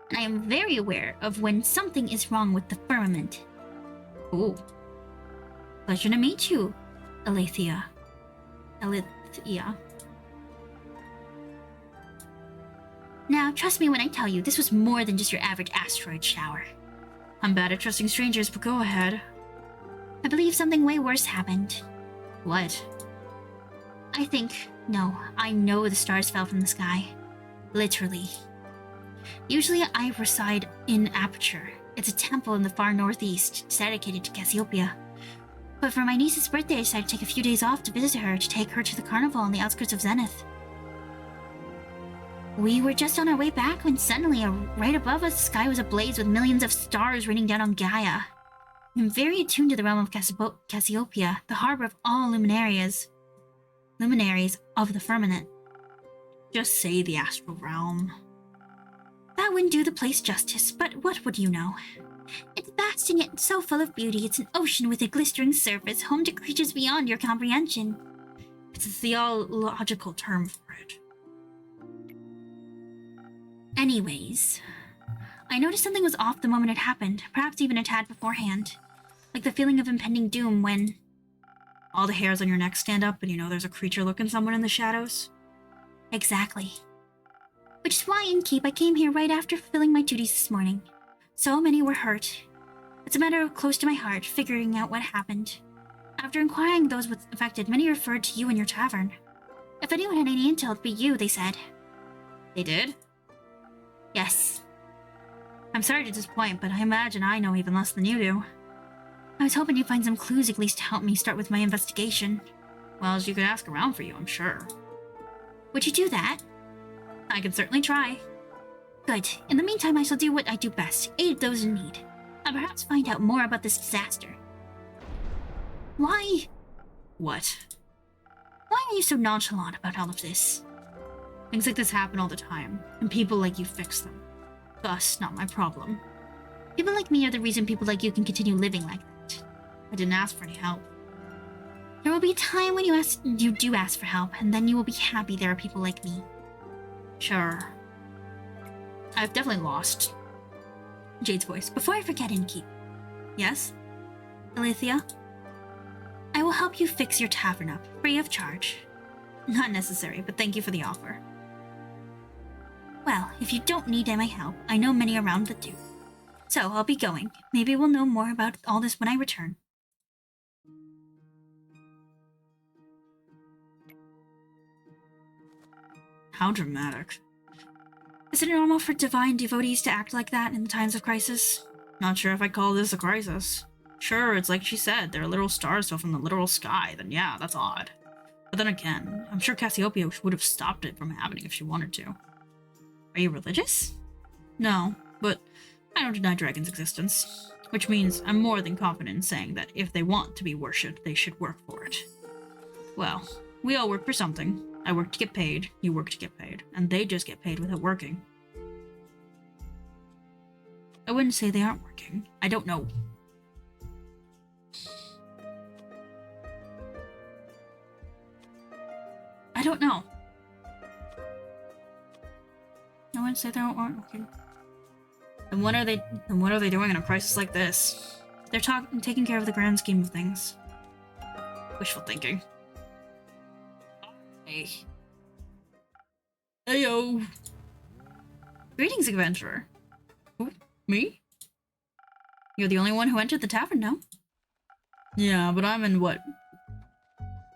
A: And I am very aware of when something is wrong with the firmament. Ooh. Pleasure to meet you, Alethea. Now, trust me when I tell you, this was more than just your average asteroid shower. I'm bad at trusting strangers, but go ahead. I believe something way worse happened. What? I know the stars fell from the sky. Literally. Usually I reside in Aperture. It's a temple in the far northeast, dedicated to Cassiopeia. But for my niece's birthday, I decided to take a few days off to visit her, to take her to the carnival on the outskirts of Zenith. We were just on our way back when suddenly, right above us, the sky was ablaze with millions of stars raining down on Gaia. I'm very attuned to the realm of Cassiopeia, the harbor of all luminaries of the firmament. Just say the astral realm. That wouldn't do the place justice, but what would you know? It's vast and yet so full of beauty. It's an ocean with a glistering surface, home to creatures beyond your comprehension. It's a theological term for it. Anyways, I noticed something was off the moment it happened, perhaps even a tad beforehand. Like the feeling of impending doom when all the hairs on your neck stand up and you know there's a creature looking someone in the shadows. Exactly. Which is why, in keep, I came here right after fulfilling my duties this morning. So many were hurt. It's a matter close to my heart, figuring out what happened. After inquiring those affected, many referred to you and your tavern. If anyone had any intel, it'd be you, they said. They did? Yes. I'm sorry to disappoint, but I imagine I know even less than you do. I was hoping you'd find some clues at least to help me start with my investigation. Well, as you could ask around for you, I'm sure. Would you do that? I can certainly try. Good. In the meantime, I shall do what I do best, aid those in need, and perhaps find out more about this disaster. Why? What? Why are you so nonchalant about all of this? Things like this happen all the time, and people like you fix them. Thus, not my problem. People like me are the reason people like you can continue living like that. I didn't ask for any help. There will be a time when you do ask for help, and then you will be happy there are people like me. Sure. I've definitely lost. Jade's voice. Before I forget, Innkeep. Yes? Alethea? I will help you fix your tavern up, free of charge. Not necessary, but thank you for the offer. Well, if you don't need my help, I know many around that do. So, I'll be going. Maybe we'll know more about all this when I return. How dramatic. Is it normal for divine devotees to act like that in times of crisis? Not sure if I'd call this a crisis. Sure, it's like she said, there are literal stars fell from the literal sky, then yeah, that's odd. But then again, I'm sure Cassiopeia would have stopped it from happening if she wanted to. Are you religious? No, but I don't deny dragons' existence. Which means I'm more than confident in saying that if they want to be worshipped, they should work for it. Well, we all work for something. I work to get paid, you work to get paid, and they just get paid without working. I wouldn't say they aren't working. I don't know. I don't know. say they aren't okay. Then what are they doing in a crisis like this? They're taking care of the grand scheme of things. Wishful thinking. Hey. Heyo. Greetings, adventurer. Who? Me? You're the only one who entered the tavern now. Yeah, but I'm in what?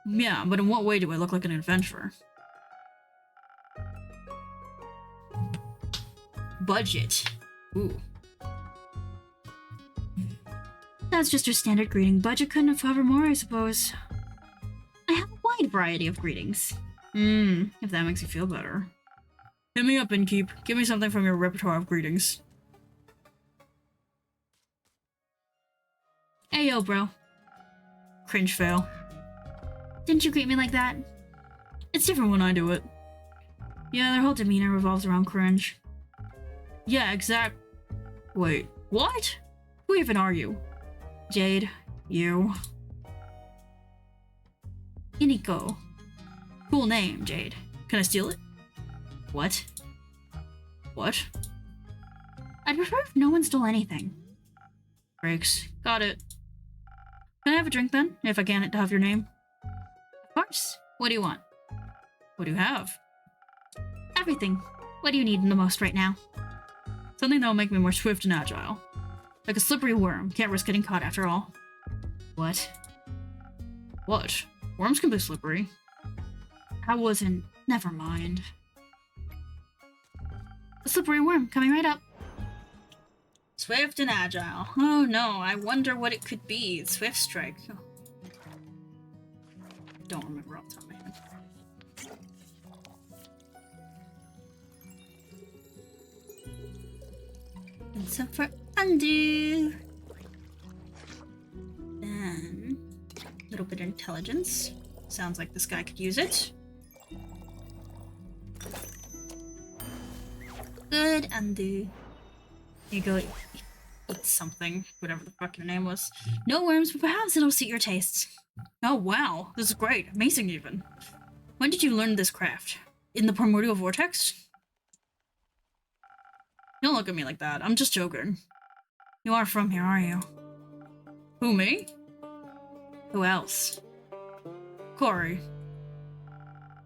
A: Yeah, but in what way do I look like an adventurer? Budget. Ooh. That's just your standard greeting. Budget couldn't have covered more, I suppose. I have a wide variety of greetings. If that makes you feel better. Hit me up, Innkeep. Give me something from your repertoire of greetings. Ayo, bro. Cringe fail. Didn't you greet me like that? It's different when I do it. Yeah, their whole demeanor revolves around cringe. Yeah, Wait, what? Who even are you? Jade, you. Iniko. Cool name, Jade. Can I steal it? What? What? I'd prefer if no one stole anything. Breaks. Got it. Can I have a drink then, if I can't have your name? Of course. What do you want? What do you have? Everything. What do you need the most right now? Something that'll make me more swift and agile. Like a slippery worm. Can't risk getting caught after all. What? What? Worms can be slippery. I wasn't. Never mind. A slippery worm coming right up. Swift and agile. Oh no, I wonder what it could be. Swift strike. Oh. Don't remember off the top of my head. And so for undo. Then a little bit of intelligence. Sounds like this guy could use it. Good undo. You go eat something, whatever the fuck your name was. No worms, but perhaps it'll suit your tastes. Oh wow, this is great, amazing even. When did you learn this craft? In the primordial vortex? Don't look at me like that, I'm just joking. You are from here, are you? Who, me? Who else? Corey.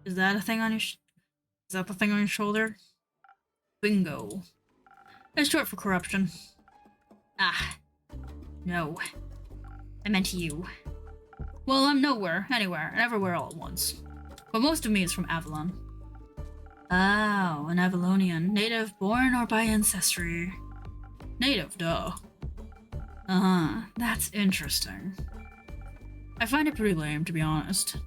A: Is that a thing on your is that the thing on your shoulder? Bingo. It's short for corruption. Ah. No. I meant you. Well, I'm nowhere, anywhere, and everywhere all at once. But most of me is from Avalon. Oh, an Avalonian. Native born or by ancestry? Native, duh. Uh-huh. That's interesting. I find it pretty lame, to be honest.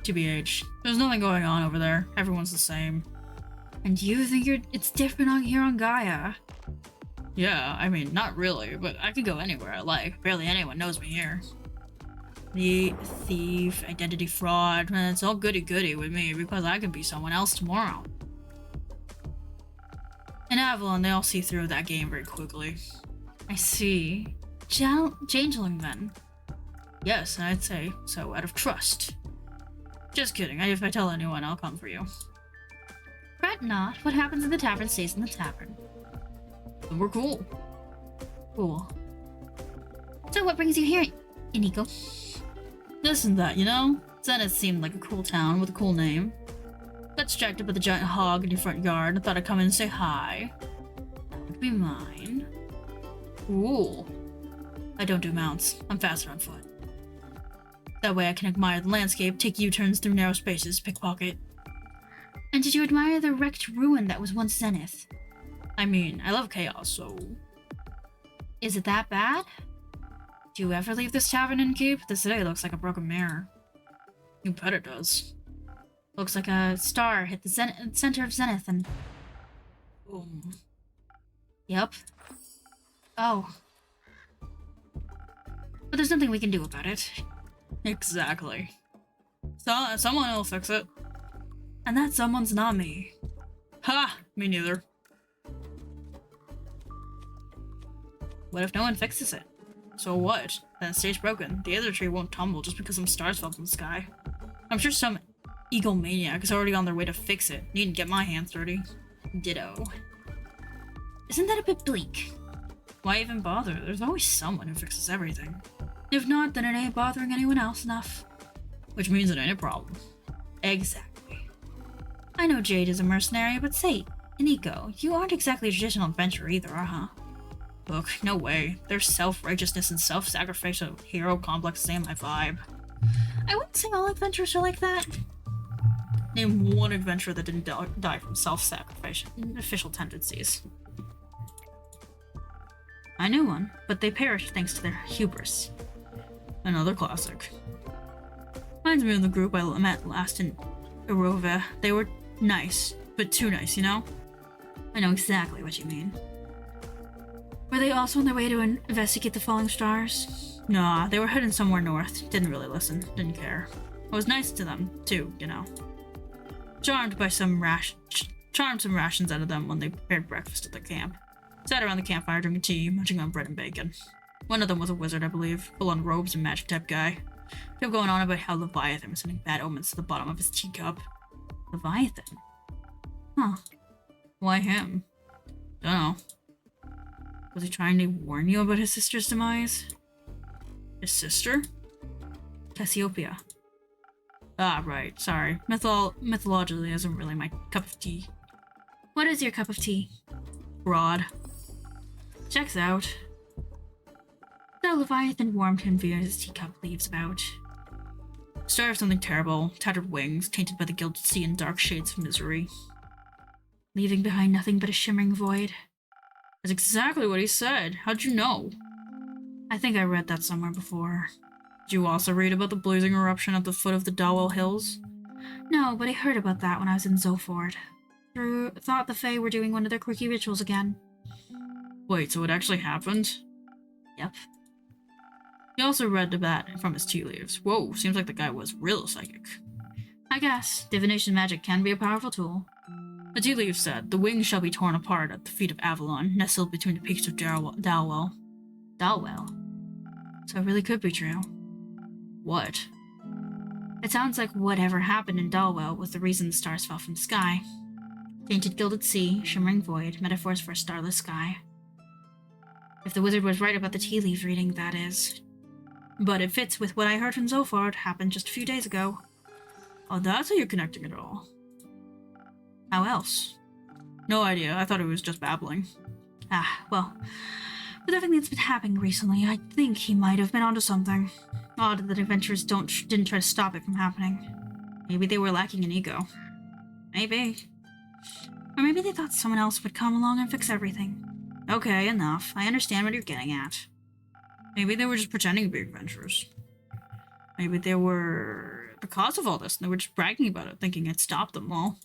A: TBH. There's nothing going on over there. Everyone's the same. And you think it's different here on Gaia? Yeah, I mean, not really, but I could go anywhere I like. Barely anyone knows me here. The thief, identity fraud, and it's all goody-goody with me because I could be someone else tomorrow. In Avalon, they all see through that game very quickly. I see. Changeling then? Yes, I'd say so out of trust. Just kidding, if I tell anyone, I'll come for you. Fret not, what happens in the tavern stays in the tavern. Then we're cool. Cool. So what brings you here, Iniko? This and that, you know? Zenith seemed like a cool town with a cool name. Got distracted by the giant hog in your front yard and thought I'd come in and say hi. That would be mine. Cool. I don't do mounts. I'm faster on foot. That way I can admire the landscape, take U-turns through narrow spaces, pickpocket. And did you admire the wrecked ruin that was once Zenith? I mean, I love chaos, so... Is it that bad? Do you ever leave this tavern and keep? This city looks like a broken mirror. You bet it does. Looks like a star hit the center of Zenith and... Boom. Yep. Oh. But there's nothing we can do about it. Exactly. So, someone will fix it. And that someone's not me. Ha! Me neither. What if no one fixes it? So what? Then it stays broken. The other tree won't tumble just because some stars fell from the sky. I'm sure some egomaniac is already on their way to fix it. Needn't get my hands dirty. Ditto. Isn't that a bit bleak? Why even bother? There's always someone who fixes everything. If not, then it ain't bothering anyone else enough. Which means it ain't a problem. Exactly. I know Jade is a mercenary, but say, Nico, you aren't exactly a traditional adventurer either, huh? Look, no way. Their self-righteousness and self-sacrificial hero complexes ain't my vibe. I wouldn't say all adventurers are like that. Name one adventurer that didn't die from self-sacrificial tendencies. I knew one, but they perished thanks to their hubris. Another classic. Reminds me of the group I met last in Erova. They were nice, but too nice, you know? I know exactly what you mean. Were they also on their way to investigate the falling stars? Nah, they were heading somewhere north. Didn't really listen. Didn't care. I was nice to them, too, you know. Charmed some rations out of them when they prepared breakfast at the camp. Sat around the campfire drinking tea, munching on bread and bacon. One of them was a wizard, I believe, full on robes and magic type guy. Kept going on about how Leviathan was sending bad omens to the bottom of his teacup. Leviathan? Huh. Why him? Dunno. Was he trying to warn you about his sister's demise? His sister? Cassiopeia. Ah, right. Sorry. Mythology isn't really my cup of tea. What is your cup of tea? Broad. Checks out. The Leviathan warmed him via his teacup leaves about. Story of something terrible, tattered wings, tainted by the gilded sea and dark shades of misery. Leaving behind nothing but a shimmering void. That's exactly what he said. How'd you know? I think I read that somewhere before. Did you also read about the blazing eruption at the foot of the Dalwell Hills? No, but I heard about that when I was in Zoford. Thought the Fae were doing one of their quirky rituals again. Wait, so it actually happened? Yep. He also read that from his tea leaves. Whoa, seems like the guy was real psychic. I guess. Divination magic can be a powerful tool. The tea leaves said, the wings shall be torn apart at the feet of Avalon, nestled between the peaks of Dalwell. Dalwell? So it really could be true. What? It sounds like whatever happened in Dalwell was the reason the stars fell from the sky. Tainted gilded sea, shimmering void, metaphors for a starless sky. If the wizard was right about the tea leaves reading, that is. But it fits with what I heard from Zofard, happened just a few days ago. Oh, that's how you're connecting it all. How else? No idea, I thought it was just babbling. Ah, well, with everything that's been happening recently, I think he might have been onto something. Odd that adventurers didn't try to stop it from happening. Maybe they were lacking in ego. Maybe. Or maybe they thought someone else would come along and fix everything. Okay, enough. I understand what you're getting at. Maybe they were just pretending to be adventurers. Maybe they were the cause of all this, and they were just bragging about it, thinking it stopped them all.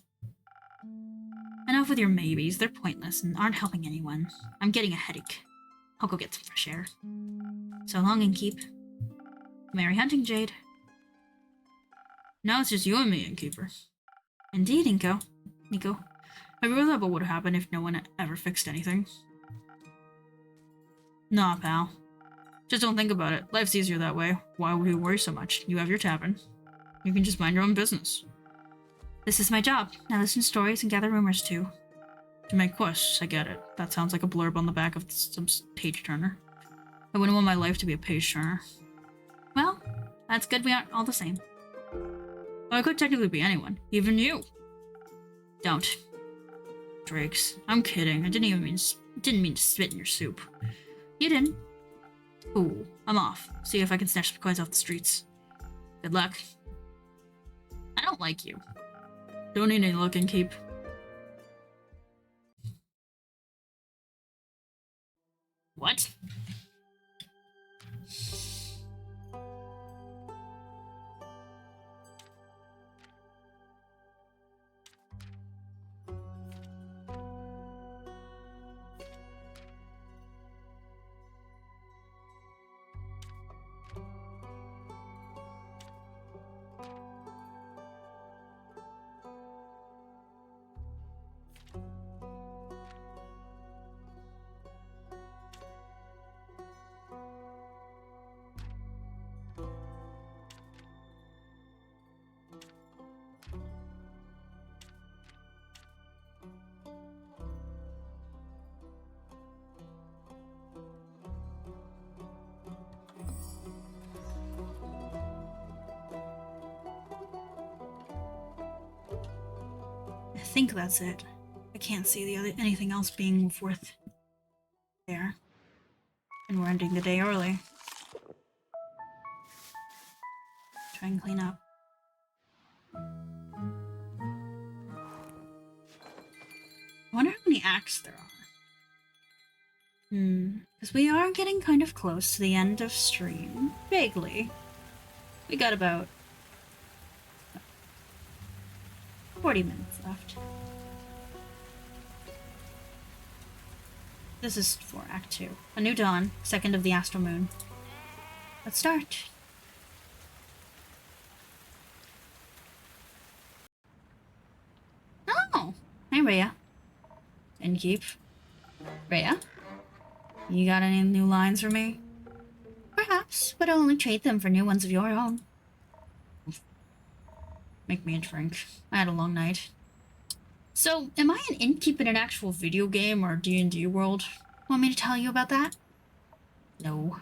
A: Enough with your maybes. They're pointless and aren't helping anyone. I'm getting a headache. I'll go get some fresh air. So long, Innkeep. Merry hunting, Jade. Now it's just you and me, Innkeeper. Indeed, Nico. Have you ever thought about what would happen if no one ever fixed anything? Nah, pal. Just don't think about it. Life's easier that way. Why would you worry so much? You have your tavern. You can just mind your own business. This is my job. Now listen to stories and gather rumors too. To make quests, I get it. That sounds like a blurb on the back of some page turner. I wouldn't want my life to be a page turner. Well, that's good we aren't all the same. Well, I could technically be anyone. Even you. Don't. Drakes. I'm kidding. I didn't mean to spit in your soup. You didn't. Ooh, I'm off. See if I can snatch some coins off the streets. Good luck. I don't like you. Don't need any luck, Innkeep. What? think that's it. I can't see anything else being worth there. And we're ending the day early. Try and clean up. I wonder how many acts there are. Because we are getting kind of close to the end of stream. Vaguely. We got about 40 minutes left. This is for Act 2. A New Dawn, second of the Astral Moon. Let's start. Oh! Hey, Rhea. Innkeep. Rhea? You got any new lines for me? Perhaps, but I'll only trade them for new ones of your own. Make me a drink. I had a long night. So, am I an innkeep in an actual video game or D&D world? Want me to tell you about that? No.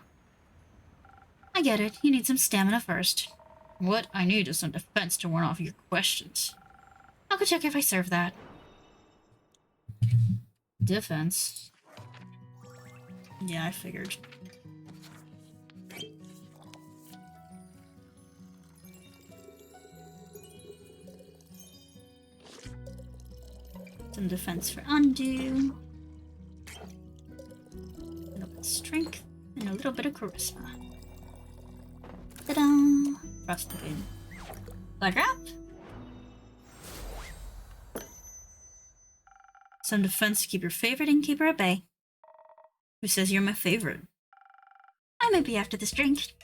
A: I get it. You need some stamina first. What I need is some defense to warn off your questions. I'll go check if I serve that. Defense. Yeah, I figured. Some defense for undo. A little bit of strength and a little bit of charisma. Ta-da! Frost the bin. Blood wrap. Some defense to keep your favorite innkeeper at bay. Who says you're my favorite? I might be after this drink.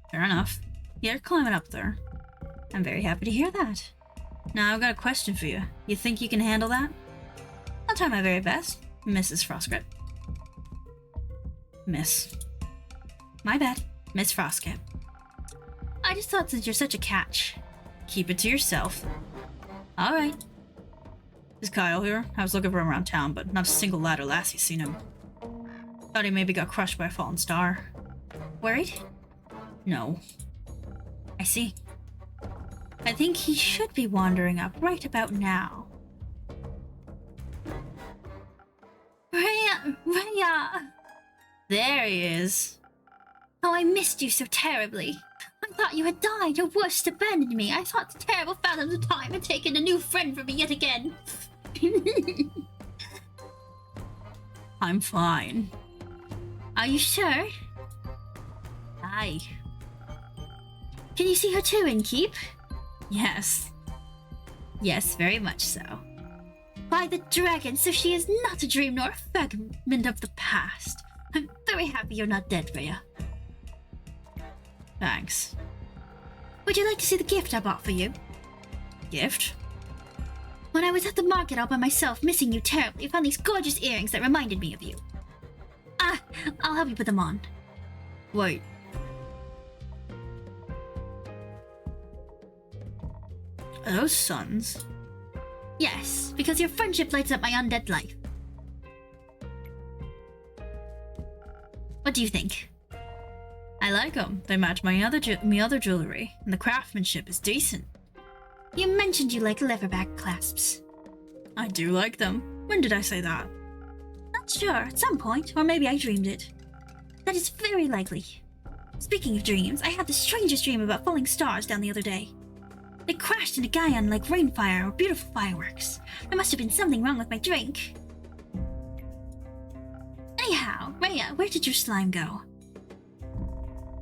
A: Fair enough. You're climbing up there. I'm very happy to hear that. Now, I've got a question for you. You think you can handle that? I'll try my very best, Mrs. Frostgrip. Miss. My bad, Miss Frostgrip. I just thought since you're such a catch, keep it to yourself. Alright. Is Kyle here? I was looking for him around town, but not a single lad or lassie seen him. Thought he maybe got crushed by a fallen star. Worried? No. I see. I think he should be wandering up right about now. Rhea! There he is. Oh, I missed you so terribly. I thought you had died, or worse, abandoned me. I thought the terrible phantoms of time had taken a new friend from me yet again. I'm fine. Are you sure? Aye. Can you see her too, Innkeep? Yes. Yes, very much so. By the dragon, so she is not a dream nor a fragment of the past. I'm very happy you're not dead, Rhea. Thanks. Would you like to see the gift I bought for you? Gift? When I was at the market all by myself, missing you terribly, I found these gorgeous earrings that reminded me of you. Ah, I'll help you put them on. Wait. Are those suns? Yes, because your friendship lights up my undead life. What do you think? I like them. They match my other jewelry, and the craftsmanship is decent. You mentioned you like leatherback clasps. I do like them. When did I say that? Not sure. At some point, or maybe I dreamed it. That is very likely. Speaking of dreams, I had the strangest dream about falling stars down the other day. They crashed into Gaian like rainfire or beautiful fireworks. There must have been something wrong with my drink. Anyhow, Rhea, where did your slime go?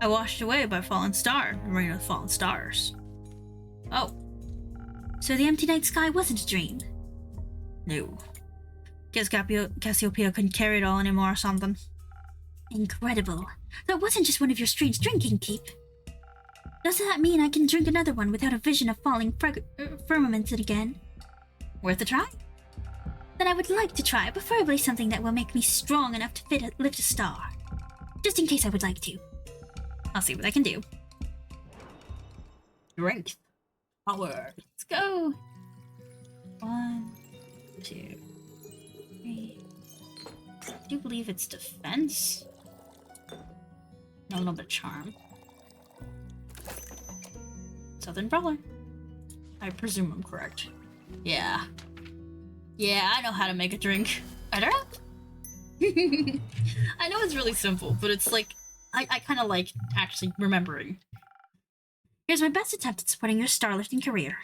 A: I washed away by fallen star, the rain of fallen stars. Oh. So the empty night sky wasn't a dream? No. Guess Cassiopeia couldn't carry it all anymore or something. Incredible. That wasn't just one of your strange drinking, Keep. Does that mean I can drink another one without a vision of falling firmaments again? Worth a try? Then I would like to try, preferably something that will make me strong enough to lift a star. Just in case I would like to. I'll see what I can do. Strength. Power. Let's go. 1, 2, 3. I do believe it's defense. No, a little bit of charm. Southern Brawler. I presume I'm correct. Yeah. Yeah, I know how to make a drink. Better? I know it's really simple, but it's like, I kind of like actually remembering. Here's my best attempt at supporting your star-lifting career.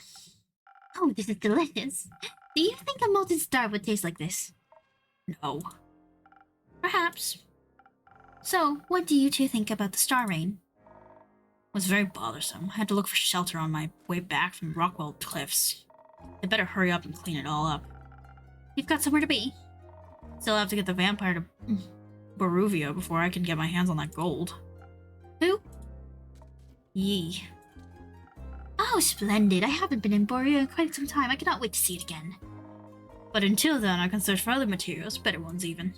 A: Oh, this is delicious. Do you think a molten star would taste like this? No. Perhaps. So, what do you two think about the star rain? It was very bothersome. I had to look for shelter on my way back from Rockwell Cliffs. They better hurry up and clean it all up. You've got somewhere to be. Still have to get the vampire to Baruvia before I can get my hands on that gold. Who? Yee. Oh, splendid. I haven't been in Borea in quite some time. I cannot wait to see it again. But until then, I can search for other materials, better ones even.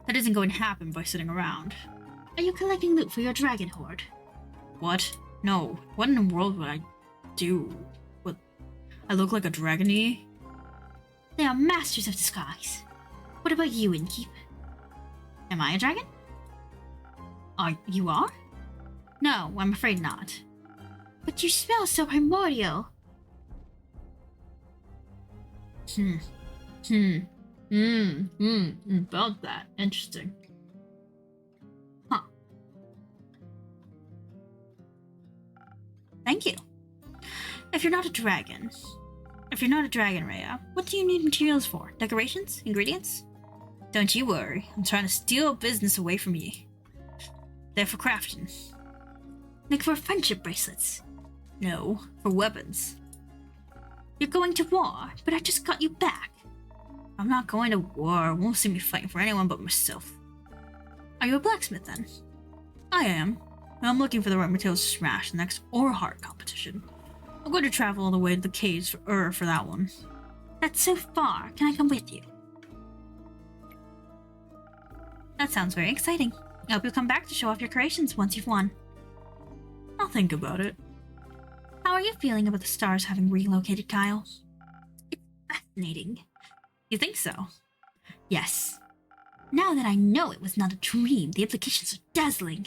A: That isn't going to happen by sitting around. Are you collecting loot for your dragon hoard? What? No. What in the world would I do? What? I look like a dragon-y? They are masters of disguise. What about you, Innkeep? Am I a dragon? You are? No, I'm afraid not. But you smell so primordial. About that. Interesting. Huh. Thank you. If you're not a dragon, Rhea, what do you need materials for? Decorations? Ingredients? Don't you worry. I'm trying to steal business away from ye. They're for crafting. Like for friendship bracelets. No, for weapons. You're going to war, but I just got you back. I'm not going to war. Won't see me fighting for anyone but myself. Are you a blacksmith then? I am. I'm looking for the right materials to smash the next ore heart competition. I'm going to travel all the way to the caves for that one. That's so far. Can I come with you? That sounds very exciting. I hope you'll come back to show off your creations once you've won. I'll think about it. How are you feeling about the stars having relocated, Kyle? It's fascinating. You think so? Yes. Now that I know it was not a dream, the implications are dazzling.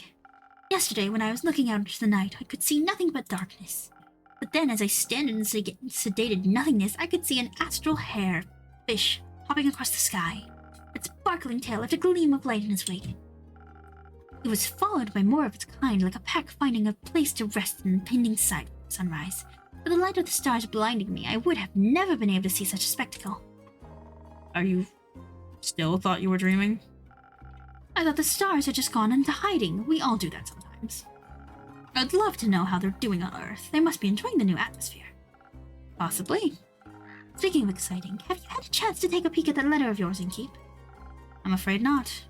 A: Yesterday, when I was looking out into the night, I could see nothing but darkness. But then, as I stand in sedated nothingness, I could see an astral hare fish hopping across the sky. Its sparkling tail left a gleam of light in its wake. It was followed by more of its kind, like a pack finding a place to rest in the impending sunrise. With the light of the stars blinding me, I would have never been able to see such a spectacle. Are you still thought you were dreaming? I thought the stars had just gone into hiding. We all do that sometimes. I'd love to know how they're doing on Earth. They must be enjoying the new atmosphere. Possibly. Speaking of exciting, have you had a chance to take a peek at that letter of yours, Innkeep? I'm afraid not.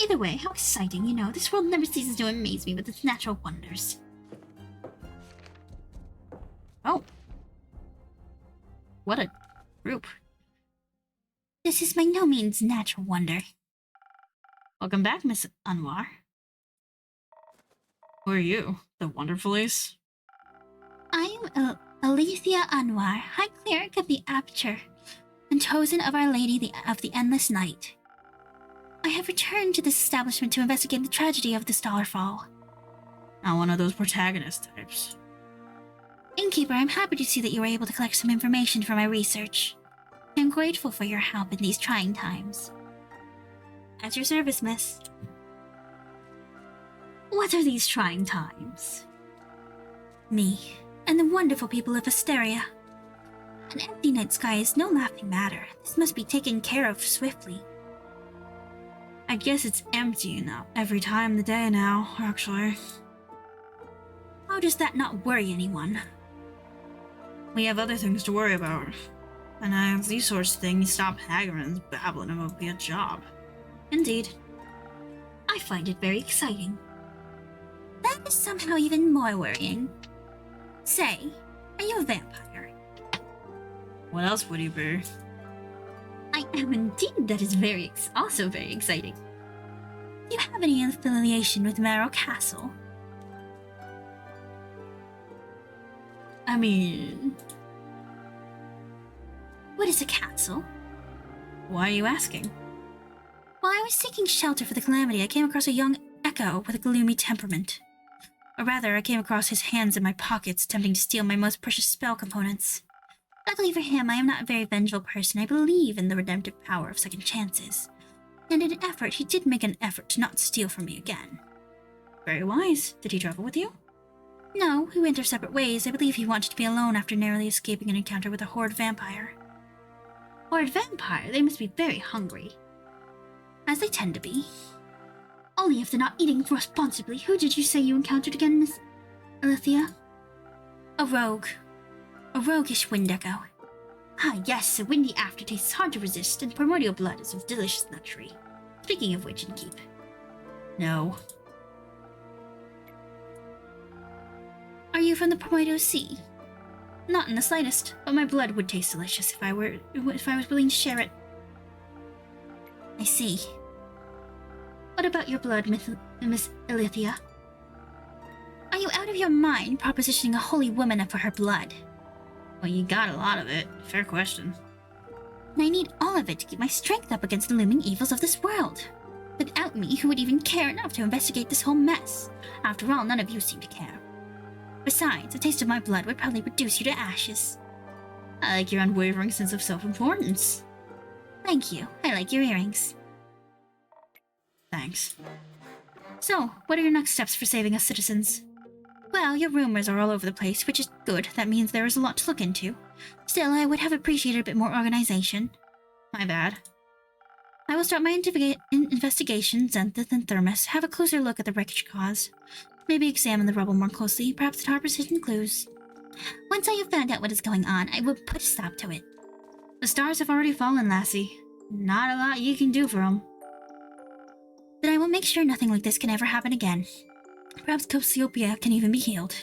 A: Either way, how exciting, you know. This world never ceases to amaze me with its natural wonders. Oh. What a group. This is by no means natural wonder. Welcome back, Miss Anwar. Who are you? The Wonderful Ace? I am Alethea Anwar, High Cleric of the Aperture, and chosen of Our Lady of the Endless Night. I have returned to this establishment to investigate the tragedy of the Starfall. Not one of those protagonist types. Innkeeper, I'm happy to see that you were able to collect some information for my research. I'm grateful for your help in these trying times. At your service, miss. What are these trying times? Me, and the wonderful people of Asteria. An empty night sky is no laughing matter. This must be taken care of swiftly. I guess it's empty now every time of the day now, actually. How does that not worry anyone? We have other things to worry about. And as these sorts of things stop haggling and babbling about be a job. Indeed. I find it very exciting. That is somehow even more worrying. Say, are you a vampire? What else would you be? I am indeed. That is also very exciting. Do you have any affiliation with Marrow Castle? I mean... What is a castle? Why are you asking? While I was seeking shelter for the calamity, I came across a young echo with a gloomy temperament. Or rather, I came across his hands in my pockets, attempting to steal my most precious spell components. Luckily for him, I am not a very vengeful person. I believe in the redemptive power of second chances. And in an effort, he did make an effort to not steal from me again. Very wise. Did he travel with you? No, we went our separate ways. I believe he wanted to be alone after narrowly escaping an encounter with a horde vampire. Horde vampire? They must be very hungry. As they tend to be. Only if they're not eating responsibly. Who did you say you encountered again, Miss Alethea? A rogue. A roguish wind echo. Ah, yes, a windy aftertaste is hard to resist, and primordial blood is of delicious luxury. Speaking of which, and keep. No. Are you from the Primordial Sea? Not in the slightest, but my blood would taste delicious if I was willing to share it. I see. What about your blood, Miss Alethea? Are you out of your mind propositioning a holy woman for her blood? Well, you got a lot of it. Fair question. And I need all of it to keep my strength up against the looming evils of this world. Without me, who would even care enough to investigate this whole mess? After all, none of you seem to care. Besides, a taste of my blood would probably reduce you to ashes. I like your unwavering sense of self-importance. Thank you. I like your earrings. Thanks. So, what are your next steps for saving us citizens? Well, your rumors are all over the place, which is good. That means there is a lot to look into. Still, I would have appreciated a bit more organization. My bad. I will start my investigation, Zenthith and Thermos, have a closer look at the wreckage cause. Maybe examine the rubble more closely, perhaps it harbors hidden clues. Once I have found out what is going on, I will put a stop to it. The stars have already fallen, lassie. Not a lot you can do for them. Then I will make sure nothing like this can ever happen again. Perhaps Cassiopeia can even be healed.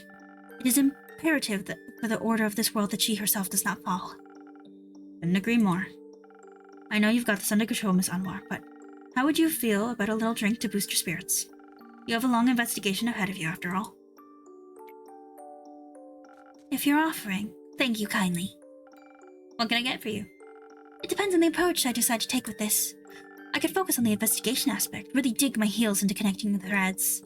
A: It is imperative that for the order of this world that she herself does not fall. Couldn't agree more. I know you've got this under control, Miss Anwar, but how would you feel about a little drink to boost your spirits? You have a long investigation ahead of you, after all. If you're offering, thank you kindly. What can I get for you? It depends on the approach I decide to take with this. I could focus on the investigation aspect, really dig my heels into connecting the threads.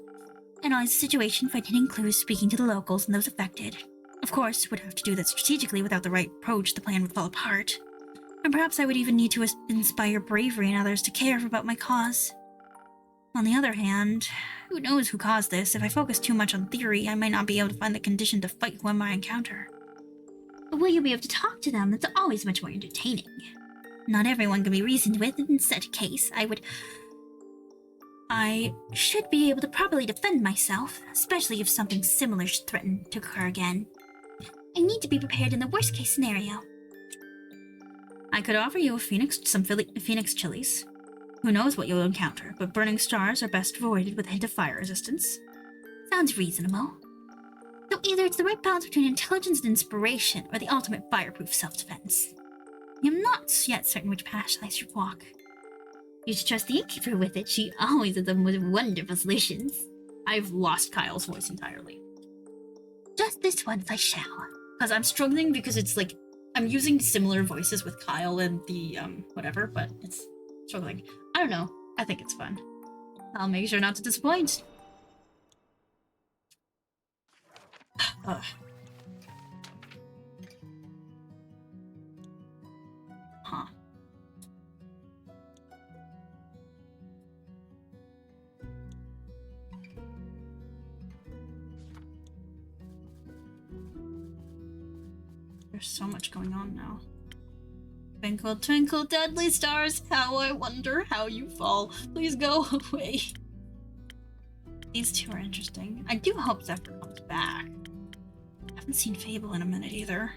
A: Analyze the situation, find hidden clues, speaking to the locals and those affected. Of course, would have to do that strategically. Without the right approach, the plan would fall apart. And perhaps I would even need to inspire bravery in others to care about my cause. On the other hand, who knows who caused this? If I focus too much on theory, I might not be able to find the condition to fight whom I encounter. But will you be able to talk to them? That's always much more entertaining. Not everyone can be reasoned with. In such case, I should be able to properly defend myself, especially if something similar should threaten to occur again. I need to be prepared in the worst-case scenario. I could offer you some phoenix chilies. Who knows what you'll encounter, but burning stars are best avoided with a hint of fire resistance. Sounds reasonable. So either it's the right balance between intelligence and inspiration, or the ultimate fireproof self-defense. I am not yet certain which path I should walk. You should trust the innkeeper with it. She always has the most wonderful solutions. I've lost Kyle's voice entirely. Just this once I shall. Because I'm struggling because it's like, I'm using similar voices with Kyle and the, whatever, but it's struggling. I don't know. I think it's fun. I'll make sure not to disappoint. Huh. There's so much going on now. Twinkle, twinkle, deadly stars, how I wonder how you fall. Please go away. These two are interesting. I do hope Zephyr comes back. I haven't seen Fable in a minute either.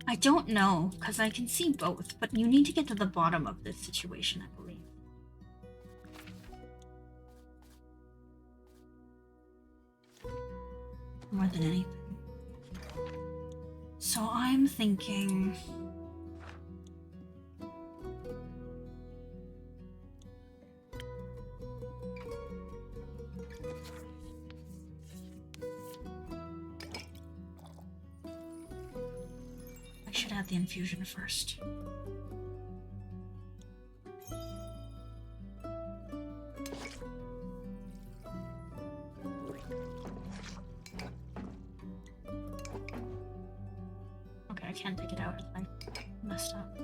A: I don't know, because I can see both, but you need to get to the bottom of this situation, I believe. More than anything. So I'm thinking... should add the infusion first. Okay, I can't take it out if I messed up.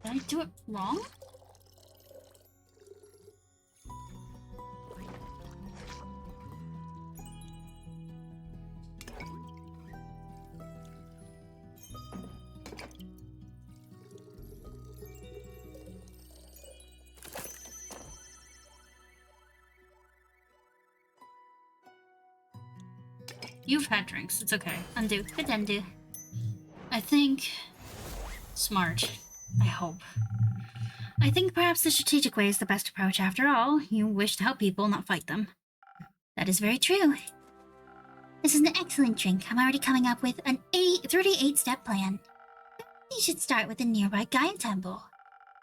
A: Did I do it wrong? You've had drinks. It's okay. Undo. Good undo. I think... smart. I hope. I think perhaps the strategic way is the best approach after all. You wish to help people, not fight them. That is very true. This is an excellent drink. I'm already coming up with an 38-step plan. You should start with the nearby Gaia Temple.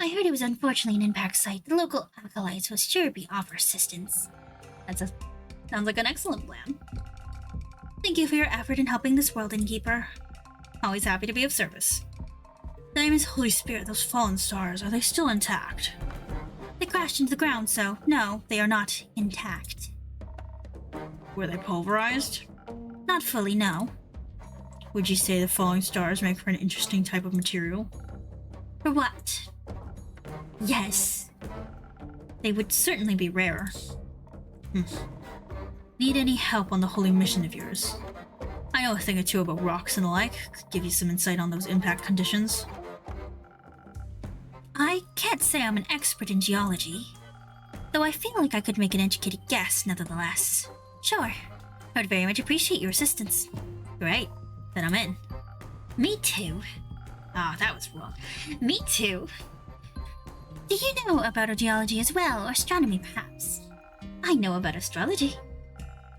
A: I heard it was unfortunately an impact site. The local acolytes will sure be offer assistance. Sounds like an excellent plan. Thank you for your effort in helping this world, Innkeeper. Always happy to be of service. Diamond's Holy Spirit, those fallen stars, are they still intact? They crashed into the ground, so no, they are not intact. Were they pulverized? Not fully, no. Would you say the falling stars make for an interesting type of material?
C: For what?
A: Yes. They would certainly be rare. Need any help on the holy mission of yours? I know a thing or two about rocks and the like. Could give you some insight on those impact conditions.
C: I can't say I'm an expert in geology, though I feel like I could make an educated guess nevertheless. Sure, I would very much appreciate your assistance.
A: Great, then I'm in.
C: Me too.
A: Ah, that was wrong.
C: Me too. Do you know about geology as well, or astronomy perhaps?
A: I know about astrology.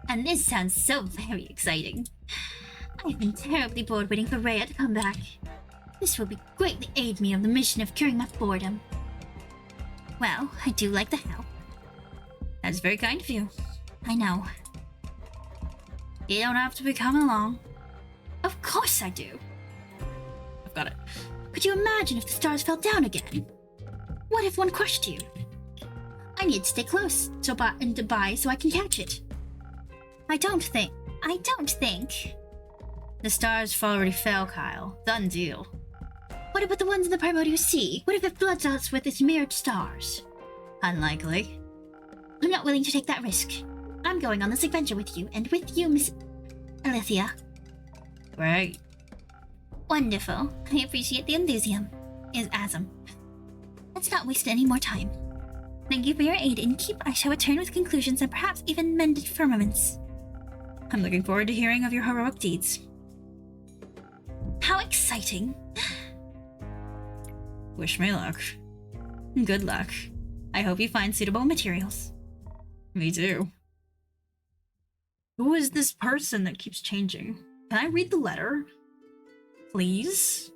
C: And this sounds so very exciting. I've been terribly bored waiting for Rhea to come back. This will greatly aid me on the mission of curing my boredom. Well, I do like the help.
A: That's very kind of you.
C: I know.
A: You don't have to be coming along.
C: Of course I do.
A: I've got it.
C: Could you imagine if the stars fell down again? What if one crushed you? I need to stay close to Dubai so I can catch it. I don't think.
A: The stars already fell, Kyle. Done deal.
C: What about the ones in the primordial sea? What if it floods us with its mirrored stars?
A: Unlikely.
C: I'm not willing to take that risk. I'm going on this adventure with you, and with you, Miss Alethea.
A: Great.
C: Wonderful. I appreciate the enthusiasm. Let's not waste any more time. Thank you for your aid, Innkeep. I shall return with conclusions and perhaps even mended firmaments.
A: I'm looking forward to hearing of your heroic deeds.
C: How exciting!
A: Wish me luck. Good luck. I hope you find suitable materials. Me too. Who is this person that keeps changing? Can I read the letter? Please?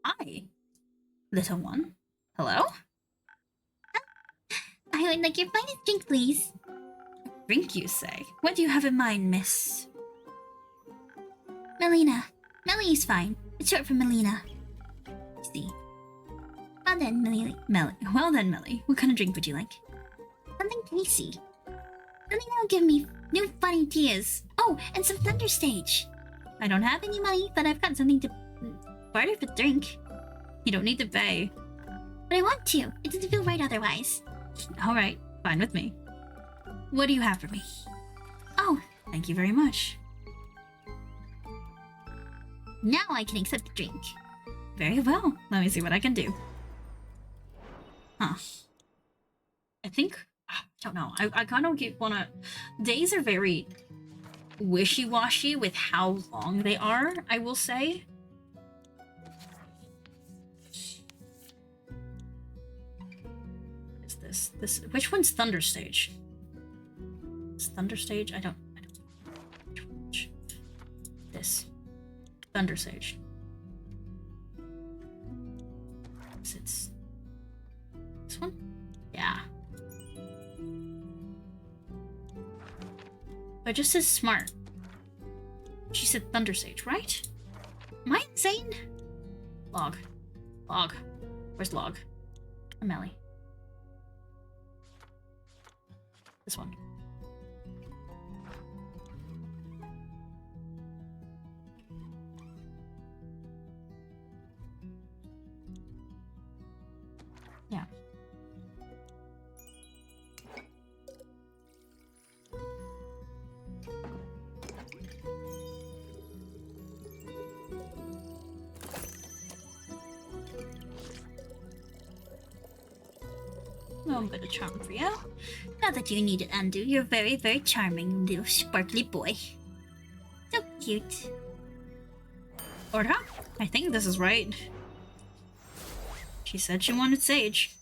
A: Hi, little one. Hello?
C: I would like your finest drink, please.
A: Drink, you say? What do you have in mind, miss?
C: Melina. Melly's fine. It's short for Melina. See. Well then, Melly. What kind of drink would you like? Something tasty. Something that will give me new fun ideas. Oh, and some Thunder Stage. I don't have any money, but I've got something to barter for drink.
A: You don't need to pay.
C: But I want to. It doesn't feel right otherwise.
A: Alright, fine with me. What do you have for me?
C: Oh,
A: thank you very much.
C: Now I can accept the drink.
A: Very well. Let me see what I can do. Huh. I think... I don't know. I kind of wanna... Days are very wishy-washy with how long they are, I will say. What is this? Which one's Thunder Stage? Is Thunder Stage? I don't... This. Thunder Sage. It's this one? Yeah. But just says smart. She said Thunder Sage, right? Am I insane? Log. Log. Where's Log? Amelie. This one. Yeah. A little bit of charm for you.
C: Not that you need it undo. You're very, very charming, little sparkly boy. So cute.
A: Order? I think this is right. She said she wanted sage.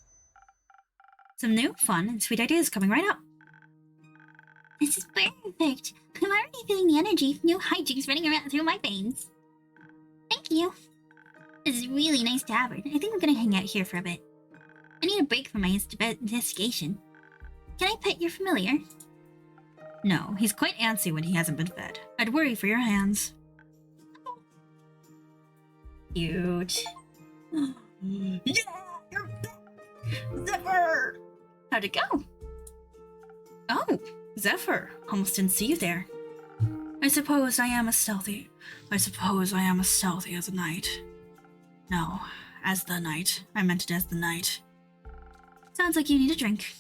A: Some new, fun, and sweet ideas coming right up.
C: This is perfect. I'm already feeling the energy of new hijinks running around through my veins. Thank you. This is a really nice tavern. I think I'm gonna hang out here for a bit. I need a break from my investigation. Can I pet your familiar?
A: No, he's quite antsy when he hasn't been fed. I'd worry for your hands. Cute. Yeah, you're back! Zephyr! How'd it go? Oh, Zephyr. Almost didn't see you there. I suppose I am as stealthy as a knight. No, as the knight. I meant it as the knight.
C: Sounds like you need a drink.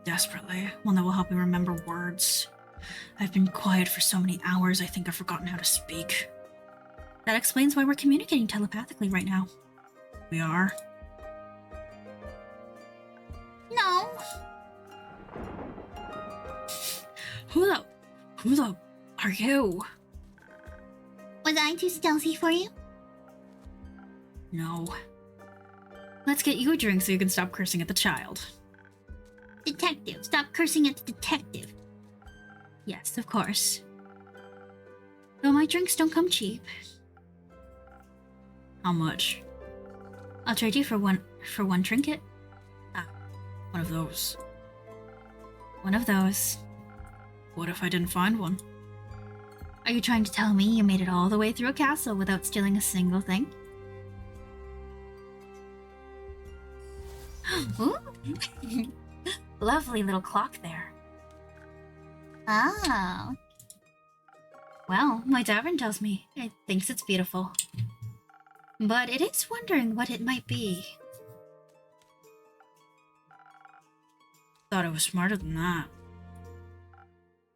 A: Desperately. One that will help me remember words. I've been quiet for so many hours, I think I've forgotten how to speak. That explains why we're communicating telepathically right now. We are.
C: No.
A: Who the are you?
C: Was I too stealthy for you?
A: No. Let's get you a drink so you can stop cursing at the child.
C: Detective, stop cursing at the detective.
A: Yes, of course. Though my drinks don't come cheap. How much? I'll trade you for one trinket. Ah, one of those. One of those. What if I didn't find one? Are you trying to tell me you made it all the way through a castle without stealing a single thing? Ooh. Lovely little clock there.
C: Oh.
A: Well, my tavern tells me it thinks it's beautiful. But it is wondering what it might be. Thought it was smarter than that.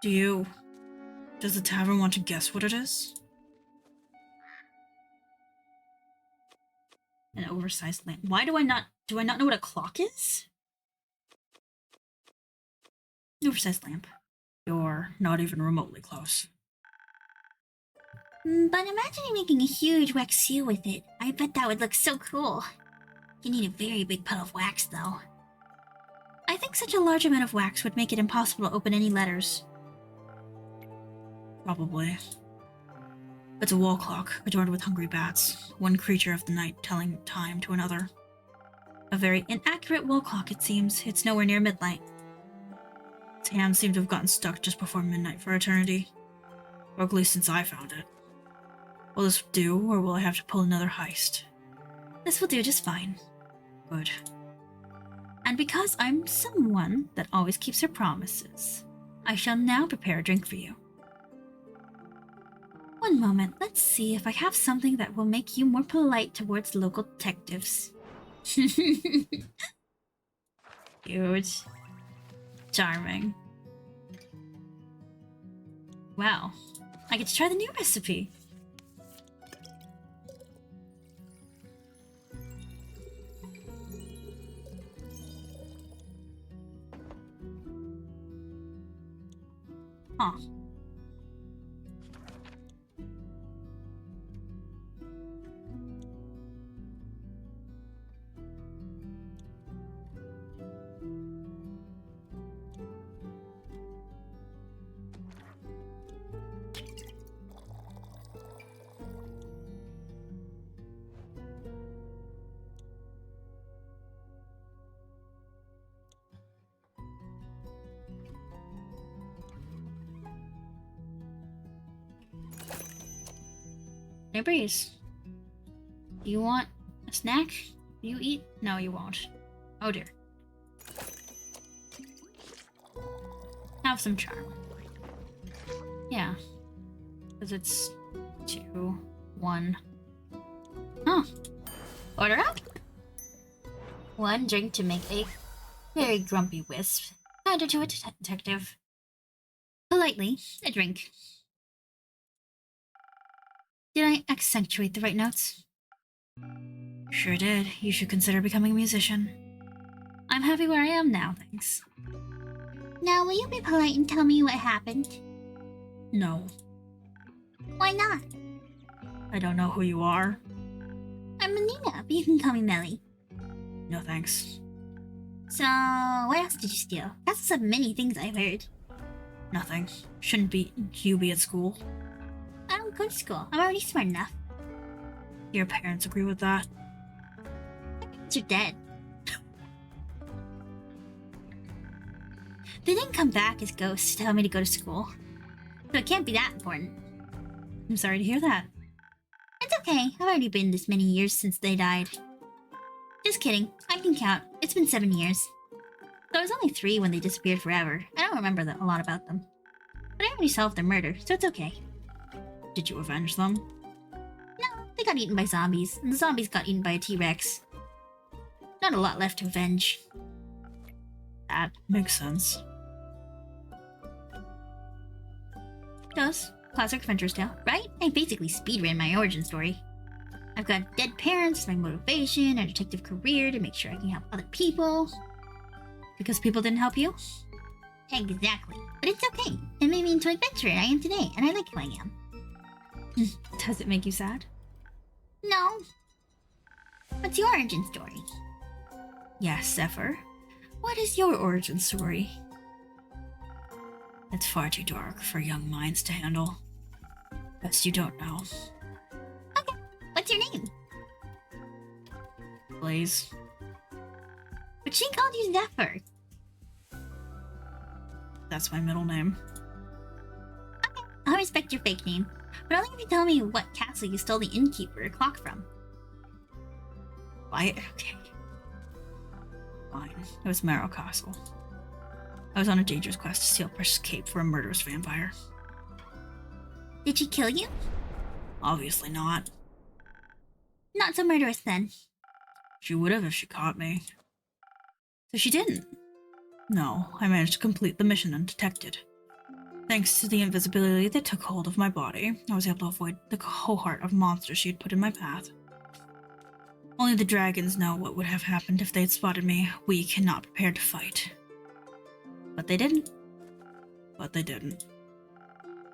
A: Does the tavern want to guess what it is? An oversized lamp. Why do I not know what a clock is? Oversized lamp. You're not even remotely close.
C: But imagine making a huge wax seal with it. I bet that would look so cool. You need a very big pot of wax, though.
A: I think such a large amount of wax would make it impossible to open any letters. Probably. It's a wall clock, adorned with hungry bats, one creature of the night telling time to another. A very inaccurate wall clock, it seems. It's nowhere near midnight. Its hands seem to have gotten stuck just before midnight for eternity. Or at least since I found it. Will this do, or will I have to pull another heist? This will do just fine. Good. And because I'm someone that always keeps her promises, I shall now prepare a drink for you. One moment, let's see if I have something that will make you more polite towards local detectives. Cute. Charming. Wow, I get to try the new recipe. Huh. Hey, Breeze. Do you want a snack? Do you eat? No, you won't. Oh dear. Have some charm. Yeah. Because it's 2, 1. Huh. Order up! 1 drink to make a very grumpy wisp. Handed to a detective. Politely, a drink. Did I accentuate the right notes? Sure did. You should consider becoming a musician. I'm happy where I am now, thanks.
C: Now, will you be polite and tell me what happened?
A: No.
C: Why not?
A: I don't know who you are.
C: I'm Melina, but you can call me Melly.
A: No thanks.
C: So, what else did you steal? That's so many things I've heard.
A: Nothing. Shouldn't you be at school?
C: I don't go to school. I'm already smart enough.
A: Your parents agree with that?
C: My parents are dead. They didn't come back as ghosts to tell me to go to school. So it can't be that important.
A: I'm sorry to hear that.
C: It's okay. I've already been this many years since they died. Just kidding. I can count. It's been 7 years. So I was only 3 when they disappeared forever. I don't remember a lot about them. But I already solved their murder, so it's okay.
A: Did you avenge them?
C: No, they got eaten by zombies, and the zombies got eaten by a T-Rex. Not a lot left to avenge.
A: That makes sense.
C: Does. Classic adventure style, right? I basically speedran my origin story. I've got dead parents, my motivation, a detective career to make sure I can help other people.
A: Because people didn't help you?
C: Exactly. But it's okay. It made me into an adventurer I am today, and I like who I am.
A: Does it make you sad?
C: No. What's your origin story?
A: Yes, Zephyr. What is your origin story? It's far too dark for young minds to handle. Best you don't know.
C: Okay. What's your name?
A: Blaze.
C: But she called you Zephyr.
A: That's my middle name.
C: Okay, I'll respect your fake name. But only if you tell me what castle you stole the innkeeper clock from.
A: Why? Okay. Fine. It was Marrow Castle. I was on a dangerous quest to steal Precious Cape for a murderous vampire.
C: Did she kill you?
A: Obviously not.
C: Not so murderous then.
A: She would have if she caught me. So she didn't. No, I managed to complete the mission undetected. Thanks to the invisibility that took hold of my body, I was able to avoid the cohort of monsters she had put in my path. Only the dragons know what would have happened if they had spotted me, weak and not prepared to fight. But they didn't.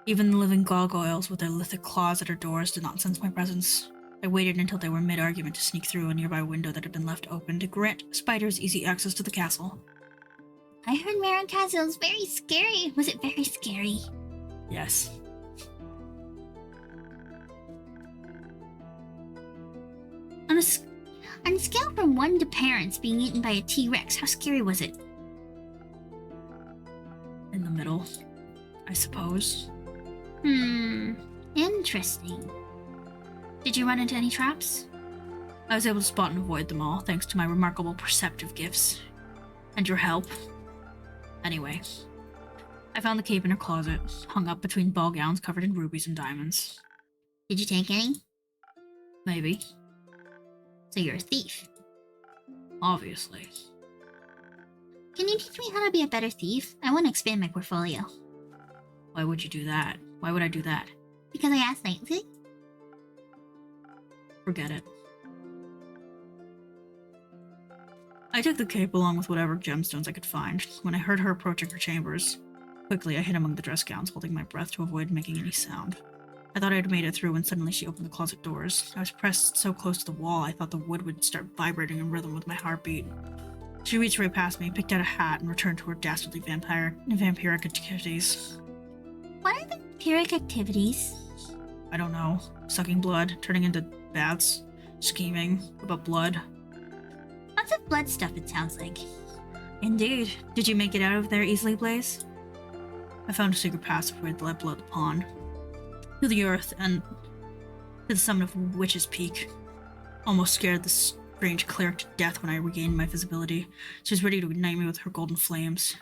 A: Even the living gargoyles with their lithic claws at her doors did not sense my presence. I waited until they were mid-argument to sneak through a nearby window that had been left open to grant spiders easy access to the castle.
C: I heard Marrow Castle is very scary. Was it very scary?
A: Yes.
C: On a scale from 1 to parents being eaten by a T-Rex, how scary was it?
A: In the middle, I suppose.
C: Interesting.
A: Did you run into any traps? I was able to spot and avoid them all, thanks to my remarkable perceptive gifts. And your help. Anyway, I found the cape in her closet, hung up between ball gowns covered in rubies and diamonds.
C: Did you take any?
A: Maybe.
C: So you're a thief.
A: Obviously.
C: Can you teach me how to be a better thief? I want to expand my portfolio.
A: Why would you do that? Why would I do that?
C: Because I asked nicely.
A: Forget it. I took the cape along with whatever gemstones I could find. When I heard her approaching her chambers, quickly I hid among the dress gowns, holding my breath to avoid making any sound. I thought I had made it through when suddenly she opened the closet doors. I was pressed so close to the wall I thought the wood would start vibrating in rhythm with my heartbeat. She reached right past me, picked out a hat, and returned to her dastardly vampiric activities.
C: What are vampiric activities?
A: I don't know. Sucking blood, turning into bats, scheming about blood.
C: Lots of blood stuff, it sounds like.
A: Indeed. Did you make it out of there easily, Blaze? I found a secret passageway that led below the pond, to the earth, and to the summit of Witch's Peak. Almost scared the strange cleric to death when I regained my visibility. She was ready to ignite me with her golden flames.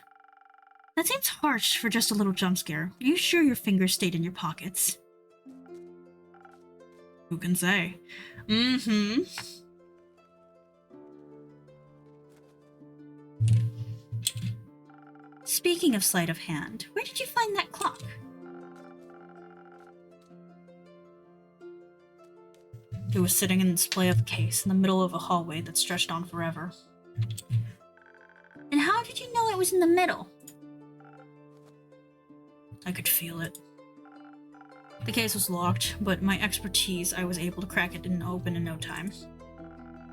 A: That seems harsh for just a little jump scare. Are you sure your fingers stayed in your pockets? Who can say? Mm-hmm. Speaking of sleight of hand, where did you find that clock? It was sitting in the display of a case in the middle of a hallway that stretched on forever.
C: And how did you know it was in the middle?
A: I could feel it. The case was locked, but my expertise, I was able to crack it and open in no time.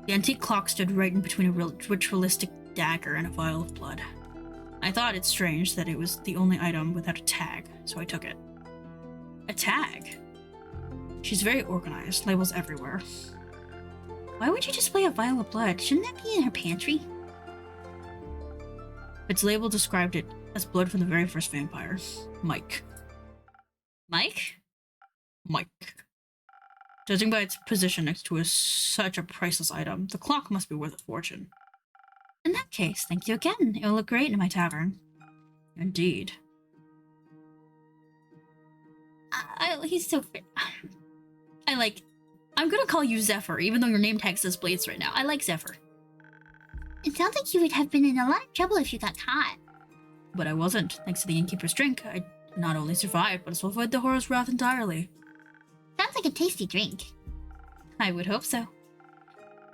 A: The antique clock stood right in between a ritualistic dagger and a vial of blood. I thought it strange that it was the only item without a tag, so I took it. A tag? She's very organized, labels everywhere.
C: Why would you display a vial of blood? Shouldn't that be in her pantry?
A: Its label described it as blood from the very first vampire, Mike.
C: Mike?
A: Mike. Judging by its position next to such a priceless item, the clock must be worth a fortune.
C: In that case, thank you again. It will look great in my tavern.
A: Indeed.
C: He's so...
A: I'm gonna call you Zephyr, even though your name tag says Blades right now. I like Zephyr.
C: It sounds like you would have been in a lot of trouble if you got caught.
A: But I wasn't. Thanks to the innkeeper's drink, I not only survived, but also avoided the horror's wrath entirely.
C: Sounds like a tasty drink.
A: I would hope so.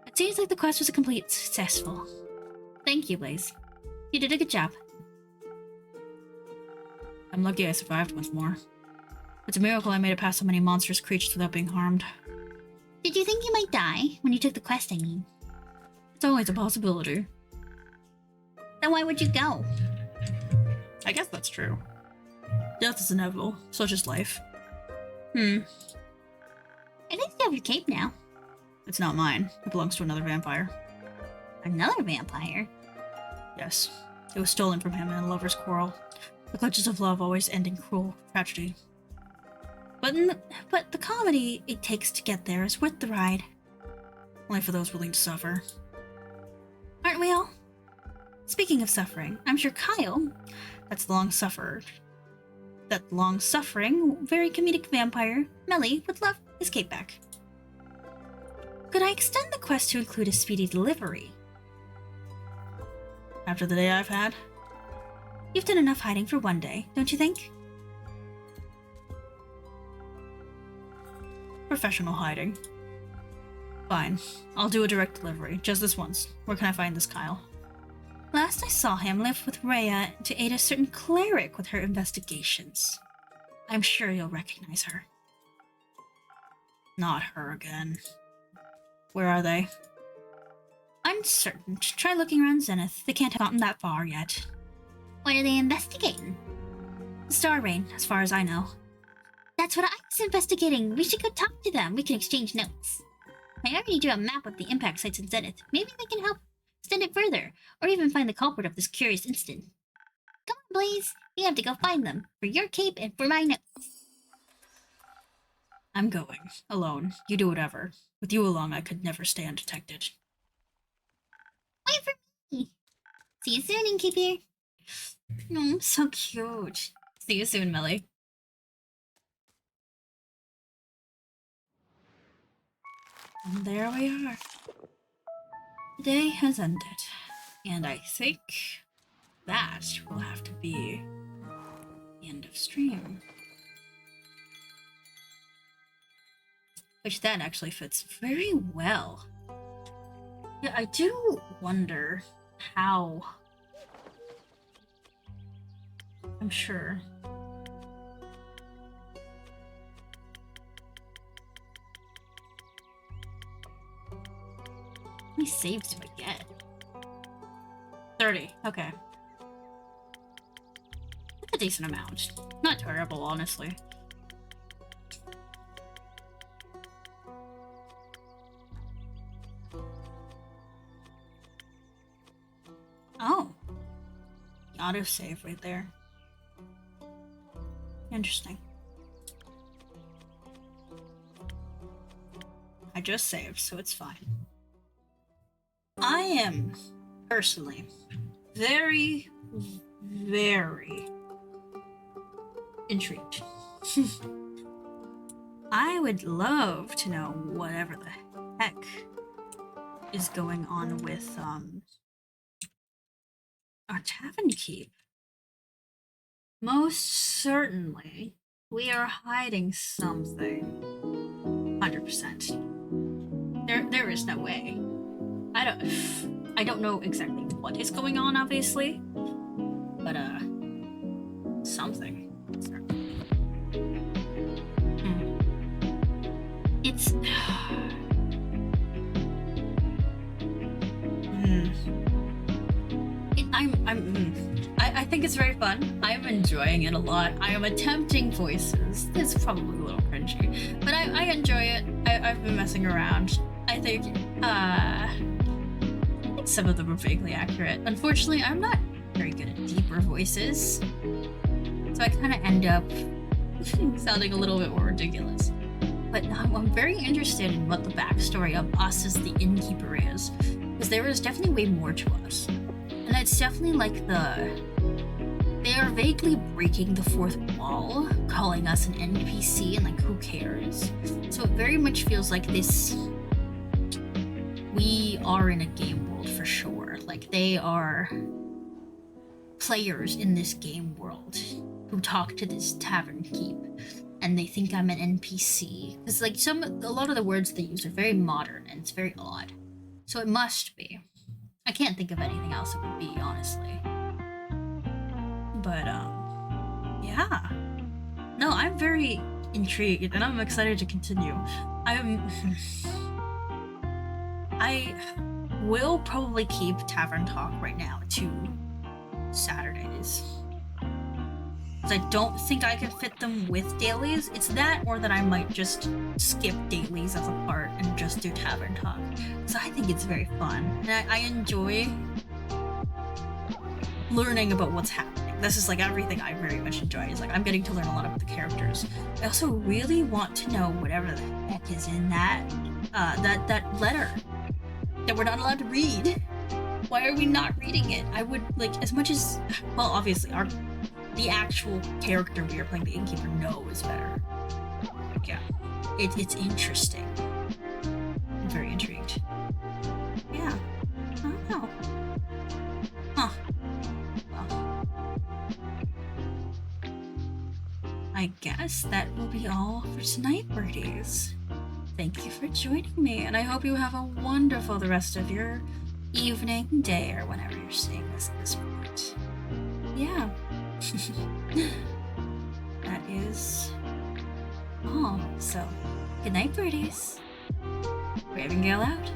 A: It seems like the quest was a complete successful. Thank you, Blaze. You did a good job. I'm lucky I survived once more. It's a miracle I made it past so many monstrous creatures without being harmed.
C: Did you think you might die? When you took the quest, I mean.
A: It's always a possibility.
C: Then why would you go?
A: I guess that's true. Death is inevitable, such is life.
C: At least you have your cape now.
A: It's not mine. It belongs to another vampire.
C: Another vampire?
A: Yes. It was stolen from him in a lover's quarrel. The clutches of love always end in cruel tragedy. But the comedy it takes to get there is worth the ride. Only for those willing to suffer. Aren't we all? Speaking of suffering, I'm sure Kyle, that long-suffering, very comedic vampire, Melly, would love his cape back. Could I extend the quest to include a speedy delivery? After the day I've had? You've done enough hiding for one day, don't you think? Professional hiding. Fine. I'll do a direct delivery, just this once. Where can I find this Kyle? Last I saw him lived with Rhea to aid a certain cleric with her investigations. I'm sure you'll recognize her. Not her again. Where are they? Uncertain. Try looking around Zenith. They can't have gotten that far yet.
C: What are they investigating?
A: Star Rain, as far as I know.
C: That's what I was investigating. We should go talk to them. We can exchange notes. I already drew a map of the impact sites in Zenith. Maybe they can help extend it further, or even find the culprit of this curious incident. Come on, Blaze. We have to go find them. For your cape and for my notes.
A: I'm going. Alone. You do whatever. With you along, I could never stay undetected.
C: Wait for me! See you soon, Innkeeper.
A: Oh, so cute. See you soon, Melly. And there we are. The day has ended. And I think that will have to be the end of stream. Which that actually fits very well. Yeah, I do wonder how. I'm sure. How many saves do I get? 30. Okay. That's a decent amount. Not terrible, honestly. Oh. The autosave right there. Interesting. just saved, so it's fine. I am, personally, very, very intrigued. I would love to know whatever the heck is going on with, our tavern keep. Most certainly, we are hiding something. 100%. There is no way. I don't know exactly what is going on, obviously, but something. It's I think it's very fun. I'm enjoying it a lot. I am attempting voices. It's probably a little cringy, but I enjoy it. I've been messing around. I think some of them are vaguely accurate. Unfortunately, I'm not very good at deeper voices, so I kind of end up sounding a little bit more ridiculous. But I'm very interested in what the backstory of us as the innkeeper is, because there is definitely way more to us. And it's definitely like they are vaguely breaking the fourth wall, calling us an NPC, and like, who cares? So it very much feels like we are in a game world for sure. Like, they are players in this game world who talk to this tavern keep, and they think I'm an NPC. Because like a lot of the words they use are very modern, and it's very odd. So it must be. I can't think of anything else it would be, honestly. But, yeah. No, I'm very intrigued, and I'm excited to continue. I will probably keep Tavern Talk right now to Saturdays. Because I don't think I can fit them with dailies. It's that, or that I might just skip dailies as a part and just do Tavern Talk. So I think it's very fun. And I enjoy learning about what's happening. This is like everything I very much enjoy. Is like I'm getting to learn a lot about the characters. I also really want to know whatever the heck is in that letter that we're not allowed to read. Why are we not reading it? I would like, as much as, well, obviously the actual character we are playing, the innkeeper, is better. Yeah, it's interesting. I'm very intrigued. Yeah, I don't know. Huh. Well, I guess that will be all for tonight, birdies. Thank you for joining me, and I hope you have a wonderful the rest of your evening, day, or whenever you're seeing this at this point. Yeah. That is all. So, good night, birdies. RayvenGale out.